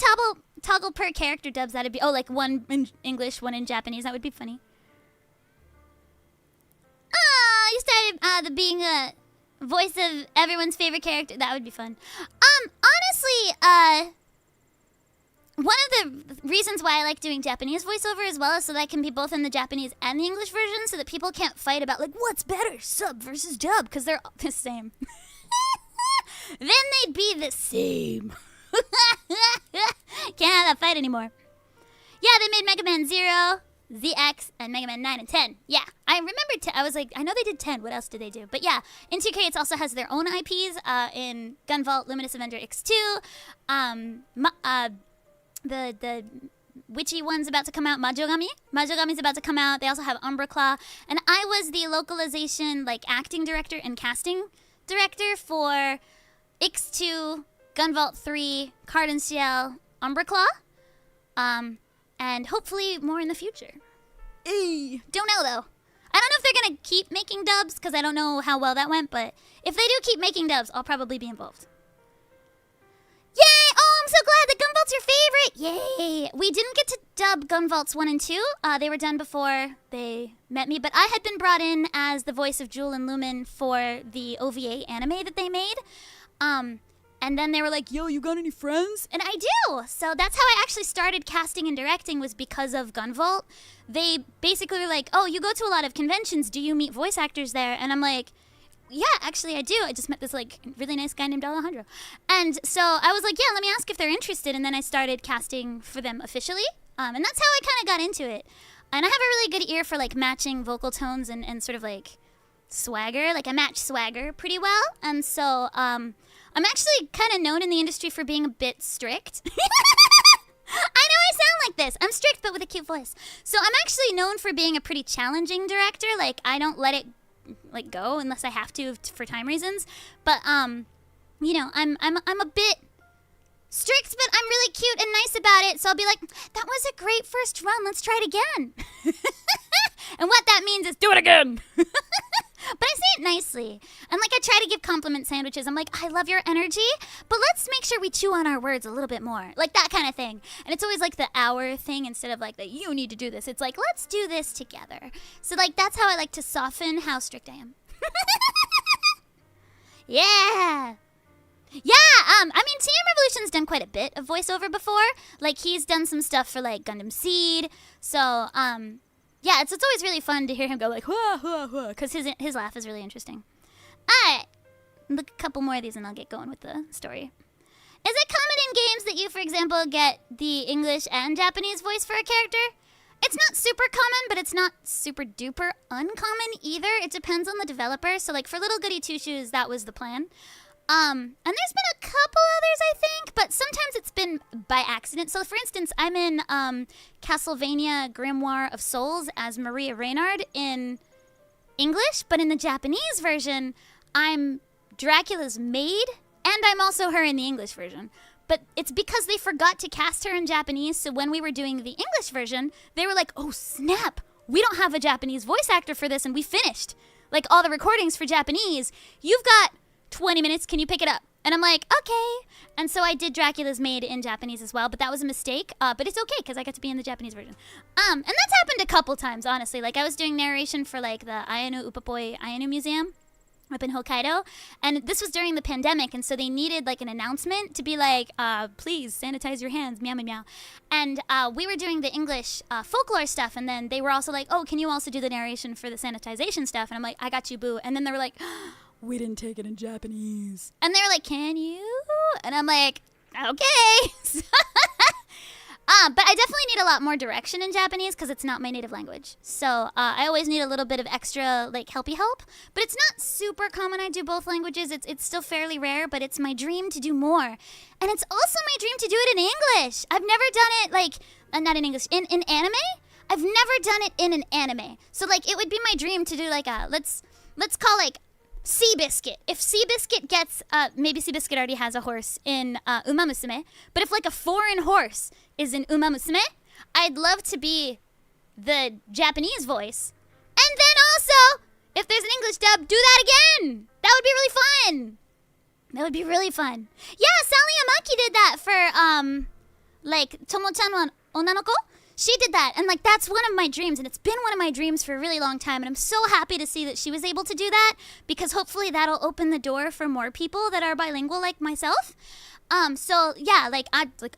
toggle per character dubs, that'd be like one in English, one in Japanese. That would be funny. You started being a voice of everyone's favorite character. That would be fun. Honestly, one of the reasons why I like doing Japanese voiceover as well is so that I can be both in the Japanese and the English version so that people can't fight about, like, what's better, sub versus dub, because they're the same. Then they'd be the same. Can't have that fight anymore. Yeah, they made Mega Man 0, ZX, and Mega Man 9 and 10. Yeah, I remember, I was like, I know they did 10. What else did they do? But yeah, in 2K it also has their own IPs in Gunvolt, Luminous Avenger X2, the witchy one's about to come out, Majogami. Majogami's about to come out. They also have Umbra Claw. And I was the localization, like, acting director and casting director for X2, Gunvolt 3, Card and Ciel, Umbra Claw. And hopefully more in the future. Don't know, though. I don't know if they're going to keep making dubs, because I don't know how well that went, but if they do keep making dubs, I'll probably be involved. Yay! Oh, I'm so glad that Gunvolt's your favorite! Yay! We didn't get to dub Gunvolts 1 and 2. They were done before they met me, but I had been brought in as the voice of Jewel and Lumin for the OVA anime that they made. And then they were like, yo, you got any friends? And I do! So that's how I actually started casting and directing, was because of Gunvolt. They basically were like, oh, you go to a lot of conventions. Do you meet voice actors there? And I'm like, yeah, actually I do. I just met this, like, really nice guy named Alejandro. And so I was like, yeah, let me ask if they're interested. And then I started casting for them officially. And that's how I kind of got into it. And I have a really good ear for, like, matching vocal tones and sort of, like, swagger. Like, I match swagger pretty well. And so, I'm actually kind of known in the industry for being a bit strict. I know I sound like this. I'm strict, but with a cute voice. So I'm actually known for being a pretty challenging director. Like, I don't let it, like, go unless I have to for time reasons. But, you know, I'm a bit strict, but I'm really cute and nice about it. So I'll be like, that was a great first run. Let's try it again. And what that means is do it again. But I say it nicely. And, like, I try to give compliment sandwiches. I'm like, I love your energy, but let's make sure we chew on our words a little bit more. Like, that kind of thing. And it's always, like, the our thing instead of, like, the you need to do this. It's like, let's do this together. So, like, that's how I like to soften how strict I am. Yeah. Yeah, I mean, TM Revolution's done quite a bit of voiceover before. Like, he's done some stuff for, like, Gundam Seed. So, yeah, it's always really fun to hear him go like, whoa, whoa, whoa, because his laugh is really interesting. All right, look a couple more of these and I'll get going with the story. Is it common in games that you, for example, get the English and Japanese voice for a character? It's not super common, but it's not super duper uncommon either. It depends on the developer. So, like, for Little Goody Two Shoes, that was the plan. And there's been a couple others, I think, but sometimes it's been by accident. So, for instance, I'm in Castlevania Grimoire of Souls as Maria Reynard in English, but in the Japanese version, I'm Dracula's maid, and I'm also her in the English version. But it's because they forgot to cast her in Japanese, so when we were doing the English version, they were like, oh, snap, we don't have a Japanese voice actor for this, and we finished, like, all the recordings for Japanese. You've got 20 minutes, can you pick it up? And I'm like, okay. And so I did Dracula's Maid in Japanese as well, but that was a mistake. But it's okay, because I got to be in the Japanese version. And that's happened a couple times, honestly. Like, I was doing narration for, like, the Ayano Upapoi Ayano Museum. up in Hokkaido, and this was during the pandemic, and so they needed like an announcement to be like, please sanitize your hands, meow meow meow. And we were doing the English folklore stuff, and then they were also like, oh, can you also do the narration for the sanitization stuff? And I'm like, I got you, boo. And then they were like, we didn't take it in Japanese. And they were like, can you? And I'm like, okay. But I definitely need a lot more direction in Japanese because it's not my native language. So I always need a little bit of extra like helpy help. But it's not super common I do both languages. It's still fairly rare, but it's my dream to do more. And it's also my dream to do it in English. I've never done it like, not in English, in anime. I've never done it in an anime. So like it would be my dream to do like a, let's call like Seabiscuit. If Seabiscuit gets, maybe Seabiscuit already has a horse in Uma Musume, but if like a foreign horse is in Uma Musume, I'd love to be the Japanese voice. And then also, if there's an English dub, do that again. That would be really fun. That would be really fun. Yeah, Sally Amaki did that for, like, Tomo-chan wa Onanoko. She did that, and like that's one of my dreams, and it's been one of my dreams for a really long time, and I'm so happy to see that she was able to do that, because hopefully that'll open the door for more people that are bilingual like myself. So yeah, like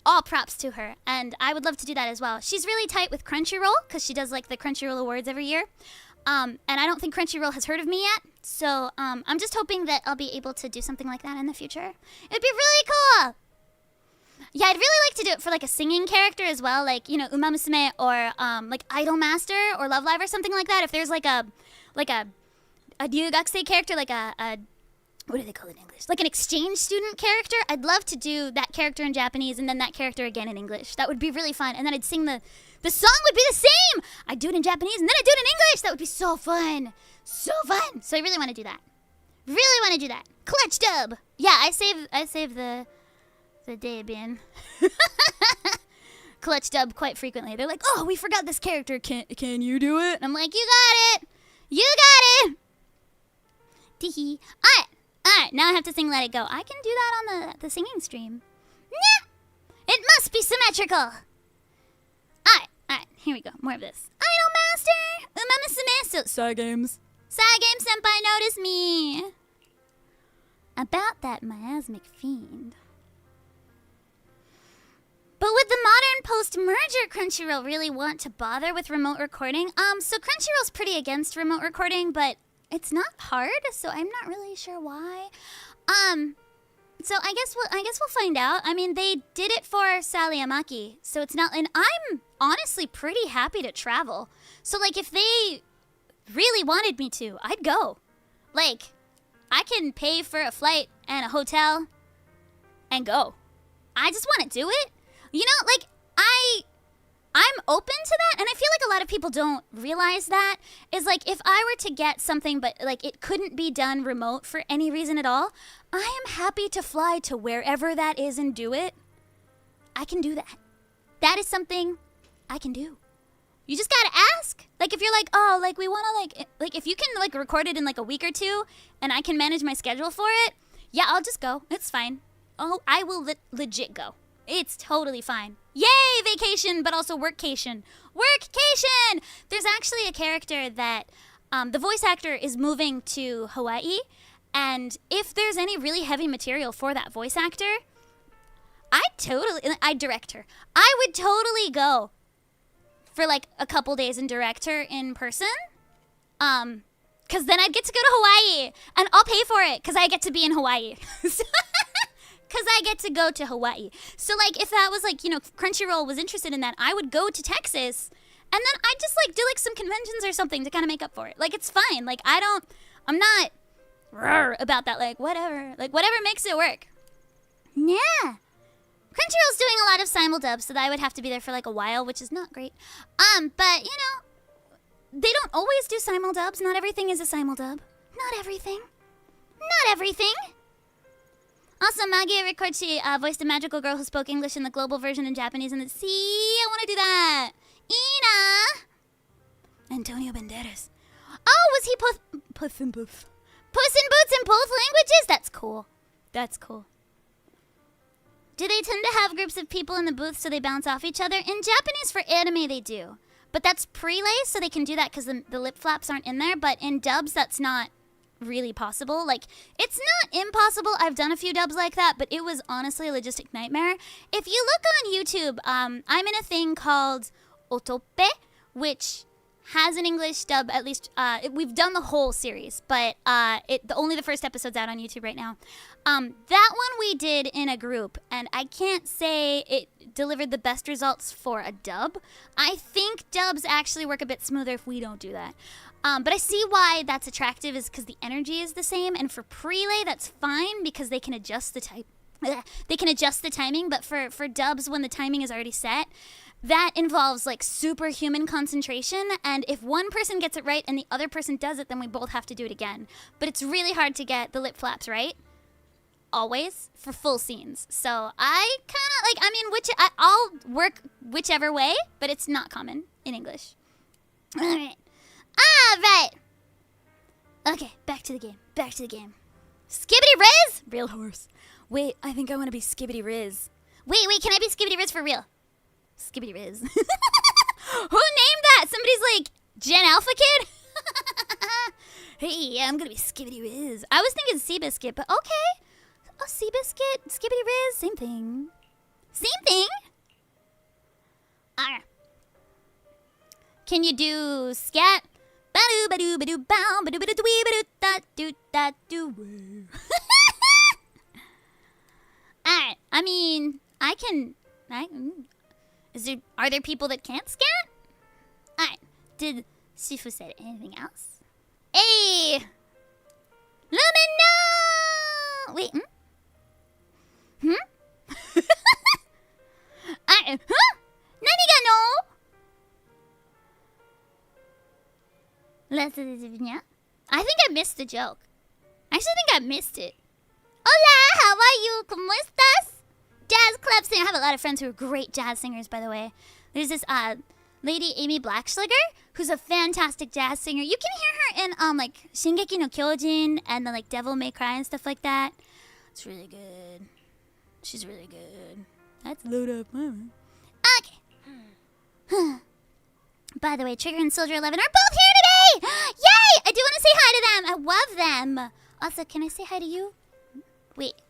all props to her, and I would love to do that as well. She's really tight with Crunchyroll, because she does like the Crunchyroll Awards every year, and I don't think Crunchyroll has heard of me yet, so I'm just hoping that I'll be able to do something like that in the future. It'd be really cool! Yeah, I'd really like to do it for like a singing character as well, like, you know, Uma Musume or like Idol Master or Love Live or something like that. If there's like a ryugakusei character, like a what do they call it in English? Like an exchange student character. I'd love to do that character in Japanese and then that character again in English. That would be really fun. And then I'd sing the song would be the same. I'd do it in Japanese and then I'd do it in English. That would be so fun. So fun. So I really want to do that. Really want to do that. Clutch dub. Yeah, I save the Debian. Clutch dub quite frequently. They're like, oh, we forgot this character. Can you do it? And I'm like, you got it. You got it. Teehee. Alright, now I have to sing Let It Go. I can do that on the singing stream. Nah! It must be symmetrical. Alright, here we go. More of this. Idol Master! Uma Musume! Cygames. Cygames senpai, notice me! About that miasmic fiend. But would the modern post-merger Crunchyroll really want to bother with remote recording? So Crunchyroll's pretty against remote recording, but it's not hard, so I'm not really sure why. So I guess we'll find out. I mean, they did it for Sally Amaki, so it's not, and I'm honestly pretty happy to travel. So like if they really wanted me to, I'd go. Like, I can pay for a flight and a hotel and go. I just want to do it. You know, like, I'm open to that, and I feel like a lot of people don't realize that, is like, if I were to get something, but like, it couldn't be done remote for any reason at all, I am happy to fly to wherever that is and do it. I can do that. That is something I can do. You just gotta ask. Like, if you're like, oh, like, we wanna, like, if you can, like, record it in, like, a week or two, and I can manage my schedule for it, yeah, I'll just go. It's fine. Oh, I will legit go. It's totally fine. Yay, vacation, but also workcation. Workcation! There's actually a character that the voice actor is moving to Hawaii, and if there's any really heavy material for that voice actor, I'd direct her. I would totally go for like a couple days and direct her in person. Cause then I'd get to go to Hawaii, and I'll pay for it, cause I get to be in Hawaii. Because I get to go to Hawaii. So, like, if that was, like, you know, Crunchyroll was interested in that, I would go to Texas, and then I'd just, like, do, like, some conventions or something to kind of make up for it. Like, it's fine. Like, I'm not about that. Like, whatever makes it work. Yeah. Crunchyroll's doing a lot of simuldubs, so that I would have to be there for, like, a while, which is not great. But, you know, they don't always do simuldubs. Not everything is a simuldub. Not everything. Not everything. Also, Magia Ricorchi voiced a magical girl who spoke English in the global version in Japanese, and see, I want to do that. Ina! Antonio Banderas. Oh, was he Puss in Boots in both languages? That's cool. That's cool. Do they tend to have groups of people in the booth so they bounce off each other? In Japanese for anime, they do. But that's pre-lace, so they can do that because the lip flaps aren't in there. But in dubs, that's not really possible. Like, it's not impossible. I've done a few dubs like that, but it was honestly a logistic nightmare. If you look on YouTube, I'm in a thing called Otoppe, which has an English dub, at least. We've done the whole series, but only the first episode's out on YouTube right now. That one we did in a group, and I can't say it delivered the best results for a dub. I think dubs actually work a bit smoother if we don't do that. But I see why that's attractive is because the energy is the same, and for prelay that's fine because they can adjust the timing. But for dubs when the timing is already set, that involves like superhuman concentration, and if one person gets it right and the other person does it, then we both have to do it again. But it's really hard to get the lip flaps right, always, for full scenes. So I kind of like, I mean, I'll work whichever way, but it's not common in English. Alright. Okay, back to the game. Skibbity Riz? Real horse. Wait, I think I want to be Skibbity Riz. Wait, can I be Skibbity Riz for real? Skibbity Riz. Who named that? Somebody's like, Gen Alpha Kid? Hey, yeah, I'm gonna be Skibbity Riz. I was thinking Seabiscuit, but okay. Oh, Seabiscuit, Skibbity Riz, same thing. Alright. Can you do scat? Ba-doo, ba-doo, ba-doo, bow, ba-doo, ba-doo, dwee, ba-doo, da-doo, da-doo. Alright, I mean, are there people that can't scat? Alright, did Sifu say anything else? Hey! Lumin, no! Wait, Alright, huh? Nani ga no? I think I missed the joke. I actually think I missed it. Hola, how are you? ¿Cómo estás? Jazz club singer. I have a lot of friends who are great jazz singers, by the way. There's this lady, Amy Blackschlager, who's a fantastic jazz singer. You can hear her in like Shingeki no Kyojin and the like Devil May Cry and stuff like that. It's really good. She's really good. Let's load up. Okay. By the way, Trigger and Soldier 11 are both here today! Yay! I do want to say hi to them. I love them. Also, can I say hi to you? Wait.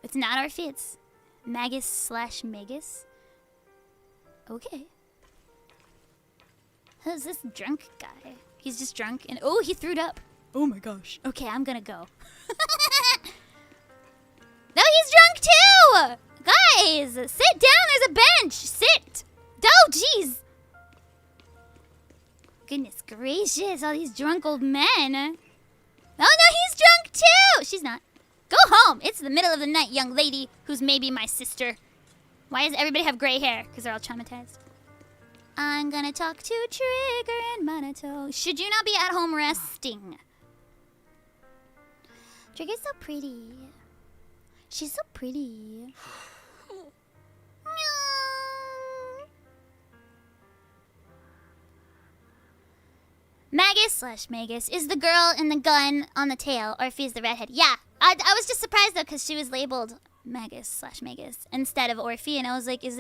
It's not Orphe, it's Magus/Magus. Okay. Who's this drunk guy? He's just drunk and oh, he threw it up. Oh my gosh. Okay, I'm gonna go. No, he's drunk too! Guys, sit down, there's a bench. Sit. Oh, jeez. Goodness gracious, all these drunk old men. Oh no, he's drunk too! She's not. Go home! It's the middle of the night, young lady, who's maybe my sister. Why does everybody have gray hair? Because they're all traumatized. I'm gonna talk to Trigger and Minato. Should you not be at home resting? Trigger's so pretty. She's so pretty. Magus/Magus is the girl in the gun on the tail. Orphe's the redhead. Yeah, I was just surprised though because she was labeled Magus/Magus instead of Orphe, and I was like, is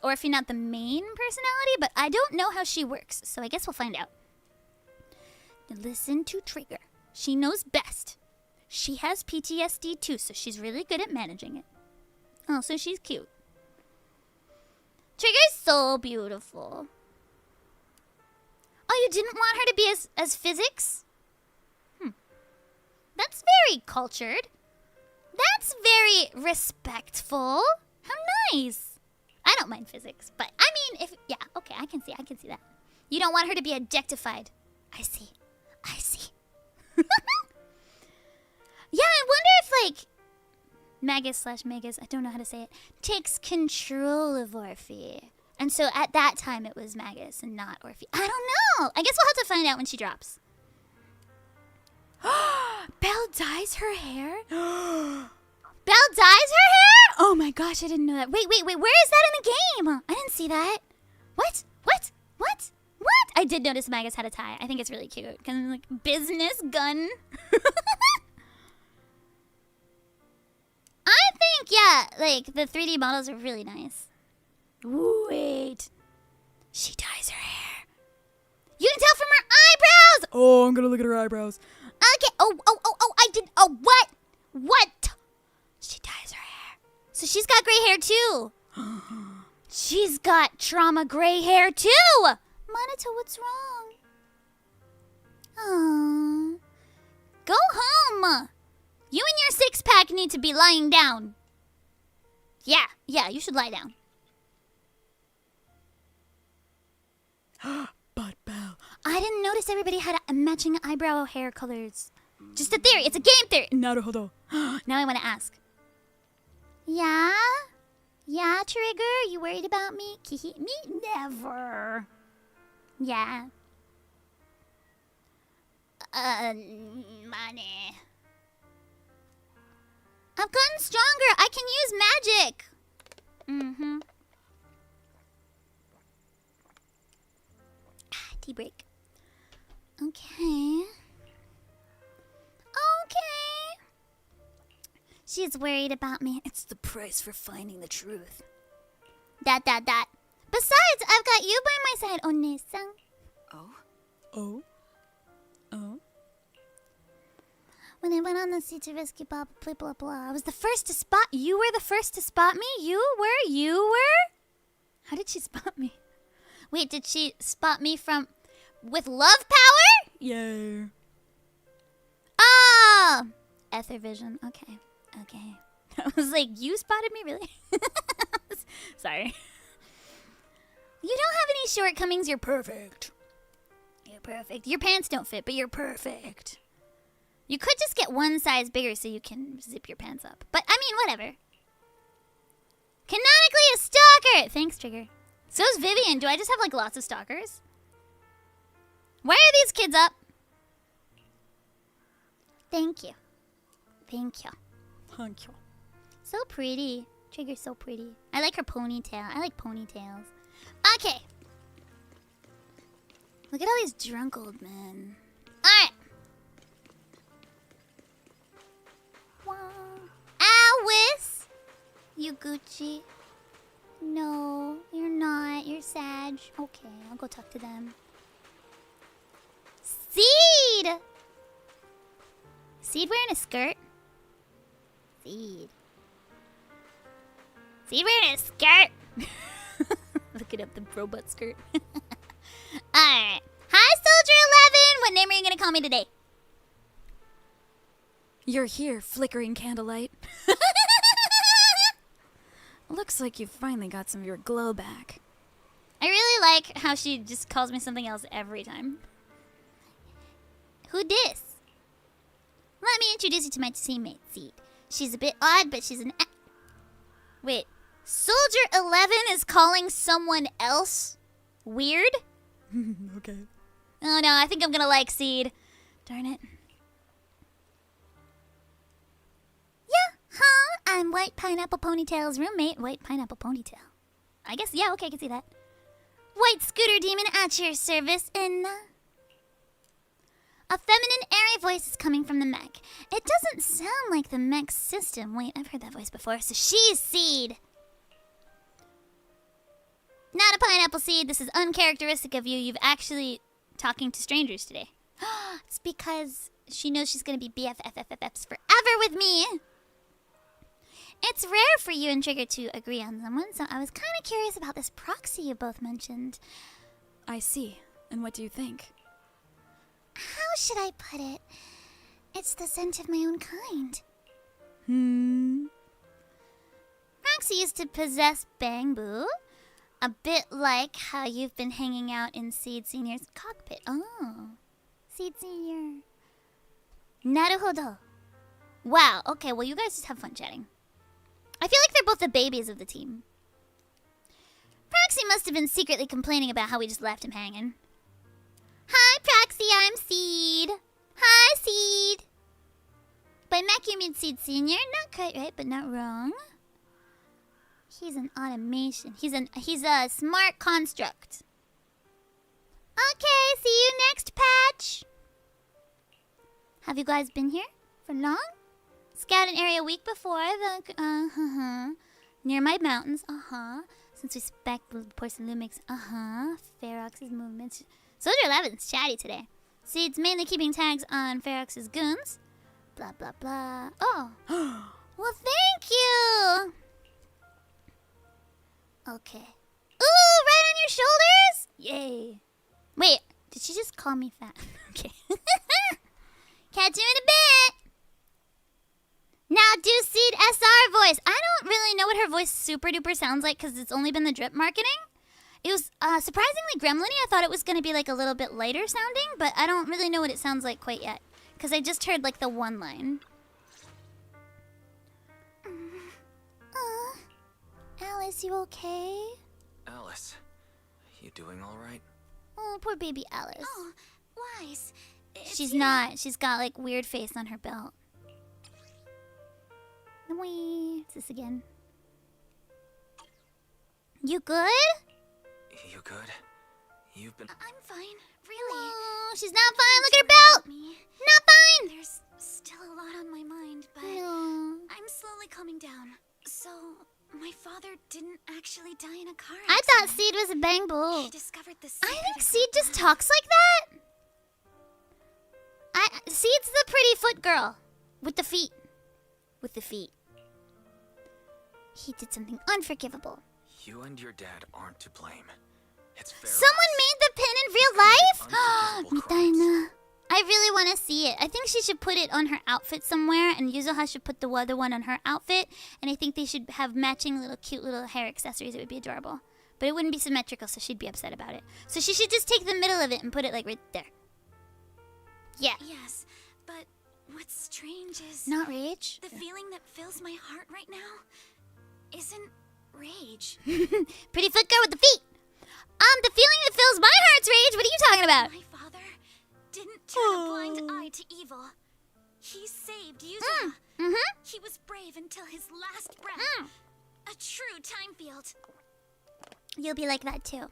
Orphe not the main personality? But I don't know how she works, so I guess we'll find out. Listen to Trigger. She knows best. She has PTSD too, so she's really good at managing it. Oh, so she's cute. Trigger's so beautiful. Oh, you didn't want her to be as physics? That's very cultured. That's very respectful. How nice. I don't mind physics, but I mean, yeah, okay, I can see that. You don't want her to be objectified. I see. Yeah, I wonder if, like, Magus/Magus, I don't know how to say it, takes control of Orphe. And so at that time it was Magus and not Orphe. I don't know. I guess we'll have to find out when she drops. Belle dyes her hair? Belle dyes her hair? Oh my gosh, I didn't know that. Wait, where is that in the game? I didn't see that. What? I did notice Magus had a tie. I think it's really cute. Kind of like business gun. I think, yeah, like the 3D models are really nice. Wait. She dyes her hair. You can tell from her eyebrows. Oh, I'm gonna look at her eyebrows. Okay. Oh, I did. Oh, what? What? She dyes her hair. So she's got gray hair too. She's got trauma gray hair too. Monito, what's wrong? Aww. Go home. You and your six-pack need to be lying down. Yeah, you should lie down. But Belle, I didn't notice everybody had matching eyebrow hair colors. Just a theory. It's a game theory. Naruhodo. Now I want to ask. Yeah? Yeah, Trigger? You worried about me? Me? Never. Yeah. Money. I've gotten stronger. I can use magic. Mm-hmm. Tea break. Okay. She's worried about me. It's the price for finding the truth. Dot. Besides, I've got you by my side, One-san. Oh? When I went on the sea to rescue Bob, blah, blah, blah. I was the first to spot. You were the first to spot me? You were? How did she spot me? Wait, did she spot me with love power? Yeah. Ah! Ether vision. Okay. I was like, you spotted me, really? Sorry. You don't have any shortcomings. You're perfect. Your pants don't fit, but you're perfect. You could just get one size bigger so you can zip your pants up. But, I mean, whatever. Canonically a stalker! Thanks, Trigger. So's Vivian. Do I just have, like, lots of stalkers? Why are these kids up? Thank you. So pretty. Trigger's so pretty. I like her ponytail. I like ponytails. Okay. Look at all these drunk old men. Alright. Alice! You Gucci? No, you're not. You're Sag. Okay, I'll go talk to them. Seed! Seed wearing a skirt? Seed wearing a skirt? Looking up the robot skirt. Alright. Hi, Soldier 11! What name are you gonna call me today? You're here, flickering candlelight. Looks like you finally got some of your glow back. I really like how she just calls me something else every time. Who dis? Let me introduce you to my teammate, Seed. She's a bit odd, but she's an... Wait. Soldier 11 is calling someone else weird? Okay. Oh no, I think I'm gonna like Seed. Darn it. I'm White Pineapple Ponytail's roommate, White Pineapple Ponytail. I guess, yeah, okay, I can see that. White Scooter Demon at your service, and a feminine, airy voice is coming from the mech. It doesn't sound like the mech system. Wait, I've heard that voice before, so she's Seed. Not a pineapple, Seed. This is uncharacteristic of you. You've actually talking to strangers today. It's because she knows she's going to be BFFFFs forever with me. It's rare for you and Trigger to agree on someone, so I was kind of curious about this proxy you both mentioned. I see. And what do you think? How should I put it? It's the scent of my own kind. Proxy used to possess Bangbu, a bit like how you've been hanging out in Seed Senior's cockpit. Oh, Seed Senior. Naruhodo. Wow, okay, well you guys just have fun chatting. I feel like they're both the babies of the team. Proxy must have been secretly complaining about how we just left him hanging. Hi, Proxy, I'm Seed. Hi, Seed. By mech you mean Seed Senior? Not quite right, but not wrong. He's an automation. He's a smart construct. Okay, see you next patch. Have you guys been here for long? Scout an area a week before the near my mountains. Since we spec Porcelumix. Farox's movements. Soldier 11's chatty today. Seed's mainly keeping tags on Farox's goons. Blah, blah, blah. Oh. Well, thank you. Okay. Ooh, right on your shoulders? Yay. Wait, did she just call me fat? Okay. Catch you in a bit. Now do Seed SR voice. I don't really know what her voice super duper sounds like because it's only been the drip marketing. It was surprisingly gremlin-y. I thought it was going to be like a little bit lighter sounding, but I don't really know what it sounds like quite yet. Because I just heard like the one line. Alice, you okay? Alice, you doing all right? Oh, poor baby Alice. Oh, Wise. She's not. She's got like weird face on her belt. Wee. What's this again? You good? You good? You've been... I'm fine, really. Oh, she's not fine. Look at her belt. Not fine. There's still a lot on my mind, but I'm slowly calming down. So, my father didn't actually die in a car accident. I thought Seed was a bang bull. He discovered this. I think Seed just talks like that. Seed's the pretty foot girl with the feet. With the feet. He did something unforgivable. You and your dad aren't to blame. It's fair. Someone made the pin in real life? I really want to see it. I think she should put it on her outfit somewhere, and Yuzuha should put the other one on her outfit, and I think they should have matching little cute little hair accessories. It would be adorable. But it wouldn't be symmetrical, so she'd be upset about it. So she should just take the middle of it and put it like right there. Yeah. Yes, but what's strange is... Not rage? The feeling that fills my heart right now isn't rage. Pretty foot girl with the feet. The feeling that fills my heart's rage? What are you talking about? My father didn't turn a blind eye to evil. He saved Yuzuha. He was brave until his last breath. A true Thymefield. You'll be like that too.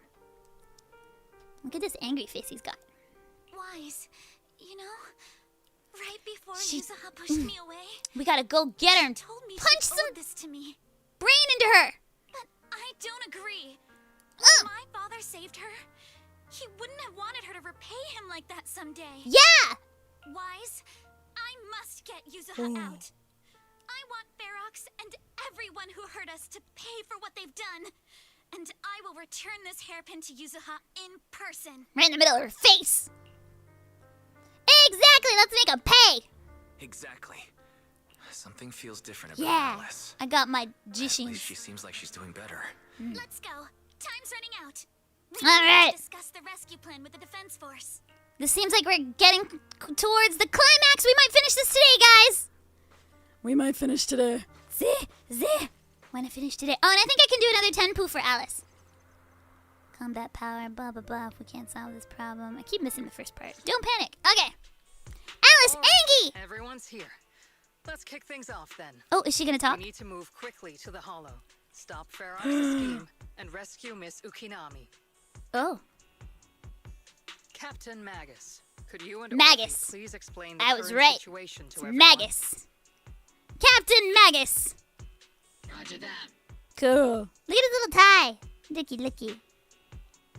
Look at this angry face he's got. Wise, you know, right before Yuzuha pushed me away, we gotta go get her and told me punch she some owed this to me. brain into her. But I don't agree. When my father saved her, he wouldn't have wanted her to repay him like that someday. Yeah! Wise, I must get Yuzuha out. I want Farox and everyone who hurt us to pay for what they've done. And I will return this hairpin to Yuzuha in person. Right in the middle of her face. Exactly, let's make him pay. Exactly. Something feels different about Alice. I got my At least jishins. she seems like she's doing better. Let's go. Time's running out. All right. To discuss the rescue plan with the defense force. This seems like we're getting towards the climax. We might finish this today, guys. We might finish today. Want to finish today? Oh, and I think I can do another 10 poo for Alice. Combat power, blah, blah, blah. If we can't solve this problem. I keep missing the first part. Don't panic. Okay. Alice, Angie! Everyone's here. Let's kick things off then. Oh, is she going to talk? We need to move quickly to the Hollow. Stop Farox's scheme and rescue Miss Ukinami. Oh. Captain Magus, could you and Magus. Orphe please explain the I was current right. situation to It's everyone? Magus. Captain Magus. Roger that. Cool. Look at his little tie. Looky.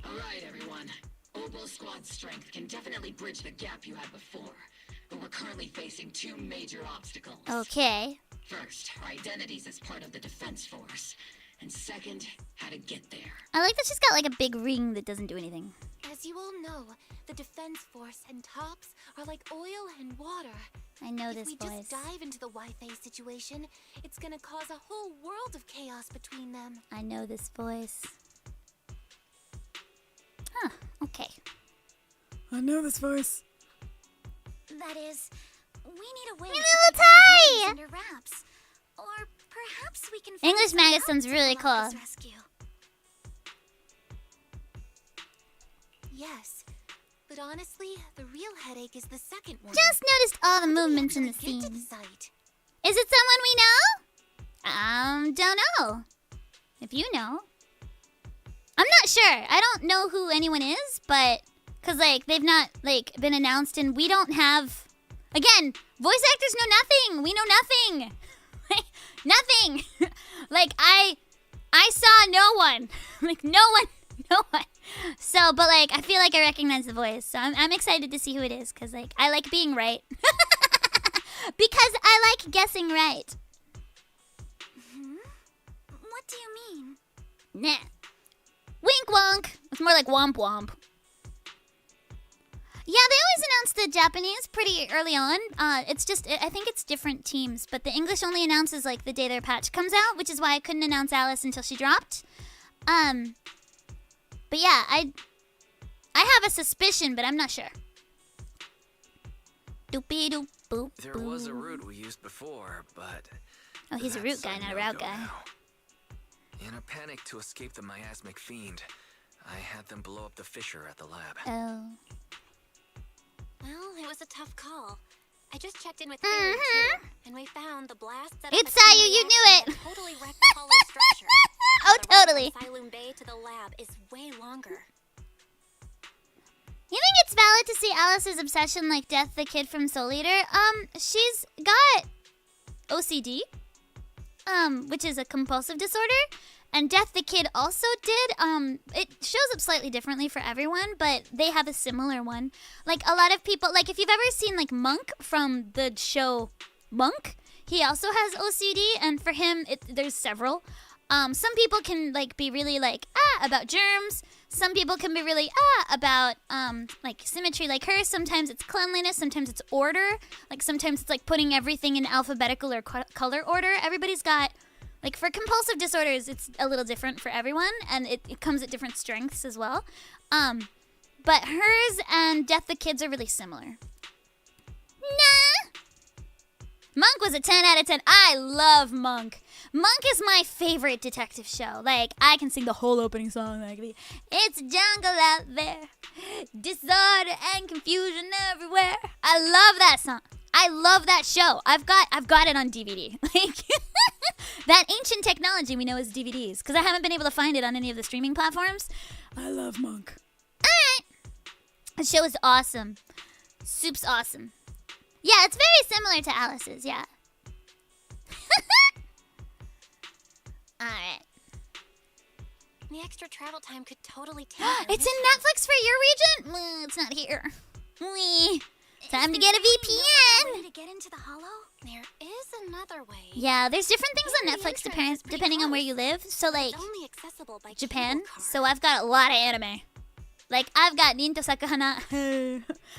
Alright, everyone. Oboe Squad's strength can definitely bridge the gap you had before. But we're currently facing two major obstacles. Okay. First, our identities as part of the defense force. And second, how to get there. I like that she's got like a big ring that doesn't do anything. As you all know, the defense force and tops are like oil and water. I know If this we voice. just dive into the Wi-Fi situation, it's gonna cause a whole world of chaos between them. I know this voice. Huh, okay. I know this voice. That is, we need a way My to little keep our tie! identities under wraps. Or perhaps we can English find Magus sounds really to cool. allow this rescue. Yes, but honestly, the real headache is the second one. Just noticed all the movements in the scene. Get to the site. Is it someone we know? Don't know. If you know. I'm not sure. I don't know who anyone is, but... Because, like, they've not, like, been announced, and we don't have... Again, voice actors know nothing. We know nothing. Nothing. Like, I saw no one. Like, no one. So, but like, I feel like I recognize the voice. So I'm excited to see who it is, because like, I like being right. Because I like guessing right. What do you mean? Nah. Wink wonk. It's more like womp womp. Yeah, they always announce the Japanese pretty early on. It's just, I think it's different teams, but the English only announces like the day their patch comes out, which is why I couldn't announce Alice until she dropped. But yeah, I have a suspicion, but I'm not sure. Doopy doop boop. There was a route we used before, but oh, he's a route guy, not a route guy. Now. In a panic to escape the miasmic fiend, I had them blow up the fissure at the lab. Oh. Well, it was a tough call. I just checked in with Theory too, and we found the blast set It's Sayu, you knew it! Totally wrecked the hollow structure. Oh, totally. From Hellumin Bay to the lab is way longer. You think it's valid to see Alice's obsession like Death the Kid from Soul Eater? She's got OCD, which is a compulsive disorder. And Death the Kid also did. It shows up slightly differently for everyone, but they have a similar one. Like, a lot of people, like, if you've ever seen, like, Monk from the show Monk, he also has OCD, and for him, there's several. Some people can, like, be really, like, about germs. Some people can be really, about, like, symmetry like her. Sometimes it's cleanliness. Sometimes it's order. Like, sometimes it's, like, putting everything in alphabetical or color order. Everybody's got... Like, for compulsive disorders, it's a little different for everyone, and it comes at different strengths as well. But hers and Death the Kid's are really similar. Nah! Monk was a 10 out of 10. I love Monk. Monk is my favorite detective show. Like, I can sing the whole opening song. Like, it's a jungle out there, disorder and confusion everywhere. I love that song. I love that show. I've got it on DVD. Like, that ancient technology we know as DVDs, because I haven't been able to find it on any of the streaming platforms. I love Monk. Alright. The show is awesome. Soup's awesome. Yeah, it's very similar to Alice's, yeah. Alright. The extra travel time could totally take It's in Netflix for your region? It's not here. Time to get a VPN. Way to get into the hollow? There is another way. Yeah, there's different things on Netflix depending on where you live. So, like, It's only accessible by Japan. cable car. So I've got a lot of anime. Like, I've got Ninto Sakuhana.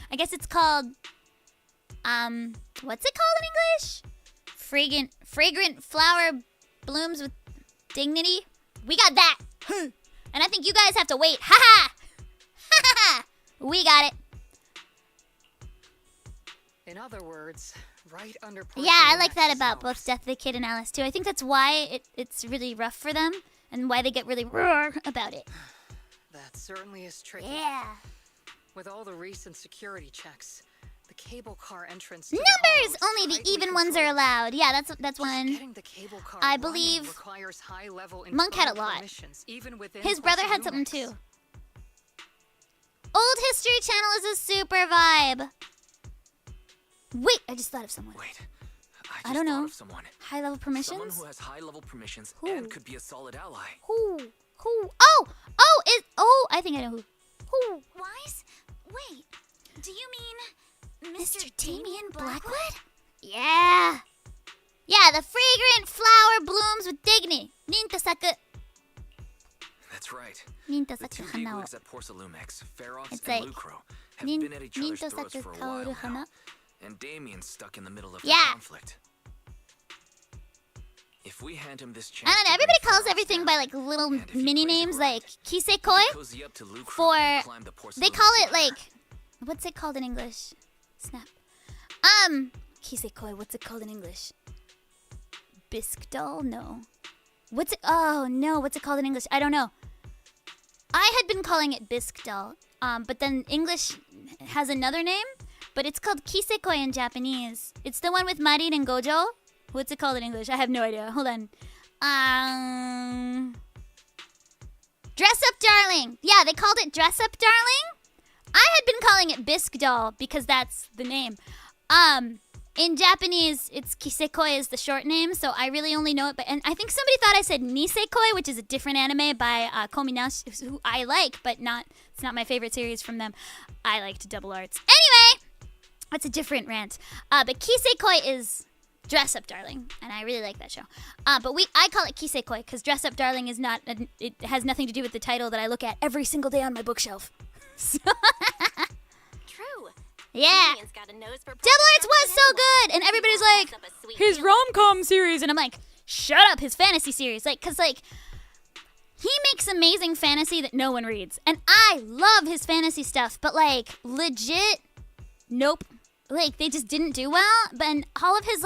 I guess it's called, what's it called in English? Fragrant flower blooms with dignity. We got that. And I think you guys have to wait. Ha ha! Ha ha! We got it. In other words, right under Yeah, I like that about both Death the Kid and Alice too. I think that's why it's really rough for them and why they get really roar about it. That certainly is tricky. Yeah. With all the recent security checks, the cable car entrance Numbers! Only the even ones are allowed. Yeah, that's one. I believe Monk had a lot. His brother had something too. Old History Channel is a super vibe. Wait, I just thought of someone. Wait, I don't know. Of someone. High level permissions? Someone who has high level permissions Who? and could be a solid ally. Who? I think I know who. Who? Wise? Wait, do you mean Mr. Damien Blackwood? Yeah. Yeah, the fragrant flower blooms with dignity. Nintasaku. That's right. Nintasaku The two hana wo. bigwigs at Porcelumix, Farox It's and like Lucro, have been at each other's throats Nintasaku for a while kaoru hana. now, and Damien's stuck in the middle of Yeah. the conflict. If we hand him this chance, I don't know, everybody calls everything by like little mini names like Kisekoi for they call it like what's it called in English? Snap. Kisekoi, what's it called in English? Bisque doll? No. What's it called in English? I don't know. I had been calling it bisque doll. But then English has another name, but it's called Kisekoi in Japanese. It's the one with Marin and Gojo. What's it called in English? I have no idea. Hold on. Dress Up Darling. Yeah, they called it Dress Up Darling. I had been calling it Bisque Doll because that's the name. In Japanese, it's Kisekoi is the short name, so I really only know it. And I think somebody thought I said Nisekoi, which is a different anime by Kominashi, who I like, but it's not my favorite series from them. I liked Double Arts. Anyway, that's a different rant. But Kisekoi is Dress Up Darling, and I really like that show. But I call it Kisekoi because Dress Up Darling is not. It has nothing to do with the title that I look at every single day on my bookshelf. True. Yeah. Double Arts was so good, and everybody's like, his rom-com series, and I'm like, shut up, his fantasy series, cause he makes amazing fantasy that no one reads, and I love his fantasy stuff, but legit, nope. They just didn't do well, but all of his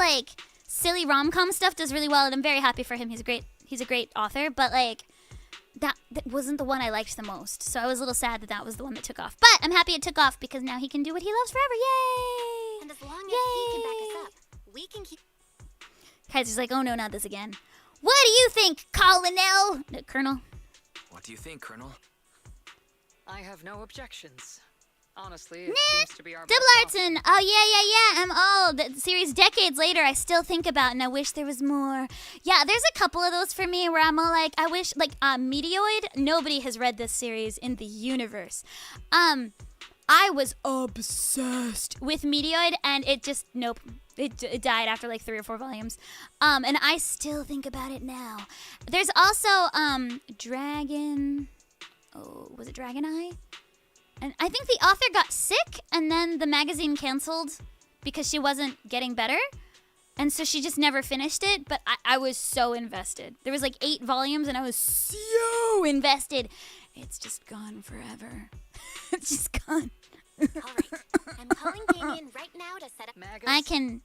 silly rom-com stuff does really well, and I'm very happy for him. He's a great author, but that wasn't the one I liked the most. So I was a little sad that was the one that took off. But I'm happy it took off because now he can do what he loves forever. Yay! And as long as he can back us up, we can keep... Kaiser's like, oh no, not this again. What do you think, Colonel? No, Colonel? What do you think, Colonel? I have no objections. Honestly, it seems to be our Double Arts and the series decades later I still think about and I wish there was more. Yeah, there's a couple of those for me where I'm all I wish Meteoid, nobody has read this series in the universe. I was obsessed with Meteoid and it just it died after 3 or 4 volumes. And I still think about it now. There's also was it Dragon Eye? And I think the author got sick, and then the magazine canceled because she wasn't getting better. And so she just never finished it, but I was so invested. There was 8 volumes, and I was so invested. It's just gone forever. It's just gone. All right. I'm calling Damien right now to set up... I can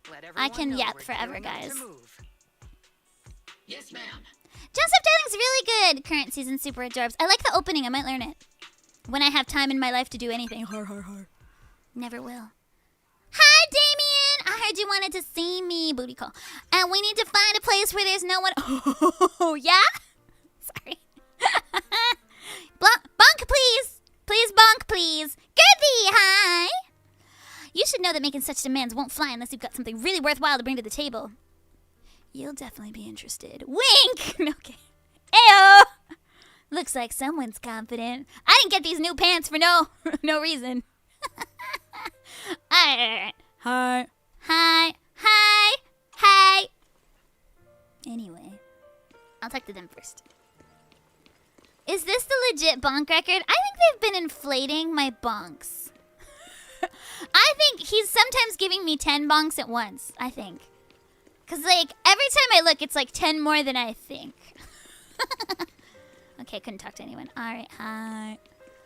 yap forever, guys. Yes, ma'am. Joseph Darling's really good. Current season Super Adorbs. I like the opening. I might learn it. When I have time in my life to do anything. Har. Never will. Hi, Damien! I heard you wanted to see me. Booty call. And we need to find a place where there's no one... Oh, yeah? Sorry. Bonk, please. Please, bonk, please. Girthy, hi! You should know that making such demands won't fly unless you've got something really worthwhile to bring to the table. You'll definitely be interested. Wink! Okay. Ayo! Looks like someone's confident. I didn't get these new pants for no reason. Alright. Hi. Anyway, I'll talk to them first. Is this the legit bonk record? I think they've been inflating my bonks. I think he's sometimes giving me 10 bonks at once, I think. Because, every time I look, it's 10 more than I think. Okay, couldn't talk to anyone. Alright, hi. I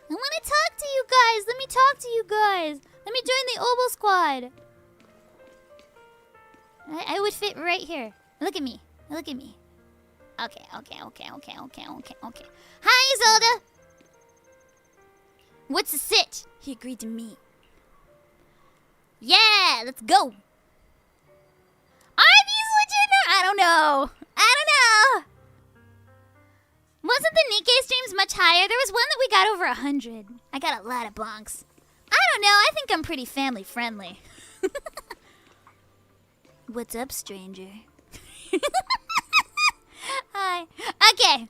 want to talk to you guys. Let me talk to you guys. Let me join the Oboe Squad. I would fit right here. Look at me. Okay. Hi, Zelda. What's the sit? He agreed to meet. Yeah, let's go. Are these legit? I don't know. Wasn't the Nikkei streams much higher? There was one that we got over 100. I got a lot of bonks. I don't know. I think I'm pretty family friendly. What's up, stranger? Hi. Okay.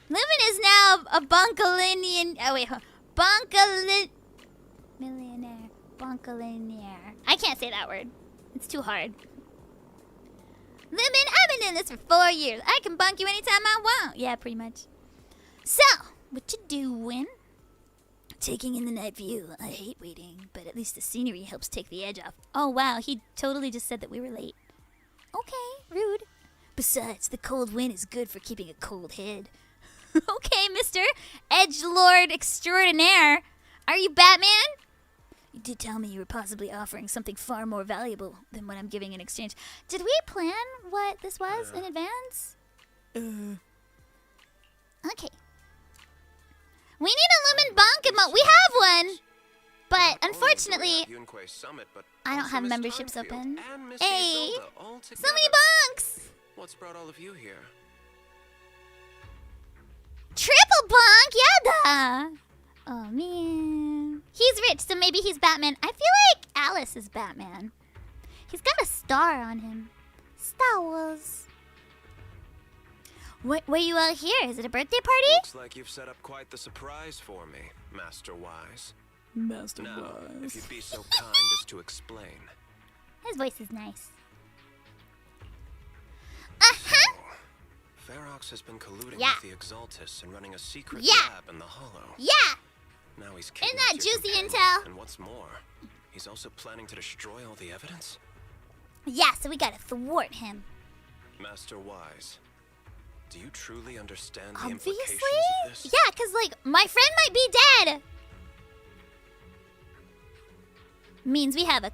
Lumin is now a bonkalinian. Oh wait, millionaire. Bonkalinier. I can't say that word. It's too hard. Lumin, I've been doing this for 4 years. I can bunk you anytime I want. Yeah, pretty much. So, what you doing? Taking in the night view. I hate waiting, but at least the scenery helps take the edge off. Oh, wow, he totally just said that we were late. Okay, rude. Besides, the cold wind is good for keeping a cold head. Okay, Mr. Edgelord Extraordinaire. Are you Batman? You did tell me you were possibly offering something far more valuable than what I'm giving in exchange. Did we plan what this was in advance? Okay. We need a Lumin bonk emote. We have one. But unfortunately, I don't have memberships open. Hey, so many bonks. What's brought all of you here? Triple bonk, yada. Oh, man. He's rich, so maybe he's Batman. I feel like Alice is Batman. He's got a star on him. Star Wars. What were you out here? Is it a birthday party? Looks like you've set up quite the surprise for me, Master Wise. Master Now, Wise. if you'd be so kind as to explain. His voice is nice. Farox has been colluding Yeah. with the Exaltus and running a secret Yeah. lab in the Hollow. Yeah. Now he's Isn't that kidnapped your juicy companion, intel? And what's more, he's also planning to destroy all the evidence? Yeah, so we gotta thwart him. Master Wise, do you truly understand the Obviously? implications of this? Yeah, because, like, my friend might be dead. Means we have a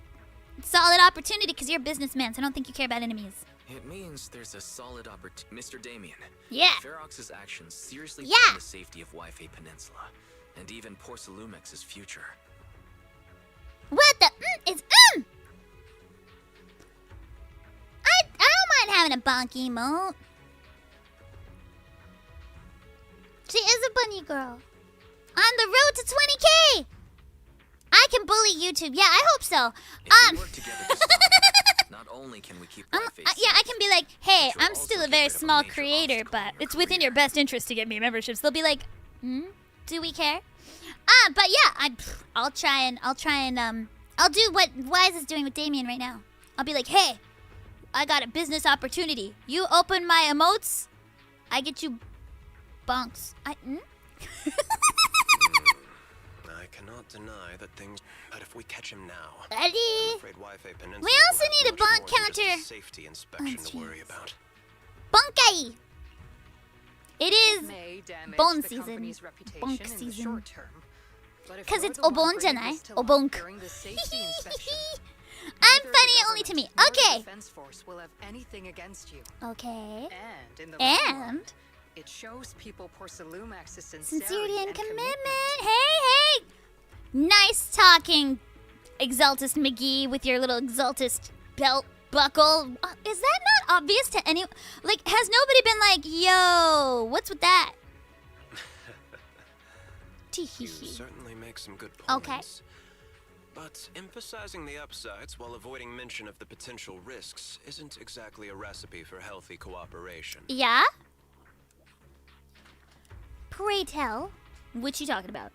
solid opportunity because you're a businessman, so I don't think you care about enemies. It means there's a solid opportunity. Mr. Damien. Yeah. Ferox's actions seriously Yeah. threaten the safety of Wi-Fi Peninsula, and even Porcelumix's future. What the is I don't mind having a bonk emote. She is a bunny girl. On the road to 20K. I can bully YouTube. Yeah, I hope so. If we work together this time, not only can we keep Wi-Fi Yeah, I can be like, hey, But you'll I'm still also a get very rid of a small major creator, but it's within your best interest to get me memberships. They'll be like, do we care? But yeah, I'll try and I'll do what Wise is doing with Damien right now. I'll be like, hey, I got a business opportunity. You open my emotes, I get you bonks. I cannot deny that things. But if we catch him now, Ready? I'm afraid Wi-Fi Peninsula We also will have need a much bonk more than just counter. a safety inspection to worry about. Bonkai! It is may damage bone the season. company's reputation Bonk in the season. short term. But if 'Cause you're it's the one obon bringing janai? this to light Obonk. during the safety inspection, I'm neither funny the only to me. government nor the Okay. defense force will have anything against you. Okay. And in the long run, And it shows people Porcelumix's sincerity and commitment. Hey, hey! Nice talking, Exaltus McGee, with your little Exaltus belt buckle. Is that not obvious to any? Like, has nobody been like, yo, what's with that? You certainly make some good points. Okay. But emphasizing the upsides while avoiding mention of the potential risks isn't exactly a recipe for healthy cooperation. Yeah? Pray tell, what you talking about?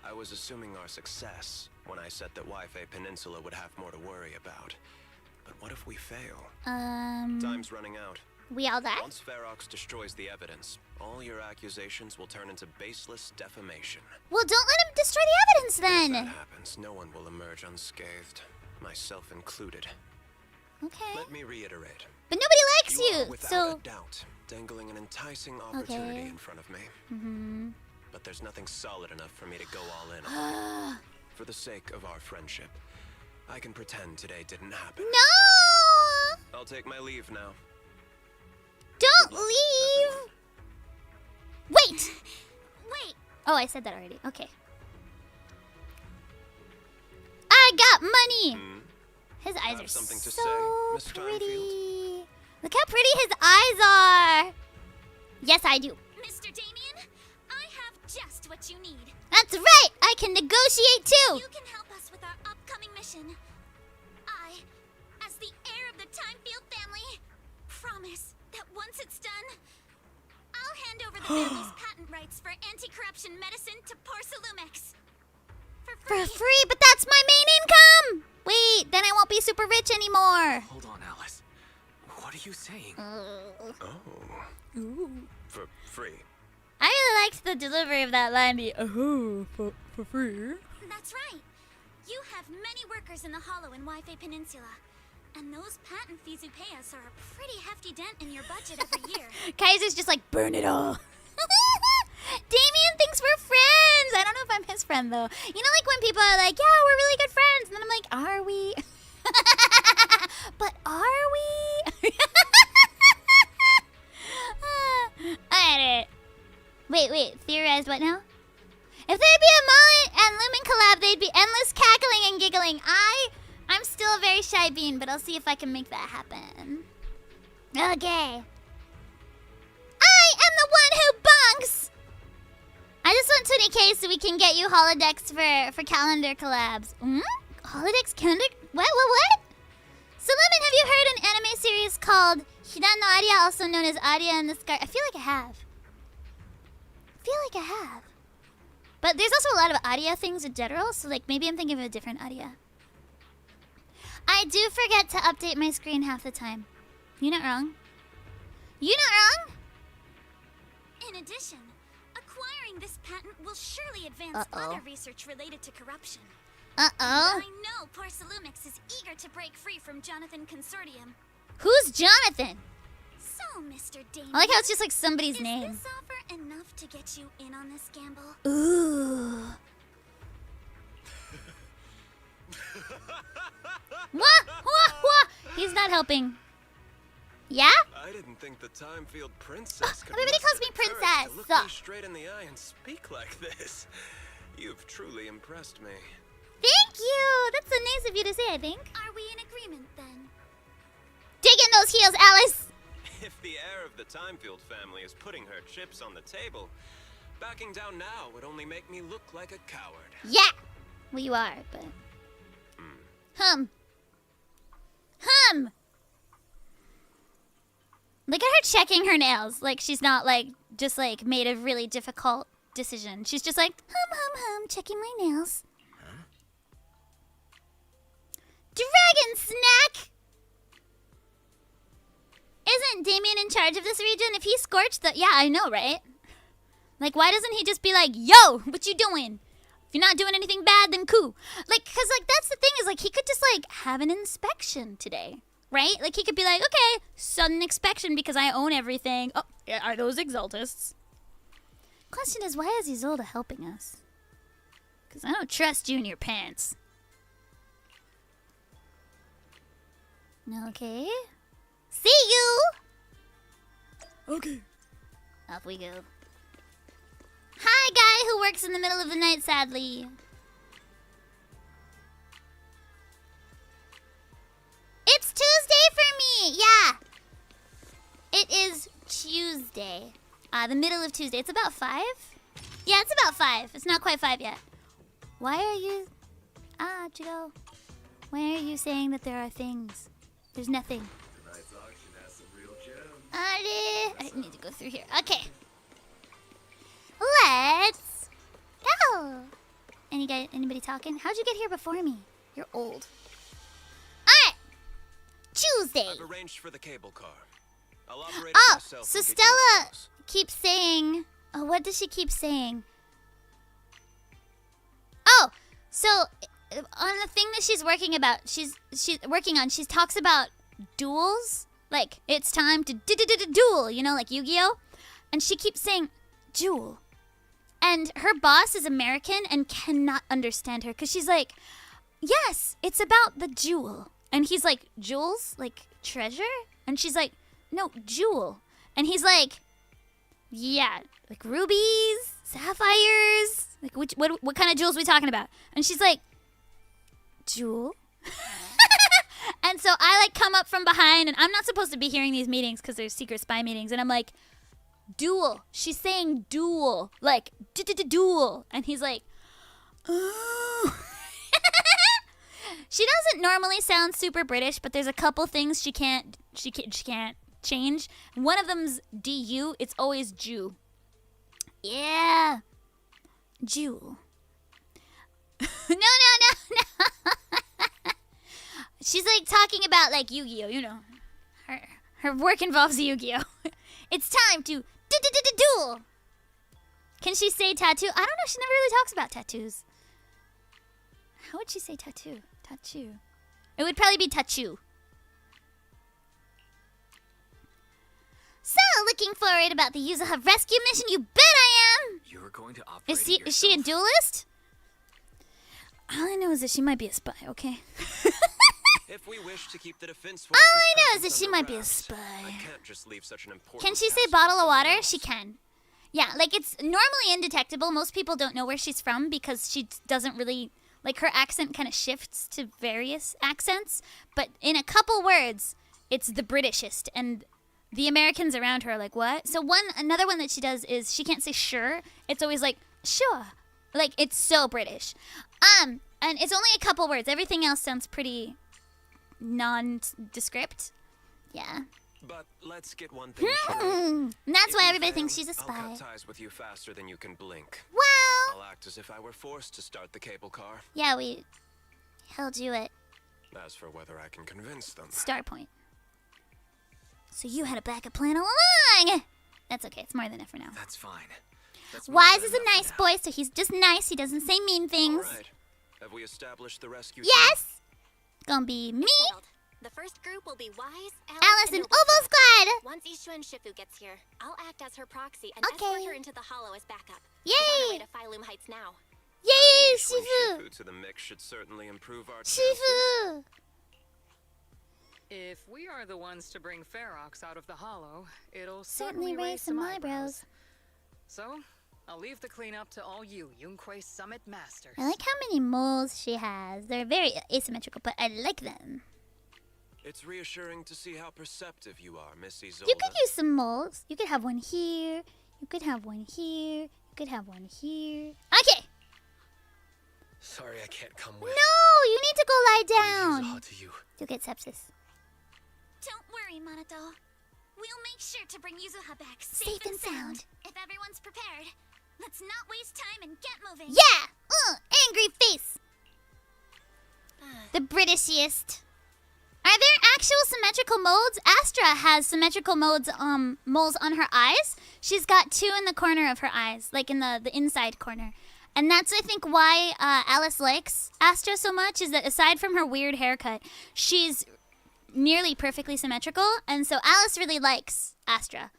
I was assuming our success when I said that Wi-Fi Peninsula would have more to worry about. But what if we fail? Time's running out. We all die? Once Farox destroys the evidence, all your accusations will turn into baseless defamation. Well, don't let him destroy the evidence If then. that happens, no one will emerge unscathed, myself included. Okay. Let me reiterate. But nobody likes You are you, without so. a doubt dangling an enticing opportunity Okay. in front of me. Mm-hmm. But there's nothing solid enough for me to go all in on. For the sake of our friendship, I can pretend today didn't happen. No! I'll take my leave now. Don't leave! Wait! Wait! Oh, I said that already. Okay. I got money! His eyes are something to so say, Miss pretty. Look how pretty his eyes are! Yes, I do. Mr. Damien, I have just what you need. That's right! I can negotiate too! You can help us with our upcoming mission. I, as the heir of the Thymefield family, promise that once it's done, I'll hand over the family's patent rights for anti-corruption medicine to Porcelumix. For free, but that's my main income! Wait, then I won't be super rich anymore. Hold on, Alice. What are you saying? Oh. For free. I really liked the delivery of that line. For free. That's right. You have many workers in the Hollow and Wi-Fi Peninsula. And those patent fees you pay us are a pretty hefty dent in your budget every year. Kaiser's just like, burn it all. Damien thinks we're friends. I don't know if I'm his friend, though. You know, like when people are like, yeah, we're really good friends. And then I'm like, are we? But are we? I get it. Wait. Theorized what now? If there'd be a Mullet and Lumin collab, they'd be endless cackling and giggling. I'm still a very shy bean, but I'll see if I can make that happen. Okay. I am the one who bunks! I just want 20K so we can get you holodecks for calendar collabs. Holodecks calendar? What? So you heard an anime series called Hidan no Aria, also known as Aria and the Scar? I feel like I have. But there's also a lot of Aria things in general, so like maybe I'm thinking of a different Aria. I do forget to update my screen half the time. You're not wrong. You're not wrong. In addition, acquiring this patent will surely advance other research related to corruption. I know Porcelumix is eager to break free from Jonathan Consortium. Who's Jonathan? So, Mr. Damon, I like how it's just like somebody's name. Is this offer enough to get you in on this gamble? Ooh. What? He's not helping. Yeah? I didn't think the Thymefield princess could Everybody calls me princess. to look me straight in the eye and speak like this. You've truly impressed me. Thank you. That's so nice of you to say, I think. Are we in agreement then? Dig in those heels, Alice. If the heir of the Thymefield family is putting her chips on the table, backing down now would only make me look like a coward. Yeah. Well, you are, but... Look at her checking her nails. Like, she's not, like, just, like, made a really difficult decision. She's just like, checking my nails. Huh? Dragon Snack! Isn't Damien in charge of this region? If he scorched the... Yeah, I know, right? Like, why doesn't he just be like, yo, what you doing? If you're not doing anything bad, then cool. Like, because, like, that's the thing is, like, he could just, like, have an inspection today. Right? Like, he could be like, okay, sudden inspection because I own everything. Oh, are those Exaltists? Question is, why is Isolde helping us? Because I don't trust you in your pants. Okay. See you! Okay. Off we go. Hi, guy who works in the middle of the night, sadly. It's Tuesday for me! Yeah! It is Tuesday. The middle of Tuesday. It's about 5? Yeah, it's about 5. It's not quite 5 yet. Why are you... Chigo. Why are you saying that there are things? There's nothing. Tonight's auction has some real gems. I need to go through here. Okay. Let's go. Anybody talking? How'd you get here before me? You're old. Alright. Tuesday. I've arranged for the cable car. I'll operate it myself. So Stella keeps saying... Oh, what does she keep saying? Oh, so on the thing that she's working about, she's working on, she talks about duels. Like, it's time to duel, you know, like Yu-Gi-Oh! And she keeps saying, duel. And her boss is American and cannot understand her. Because she's like, yes, it's about the jewel. And he's like, jewels? Like, treasure? And she's like, no, jewel. And he's like, yeah, like rubies, sapphires. Like, what kind of jewels are we talking about? And she's like, jewel? And so I, like, come up from behind. And I'm not supposed to be hearing these meetings because they're secret spy meetings. And I'm like, duel. She's saying duel. Like, duel. And he's like, oh. She doesn't normally sound super British, but there's a couple things she can't change. One of them's DU. It's always Jew. Yeah. Jew. No. She's like talking about like Yu-Gi-Oh, you know. Her work involves Yu-Gi-Oh. It's time to duel. Can she say tattoo? I don't know. She never really talks about tattoos. How would she say tattoo? Tattoo. It would probably be tattoo. So, looking forward about the Yuzuha rescue mission. You bet I am. You're going to operate Is she a duelist? All I know is that she might be a spy, okay? If we wish to keep the defense All I know is that she might be a spy. I can't just leave such an important Can she say bottle of water? She can. Yeah, like it's normally indetectable. Most people don't know where she's from because she doesn't really, like her accent kind of shifts to various accents. But in a couple words, it's the Britishest. And the Americans around her are like, what? So another one that she does is she can't say sure. It's always like, sure. Like, it's so British. And it's only a couple words. Everything else sounds pretty nondescript. Yeah. But let's get one thing straight. That's why everybody thinks she's a spy. I'll cut ties with you faster than you can blink. Well, I'll act as if I were forced to start the cable car. Yeah, we held you at As for whether I can convince them. start point. So you had a backup plan all along. That's okay. It's more than enough for now. That's fine. Wise is a nice boy, so he's just nice. He doesn't say mean things. All right. Have we established the rescue? Yes. Gonna be me. The first group will be Wise, Alice and Noble Oval Squad. Once Ishu and Shifu gets here, I'll act as her proxy and Okay. escort her into the hollow as backup. Yay! She's on her way to Phylum Heights now. Yay, Shifu Shifu. to the mix should certainly improve our Shifu. If we are the ones to bring Farox out of the hollow, it'll Certainly raise some eyebrows. So, I'll leave the cleanup to all you, Yunquei Summit Masters. I like how many moles she has. They're very asymmetrical, but I like them. It's reassuring to see how perceptive you are, Miss Isolde. You could use some moles. You could have one here. You could have one here. You could have one here. Okay. Sorry, I can't come with. No, you need to go lie down. Yuzuha to you. You'll get sepsis. Don't worry, Manato. We'll make sure to bring Yuzuha back Safe and sound. If everyone's prepared, let's not waste time and get moving. Yeah! Angry face. The Britishiest. Are there actual symmetrical modes? Astra has symmetrical modes, moles on her eyes. She's got 2 in the corner of her eyes, like in the inside corner. And that's, I think, why Alice likes Astra so much, is that aside from her weird haircut, she's nearly perfectly symmetrical, and so Alice really likes Astra.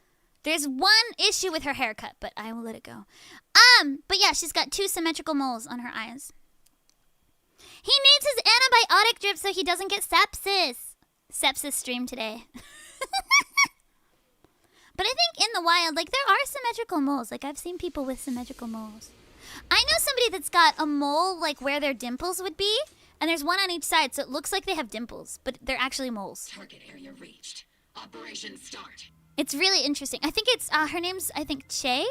There's one issue with her haircut, but I will let it go. But yeah, she's got 2 symmetrical moles on her eyes. He needs his antibiotic drip so he doesn't get sepsis. Sepsis stream today. But I think in the wild, like, there are symmetrical moles. Like, I've seen people with symmetrical moles. I know somebody that's got a mole, like, where their dimples would be, and there's one on each side, so it looks like they have dimples, but they're actually moles. Target area reached. Operation start. It's really interesting. I think it's, her name's, I think, Che?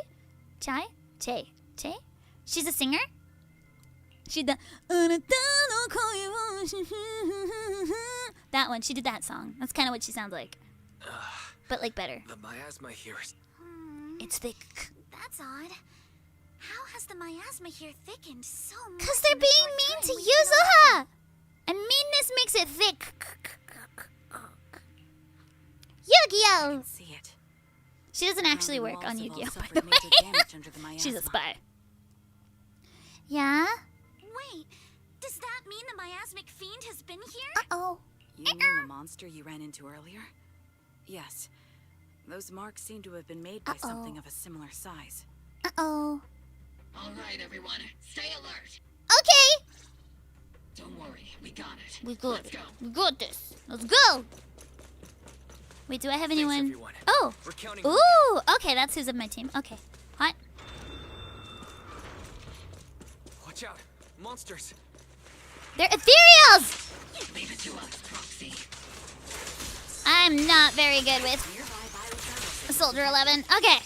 She's a singer. She did that one. She did that song. That's kind of what she sounds like. But, like, better. The miasma here is... It's thick. That's odd. How has the miasma here thickened so much? Because they're being mean to Yuzuha! And meanness makes it thick. Yu-Gi-Oh! See it. She doesn't actually work on Yu-Gi-Oh, by the way. She's a spy. Yeah? Wait, does that mean the miasmic fiend has been here? Uh-oh. You mean the monster you ran into earlier? Yes. Those marks seem to have been made by something of a similar size. Uh-oh. All right, everyone, stay alert. Okay. Don't worry, we got it. We good. Let's go. We got this. Let's go. Wait, do I have anyone? everyone. Oh. We're counting Ooh. Okay, that's who's of my team. Okay. Hot. Watch out. Monsters. They're ethereals. Leave it to us, Proxy. I'm not very good with Soldier 11. Okay.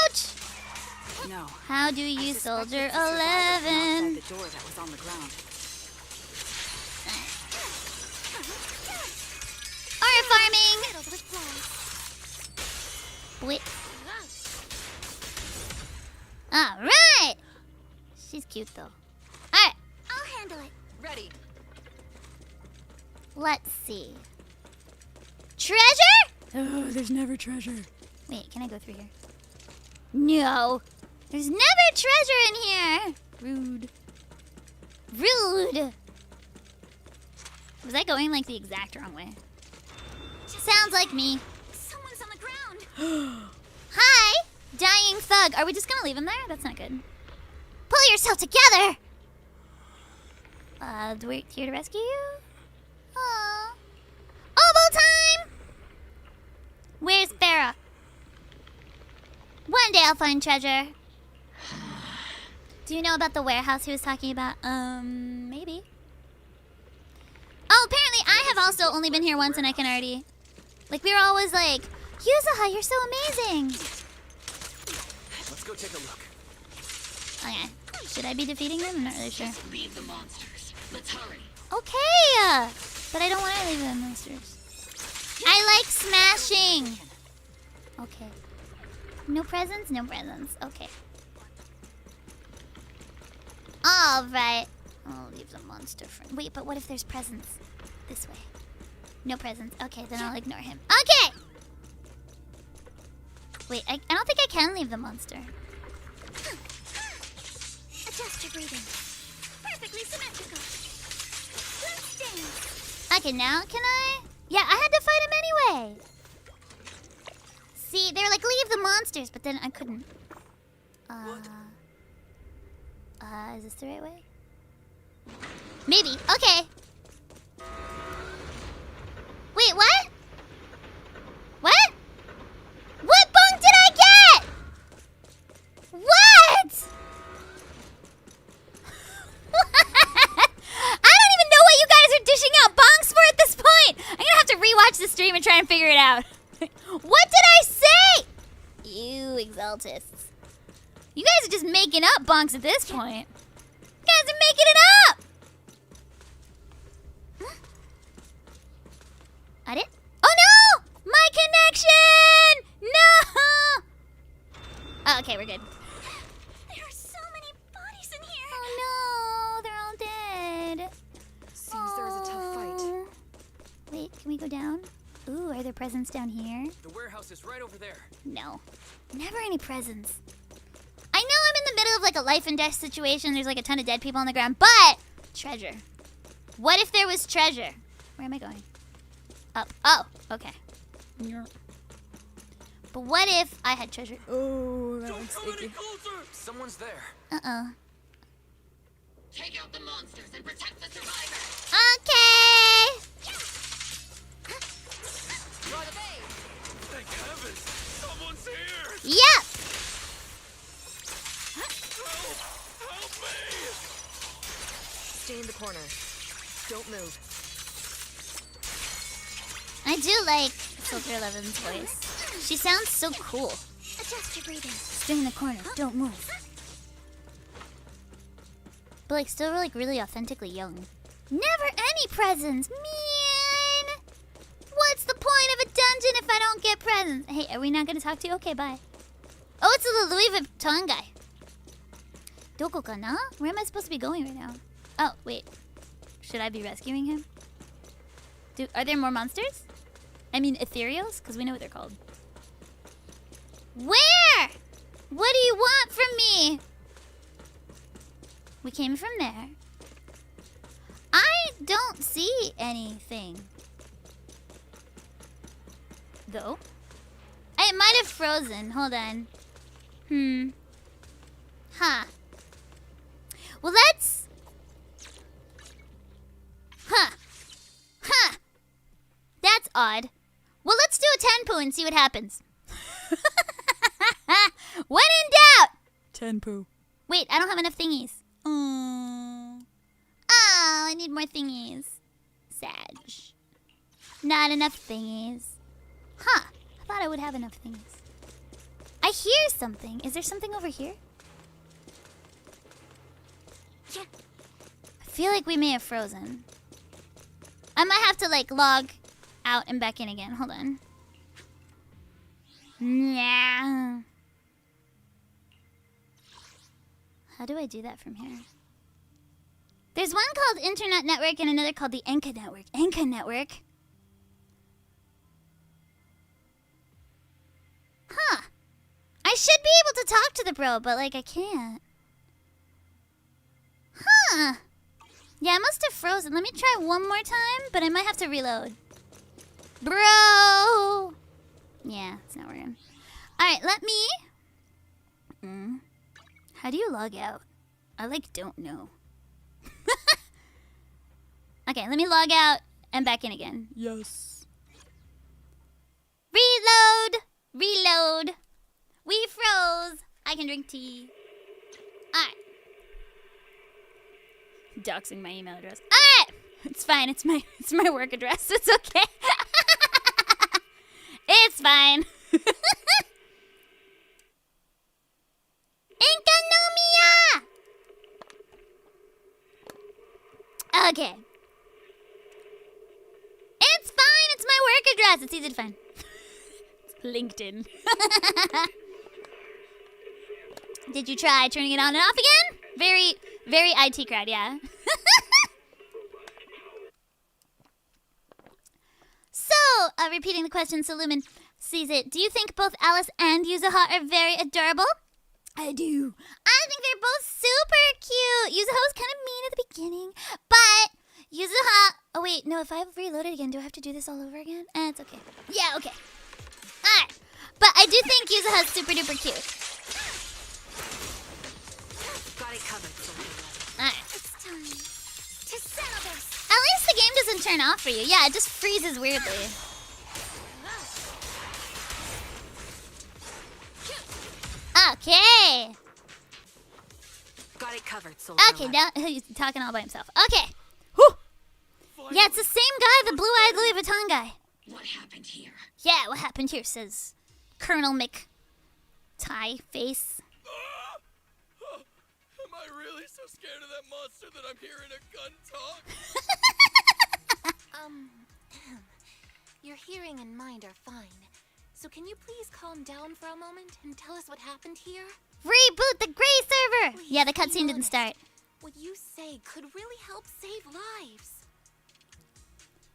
Ouch. No. How do you Soldier 11? The door that was on the ground. Aura farming. Wait. All right. She's cute though. All right. I'll handle it. Ready. Let's see. Treasure? Oh, there's never treasure. Wait, can I go through here? No. There's never treasure in here. Rude. Rude. Was I going like the exact wrong way? Sounds like me. Someone's on the ground. Hi, dying thug. Are we just gonna leave him there? That's not good. Pull yourself together. We're here to rescue you. Aww. Oval time. Where's Farah? One day I'll find treasure. Do you know about the warehouse he was talking about? Maybe. Oh, apparently I have also only been here once and I can already... Like, we were always like, Yuzuha, you're so amazing. Let's go take a look. Okay. Should I be defeating him? I'm not really sure. Just leave the monsters. Let's hurry. Okay! But I don't want to leave the monsters. I like smashing! Okay. No presents? No presents. Okay. Alright. I'll leave the monster friend. Wait, but what if there's presents? This way. No presents. Okay, then I'll ignore him. Okay! Wait, I don't think I can leave the monster. Adjust your breathing. Perfectly symmetrical. Let's dance. Okay, now can I? Yeah, I had to fight him anyway. See, they were like, leave the monsters, but then I couldn't. Is this the right way? Maybe. Okay. Wait, what? What? What bunk did I get? What? I don't even know what you guys are dishing out bongs for at this point. I'm gonna have to rewatch the stream and try and figure it out. What did I say? You exaltists. You guys are just making up bonks at this point. You guys are making it up. I did? Oh no! My connection! No! Oh, okay, we're good. There are so many bodies in here. Oh no, they're all dead. Seems there was a tough fight. Wait, can we go down? Ooh, are there presents down here? The warehouse is right over there. No. Never any presents. I know I'm in the middle of like a life and death situation. There's like a ton of dead people on the ground, but treasure. What if there was treasure? Where am I going? Up. Oh, okay. But what if I had treasure? Oh, that was sticky. Someone's there. Uh-oh. Take out the monsters and protect the survivors. Okay. Thank heavens! Someone's here! Yep. Help me! Stay in the corner. Don't move. I do like Silver Eleven's voice. She sounds so cool. Adjust your breathing. Stay in the corner. Don't move. But like still like really authentically young. Never any presents, man. What's the point of a dungeon if I don't get presents? Hey, are we not gonna talk to you? Okay, bye. Oh, it's the Louis Vuitton guy. Doko kana? Where am I supposed to be going right now? Oh, wait. Should I be rescuing him? Are there more monsters? I mean, ethereals? Because we know what they're called. Where? What do you want from me? We came from there. I don't see anything. Though. I might have frozen. Hold on. Huh. Well, let's... Huh. That's odd. Well, let's do a tenpu and see what happens. When in doubt! Tenpu. Wait, I don't have enough thingies. Oh, I need more thingies. Sag. Not enough thingies. Huh. I thought I would have enough thingies. I hear something. Is there something over here? Yeah. I feel like we may have frozen. I might have to like log out and back in again. Hold on. Yeah. How do I do that from here? There's one called Internet Network and another called the Enka Network. Enka Network. Huh. I should be able to talk to the bro, but like I can't. Huh. Yeah, I must have frozen. Let me try one more time, but I might have to reload. Bro! Yeah, it's not working. Alright, let me... How do you log out? I like don't know. Okay, let me log out and back in again. Yes. Reload! Reload! We froze! I can drink tea. Alright. Doxing my email address. Alright! It's fine, it's my work address. It's okay. It's fine. Inkanomiya! Okay. It's fine. It's my work address. It's easy to find. It's LinkedIn. Did you try turning it on and off again? Very, very IT crowd, yeah. So, repeating the question so Lumin sees it. Do you think both Alice and Yuzuha are very adorable? I do. I think they're both super cute. Yuzuha was kind of mean at the beginning, but Yuzuha... Oh, wait. No, if I reload it again, do I have to do this all over again? It's okay. Yeah, okay. Alright. But I do think Yuzuha's super duper cute. Got it covered. Alright. It's time to settle this. At least the game doesn't turn off for you. Yeah, it just freezes weirdly. Okay. Got it covered. Okay, now he's talking all by himself. Okay. Whew. Yeah, it's the same guy, the blue-eyed Louis Vuitton guy. What happened here? Yeah, what happened here, says Colonel McTie Face. Am I really so scared of that monster that I'm hearing a gun talk? Your hearing and mind are fine. So can you please calm down for a moment and tell us what happened here? Reboot the Gray server! Please, Yeah, the cutscene be didn't honest. start. What you say could really help save lives.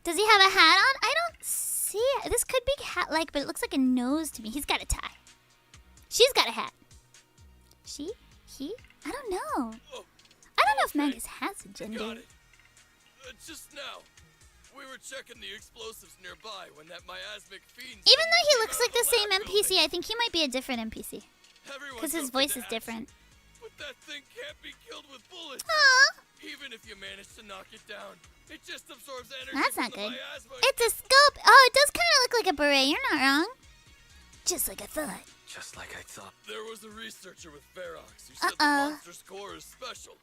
Does he have a hat on? I don't see it. This could be hat-like, but it looks like a nose to me. He's got a tie. She's got a hat. She? He? I don't know. I don't know if Magus has a gender. Got it. Just now, we were checking the explosives nearby when that miasmic fiend... Even though he looks like the same NPC, I think he might be a different NPC. Because his voice is different. But that thing can't be killed with bullets. Aww. Even if you manage to knock it down, it just absorbs energy. That's from not the good. miasma. It's a scope. Oh, it does kind of look like a beret. You're not wrong. Just like I thought. Just like I thought. There was a researcher with Farox who said the monster's core is special,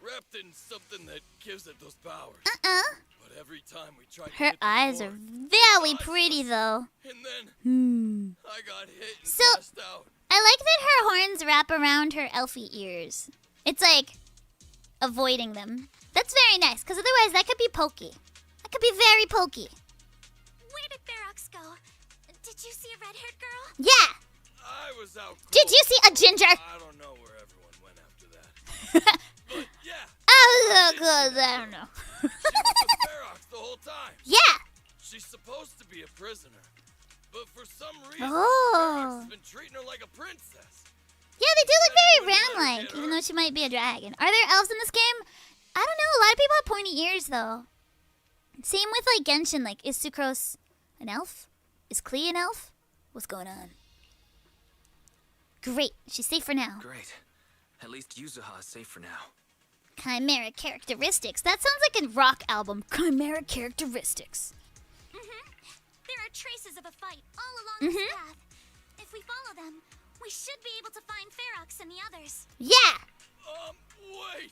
wrapped in something that gives it those powers. But every time we tried to Her hit the eyes core, are very pretty, though. and then I got hit and So, passed out. I like that her horns wrap around her elfy ears. It's like avoiding them. That's very nice, because otherwise that could be pokey. That could be very pokey. Where did Farox go? Did you see a red-haired girl? Yeah! I was out. Did you see a ginger? I don't know where everyone went after that. But yeah. Oh, good. I don't know. She was with Farox the whole time. Yeah. She's supposed to be a prisoner, but for some reason, Oh. Farox has been treating her like a princess. Yeah, they do look very ram-like, even though she might be a dragon. Are there elves in this game? I don't know. A lot of people have pointy ears, though. Same with, like, Genshin. Like, is Sucrose an elf? Is Klee an elf? What's going on? Great. She's safe for now. Great. At least Yuzuha is safe for now. Chimera characteristics. That sounds like a rock album. Chimera characteristics. There are traces of a fight all along this path. If we follow them, we should be able to find Farox and the others. Yeah. Wait.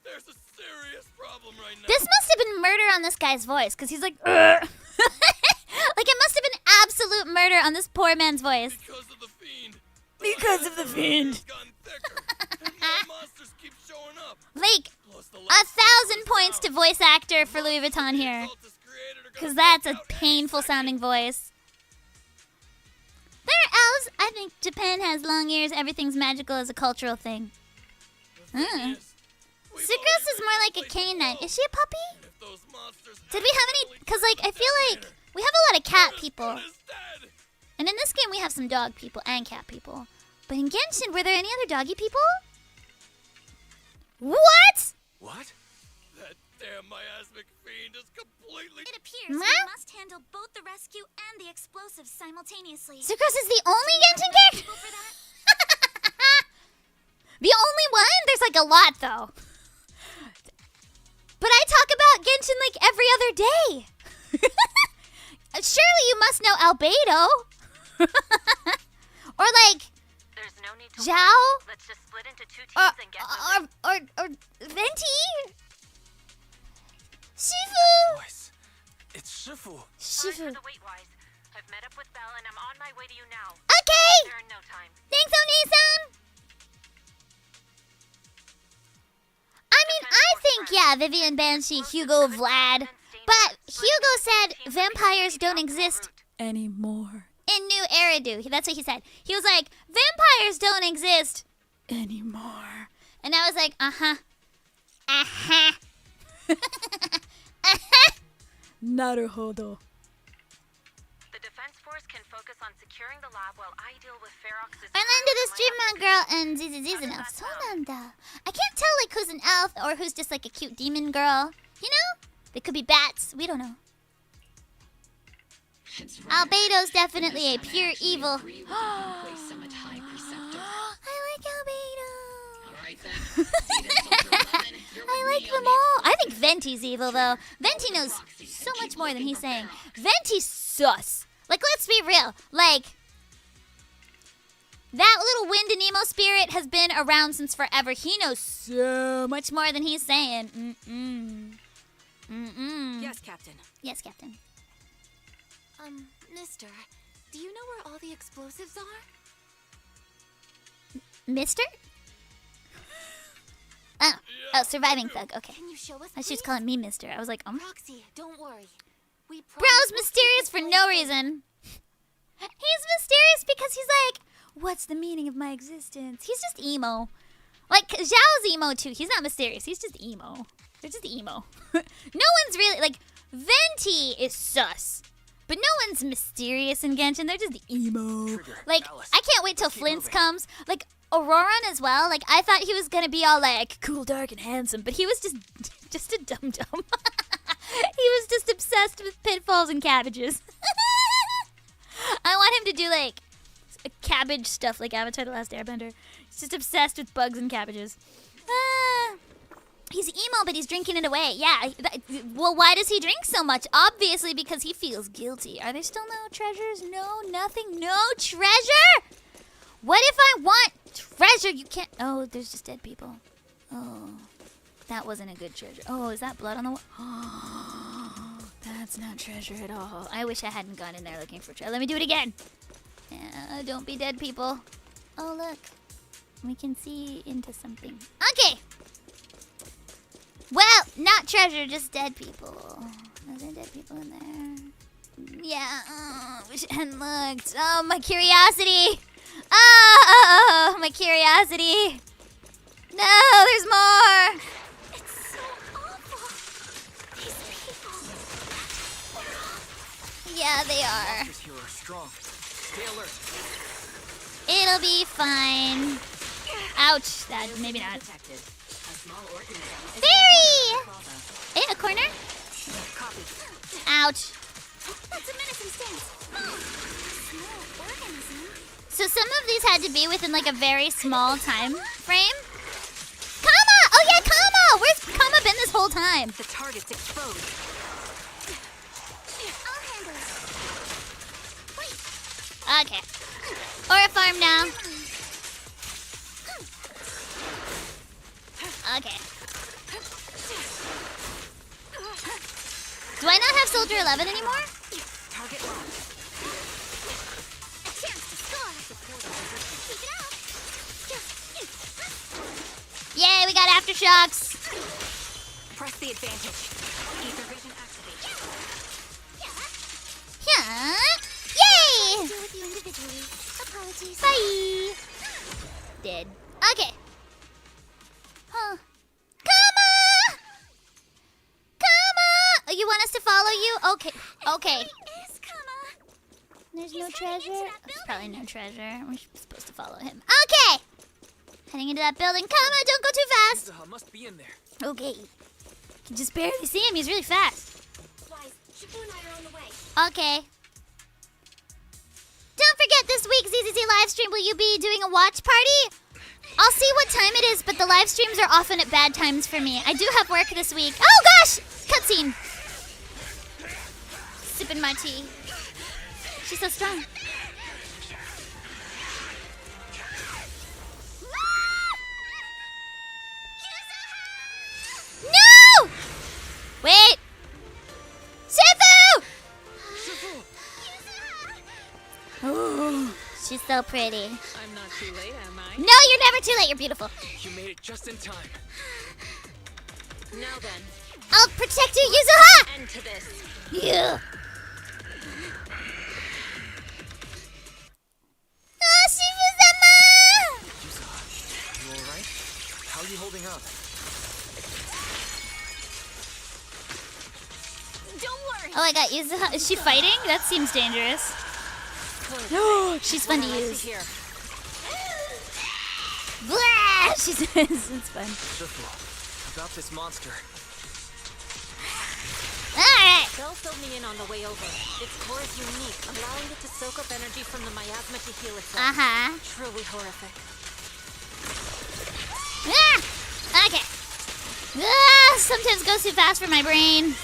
There's a serious problem right now. This must have been murder on this guy's voice, because he's like, Ugh. Like, it must have been absolute murder on this poor man's voice. Because of the fiend. Because of the fiend. Monsters keep showing up. Like, 1,000 points to voice actor for Louis Vuitton here. Because that's a painful sounding voice. There are elves. I think Japan has long ears. Everything's magical as a cultural thing. Sucrose is more like a canine. Is she a puppy? Did we have any? Because, like, I feel like we have a lot of cat people. And in this game, we have some dog people and cat people. But in Genshin, were there any other doggy people? What? What? That damn miasmic fiend is completely... It appears we must handle both the rescue and the explosives simultaneously. Sucrose is the only Genshin character? The only one? There's like a lot, though. But I talk about Genshin like every other day. Surely you must know Albedo. Or like... There's no need to Zhao? Let's just split into two teams and get or Venti? Shifu? It's Shifu. Sorry for the wait, Wise. I've met up with Belle and I'm on my way to you now. Okay. There are no time. Thanks, Oni-san. I mean, I think think, yeah, Vivian, Banshee, Hugo, Vlad. But Hugo said vampires don't exist anymore. In New Eridu. That's what he said. He was like, vampires don't exist anymore. And I was like, uh-huh. Uh-huh. Naruhodo. The defense force can focus on securing the lab while I deal with Farox's... Orlando the streamer girl and ZZZ's an elf. So I can't tell like who's an elf or who's just like a cute demon girl. You know? They could be bats. We don't know. Albedo's definitely a pure evil. I like Albedo. I like them all. I think Venti's evil though. Venti knows so much more than he's saying. Venti's sus. Like, let's be real. Like, that little wind and emo spirit has been around since forever. He knows so much more than he's saying. Yes, Captain. Yes, Captain. Mister, do you know where all the explosives are? Mister? Oh, surviving thug. Okay. Can you show us? She was calling me Mister. I was like, Roxy, don't worry. Bro's mysterious for no reason. He's mysterious because he's like, what's the meaning of my existence? He's just emo. Like, Zhao's emo too. He's not mysterious. He's just emo. They're just emo. No one's really, like, Venti is sus. But no one's mysterious in Genshin. They're just emo. Like, I can't wait till Flint's comes. Like, Auroran as well. Like, I thought he was gonna be all like cool, dark, and handsome, but he was just a dum-dum. He was just obsessed with pitfalls and cabbages. I want him to do like cabbage stuff like Avatar: The Last Airbender. He's just obsessed with bugs and cabbages. He's emo, but he's drinking it away. Yeah. Well, why does he drink so much? Obviously because he feels guilty. Are there still no treasures? No, nothing. No treasure? What if I want treasure? You can't. Oh, there's just dead people. Oh, that wasn't a good treasure. Oh, is that blood on the wall? Oh, that's not treasure at all. I wish I hadn't gone in there looking for treasure. Let me do it again. Don't be dead people. Oh, look. We can see into something. Okay. Well, not treasure, just dead people. Are there dead people in there? Yeah. Oh, wish I hadn't looked. Oh, my curiosity. Oh, my curiosity. No, there's more. It's so awful. These people. Yeah, they are. Here are strong. Stay alert. It'll be fine. Ouch. That maybe not. Fairy! A corner? Ouch. That's a menacing stance. Small organism. So some of these had to be within like a very small time frame. Kama! Oh yeah, Kama! Where's Kama been this whole time? The target's exposed. I'll handle it. Wait. Okay. Or a farm now. Okay. Do I not have Soldier 11 anymore? Target locked. A chance to score. Keep it up. Yay, we got aftershocks. Press the advantage. Ether vision activate. Yeah. Yay! Deal with you individually. Apologies. Bye. Dead. Okay. Huh. Kama! Kama! Oh, you want us to follow you? Okay. Okay. There's no treasure. There's probably no treasure. We're supposed to follow him. Okay. Heading into that building. Kama, don't go too fast. Yuzuha must be in there. Okay. Can just barely see him. He's really fast. Wise, Shifu and I are on the way. Okay. Don't forget this week's ZZZ livestream. Will you be doing a watch party? I'll see what time it is, but the live streams are often at bad times for me. I do have work this week. Oh gosh! Cutscene. Sipping my tea. She's so strong. No! Wait! Shifu! Oh, she's so pretty. I'm not too late, am I? No, you're never too late. You're beautiful. You made it just in time. Now then. I'll protect you, Yuzuha! End to this. Yeah. Oh, Shifu-sama! Yuzuha, you alright? How are you holding up? Don't worry. Oh, I got Yuzuha. Is she fighting? That seems dangerous. No, she's fun to use. Blah! She's it's fun. Careful. About this monster. Alright. Belle filled me in on the way over. Its core is unique, allowing it to soak up energy from the miasma to heal itself. Truly horrific. Ah! Okay. Ah, sometimes goes too fast for my brain.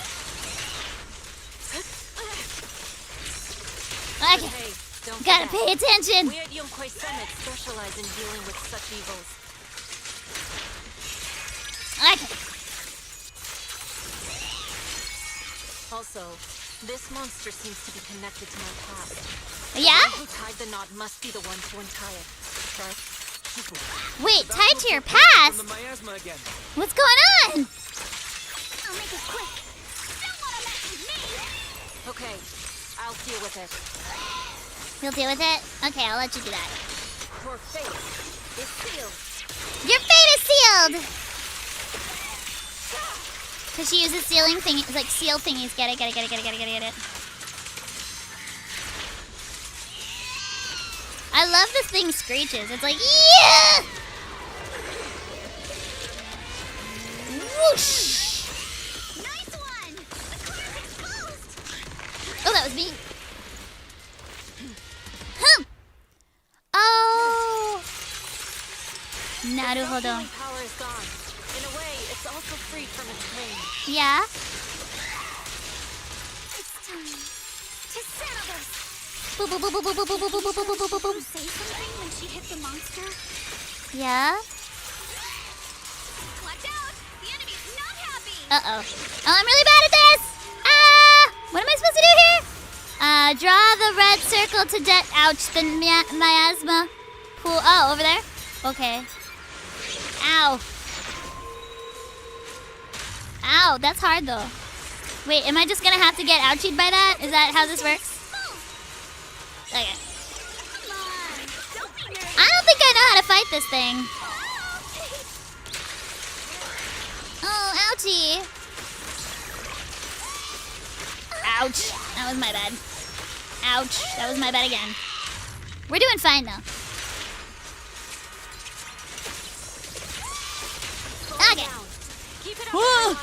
Okay. Hey, don't gotta forget. pay attention. We at Yomkoi Summit specialize in dealing with such evils. Okay. Also, this monster seems to be connected to my past. Yeah? The one who tied the knot must be the one to untie it. Right? Wait, tied to your past? From the miasma again. What's going on? I'll make it quick. Don't want to mess with me. Okay, I'll deal with it. You'll deal with it? Okay, I'll let you do that. Your fate is sealed. Your fate is sealed! Because she uses sealing thingies, like seal thingies. Get it. I love this thing screeches. It's like, yeah! Whoosh! Nice one. The core is exposed. Oh, that was me. Huh. Oh. Naruhodo. Healing power is gone. In a way, it's also freed from its pain. Yeah? It's time to settle this. Boop, boop, boop, boop, boop, boop, boop, boop, boop, boop, boop, boop. Say something when she hit the monster. Yeah? Watch out! The enemy's not happy. Uh-oh. Oh, I'm really bad at this! What am I supposed to do here? Draw the red circle to ouch, the miasma pool. Oh, over there? Okay. Ow. Ow, that's hard though. Wait, am I just gonna have to get ouchied by that? Is that how this works? Okay. I don't think I know how to fight this thing. Oh, ouchie. Ouch. That was my bad. Ouch. That was my bad again. We're doing fine though. Okay. Whoa.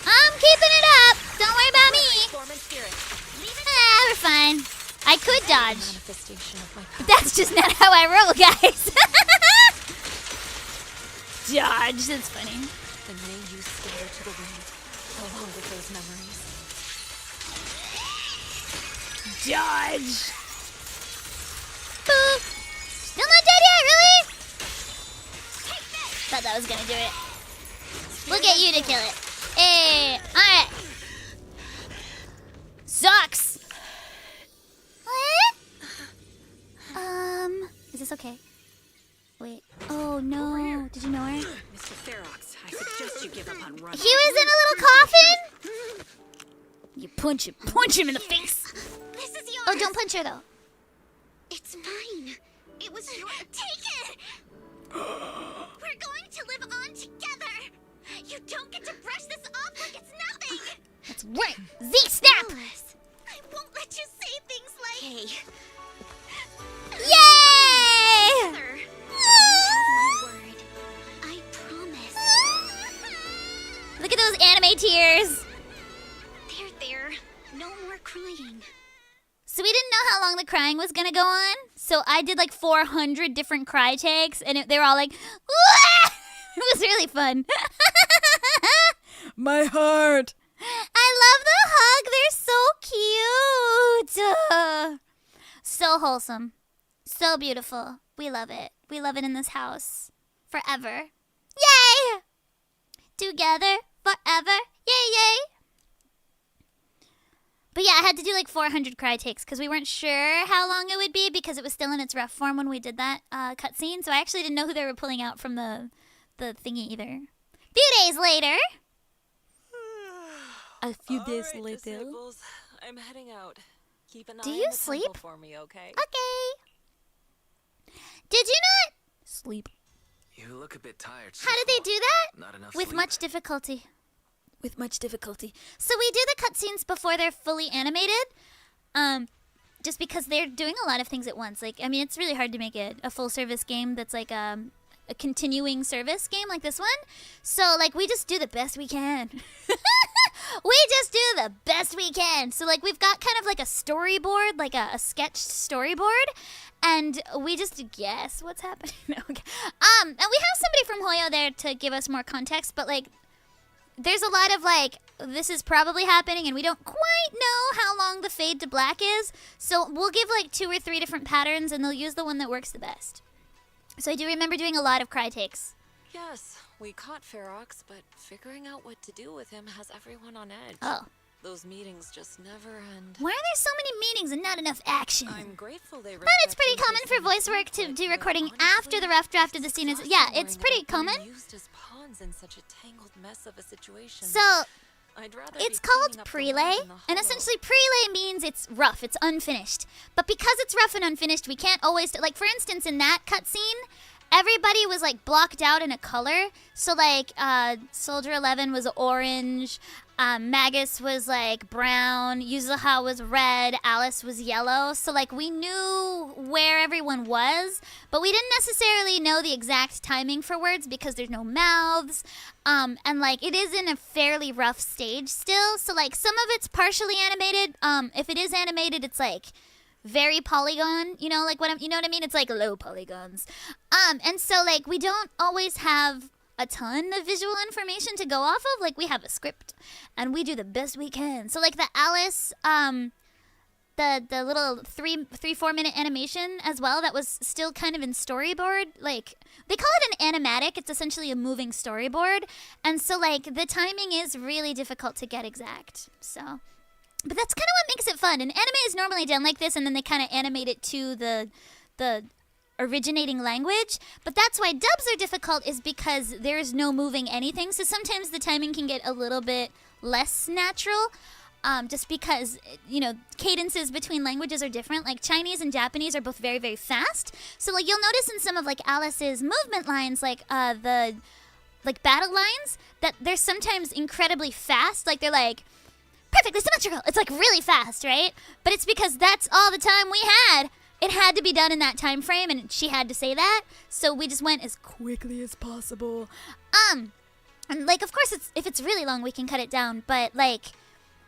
I'm keeping it up. Don't worry about me. We're fine. I could dodge. That's just not how I roll, guys. Dodge. That's funny. The name you scatter to the wind, along with those memories. Dodge. Boop. Still not dead yet, really? Thought that was gonna do it. We'll get you to kill it. Hey, alright. Sucks. What? Is this okay? Wait. Oh no. Did you know her? Mr. Farox, I suggest you give up on running. He was in a little coffin? You punch him in the face. This is yours. Oh, don't punch her though. It's mine. It was your. Take it. We're going to live on together. You don't get to brush this off like it's nothing. That's right. Z-snap. I won't let you say things like. Hey. Yay! I promise. Look at those anime tears. There. No more crying. So we didn't know how long the crying was gonna go on. So I did like 400 different cry takes, and they were all like, "Wah!" It was really fun. My heart. I love the hug. They're so cute. So wholesome. So beautiful. We love it. We love it in this house. Forever. Yay! Together forever. Yay, yay. But yeah, I had to do like 400 cry takes because we weren't sure how long it would be because it was still in its rough form when we did that cutscene. So I actually didn't know who they were pulling out from the thingy either. few days later. A few days All right, later. disciples, I'm heading out. Keep an Do eye you on the sleep? temple for me, okay? Okay. Did you not sleep? You look a bit tired. How did they do that? Not enough With sleep. much difficulty. With much difficulty. So we do the cutscenes before they're fully animated. Just because they're doing a lot of things at once. Like, I mean, it's really hard to make it a full service game that's like a continuing service game like this one. So, like, we just do the best we can. We just do the best we can. So, like, we've got kind of like a storyboard, like a sketch storyboard, and we just guess what's happening. No, okay. And we have somebody from Hoyo there to give us more context, but, like, there's a lot of, like, this is probably happening, and we don't quite know how long the fade to black is. So we'll give, like, 2 or 3 different patterns, and they'll use the one that works the best. So I do remember doing a lot of cry takes. Yes, we caught Farox, but figuring out what to do with him has everyone on edge. Oh. Those meetings just never end. Why are there so many meetings and not enough action? I'm grateful they But it's pretty common for voice work to do recording after the rough draft of the scene is... Yeah, it's pretty common. Used as pawns in such a tangled mess of a situation. So, I'd rather it's be called cleaning up the prelay, lines in the and hollow. essentially prelay means it's rough, it's unfinished. But because it's rough and unfinished, we can't always... Like, for instance, in that cutscene, everybody was, like, blocked out in a color. So, like, Soldier 11 was orange, Magus was, like, brown, Yuzuha was red, Alice was yellow. So, like, we knew where everyone was, but we didn't necessarily know the exact timing for words because there's no mouths. And, like, it is in a fairly rough stage still. So, like, some of it's partially animated. If it is animated, it's, like... very polygon, you know, like you know what I mean? It's like low polygons. And so like we don't always have a ton of visual information to go off of. Like we have a script and we do the best we can. So like the Alice, the little 3-4 minute animation as well, that was still kind of in storyboard. Like they call it an animatic. It's essentially a moving storyboard. And so like the timing is really difficult to get exact. So... But that's kind of what makes it fun. And anime is normally done like this, and then they kind of animate it to the originating language. But that's why dubs are difficult, is because there's no moving anything. So sometimes the timing can get a little bit less natural, just because, you know, cadences between languages are different. Like Chinese and Japanese are both very, very fast. So like you'll notice in some of like Alice's movement lines, like the like battle lines, that they're sometimes incredibly fast. Like they're like... perfectly symmetrical. It's like really fast, right? But it's because that's all the time we had. It had to be done in that time frame, and she had to say that. So we just went as quickly as possible. And like, of course, if it's really long, we can cut it down. But like,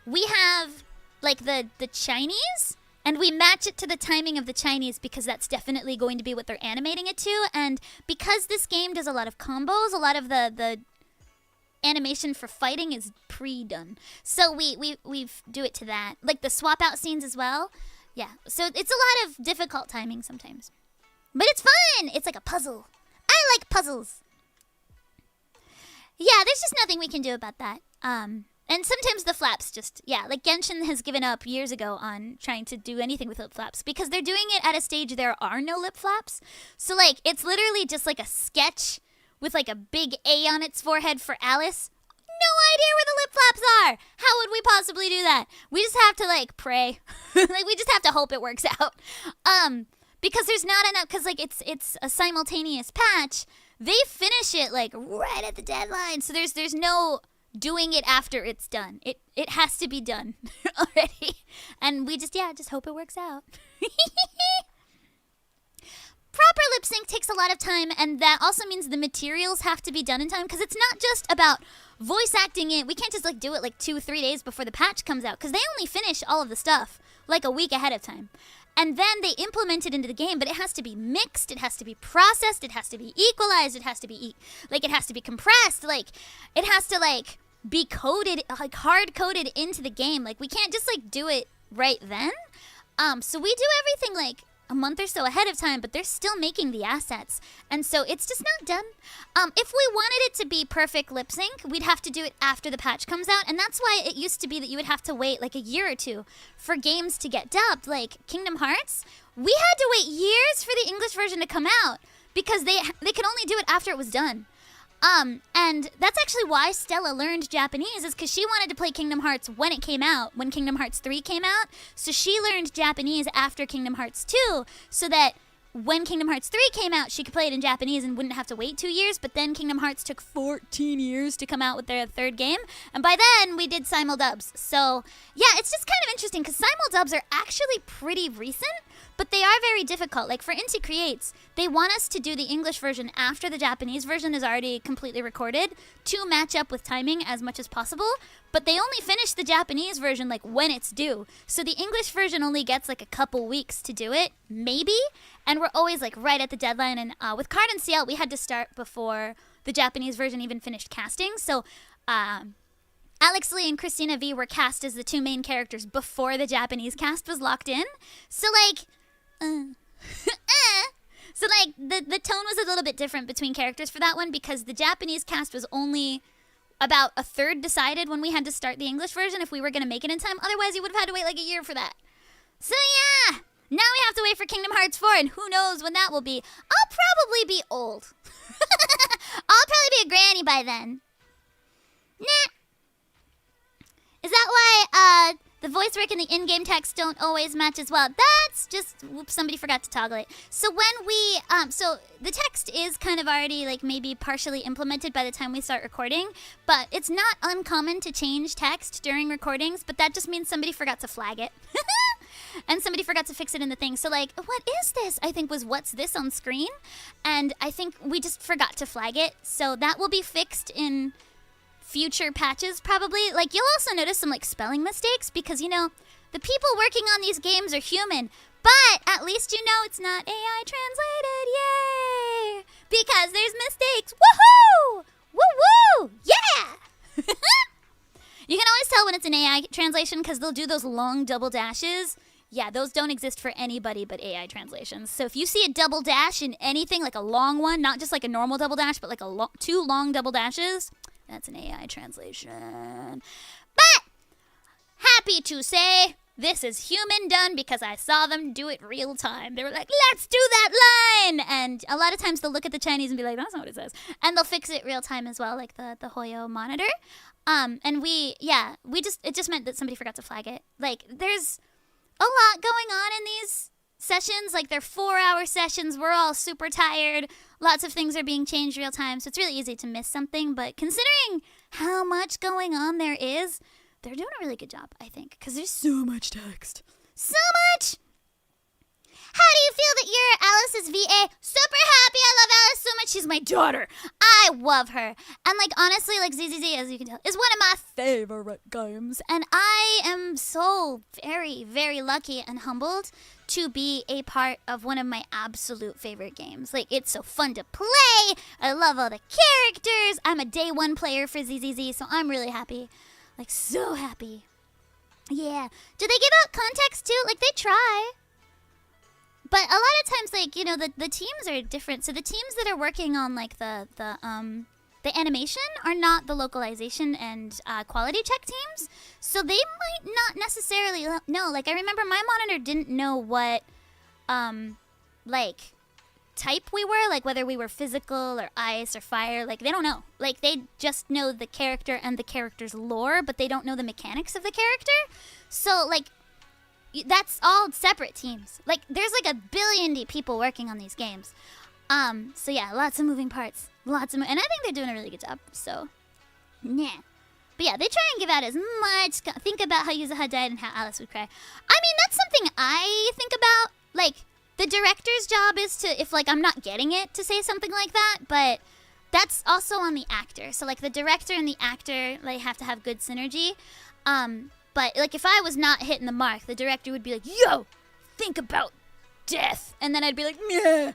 we have like the Chinese, and we match it to the timing of the Chinese because that's definitely going to be what they're animating it to. And because this game does a lot of combos, a lot of the animation for fighting is pre-done. So we do it to that. Like the swap out scenes as well. Yeah. So it's a lot of difficult timing sometimes. But it's fun! It's like a puzzle. I like puzzles. Yeah, there's just nothing we can do about that. And sometimes the flaps just, yeah, like Genshin has given up years ago on trying to do anything with lip flaps because they're doing it at a stage there are no lip flaps. So like, it's literally just like a sketch with like a big A on its forehead for Alice. No idea where the lip flaps are. How would we possibly do that? We just have to like pray. Like we just have to hope it works out. Because there's not enough, because like it's a simultaneous patch. They finish it like right at the deadline. So there's no doing it after it's done. It has to be done already. And we just hope it works out. Proper lip sync takes a lot of time, and that also means the materials have to be done in time, because it's not just about voice acting it. We can't just like do it like 2-3 days before the patch comes out, because they only finish all of the stuff like a week ahead of time. And then they implement it into the game, but it has to be mixed, it has to be processed, it has to be equalized, it has to be it has to be compressed, like it has to like be coded, like hard coded into the game. Like we can't just like do it right then. So we do everything like a month or so ahead of time, but they're still making the assets. And so it's just not done. If we wanted it to be perfect lip sync, we'd have to do it after the patch comes out. And that's why it used to be that you would have to wait like a year or two for games to get dubbed. Like Kingdom Hearts, we had to wait years for the English version to come out because they could only do it after it was done. And that's actually why Stella learned Japanese, is because she wanted to play Kingdom Hearts when it came out, when Kingdom Hearts 3 came out. So she learned Japanese after Kingdom Hearts 2, so that when Kingdom Hearts 3 came out, she could play it in Japanese and wouldn't have to wait 2 years. But then Kingdom Hearts took 14 years to come out with their third game. And by then, we did simuldubs. So, yeah, it's just kind of interesting because simuldubs are actually pretty recent, but they are very difficult. Like for Inti Creates, they want us to do the English version after the Japanese version is already completely recorded to match up with timing as much as possible. But they only finish the Japanese version like when it's due. So the English version only gets like a couple weeks to do it, maybe. And we're always like right at the deadline. And with Card and CL, we had to start before the Japanese version even finished casting. So Alex Lee and Christina V were cast as the two main characters before the Japanese cast was locked in. So like, so like the tone was a little bit different between characters for that one because the Japanese cast was only about a third decided when we had to start the English version if we were going to make it in time. Otherwise, you would have had to wait like a year for that. So yeah, now we have to wait for Kingdom Hearts 4, and who knows when that will be. I'll probably be old. I'll probably be a granny by then. Nah. Is that why the voice work and the in-game text don't always match as well? That's just, whoops, somebody forgot to toggle it. So when we, so the text is kind of already like maybe partially implemented by the time we start recording, but it's not uncommon to change text during recordings, but that just means somebody forgot to flag it. And somebody forgot to fix it in the thing. So like, what is this? I think was what's this on screen? And I think we just forgot to flag it. So that will be fixed in future patches probably. Like you'll also notice some like spelling mistakes because, you know, the people working on these games are human, but at least you know it's not AI translated. Yay! Because there's mistakes. Woohoo! Woo-woo! Yeah! You can always tell when it's an AI translation because they'll do those long double dashes. Yeah, those don't exist for anybody but AI translations. So if you see a double dash in anything, like a long one, not just like a normal double dash, but like a two long double dashes, that's an AI translation. But happy to say this is human done because I saw them do it real time. They were like, let's do that line. And a lot of times they'll look at the Chinese and be like, that's not what it says. And they'll fix it real time as well, like the Hoyo monitor. And it just meant that somebody forgot to flag it. Like there's a lot going on in these sessions. Like they're 4-hour sessions. We're all super tired. Lots of things are being changed real time. So it's really easy to miss something. But considering how much going on there is, they're doing a really good job, I think. Because there's so much text. So much! How do you feel that you're Alice's VA? Super happy. I love Alice so much. She's my daughter. I love her. And like honestly, like ZZZ, as you can tell, is one of my favorite games. And I am so very, very lucky and humbled to be a part of one of my absolute favorite games. Like it's so fun to play. I love all the characters. I'm a day one player for ZZZ, so I'm really happy. Like so happy. Yeah. Do they give out context too? Like they try. But a lot of times, like, you know, the teams are different. So the teams that are working on, like, the animation are not the localization and quality check teams. So they might not necessarily know. Like, I remember my monitor didn't know what, like, type we were. Like, whether we were physical or ice or fire. Like, they don't know. Like, they just know the character and the character's lore, but they don't know the mechanics of the character. So, like, that's all separate teams. Like, there's like 1 billion people working on these games. So yeah, lots of moving parts. And I think they're doing a really good job, so, yeah. But yeah, they try and give out as much, think about how Yuzuha died and how Alice would cry. I mean, that's something I think about. Like, the director's job is to, if like I'm not getting it, to say something like that, but that's also on the actor. So like the director and the actor, like, have to have good synergy. But, like, if I was not hitting the mark, the director would be like, yo, think about death. And then I'd be like, yeah.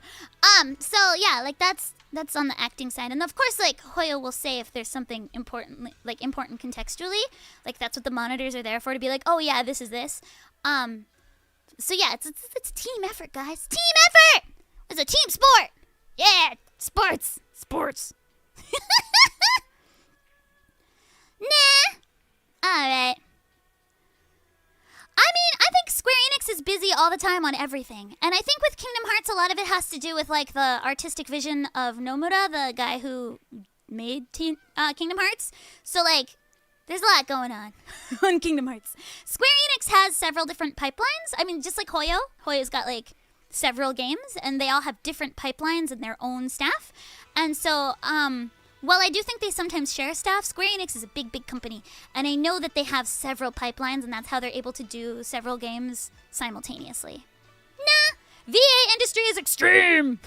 So, yeah, like, that's on the acting side. And, of course, like, Hoyo will say if there's something important contextually. Like, that's what the monitors are there for, to be like, oh, yeah, this is this. So, yeah, it's team effort, guys. Team effort! It's a team sport. Yeah, sports. Nah. All right. I mean, I think Square Enix is busy all the time on everything. And I think with Kingdom Hearts, a lot of it has to do with, like, the artistic vision of Nomura, the guy who made Kingdom Hearts. So, like, there's a lot going on on Kingdom Hearts. Square Enix has several different pipelines. I mean, just like Hoyo. Hoyo's got, like, several games, and they all have different pipelines and their own staff. And so, while I do think they sometimes share staff, Square Enix is a big, big company. And I know that they have several pipelines, and that's how they're able to do several games simultaneously. Nah, VA industry is extreme.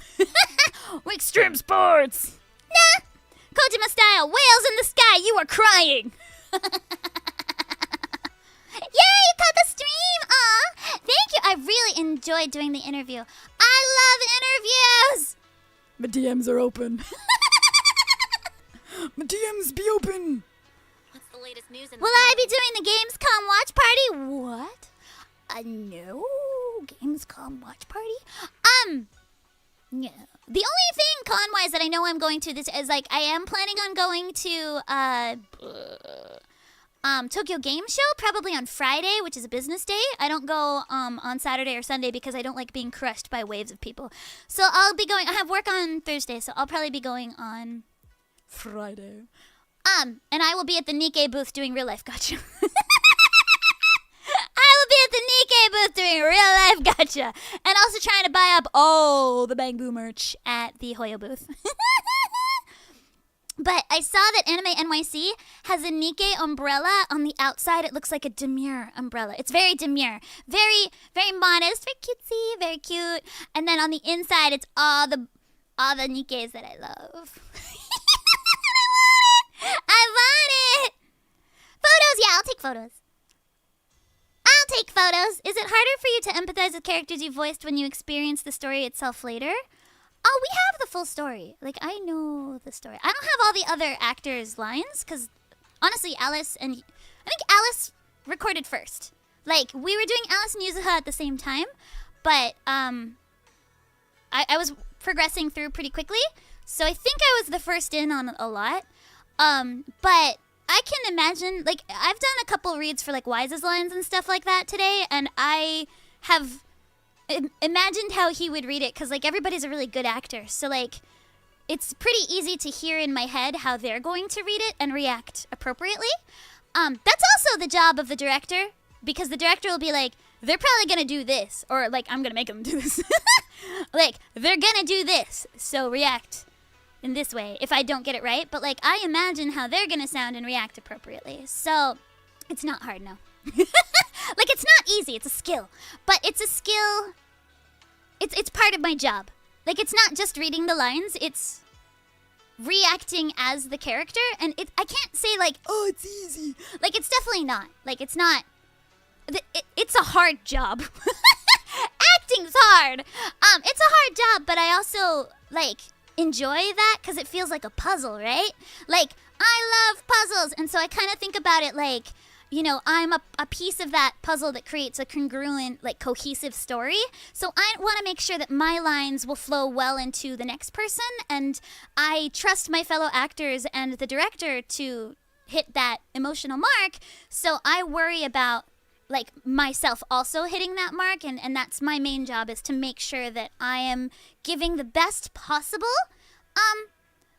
Extreme sports. Nah, Kojima style, whales in the sky, you are crying. Yay, you caught the stream! Aw, thank you. I really enjoyed doing the interview. I love interviews. My DMs are open. My DMs be open. What's the latest news in Will I be doing the Gamescom watch party? What? No, Gamescom watch party? Yeah. The only thing con-wise that I know I'm going to this is, like, I am planning on going to Tokyo Game Show probably on Friday, which is a business day. I don't go on Saturday or Sunday because I don't like being crushed by waves of people. So I'll be going. I have work on Thursday, so I'll probably be going on Friday. And I will be at the Nikkei booth doing real life gacha. I will be at the Nikkei booth doing real life gacha. And also trying to buy up all the Bangbu merch at the Hoyo booth. But I saw that Anime NYC has a Nikkei umbrella on the outside. It looks like a demure umbrella. It's very demure. Very, very modest, very cutesy, very cute. And then on the inside, it's all the Nikkeis that I love. I want it! Photos, yeah, I'll take photos. I'll take photos. Is it harder for you to empathize with characters you voiced when you experience the story itself later? Oh, we have the full story. Like, I know the story. I don't have all the other actors' lines, because, honestly, I think Alice recorded first. Like, we were doing Alice and Yuzuha at the same time, but, I was progressing through pretty quickly, so I think I was the first in on a lot. But I can imagine, like, I've done a couple reads for, like, Wise's lines and stuff like that today, and I have imagined how he would read it, because, like, everybody's a really good actor, so, like, it's pretty easy to hear in my head how they're going to read it and react appropriately. That's also the job of the director, because the director will be like, they're probably gonna do this, or, like, I'm gonna make them do this. Like, they're gonna do this, so react in this way if I don't get it right, but, like, I imagine how they're gonna sound and react appropriately, so it's not hard, no. Like, it's not easy, it's a skill, but it's a skill, it's part of my job. Like, it's not just reading the lines, it's reacting as the character, and I can't say, like, oh, it's easy. Like, it's definitely not. Like, it's not, it's a hard job. Acting's hard. It's a hard job, but I also, like, enjoy that because it feels like a puzzle, right? Like, I love puzzles, and so I kind of think about it like, you know, I'm a piece of that puzzle that creates a congruent, like, cohesive story. So I want to make sure that my lines will flow well into the next person, and I trust my fellow actors and the director to hit that emotional mark, so I worry about, like, myself also hitting that mark, and that's my main job, is to make sure that I am giving the best possible,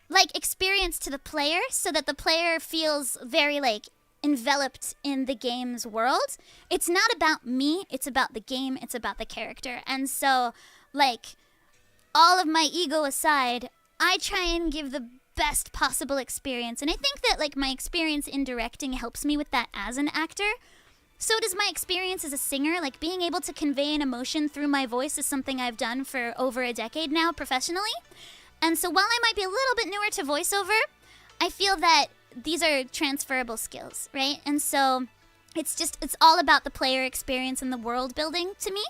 like, experience to the player, so that the player feels very, like, enveloped in the game's world. It's not about me, it's about the game, it's about the character. And so, like, all of my ego aside, I try and give the best possible experience. And I think that, like, my experience in directing helps me with that as an actor. So does my experience as a singer. Like, being able to convey an emotion through my voice is something I've done for over a decade now professionally. And so while I might be a little bit newer to voiceover, I feel that these are transferable skills, right? And so it's all about the player experience and the world building to me.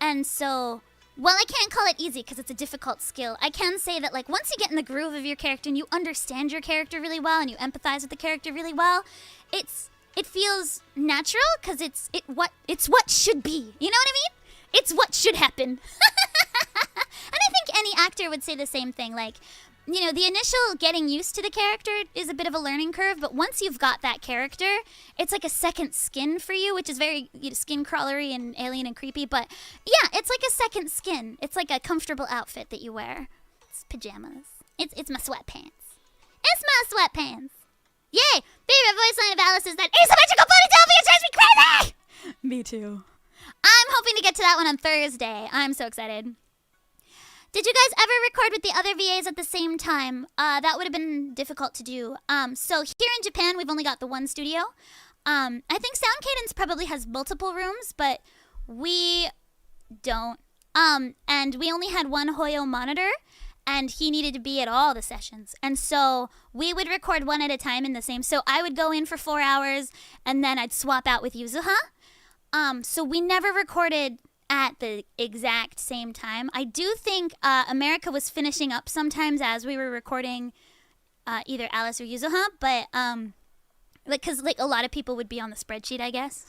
And so while I can't call it easy because it's a difficult skill, I can say that, like, once you get in the groove of your character and you understand your character really well and you empathize with the character really well, it feels natural because it's what should be. You know what I mean? It's what should happen. And I think any actor would say the same thing. Like, you know, the initial getting used to the character is a bit of a learning curve, but once you've got that character, it's like a second skin for you, which is very, you know, skin crawlery and alien and creepy, but yeah, it's like a second skin. It's like a comfortable outfit that you wear. It's pajamas. It's my sweatpants. It's my sweatpants. Yay! Favorite voice line of Alice is that asymmetrical ponytail because it drives me crazy! Me too. I'm hoping to get to that one on Thursday. I'm so excited. Did you guys ever record with the other VAs at the same time? That would have been difficult to do. So here in Japan, we've only got the one studio. I think Sound Cadence probably has multiple rooms, but we don't. And we only had one Hoyo monitor, and he needed to be at all the sessions. And so we would record one at a time in the same. So I would go in for 4 hours, and then I'd swap out with Yuzuha. So we never recorded at the exact same time. I do think America was finishing up sometimes as we were recording either Alice or Yuzuha, but because a lot of people would be on the spreadsheet, I guess.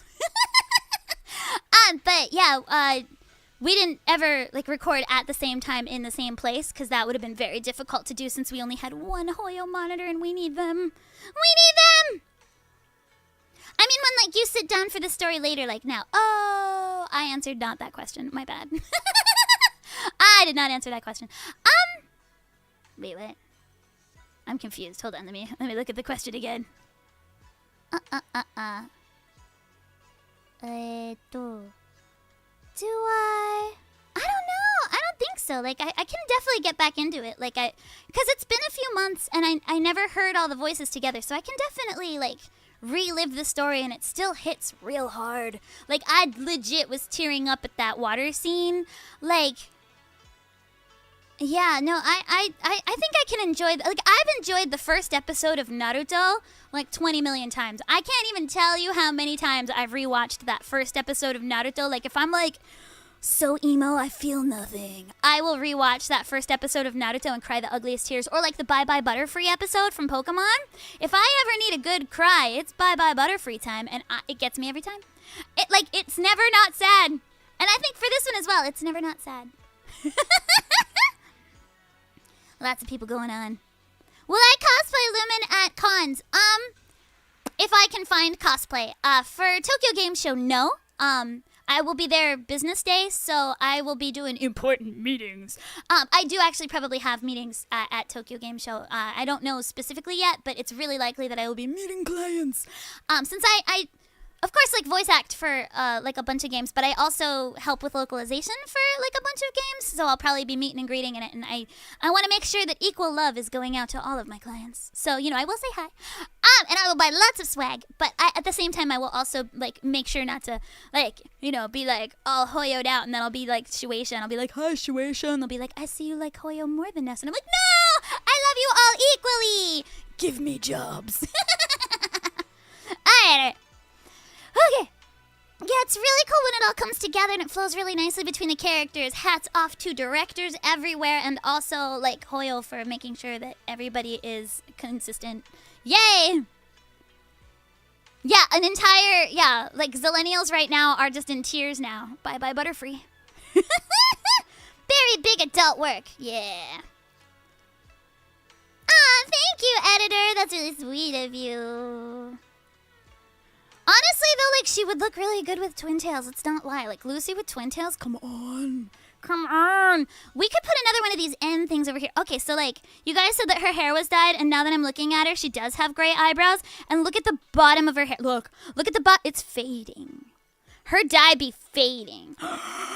But yeah, we didn't ever record at the same time in the same place because that would have been very difficult to do since we only had one Hoyo monitor and we need them. We need them! I mean, when you sit down for the story later, now. Oh, I answered not that question. My bad. I did not answer that question. Wait, what? I'm confused. Hold on, let me look at the question again. Do I don't know. I don't think so. I can definitely get back into it. Because it's been a few months and I never heard all the voices together, so I can definitely relive the story, and it still hits real hard. I legit was tearing up at that water scene. Yeah, no, I think I can enjoy. I've enjoyed the first episode of Naruto 20 million times. I can't even tell you how many times I've rewatched that first episode of Naruto. If I'm so emo, I feel nothing, I will rewatch that first episode of Naruto and cry the ugliest tears. Or the Bye Bye Butterfree episode from Pokemon. If I ever need a good cry, it's Bye Bye Butterfree time, and it gets me every time. It's never not sad. And I think for this one as well, it's never not sad. Lots of people going on. Will I cosplay Lumin at cons? If I can find cosplay. For Tokyo Game Show, no. I will be there business day, so I will be doing important meetings. I do actually probably have meetings at Tokyo Game Show. I don't know specifically yet, but it's really likely that I will be meeting clients. Since I of course, voice act for a bunch of games, but I also help with localization for a bunch of games, so I'll probably be meeting and greeting in it, and I want to make sure that equal love is going out to all of my clients. So, I will say hi. And I will buy lots of swag, but at the same time, I will also, make sure not to, be, all Hoyo'd out, and then I'll be, Shueisha, and I'll be hi, Shueisha, and they'll be I see you like Hoyo more than us, and I'm no! I love you all equally! Give me jobs. Alright. Okay. Yeah, it's really cool when it all comes together and it flows really nicely between the characters. Hats off to directors everywhere, and also Hoyo for making sure that everybody is consistent. Yay! Yeah, an entire, Zillennials right now are just in tears now. Bye-bye Butterfree. Very big adult work. Yeah. Aw, thank you, editor. That's really sweet of you. Honestly, though, she would look really good with twin tails. Let's not lie. Lucy with twin tails? Come on. Come on. We could put another one of these end things over here. Okay, so, you guys said that her hair was dyed, and now that I'm looking at her, she does have gray eyebrows. And look at the bottom of her hair. Look at the bottom. It's fading. Her dye be fading.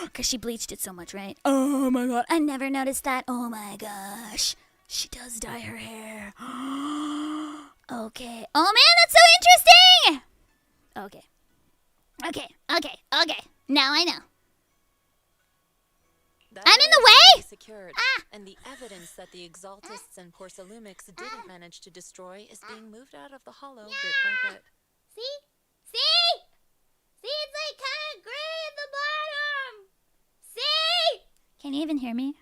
Because she bleached it so much, right? Oh, my God. I never noticed that. Oh, my gosh. She does dye her hair. Okay. Oh, man, that's so interesting! Okay. Now I know. I'm in the way! Secured, and the evidence that the Exaltists and Porcelumix didn't manage to destroy is being moved out of the hollow bit by bit. See? It's kind of gray at the bottom! See? Can you even hear me?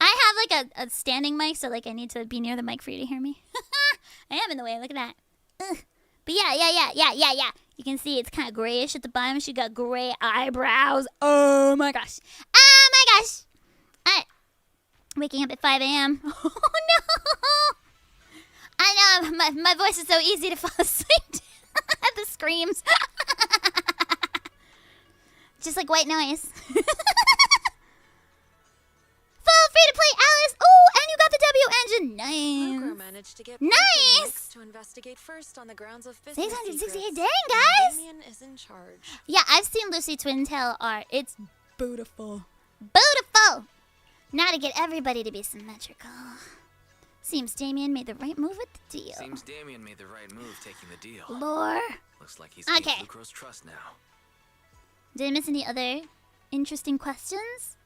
I have a standing mic, so I need to be near the mic for you to hear me. I am in the way, look at that. Ugh. But yeah. You can see it's kind of grayish at the bottom. She got gray eyebrows. Oh my gosh. Waking up at 5 a.m. Oh no. I know, my voice is so easy to fall asleep to. The screams. Just like white noise. Feel free to play Alice. Oh, and you got the W engine. managed to get Nice! to investigate first on the grounds of 668, dang, guys! Damien is in charge. Yeah, I've seen Lucy Twintail art. It's beautiful. Beautiful! Now to get everybody to be symmetrical. Seems Damien made the right move with the deal. Seems Damien made the right move taking the deal. Lore. Looks like he's gained Okay. Lucro's trust now. Did I miss any other interesting questions?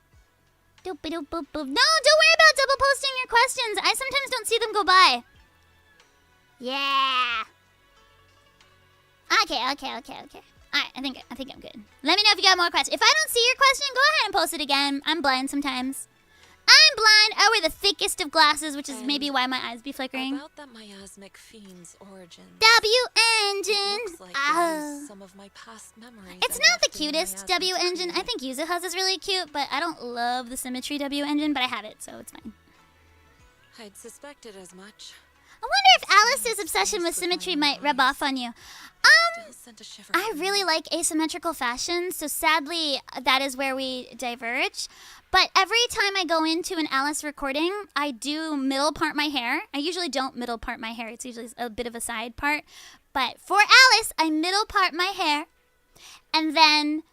Doop-a-doop-boop-boop. No, don't worry about double posting your questions. I sometimes don't see them go by. Yeah. Okay. Alright, I think I'm good. Let me know if you got more questions. If I don't see your question, go ahead and post it again. I'm blind sometimes. I'm blind. I wear the thickest of glasses, which is maybe why my eyes be flickering. About that miasmic fiend's origin. W-Engine. Looks like there's some of my past memories. It's not the cutest W-Engine. I think Yuzuha's is really cute, but I don't love the symmetry W-Engine, but I have it, so it's fine. I'd suspected as much. I wonder if Alice's obsession with symmetry might rub off on you. I really like asymmetrical fashion, so sadly that is where we diverge. But every time I go into an Alice recording, I do middle part my hair. I usually don't middle part my hair. It's usually a bit of a side part. But for Alice, I middle part my hair. And then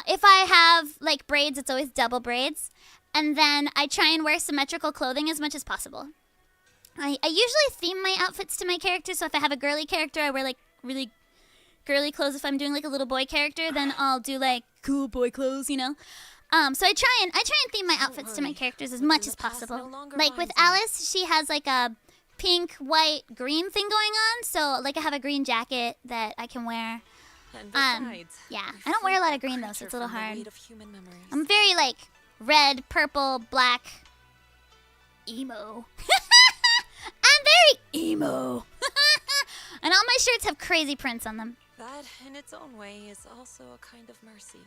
if I have like braids, it's always double braids. And then I try and wear symmetrical clothing as much as possible. I usually theme my outfits to my character. So if I have a girly character, I wear like really girly clothes. If I'm doing like a little boy character, then I'll do like cool boy clothes, you know. So I try and theme my outfits to my characters as much as possible. Like with Alice, she has like a pink, white, green thing going on. So like I have a green jacket that I can wear. Yeah, I don't wear a lot of green though, so it's a little hard. I'm very like red, purple, black, emo. I'm very emo. And all my shirts have crazy prints on them. That, in its own way, is also a kind of mercy.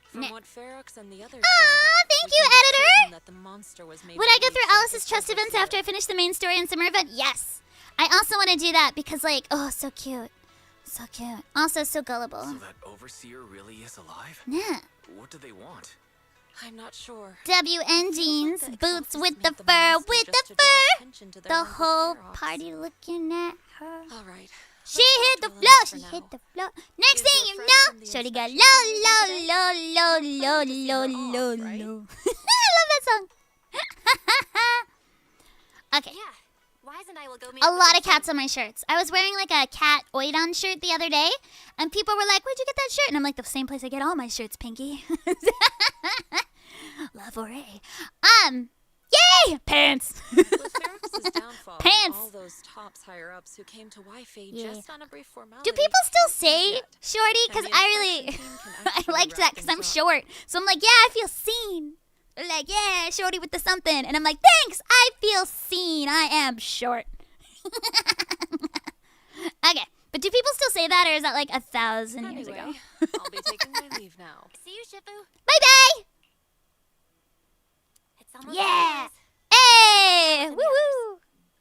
From what Farox and the others thank you, editor! That the monster was made Would I go through Alice's trust events after I finish the main story and summer event? Yes. I also want to do that because, like, oh, so cute. So cute. Also, so gullible. So that overseer really is alive? Yeah. What do they want? I'm not sure. WN jeans, boots with the fur, The whole party looking at her. All right. She hit the floor. Next thing you know, Shorty got low. I love that song. Okay. A lot of cats on my shirts. I was wearing like a cat Oidon shirt the other day, and people were like, "Where'd you get that shirt?" And I'm like, "The same place I get all my shirts, Pinky." La Forêt. Yay! Pants. Pants. All those tops higher ups who came to Wi-Fi just on a brief formality. Do people still say shorty? Because I liked that because I'm short. So I'm like, yeah, I feel seen. They're like, yeah, shorty with the something. And I'm like, thanks, I feel seen. I am short. Okay. But do people still say that, or is that like 1,000 years ago? I'll be taking my leave now. See you, Shifu. Bye-bye. Yeah! Hey! Woo-woo!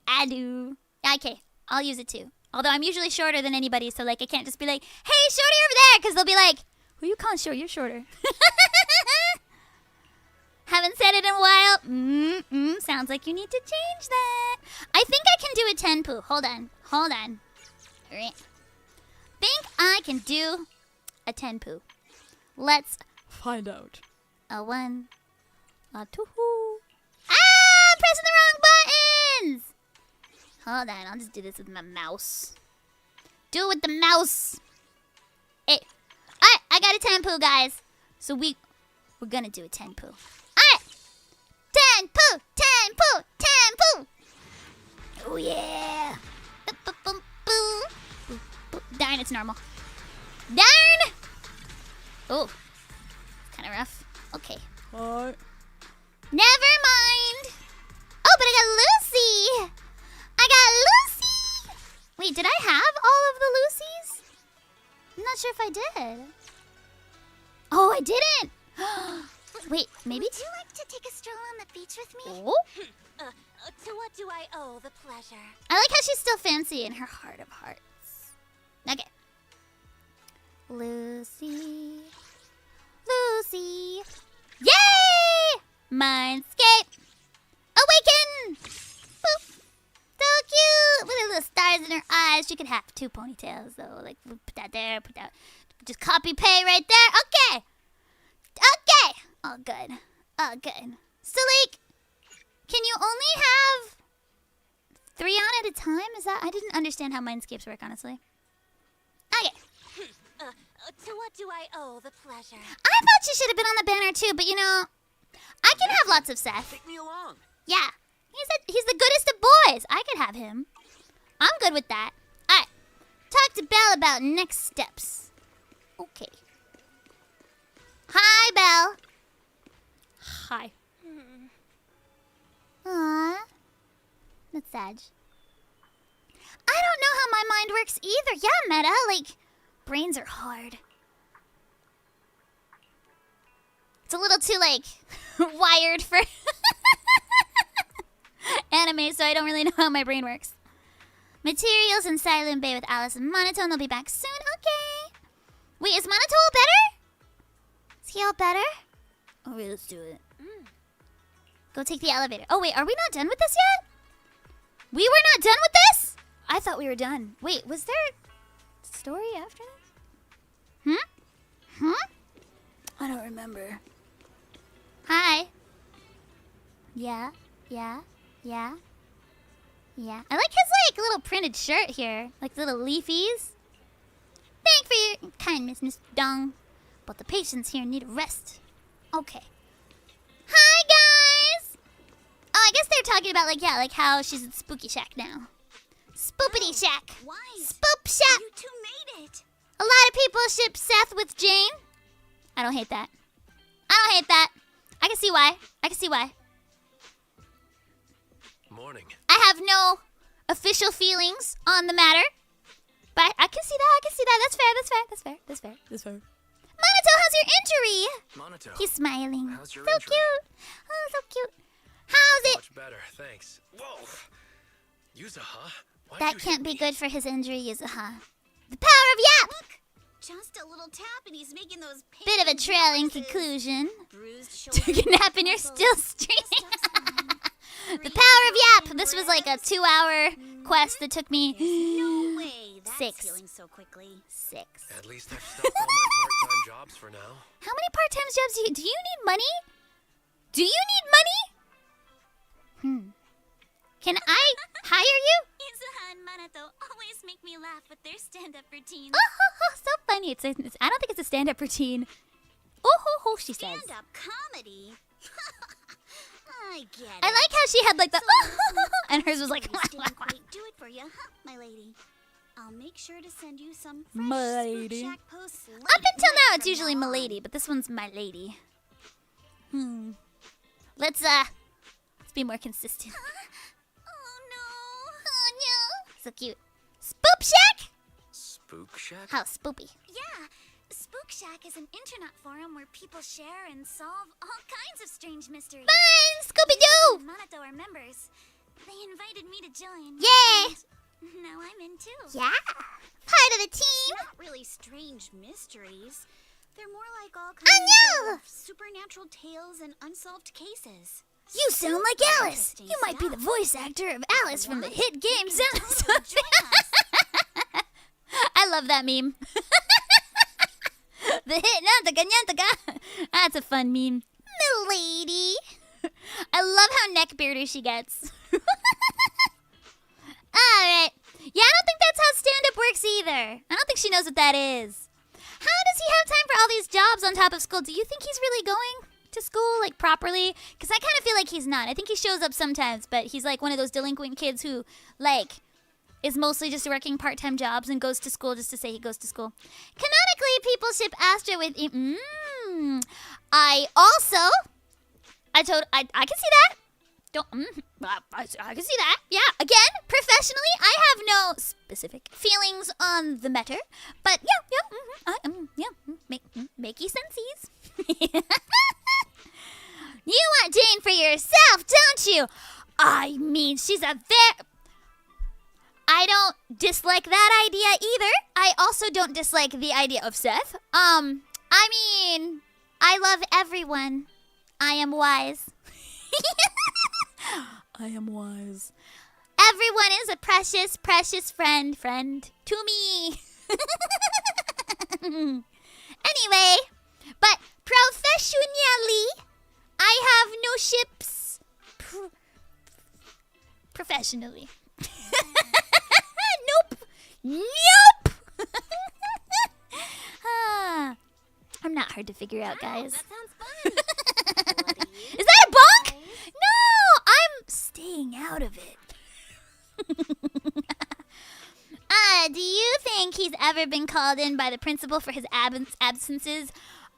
I do. Okay, I'll use it too. Although I'm usually shorter than anybody, so like I can't just be like, "Hey, shorty over there," because they'll be like, "Who you calling short? You're shorter." Haven't said it in a while. Sounds like you need to change that. I think I can do a tenpu. Hold on. Think I can do a tenpu. Let's find out. A 1. A 2. I'm pressing the wrong buttons! Hold on, I'll just do this with my mouse. Do it with the mouse. Hey. Alright, I got a tenpu, guys. So we're gonna do a tenpu. Alright! Tenpu! Oh yeah! Darn, it's normal. Darn! Oh, kind of rough. Okay. What? Never mind. Oh, but I got Lucy. Wait, did I have all of the Lucys? I'm not sure if I did. Oh, I didn't. Wait, maybe? Would you like to take a stroll on the beach with me? Oh? To what do I owe the pleasure? I like how she's still fancy in her heart of hearts. Okay. Lucy. Yay! Mindscape. Awaken! Boop. So could have 2 ponytails though. Like put that there, put that. Just copy paste right there. Okay. Okay. All good. All good. So like, can you only have 3 on at a time? Is that? I didn't understand how Mindscapes work, honestly. Okay. To what do I owe the pleasure? I thought she should have been on the banner too, but you know, I can have lots of Seth. Take me along. Yeah. He's the goodest of boys. I could have him. I'm good with that. Alright. Talk to Belle about next steps. Okay. Hi, Belle. Hi. Aww. That's sad. I don't know how my mind works either. Yeah, Meta. Like, brains are hard. It's a little too, like, wired for anime, so I don't really know how my brain works. Materials in Silent Bay with Alice and Monotone. They'll be back soon. Okay. Wait, is Monotone all better? Is he all better? Okay, let's do it. Go take the elevator. Oh, wait, are we not done with this yet? We were not done with this? I thought we were done. Wait, was there a story after this? I don't remember. Hi. Yeah. I like his, like, little printed shirt here. Like, little leafies. Thank for your kindness, Mr. Dong. But the patients here need a rest. Okay. Hi, guys! Oh, I guess they're talking about, like, yeah, like how she's at Spooky Shack now. Spoopity Shack. Spoop Shack. You two made it. A lot of people ship Seth with Jane. I don't hate that. I can see why. Morning. I have no official feelings on the matter. But I can see that. That's fair. Monato, how's your injury? Monato. He's smiling. How's your so injury? cute. Oh, so cute. How's it? Much better, thanks. Whoa. Yuzuha? Why'd That you can't hit be me? good for his injury, Yuzuha. The power of Yap! Look, just a little tap and he's making those Bit of a trailing conclusion. Took a nap and you're still streaming. The power of Yap! This was like a 2-hour quest that took me No way. That's 6. healing so quickly. 6. At least I've stopped all my part-time jobs for now. How many part-time jobs do you need money? Can I hire you? Yuzuha and Manato always make me laugh with their stand-up routines. Oh, so funny. I don't think it's a stand-up routine. Oh, she says. Stand-up comedy? I get it. I like how she had like the and hers was like Do it for you, huh, my lady? I'll make sure to send you some fresh Milady. Spook Shack posts. Up until now, it's usually Milady, but this one's my lady. Let's be more consistent. Oh no. So cute. Spoop Shack? Spook Shack? How spoopy. Yeah. Spook Shack is an internet forum where people share and solve all kinds of strange mysteries. Fun! Scooby-Doo! And Manato are members. They invited me to join. Yay! and Now I'm in too. Yeah. Part of the team. Not really strange mysteries. They're more like all kinds of supernatural tales and unsolved cases. You sound like Alice. You might be the voice actor of Alice from the hit game ZZZ. I love that meme. The hit Nantaka. That's a fun meme. Milady. I love how neckbeardy she gets. Alright. Yeah, I don't think that's how stand-up works either. I don't think she knows what that is. How does he have time for all these jobs on top of school? Do you think he's really going to school, like, properly? Because I kind of feel like he's not. I think he shows up sometimes, but he's like one of those delinquent kids who, like, is mostly just working part-time jobs and goes to school just to say he goes to school. Canonically, people ship Astra with... I can see that. I can see that. Yeah, again, professionally, I have no specific feelings on the matter. But, makey sensies. You want Jane for yourself, don't you? I mean, she's a I don't dislike that idea either. I also don't dislike the idea of Seth. I mean, I love everyone. I am wise. I am wise. Everyone is a precious, precious friend. to me. Anyway, but professionally, I have no ships. Professionally. Nope. I'm not hard to figure out, guys. That sounds fun. Is that a bunk? No, I'm staying out of it. Do you think he's ever been called in by the principal for his absences?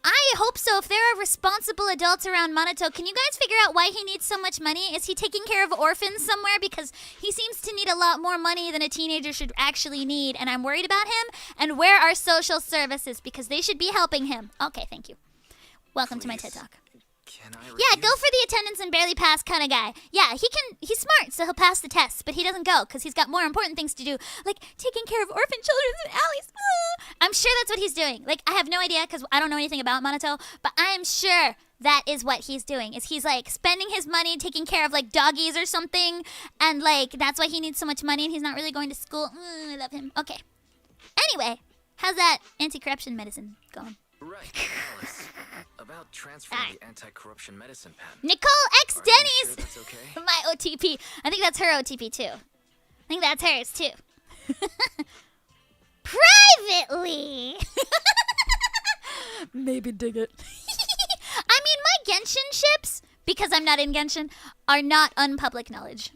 I hope so. If there are responsible adults around Minato, can you guys figure out why he needs so much money? Is he taking care of orphans somewhere? Because he seems to need a lot more money than a teenager should actually need, and I'm worried about him. And where are social services? Because they should be helping him. Okay, thank you. Welcome to my TED Talk. Yeah, go for the attendance and barely pass kind of guy. Yeah, he's smart, so he'll pass the tests, but he doesn't go because he's got more important things to do, like taking care of orphan children and alleys. I'm sure that's what he's doing. Like, I have no idea because I don't know anything about Minato, but I'm sure that is what he's doing. Is he's like spending his money taking care of like doggies or something, and like that's why he needs so much money and he's not really going to school. I love him. Okay. Anyway, how's that anti-corruption medicine going? Right, Alice. About transferring the anti-corruption medicine patent. Nicole X Denny's! Sure that's okay? My OTP. I think that's her OTP too. I think that's hers too. Privately! Maybe dig it. I mean, my Genshin ships, because I'm not in Genshin, are not unpublic knowledge.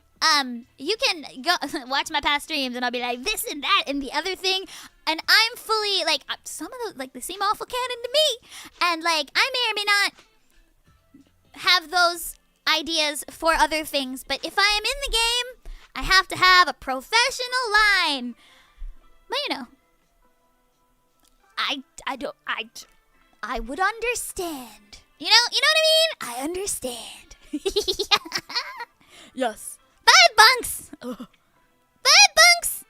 You can go watch my past streams and I'll be like this and that and the other thing, and I'm fully like some of those like they seem awful canon to me, and like I may or may not have those ideas for other things, but if I am in the game, I have to have a professional line. But you know, I would understand. You know what I mean? I understand. Yes. 5 bunks! 5 bunks!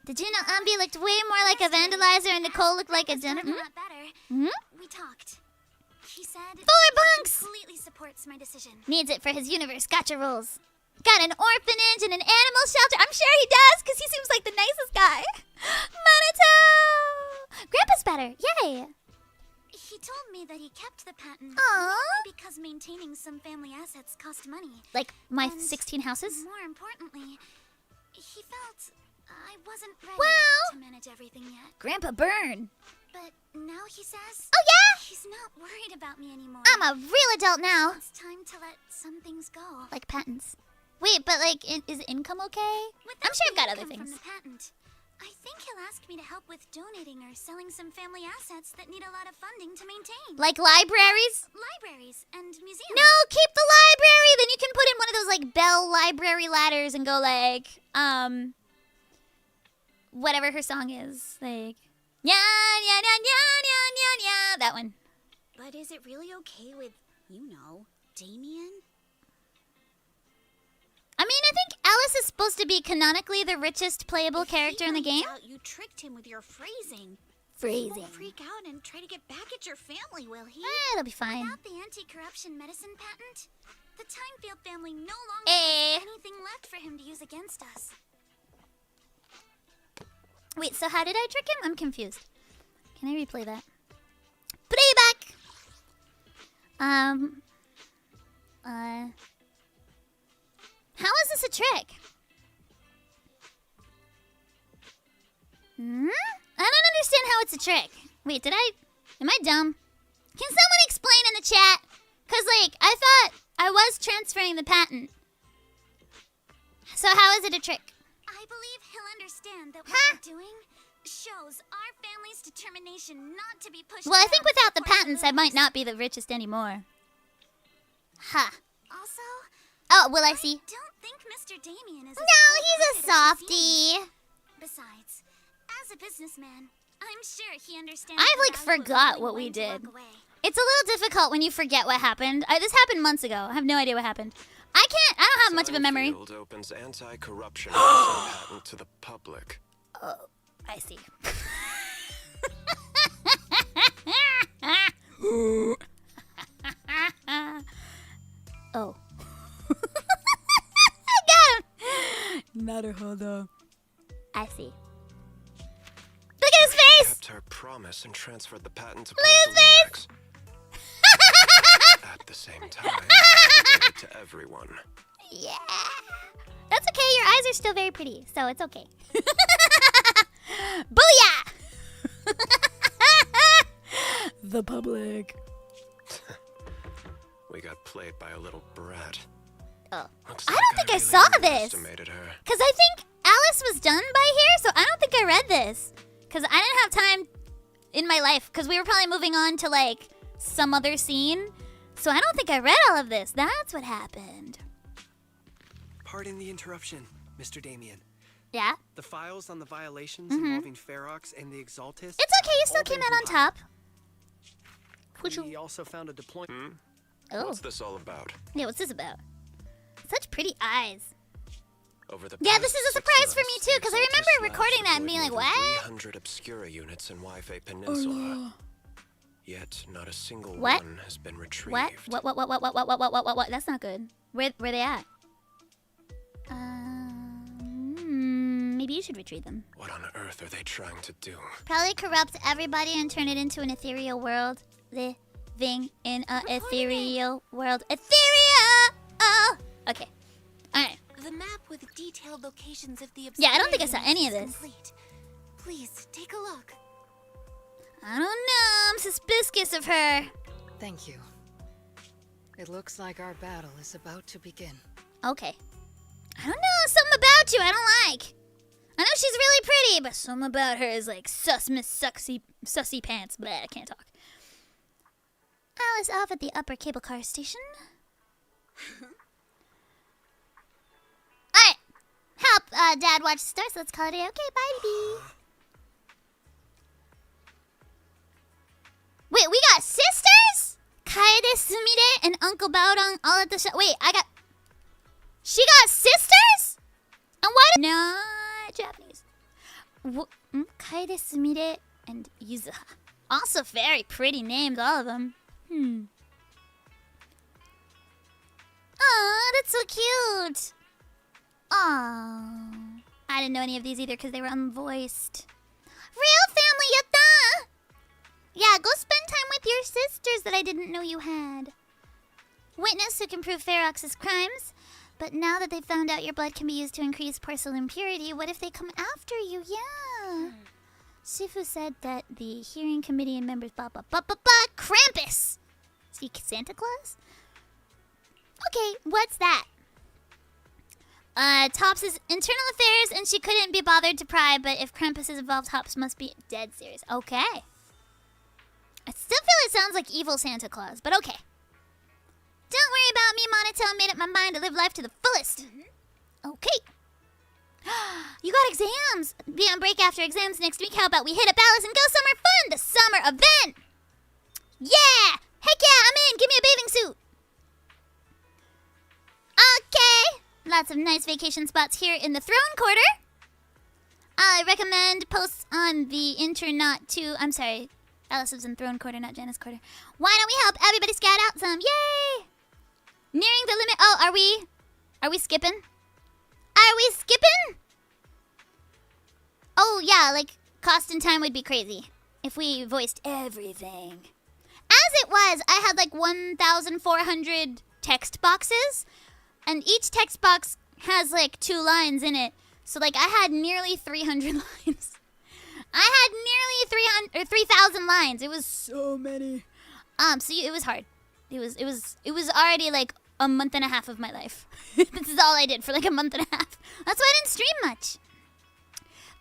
Did you know Ambi looked way more like a vandalizer and Nicole looked like a better. Hmm? We talked. He said 4 bunks! completely supports my decision. Needs it for his universe gotcha rules. Got an orphanage and an animal shelter. I'm sure he does, because he seems like the nicest guy. Minato! Grandpa's better. Yay! He told me that he kept the patent Aww. mainly because maintaining some family assets cost money. Like my And 16 houses? More importantly, he felt I wasn't ready to manage everything yet. Grandpa Burn. But now he says, oh yeah, he's not worried about me anymore. I'm a real adult now. It's time to let some things go. Like patents. Wait, but like, is income okay? I'm sure I've got other things. From the patent, I think he'll ask me to help with donating or selling some family assets that need a lot of funding to maintain. Like libraries? Libraries and museums. No, keep the library. Then you can put in one of those like Bell library ladders and go like, whatever her song is, like, yeah, yeah, yeah, yeah, yeah, yeah, yeah, that one. But is it really okay with, Damien? I mean, I think Alice is supposed to be canonically the richest playable character in the game. You tricked him with your phrasing. Phrasing. He won't freak out and try to get back at your family, will he? It'll be fine. Without the anti-corruption medicine patent, the Thymefield family no longer has anything left for him to use against us. Wait, so how did I trick him? I'm confused. Can I replay that? Playback! How is this a trick? I don't understand how it's a trick. Wait, am I dumb? Can someone explain in the chat? Because, like, I thought I was transferring the patent. So how is it a trick? I believe he'll understand that what we're doing shows our family's determination not to be pushed. Well, I think without the patents, I might not be the richest anymore. Ha. Also, oh, will I see? Don't think Mr. Damien is. No, he's a softie. Besides, as a businessman, I'm sure he understands. I've like forgot what we did. It's a little difficult when you forget what happened. This happened months ago. I have no idea what happened. I don't have much of a memory. Thymefield opens anti-corruption patent to the public. Oh, I see. Oh. I got him! Naruhodo. I see. promise and transferred the patent to Porcelumix. At the same time, he gave it to everyone. Yeah. That's okay, your eyes are still very pretty, so it's okay. Booyah! The public. We got played by a little brat. Oh. Looks I like don't think I really saw this. underestimated her. Because I think Alice was done by here, so I don't think I read this. Because I didn't have time in my life, because we were probably moving on to, like, some other scene. So I don't think I read all of this. That's what happened. Pardon the interruption, Mr. Damien. Yeah? The files on the violations involving Farox and the Exaltis... It's okay, you still came out on top. We also found a deployment... Oh. What's this all about? Yeah, what's this about? Such pretty eyes. Over the Yeah, past this is a 6 surprise for me months, too, the because I Exaltis remember labs recording that and deployed being like, more than what? 300 obscura units in Wi-Fi Peninsula. no. Yet not a single What? one has been retrieved. What? That's not good. Where they at? Maybe you should retrieve them. What on earth are they trying to do? Probably corrupt everybody and turn it into an ethereal world. Living in a ethereal world. Ethereal! Oh! Okay. Alright. The map with detailed locations of the Yeah, I don't think I saw any of this. Complete. Please, take a look. I don't know. I'm suspicious of her. Thank you. It looks like our battle is about to begin. Okay. I don't know. Something about you I don't like. I know she's really pretty, but something about her is like sus miss sussy pants. Bleh, I can't talk. Alice off at the upper cable car station. Alright. Help Dad watch the stars. Let's call it a day. Okay, bye, baby. Wait, we got sisters? Kaede Sumire and Uncle Baodong all at the show. Wait, she got sisters? And why not Japanese? Kaede Sumire and Yuzuha. Also very pretty names, all of them. Aw, that's so cute. Aw. I didn't know any of these either because they were unvoiced. Real family, yatta! Yeah, go spend time with your sisters that I didn't know you had. Witness who can prove Farox's crimes. But now that they've found out your blood can be used to increase porcelain purity, what if they come after you? Yeah. Shifu said that the hearing committee and members Krampus! See Santa Claus? Okay, what's that? Tops is internal affairs and she couldn't be bothered to pry, but if Krampus is involved, Tops must be dead serious. Okay. I still feel it sounds like evil Santa Claus, but okay. Don't worry about me, Monotone. I made up my mind to live life to the fullest. Okay. You got exams. Be on break after exams next week. How about we hit up Alice and go somewhere fun? The summer event. Yeah. Heck yeah, I'm in. Give me a bathing suit. Okay. Lots of nice vacation spots here in the Throne Quarter. I recommend posts on the Internaut too. I'm sorry. Alice lives in Throne Quarter, not Janus Quarter. Why don't we help everybody scout out some? Yay! Nearing the limit. Oh, are we skipping? Are we skipping? Oh, yeah, like, cost and time would be crazy if we voiced everything. As it was, I had like 1,400 text boxes, and each text box has like 2 lines in it. So, like, I had nearly 300 lines. I had nearly 3,000 lines. It was so many. So it was hard. It was already like a month and a half of my life. This is all I did for like a month and a half. That's why I didn't stream much.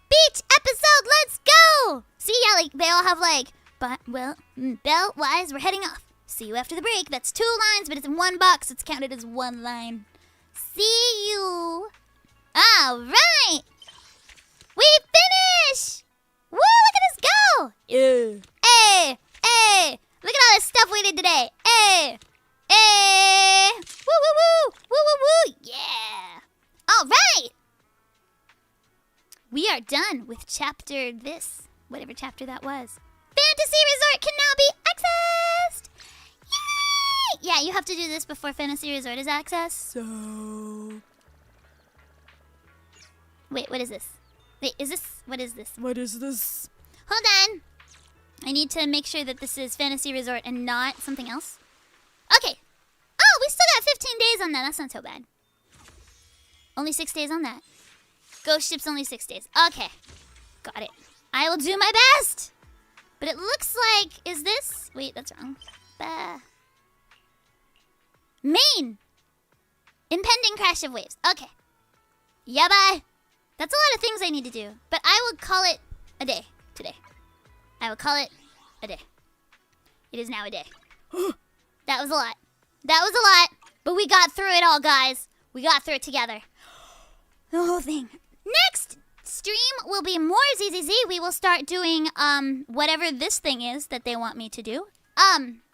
Beach episode, let's go! See, yeah, like they all have like, but well, belt-wise, we're heading off. See you after the break. That's 2 lines, but it's in 1 box. It's counted as 1 line. See you. All right. We finish. Woo, look at us go! Yeah. Hey! Look at all this stuff we did today. Hey! Woo, woo, woo! Woo, woo, woo! Yeah! All right! We are done with chapter whatever chapter that was. Fantasy Resort can now be accessed! Yay! Yeah, you have to do this before Fantasy Resort is accessed. So... Wait, what is this? Wait, what is this? What is this? Hold on. I need to make sure that this is Fantasy Resort and not something else. Okay. Oh, we still got 15 days on that. That's not so bad. Only 6 days on that. Ghost Ship's only 6 days. Okay. Got it. I will do my best. But it looks like... Is this... Wait, that's wrong. Main. Impending crash of waves. Okay. Yabai. That's a lot of things I need to do. But I will call it a day today. I will call it a day. It is now a day. That was a lot. That was a lot. But we got through it all, guys. We got through it together. The whole thing. Next stream will be more ZZZ. We will start doing whatever this thing is that they want me to do.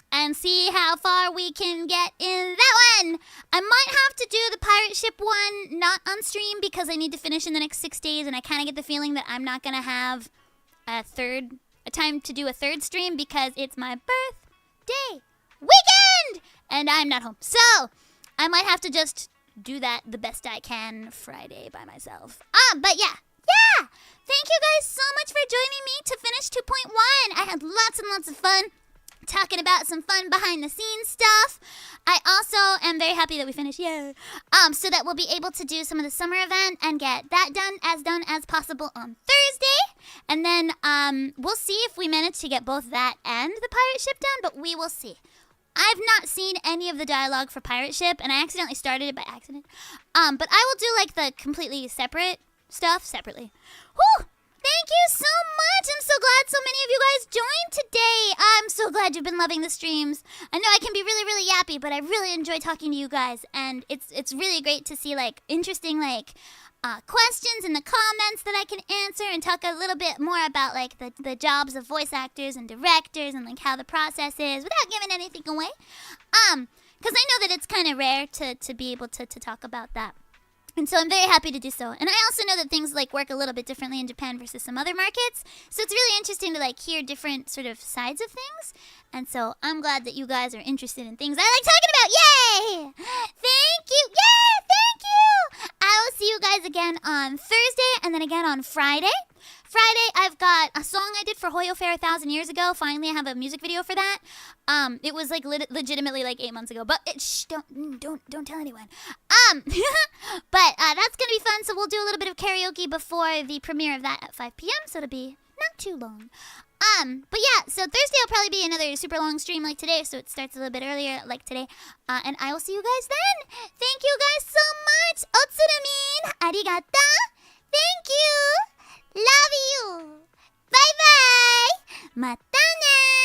And see how far we can get in that one. I might have to do the pirate ship one not on stream because I need to finish in the next 6 days, and I kind of get the feeling that I'm not gonna have a time to do a third stream because it's my birthday weekend and I'm not home. So I might have to just do that the best I can Friday by myself. But yeah. Thank you guys so much for joining me to finish 2.1. I had lots and lots of fun talking about some fun behind the scenes stuff. I also am very happy that we finished, so that we'll be able to do some of the summer event and get that done as possible on Thursday. And then we'll see if we manage to get both that and the pirate ship done, but we will see. I've not seen any of the dialogue for pirate ship, and I accidentally started it by accident. But I will do like the completely separate stuff separately. Whew! Thank you so much. I'm so glad so many of you guys joined today. I'm so glad you've been loving the streams. I know I can be really, really yappy, but I really enjoy talking to you guys. And it's really great to see like interesting questions in the comments that I can answer and talk a little bit more about like the jobs of voice actors and directors and like how the process is without giving anything away. Because I know that it's kind of rare to be able to talk about that. And so I'm very happy to do so. And I also know that things like work a little bit differently in Japan versus some other markets. So it's really interesting to like hear different sort of sides of things. And so I'm glad that you guys are interested in things I like talking about. Yay! Thank you. Yay! Thank you! I will see you guys again on Thursday and then again on Friday. Friday, I've got a song I did for Hoyo Fair 1,000 years ago. Finally, I have a music video for that. It was like legitimately like 8 months ago, but don't tell anyone. But that's gonna be fun. So we'll do a little bit of karaoke before the premiere of that at 5 p.m. So it'll be not too long. But yeah, so Thursday will probably be another super long stream like today, so it starts a little bit earlier like today. And I will see you guys then. Thank you guys so much. Otsurumin, arigata. Thank you. Love you. Bye bye. Mata ne.